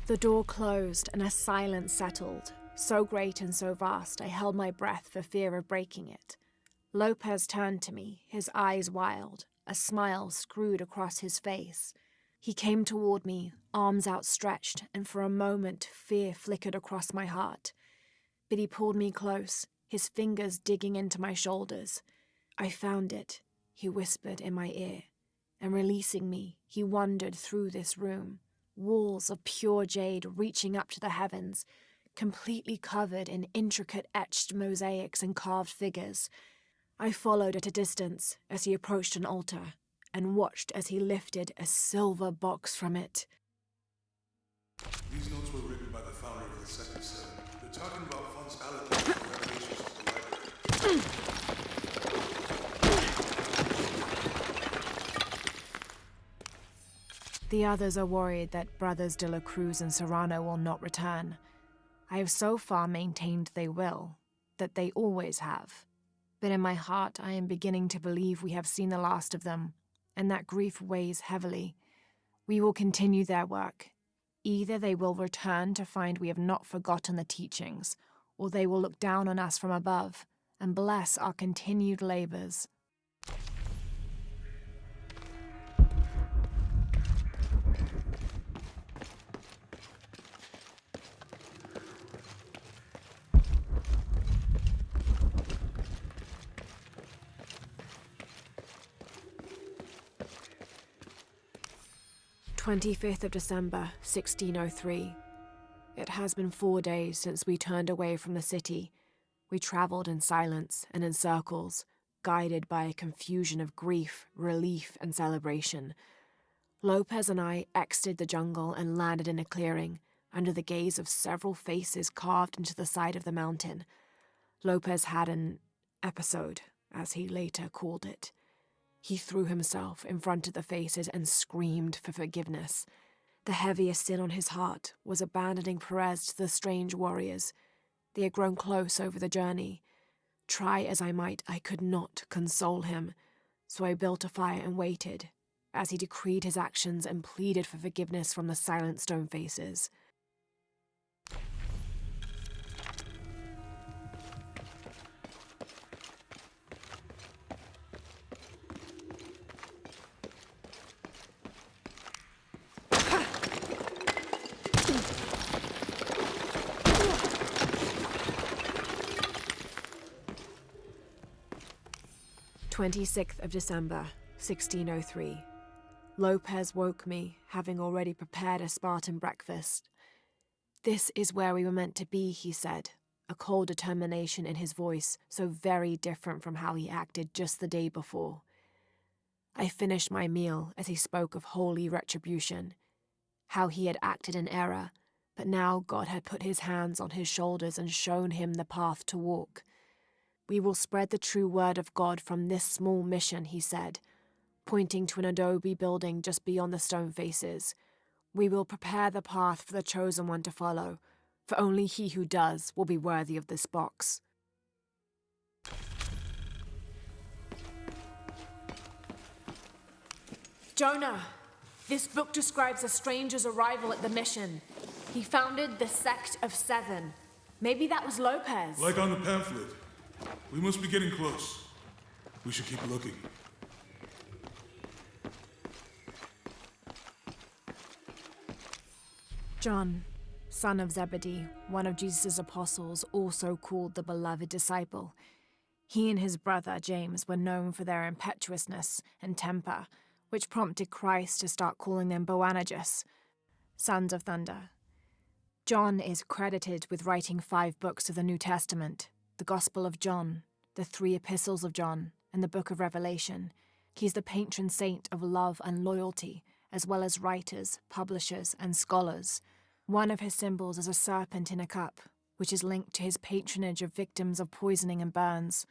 The door closed and a silence settled, so great and so vast I held my breath for fear of breaking it. Lopez turned to me, his eyes wild, a smile screwed across his face. He came toward me, arms outstretched, and for a moment fear flickered across my heart. But he pulled me close, his fingers digging into my shoulders. "I found it," he whispered in my ear, and releasing me, he wandered through this room, walls of pure jade reaching up to the heavens, completely covered in intricate etched mosaics and carved figures. I followed at a distance as he approached an altar, and watched as he lifted a silver box from it. These notes were written by the founder of the Second Seven. They're talking about funds allocated for renovations of the library. The others are worried that Brothers de la Cruz and Serrano will not return. I have so far maintained they will, that they always have. But in my heart I am beginning to believe we have seen the last of them, and that grief weighs heavily. We will continue their work. Either they will return to find we have not forgotten the teachings, or they will look down on us from above and bless our continued labors. 25th of December, 1603. It has been 4 days since we turned away from the city. We travelled in silence and in circles, guided by a confusion of grief, relief, and celebration. Lopez and I exited the jungle and landed in a clearing, under the gaze of several faces carved into the side of the mountain. Lopez had an episode, as he later called it. He threw himself in front of the faces and screamed for forgiveness. The heaviest sin on his heart was abandoning Perez to the strange warriors. They had grown close over the journey. Try as I might, I could not console him, so I built a fire and waited, as he decreed his actions and pleaded for forgiveness from the silent stone faces. December 26th, 1603. Lopez woke me, having already prepared a Spartan breakfast. "This is where we were meant to be," he said, a cold determination in his voice, so very different from how he acted just the day before. I finished my meal as he spoke of holy retribution, how he had acted in error, but now God had put his hands on his shoulders and shown him the path to walk. "We will spread the true word of God from this small mission," he said, pointing to an adobe building just beyond the stone faces. "We will prepare the path for the chosen one to follow, for only he who does will be worthy of this box." "Jonah, this book describes a stranger's arrival at the mission. He founded the Sect of Seven. Maybe that was Lopez." Like on the pamphlet. We must be getting close. We should keep looking. John, son of Zebedee, one of Jesus' apostles, also called the beloved disciple. He and his brother James were known for their impetuousness and temper, which prompted Christ to start calling them Boanerges, sons of thunder. John is credited with writing 5 books of the New Testament: the Gospel of John, the 3 Epistles of John, and the Book of Revelation. He's the patron saint of love and loyalty, as well as writers, publishers, and scholars. One of his symbols is a serpent in a cup, which is linked to his patronage of victims of poisoning and burns.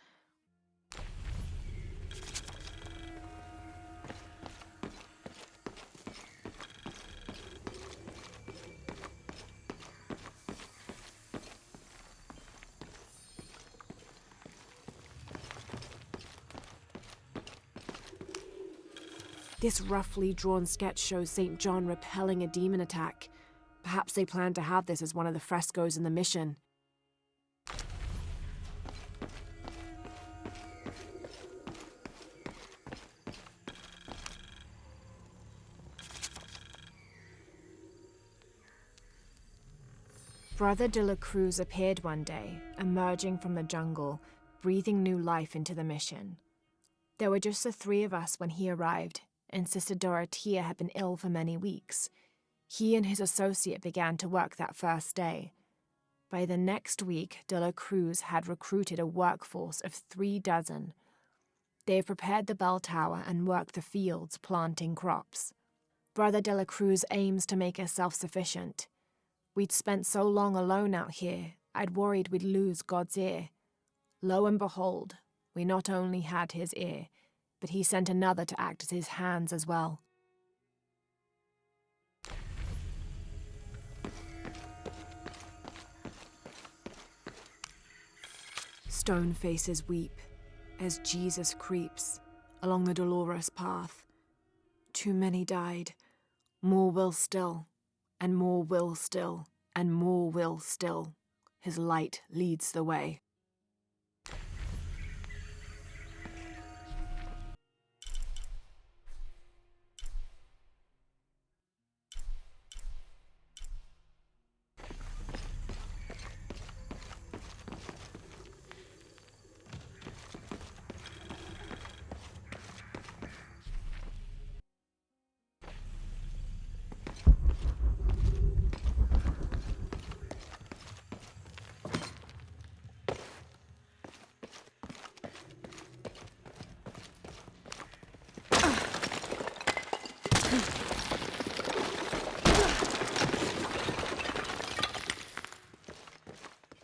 This roughly drawn sketch shows St. John repelling a demon attack. Perhaps they plan to have this as one of the frescoes in the mission. Brother de la Cruz appeared one day, emerging from the jungle, breathing new life into the mission. There were just the 3 of us when he arrived, and Sister Dorothea had been ill for many weeks. He and his associate began to work that first day. By the next week, de la Cruz had recruited a workforce of 36. They have prepared the bell tower and worked the fields, planting crops. Brother de la Cruz aims to make us self-sufficient. We'd spent so long alone out here, I'd worried we'd lose God's ear. Lo and behold, we not only had his ear, but he sent another to act as his hands as well. Stone faces weep as Jesus creeps along the dolorous path. Too many died, more will still, and more will still, and more will still. His light leads the way.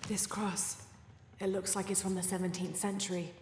This cross, it looks like it's from the 17th century.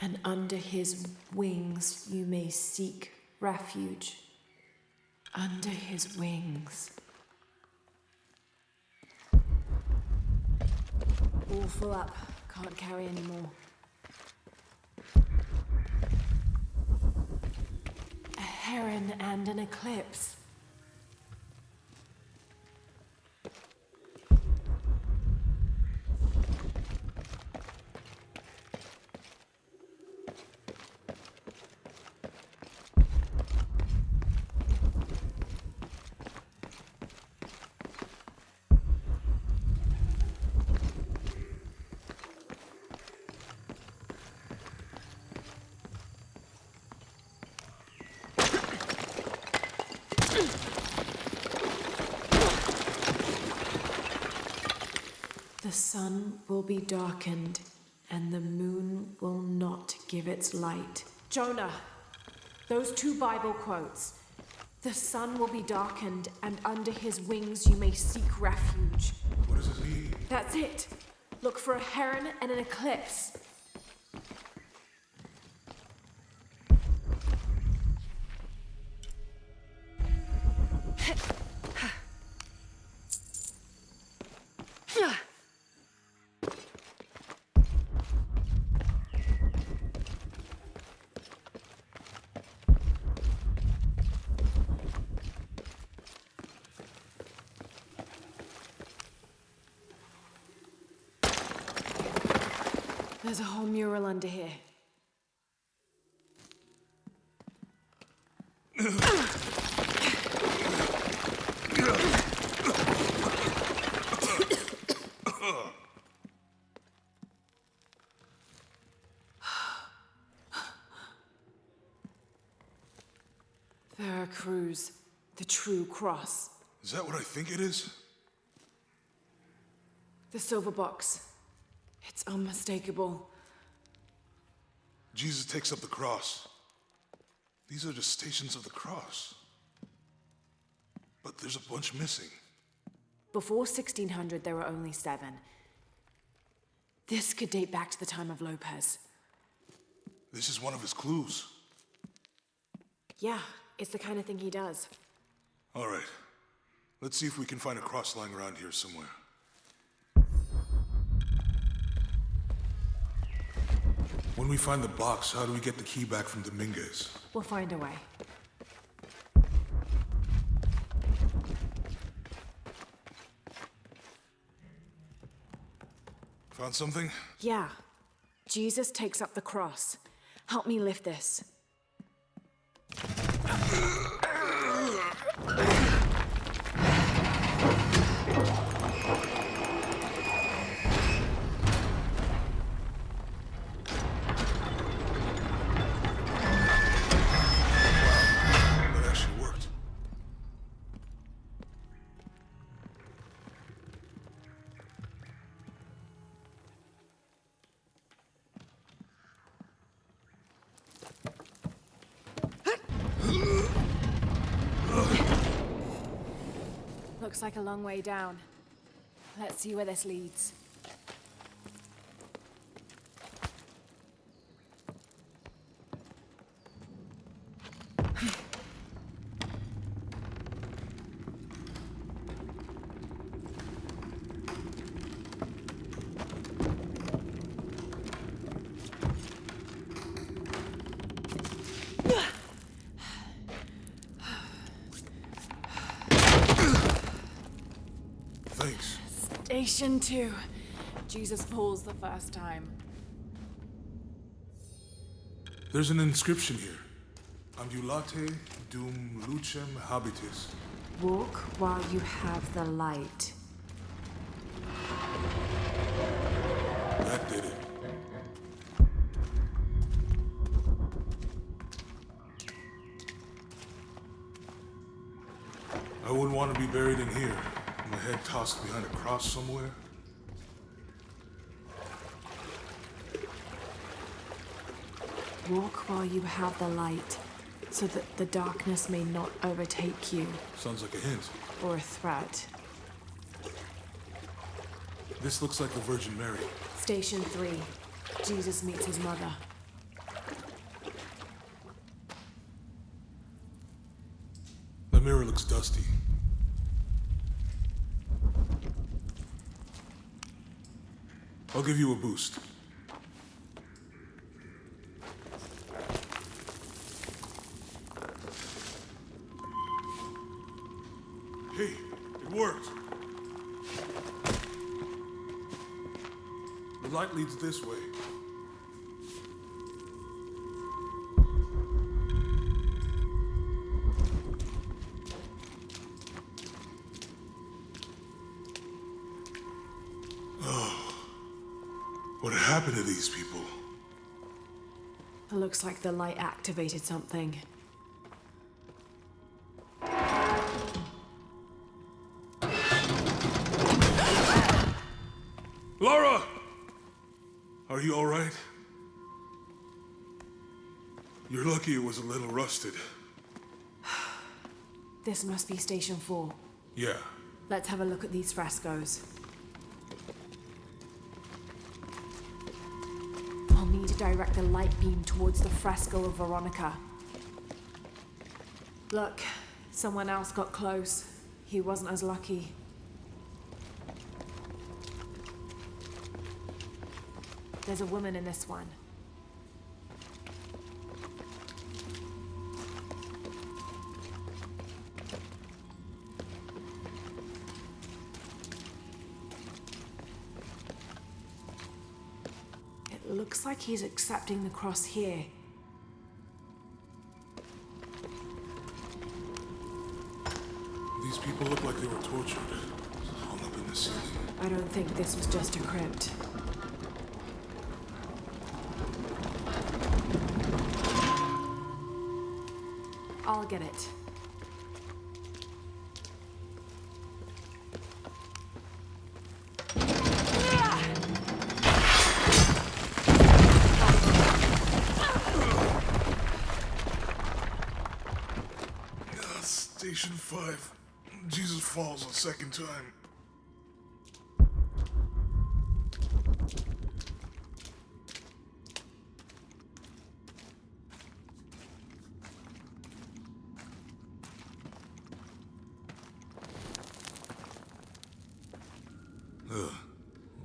And under his wings you may seek refuge. Under his wings. All full up. Can't carry any more. A heron and an eclipse. The sun will be darkened, and the moon will not give its light. Jonah, those 2 Bible quotes. The sun will be darkened, and under his wings you may seek refuge. What does it mean? That's it. Look for a heron and an eclipse. There's a whole mural under here. Veracruz, the true cross. Is that what I think it is? The silver box. It's unmistakable. Jesus takes up the cross. These are the stations of the cross. But there's a bunch missing. Before 1600, there were only 7. This could date back to the time of Lopez. This is one of his clues. Yeah, it's the kind of thing he does. All right. Let's see if we can find a cross lying around here somewhere. When we find the box, how do we get the key back from Dominguez? We'll find a way. Found something? Yeah. Jesus takes up the cross. Help me lift this. Looks like a long way down. Let's see where this leads. Thanks. Station 2. Jesus falls the first time. There's an inscription here. Ambulate dum lucem habitis. Walk while you have the light. want to be buried in here, my head tossed behind a cross somewhere? Walk while you have the light, so that the darkness may not overtake you. Sounds like a hint. Or a threat. This looks like the Virgin Mary. Station 3. Jesus meets his mother. The mirror looks dusty. I'll give you a boost. Hey, it worked. The light leads this way. Oh, what happened to these people? It looks like the light activated something. Laura! Are you all right? You're lucky it was a little rusted. This must be Station 4. Yeah. Let's have a look at these frescoes. I'll need to direct the light beam towards the fresco of Veronica. Look, someone else got close. He wasn't as lucky. There's a woman in this one. It looks like he's accepting the cross here. These people look like they were tortured. Hung up in the ceiling. I don't think this was just a crypt. I'll get it. Station 5. Jesus falls a second time.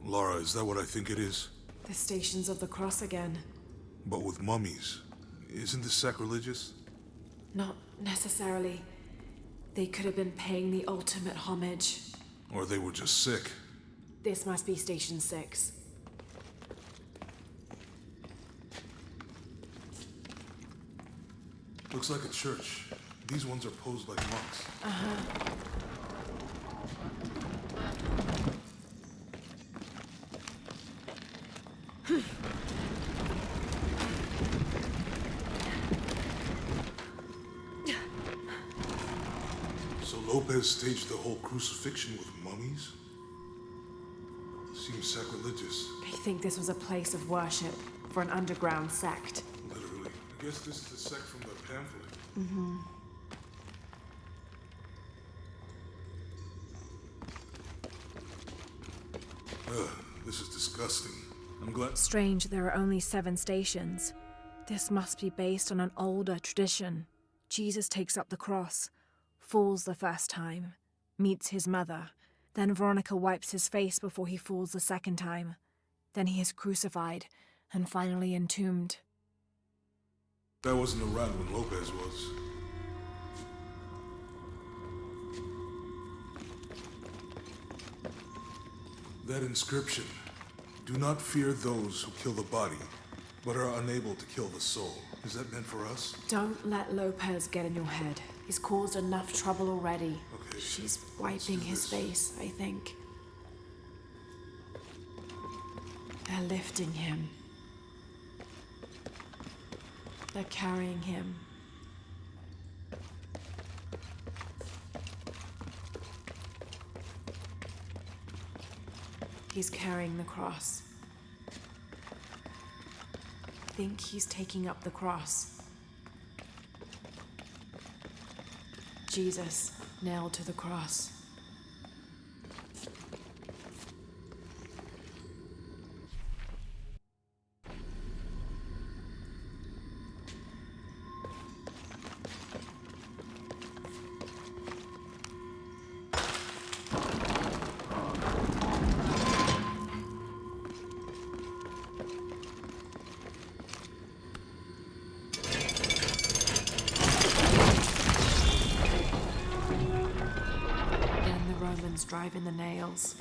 Laura, is that what I think it is? The Stations of the Cross again. But with mummies. Isn't this sacrilegious? Not necessarily. They could have been paying the ultimate homage. Or they were just sick. This must be Station 6. Looks like a church. These ones are posed like monks. Uh-huh. So Lopez staged the whole crucifixion with mummies? Seems sacrilegious. I think this was a place of worship for an underground sect. Literally. I guess this is the sect from the pamphlet. Mm-hmm. This is disgusting. I'm glad. Strange there are only 7 stations. This must be based on an older tradition. Jesus takes up the cross, falls the first time, meets his mother. Then Veronica wipes his face before he falls the second time. Then he is crucified and finally entombed. That wasn't around when Lopez was. That inscription. Do not fear those who kill the body, but are unable to kill the soul. Is that meant for us? Don't let Lopez get in your head. He's caused enough trouble already. Okay. She's wiping his face, I think. They're lifting him. They're carrying him. He's carrying the cross. I think he's taking up the cross. Jesus nailed to the cross. Driving the nails.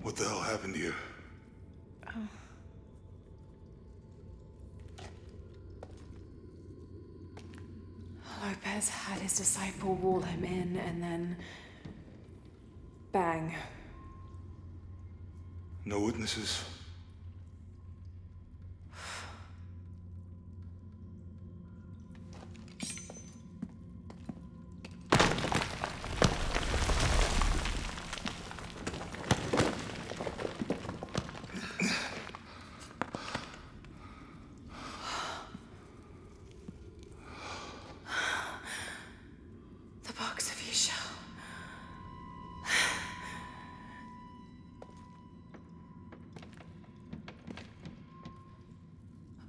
What the hell happened here? Lopez had his disciple wall him in, and then... bang. No witnesses?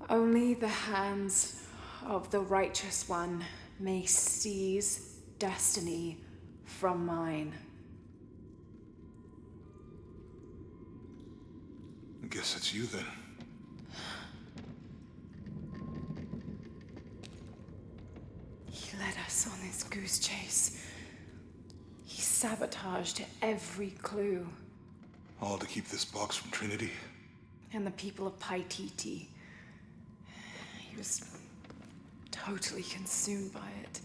Only the hands of the righteous one may seize destiny from mine. I guess it's you then. He led us on this goose chase. He sabotaged every clue. All to keep this box from Trinity? And the people of Paititi. He was totally consumed by it.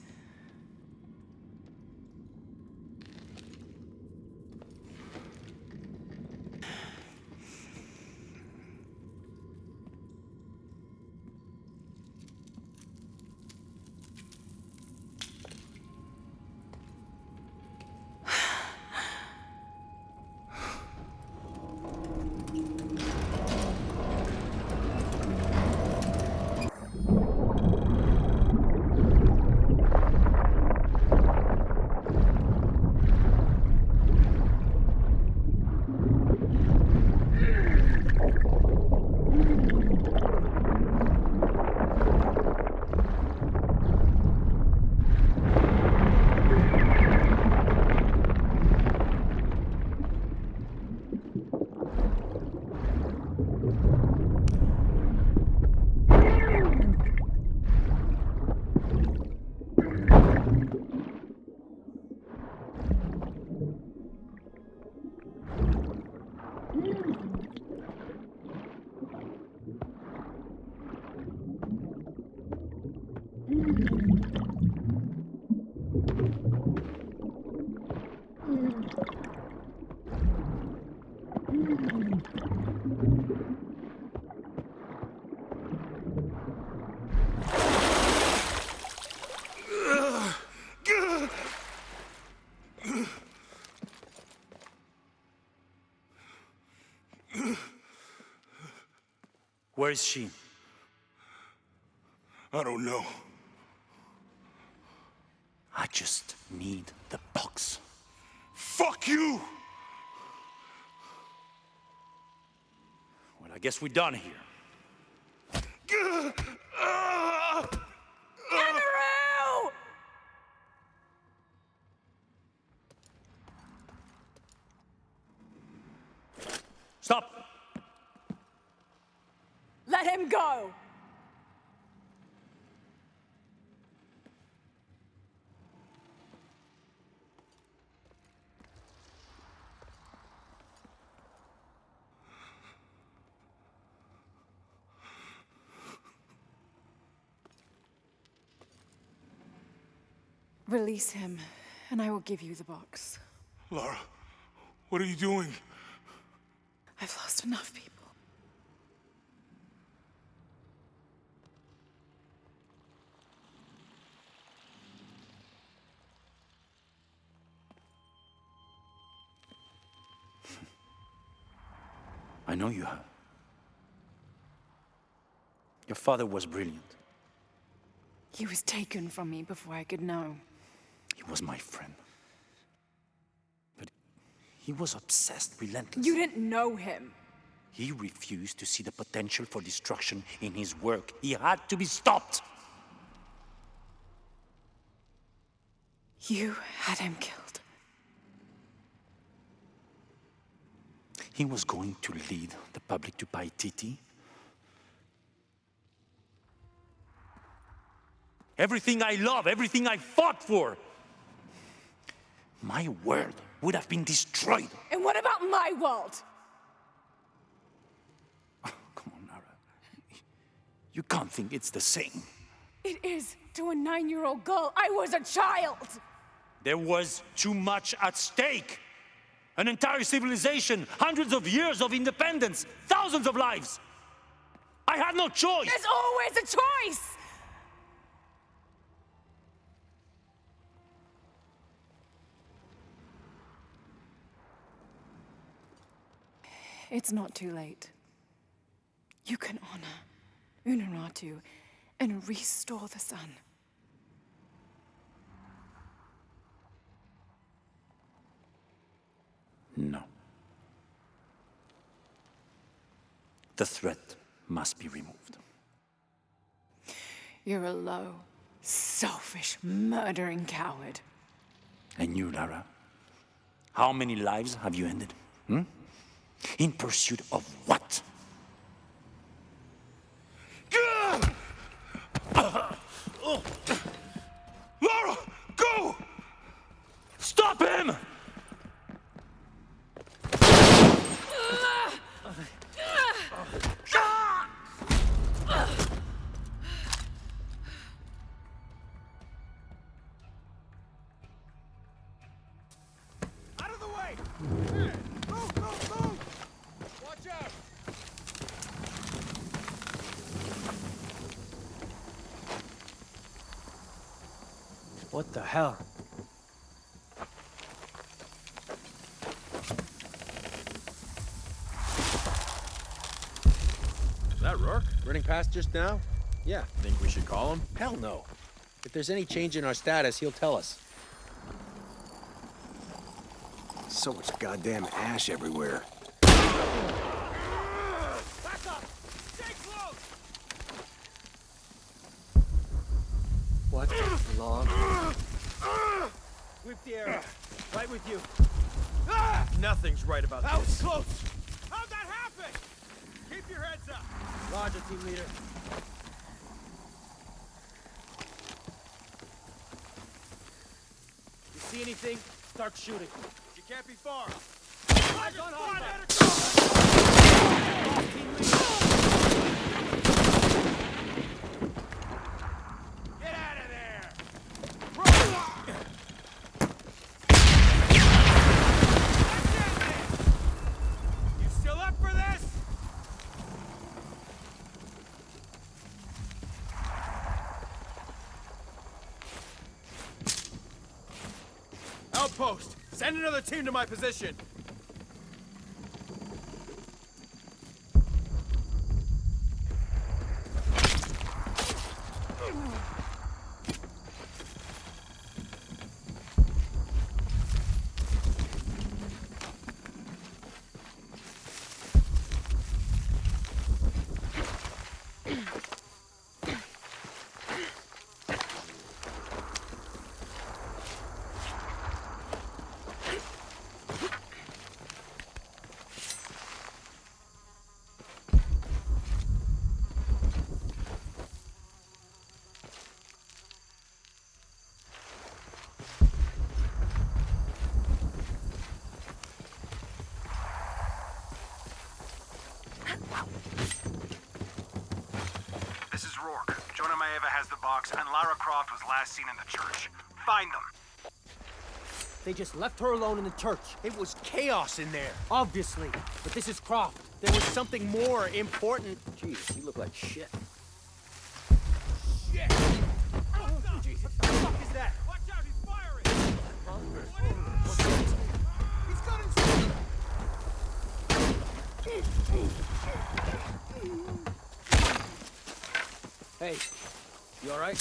Where is she? I don't know. I just need the box. Fuck you! Well, I guess we're done here. Amaru! Stop! Let him go! Release him, and I will give you the box. Lara, what are you doing? I've lost enough people. I know you have. Your father was brilliant. He was taken from me before I could know. He was my friend. But he was obsessed, relentless. You didn't know him. He refused to see the potential for destruction in his work. He had to be stopped. You had him killed. He was going to lead the public to Paititi. Everything I love, everything I fought for. My world would have been destroyed. And what about my world? Come on, Nara. You can't think it's the same. It is to a 9-year-old girl. I was a child. There was too much at stake. An entire civilization, hundreds of years of independence, thousands of lives. I had no choice. There's always a choice. It's not too late. You can honor Unuratu and restore the sun. No. The threat must be removed. You're a low, selfish, murdering coward. And you, Lara? How many lives have you ended? In pursuit of what? Lara, go! Stop him! Out of the way! Move, move, move! Watch out! What the hell? Is that Rourke? Running past just now? Yeah. Think we should call him? Hell no. If there's any change in our status, he'll tell us. So much goddamn ash everywhere. Back up! Stay close! What? Long. Whip the arrow. Right with you. Nothing's right about That this. was close! How'd that happen? Keep your heads up! Roger, team leader. You see anything? Start shooting. You can't be far. Eyes on hostile. Get out of there! You still up for this? Outpost! Send another team to my position! shocks, and Lara Croft was last seen in the church. Find them. They just left her alone in the church. It was chaos in there. Obviously. But this is Croft. There was something more important. Jeez, you look like shit. Shit! Jesus, what the fuck is that? Watch out, he's firing! He's got his... Hey, you all right?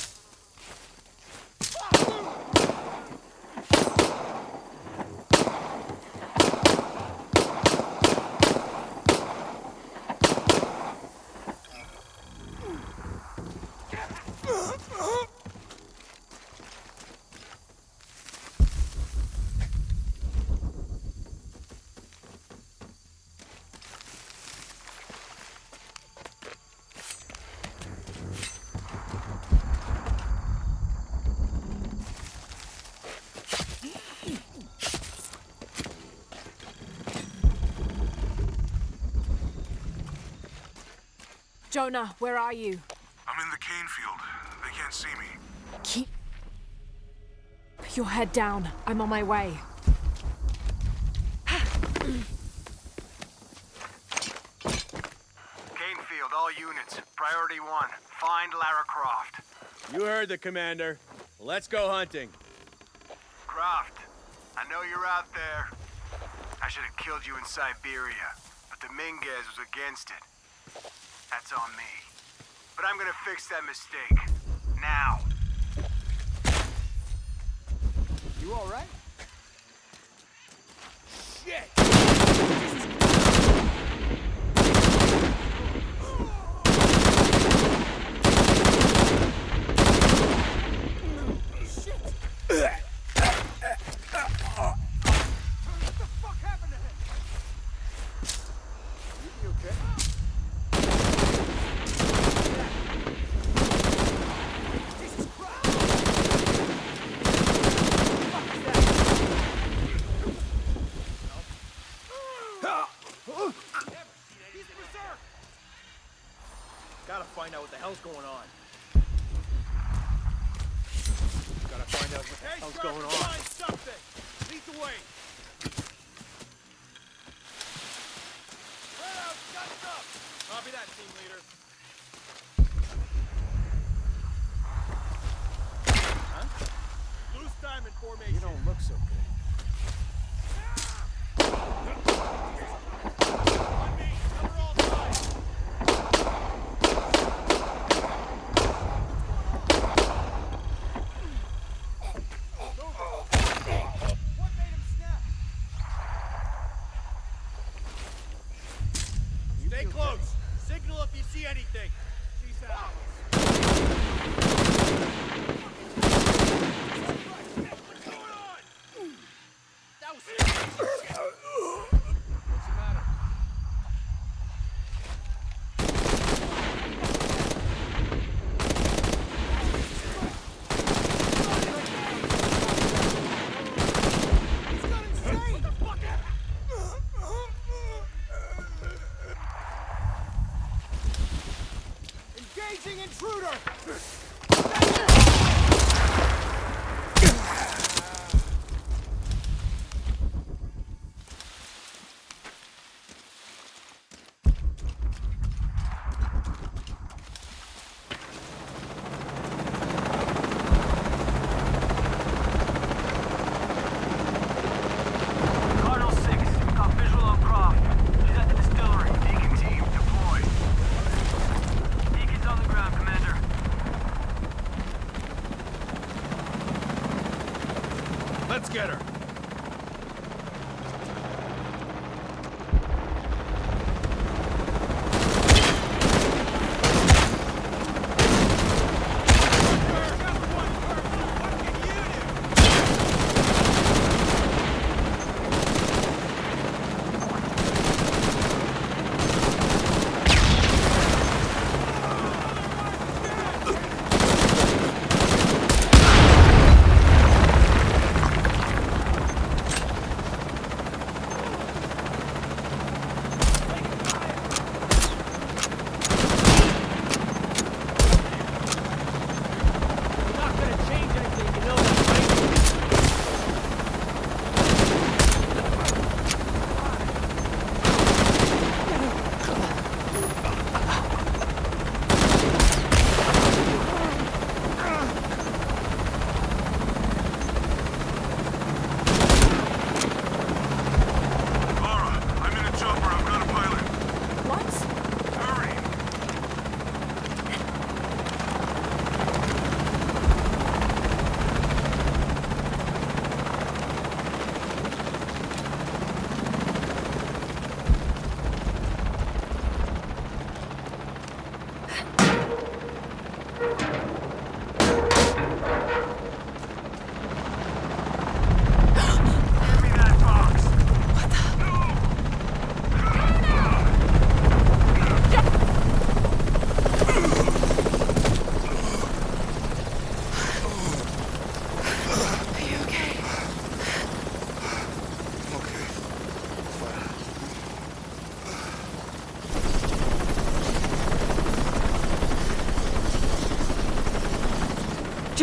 Jonah, where are you? I'm in the cane field. They can't see me. Keep your head down. I'm on my way. Canefield, all units. Priority 1. Find Lara Croft. You heard the commander. Let's go hunting. Croft, I know you're out there. I should have killed you in Siberia, but the Minguez was against it. That's on me. But I'm gonna fix that mistake. Now. You all right? Shit! Gotta find out what the hell's going on. Gotta find out what the hell's going on. Find something! Lead the way! Spread out, guns up! Copy that, team leader. Huh? Loose diamond formation. You don't look so good. On me! Cover all sides! What made him snap? Stay close. Signal if you see anything. She's out. What's going on? That was... What's the matter? He's gone insane! What the fuck happened? Engaging intruder! Cardinal 6, got visual on Croft. She's at the distillery. Deacon team, deploy. Deacon's on the ground, Commander. Let's get her.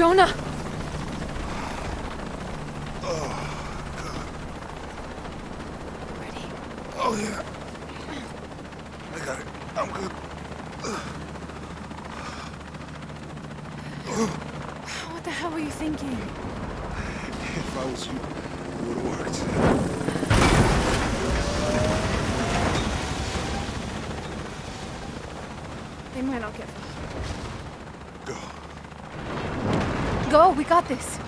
Jonah! Oh, yeah. I got it. I'm good. What the hell were you thinking? If I was you, it would have worked. They might not get far. Go. Go, we got this.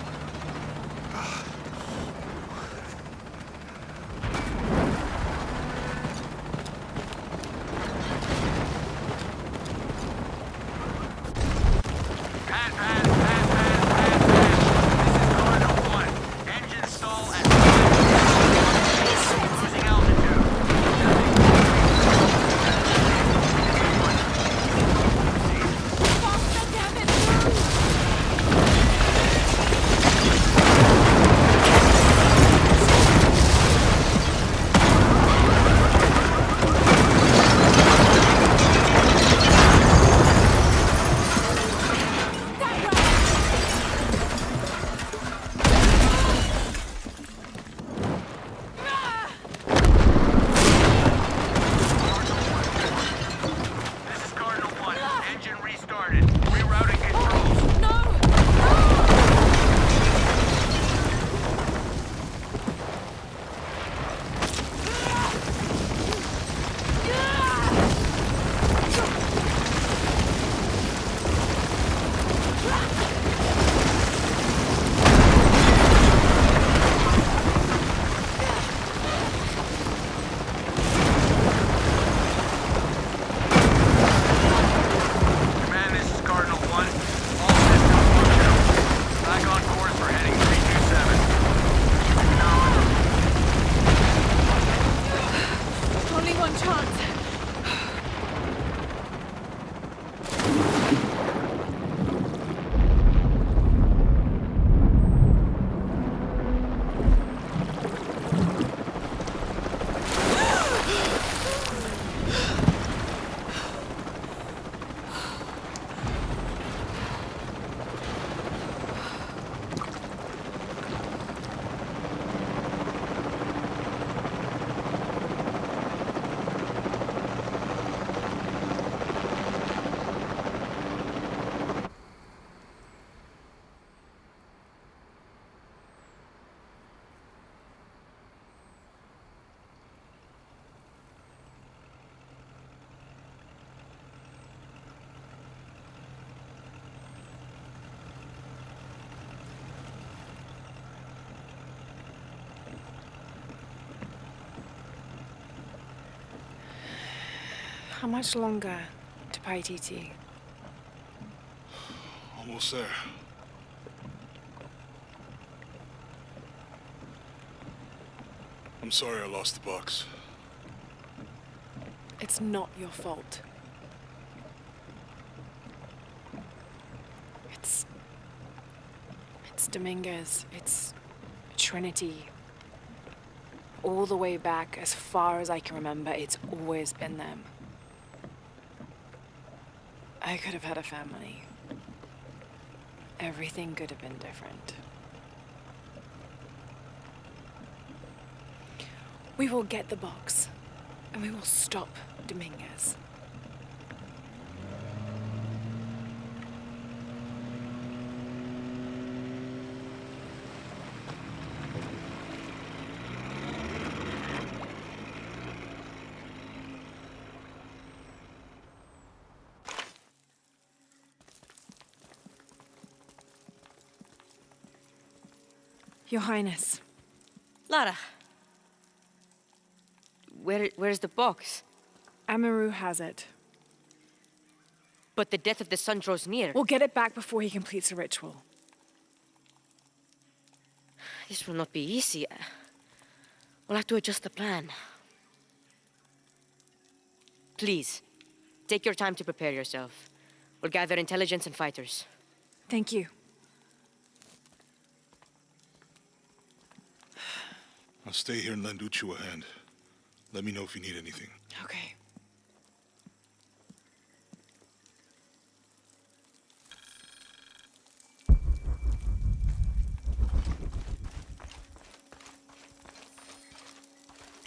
How much longer to Paititi? Almost there. I'm sorry I lost the box. It's not your fault. It's Dominguez. It's Trinity. All the way back, as far as I can remember, it's always been them. I could have had a family. Everything could have been different. We will get the box, and we will stop Dominguez. Your Highness. Lara. Where's the box? Amaru has it. But the death of the sun draws near. We'll get it back before he completes the ritual. This will not be easy. We'll have to adjust the plan. Please, take your time to prepare yourself. We'll gather intelligence and fighters. Thank you. I'll stay here and lend Uchu a hand. Let me know if you need anything. Okay.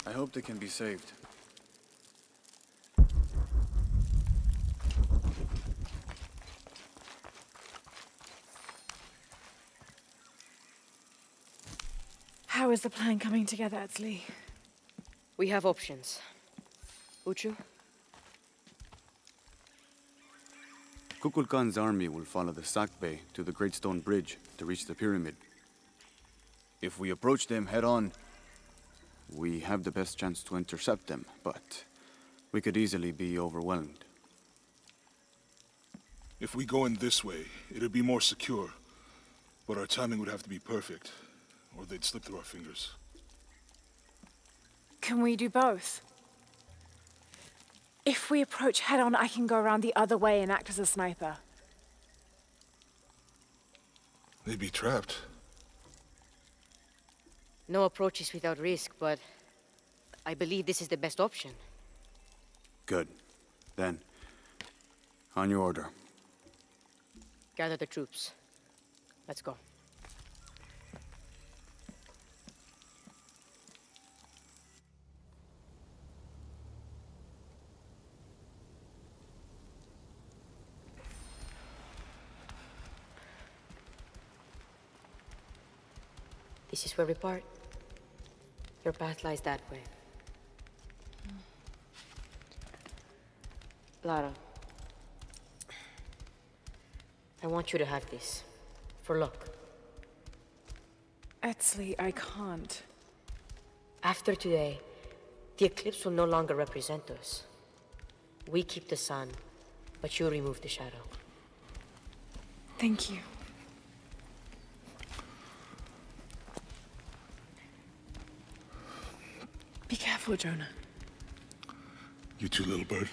I hope they can be saved. How is the plan coming together, Edsley? We have options. Uchu? Kukulkan's army will follow the Sakbe to the Great Stone Bridge to reach the pyramid. If we approach them head-on, we have the best chance to intercept them, but we could easily be overwhelmed. If we go in this way, it'd be more secure. But our timing would have to be perfect, or they'd slip through our fingers. Can we do both? If we approach head-on, I can go around the other way and act as a sniper. They'd be trapped. No approach is without risk, but I believe this is the best option. Good. Then, on your order. Gather the troops. Let's go. This is where we part. Your path lies that way. Lara, I want you to have this. For luck. Edsley, I can't. After today, the eclipse will no longer represent us. We keep the sun, but you remove the shadow. Thank you. Be careful, Jonah. You too, little bird.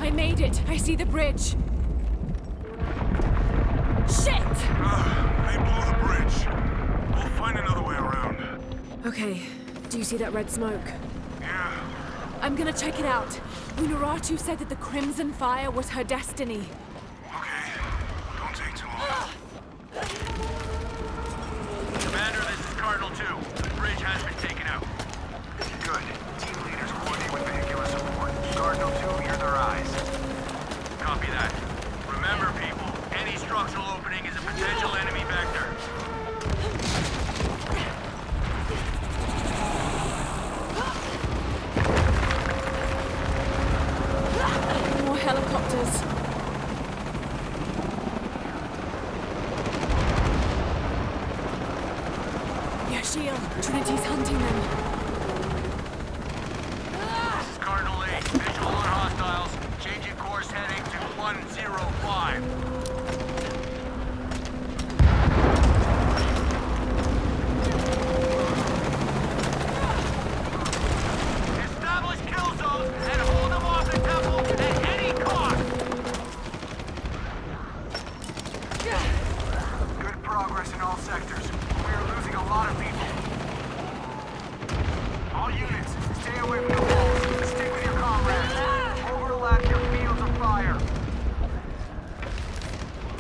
I made it! I see the bridge! Shit! They blew the bridge. We'll find another way around. Okay, do you see that red smoke? Yeah. I'm gonna check it out. Unuratu said that the Crimson Fire was her destiny. Okay, don't take too long. Commander, this is Cardinal 2. The bridge has been taken out. Good. Team leaders coordinate with vehicular support. Cardinal 2, you're their eyes. Copy that. Remember, people, any structural opening is a potential enemy vector. More helicopters. Yashiel, Trinity's hunting them. This is Cardinal 8. Visual on hostiles. Changing course.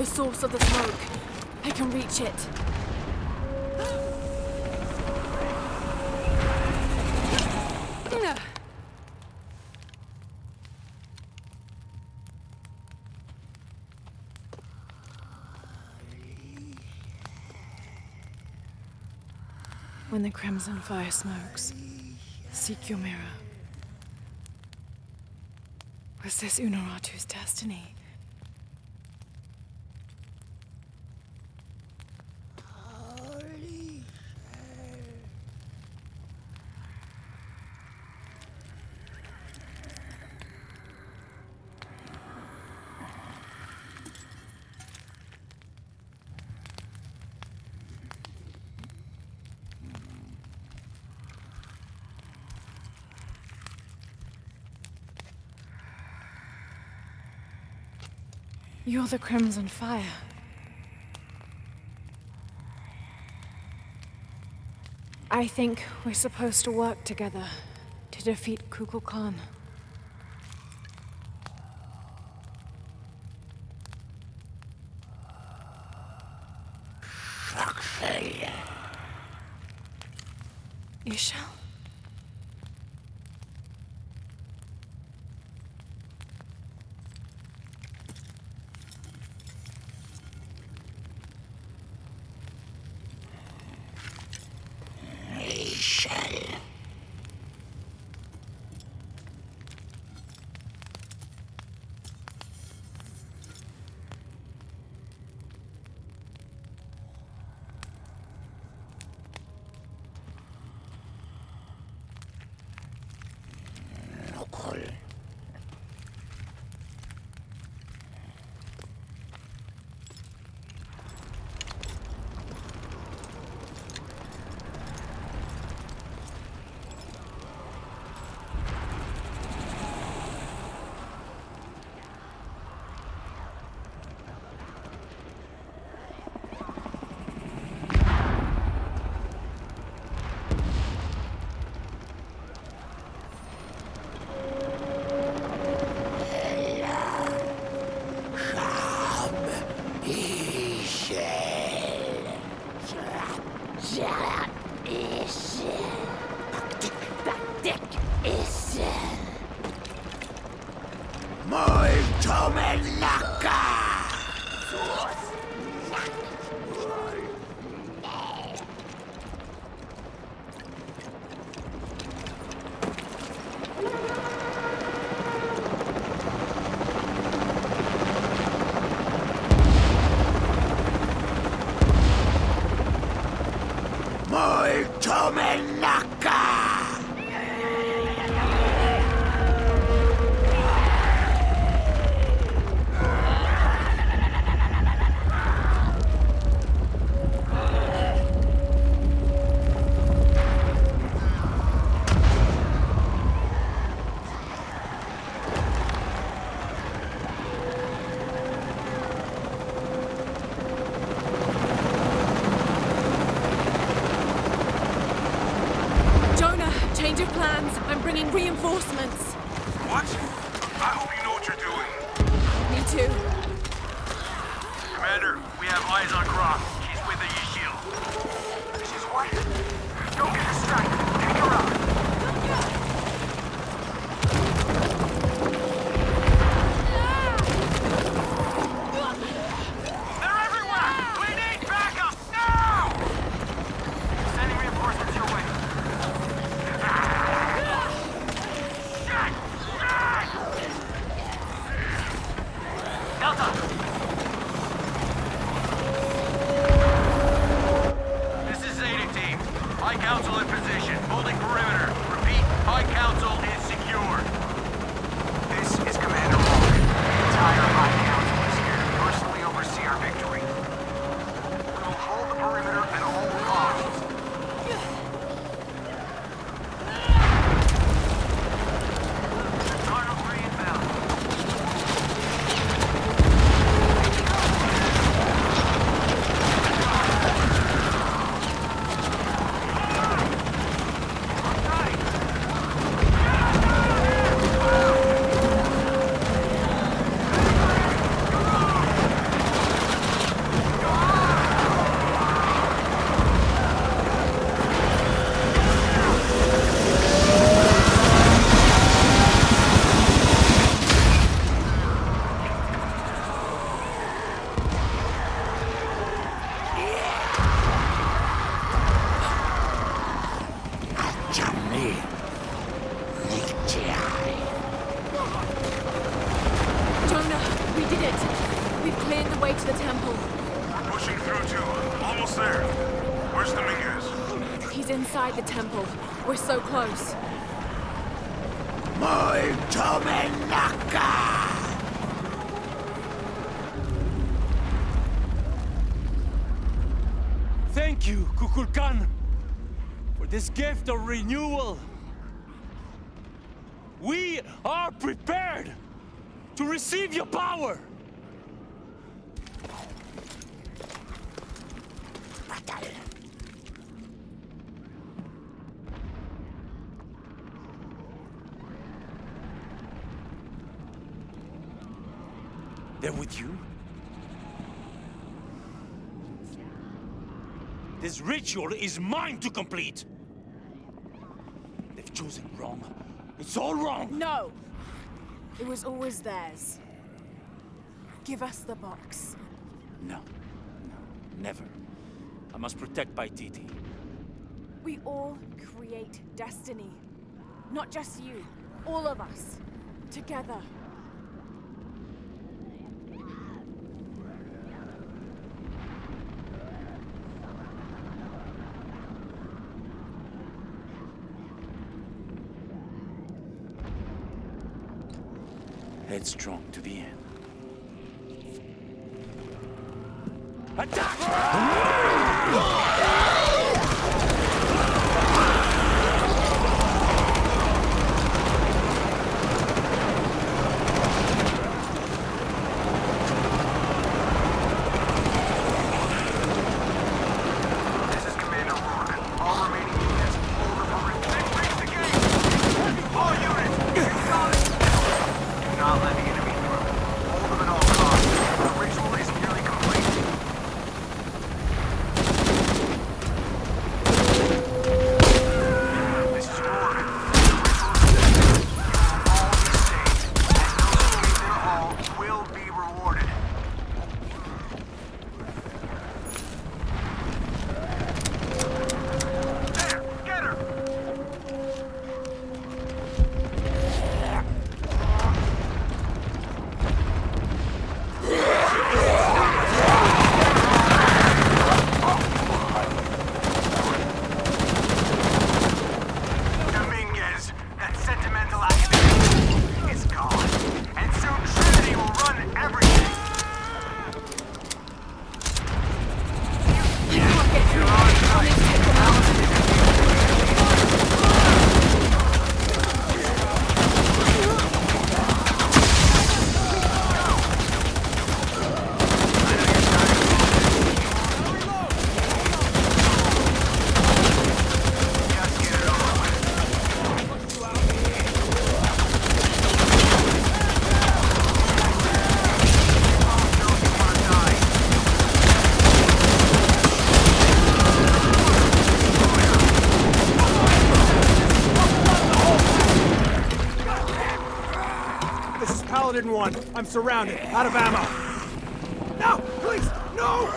the source of the smoke. I can reach it. When the crimson fire smokes, seek your mirror. Was this Unaratu's destiny? You're the Crimson Fire. I think we're supposed to work together to defeat Kukulkan. Khan. Ishal? Reinforcements. What? I hope you know what you're doing. Me too. Commander, we have eyes on Croft. She's with the Yishil. She's what? Don't get distracted. Take her out. They're everywhere! We need backup now! Sending reinforcements your way. Shit! to the temple. We're pushing through too. Almost there. Where's Dominguez? He's inside the temple. We're so close. Molto menaka! Thank you, Kukulkan, for this gift of renewal. We are prepared to receive your power. They're with you? This ritual is mine to complete! They've chosen wrong. It's all wrong! No! It was always theirs. Give us the box. No. No. Never. I must protect Paititi. We all create destiny. Not just you. All of us. Together. Headstrong to the end. Attack! This is Commander Rourke. All remaining units, hold the perimeter. They breach the gate! All units, get solid! Do not let the enemy through. Hold them at all costs. The ritual is nearly complete. This is Rourke. The ritual is finished. You will all be saved, and those who make their all will be rewarded. There! Get her! Dominguez, that sentimental activity is gone. And soon Trinity will run everything. You're on site. Just get it over with. This is Paladin 1. I'm surrounded, out of ammo. No! Please! No!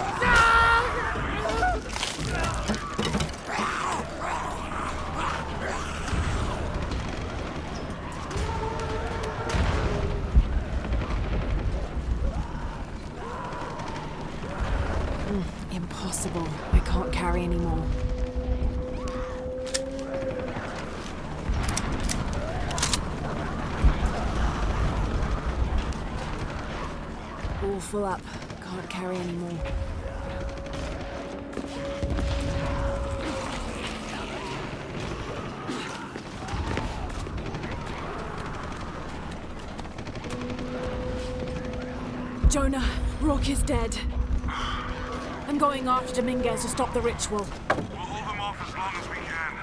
Impossible. I can't carry anymore. All full up. Can't carry anymore. Jonah, Rourke is dead. I'm going after Dominguez to stop the ritual. We'll hold them off as long as we can.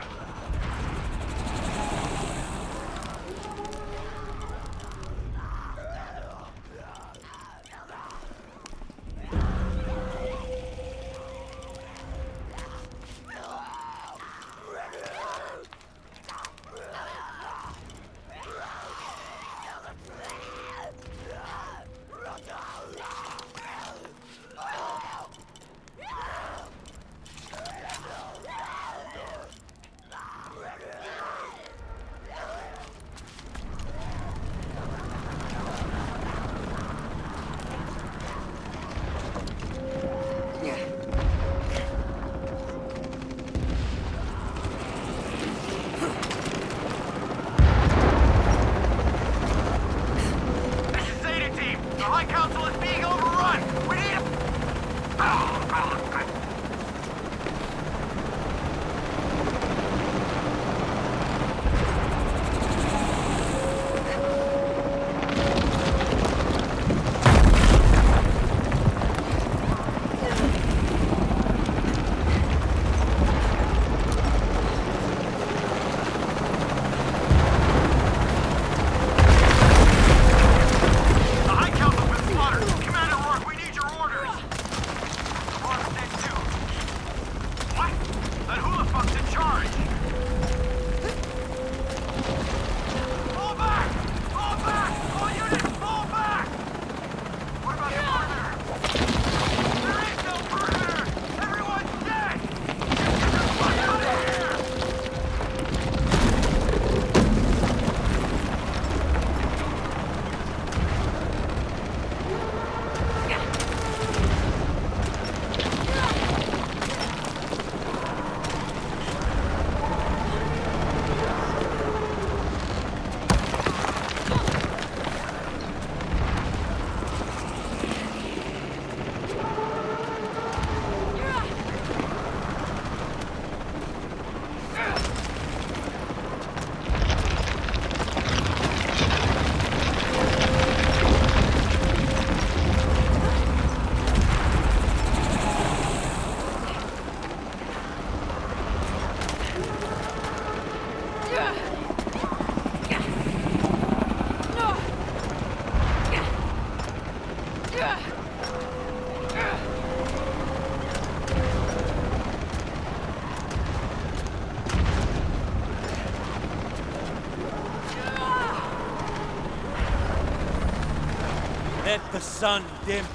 Let the sun dim,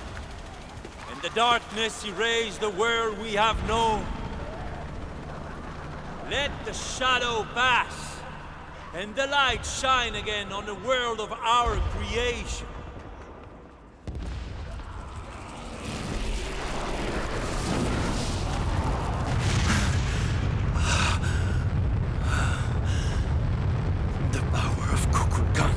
and the darkness erase the world we have known. Let the shadow pass, and the light shine again on the world of our creation. The power of Kukulkan.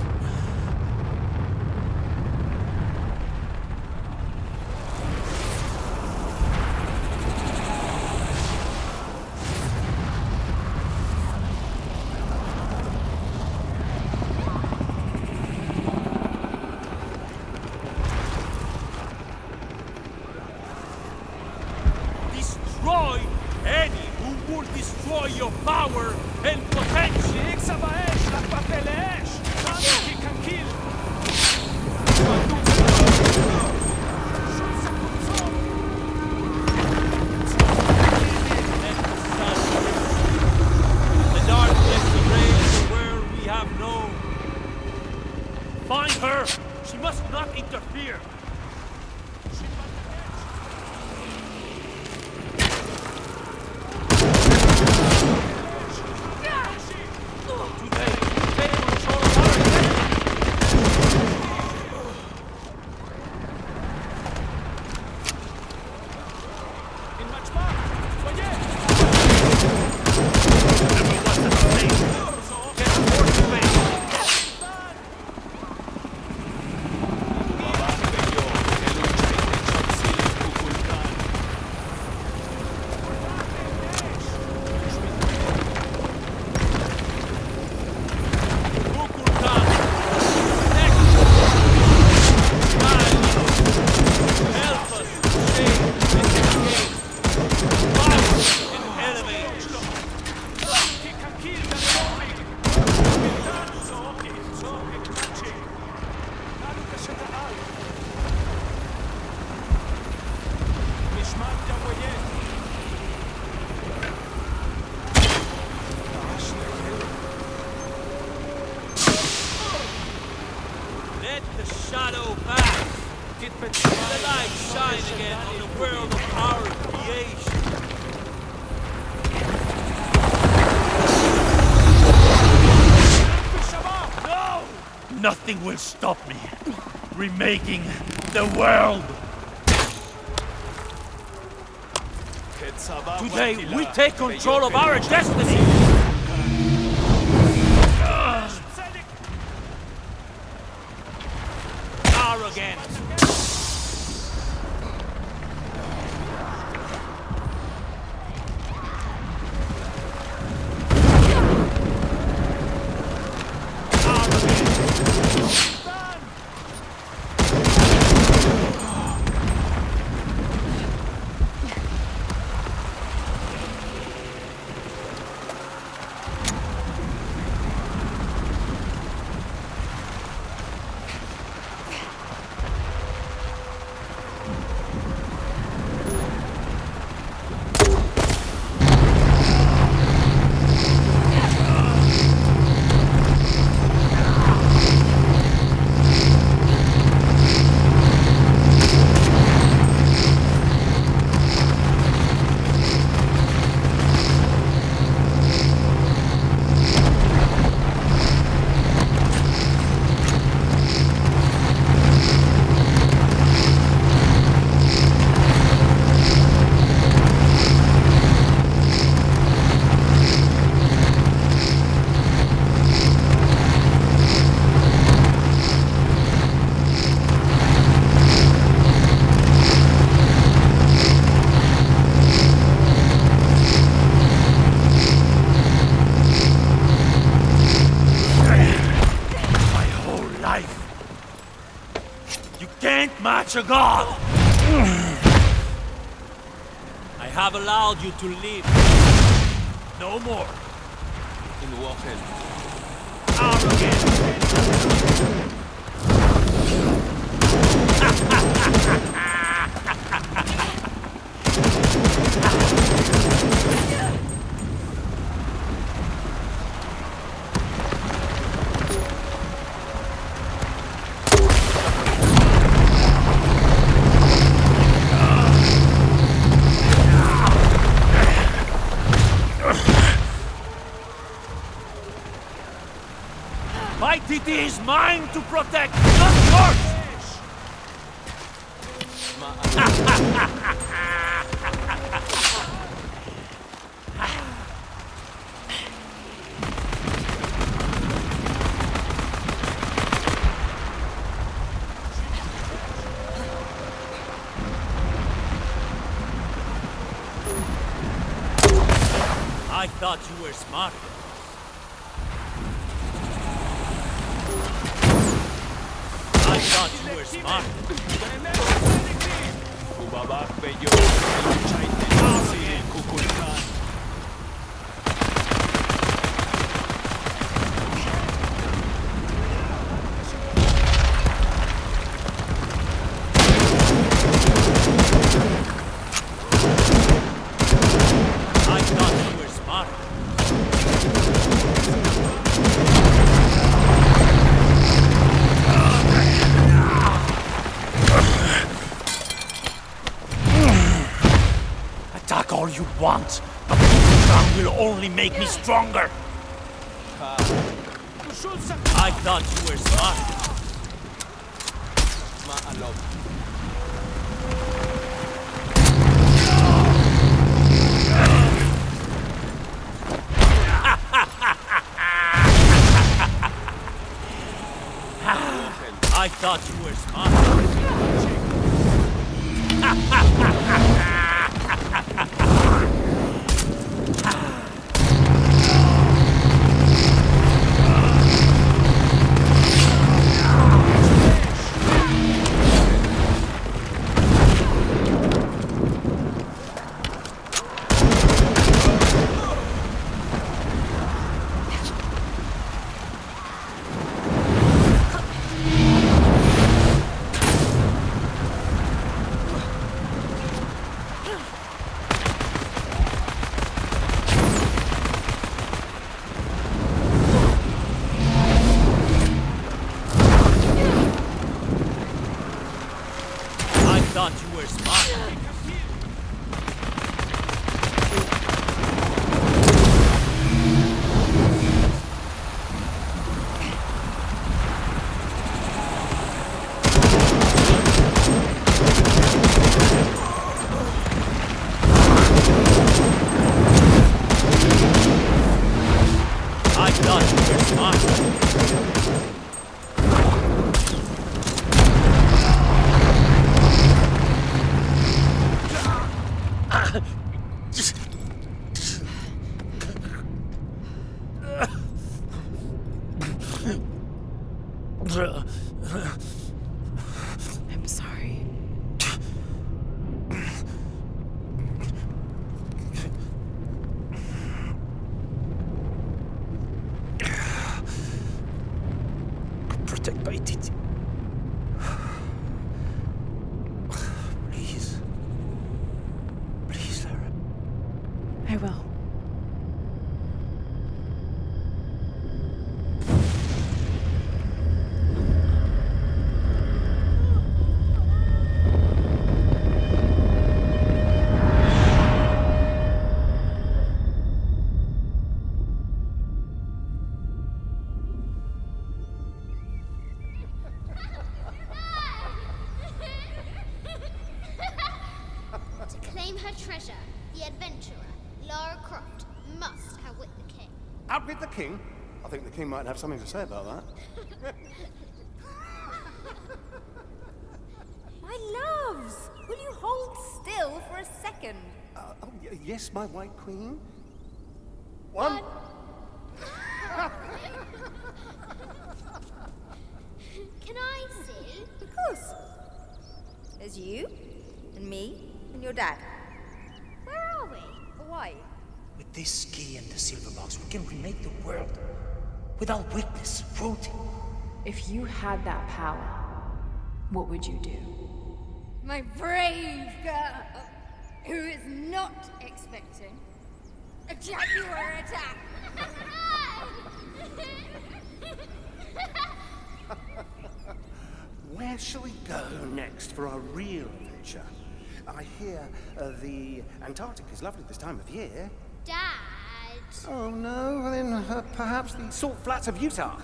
Destroy any who would destroy your power and potential. The darkness erase the world we have known. Find her! She must not interfere! Let the shadow pass. Let the light shine again on the world of our creation. No! Nothing will stop me. Remaking the world. Today, we take control of our destiny! Arrogant! Match a god! I have allowed you to live. No more. Titi is mine to protect, not yours! I thought you were smart. I thought you were smart. I thought you were smart. Attack all you want, but putting down will only make me stronger. I thought you were smart. I thought you were smart. I thought you were smart. I thought you were smart. I'm sorry. Protect by Titi. Please. Please, Lara. I will. To claim her treasure, the adventurer, Lara Croft, must outwit the king. Outwit the king? I think the king might have something to say about that. My loves, will you hold still for a second? Yes, my white queen. One. Can I see? Of course. There's you, and me, and your dad. Where are we? Hawaii. With this key and the silver box, we can remake the world. Without weakness, cruelty. If you had that power, what would you do? My brave girl, who is not expecting a Jaguar attack. Where shall we go next for our real adventure? I hear the Antarctic is lovely this time of year. Dad. Oh no, then perhaps the salt flats of Utah.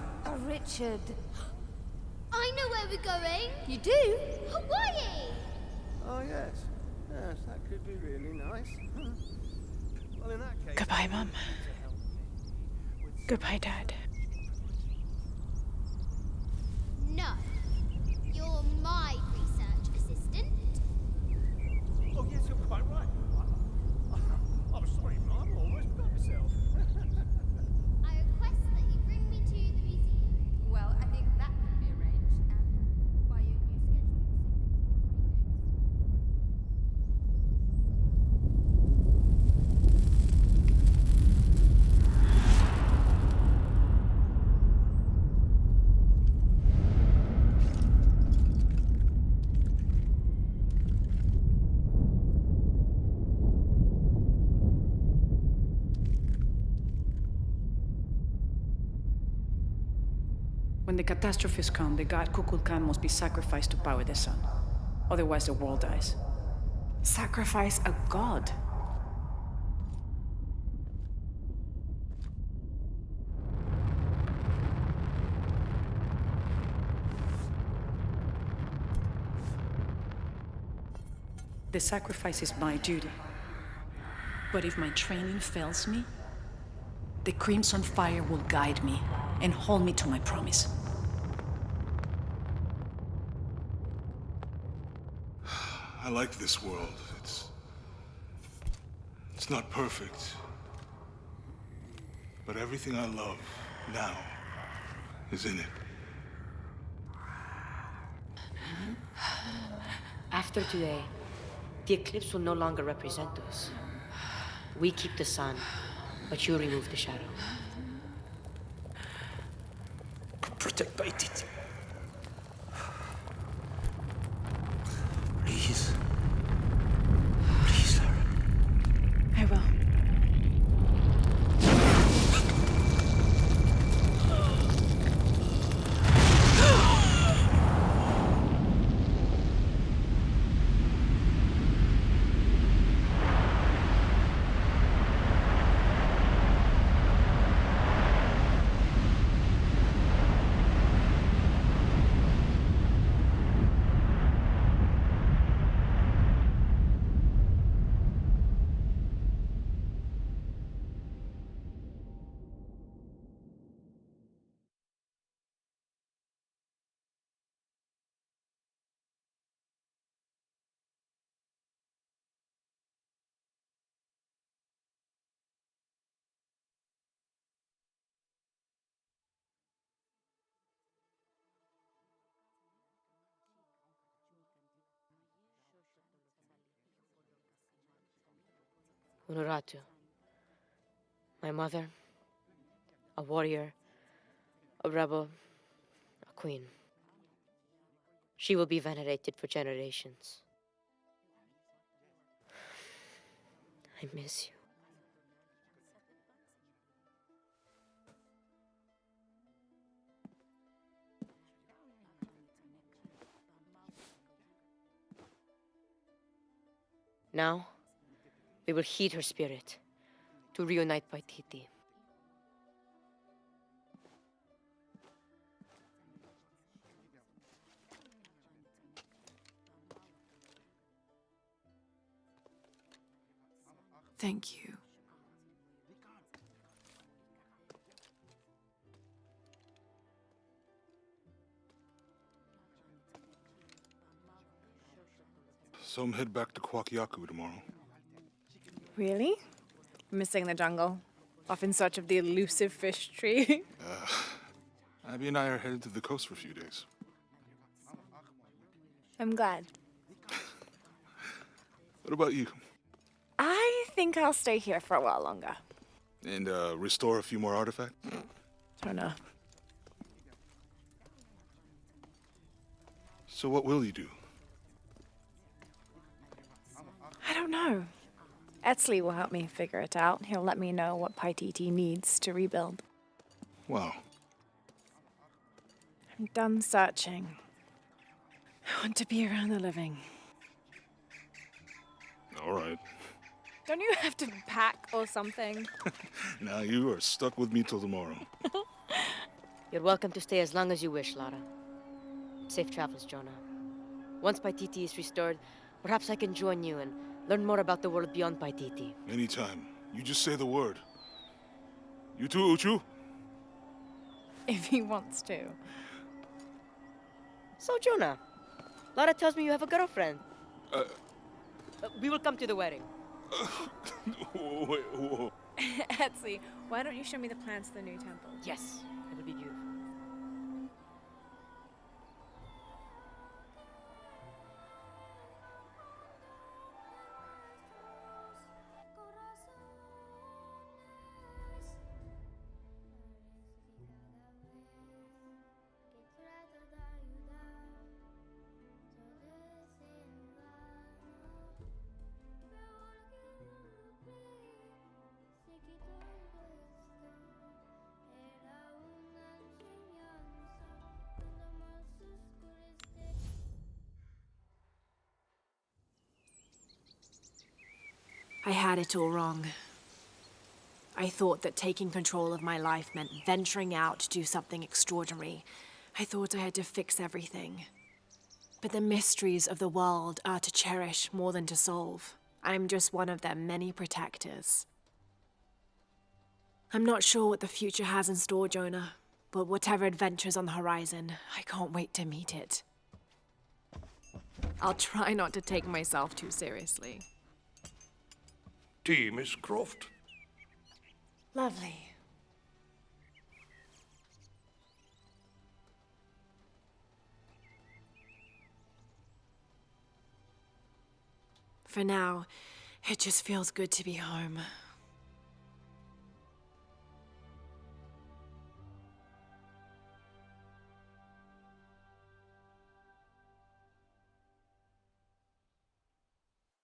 Richard. I know where we're going. You do? Hawaii! Oh, yes. Yes, that could be really nice. Well, in that case... Goodbye, Mum. Goodbye, Dad. No. You're my research assistant. Oh, yes, you're quite right. I'm sorry, Mum. I almost forgot myself. I request that you bring me to the museum. Well, I think that can be arranged, and by your new schedule. When the catastrophes come, the god Kukulkan must be sacrificed to power the sun. Otherwise, the world dies. Sacrifice a god? The sacrifice is my duty. But if my training fails me, the Crimson Fire will guide me and hold me to my promise. I like this world. It's not perfect. But everything I love now is in it. After today, the eclipse will no longer represent us. We keep the sun, but you remove the shadow. Protect Paititi. Please. Please, Lara. I will. Unuratu. My mother, a warrior, a rebel, a queen. She will be venerated for generations. I miss you. Now, we will heed her spirit to reunite Paititi. Thank you. So I'm head back to Kwakiaku tomorrow. Really? Missing the jungle? Off in search of the elusive fish tree? Abby and I are headed to the coast for a few days. I'm glad. What about you? I think I'll stay here for a while longer. And restore a few more artifacts? Don't know. So what will you do? I don't know. Etzli will help me figure it out. He'll let me know what Paititi needs to rebuild. Wow. I'm done searching. I want to be around the living. All right. Don't you have to pack or something? Now you are stuck with me till tomorrow. You're welcome to stay as long as you wish, Lara. Safe travels, Jonah. Once Paititi is restored, perhaps I can join you and learn more about the world beyond Paititi. Anytime. You just say the word. You too, Uchu? If he wants to. So, Jonah, Lara tells me you have a girlfriend. We will come to the wedding. Wait, whoa. Etsy, why don't you show me the plans to the new temple? Yes, it would be beautiful. I had it all wrong. I thought that taking control of my life meant venturing out to do something extraordinary. I thought I had to fix everything. But the mysteries of the world are to cherish more than to solve. I'm just one of their many protectors. I'm not sure what the future has in store, Jonah, but whatever adventure's on the horizon, I can't wait to meet it. I'll try not to take myself too seriously. Tea, Miss Croft. Lovely. For now, it just feels good to be home.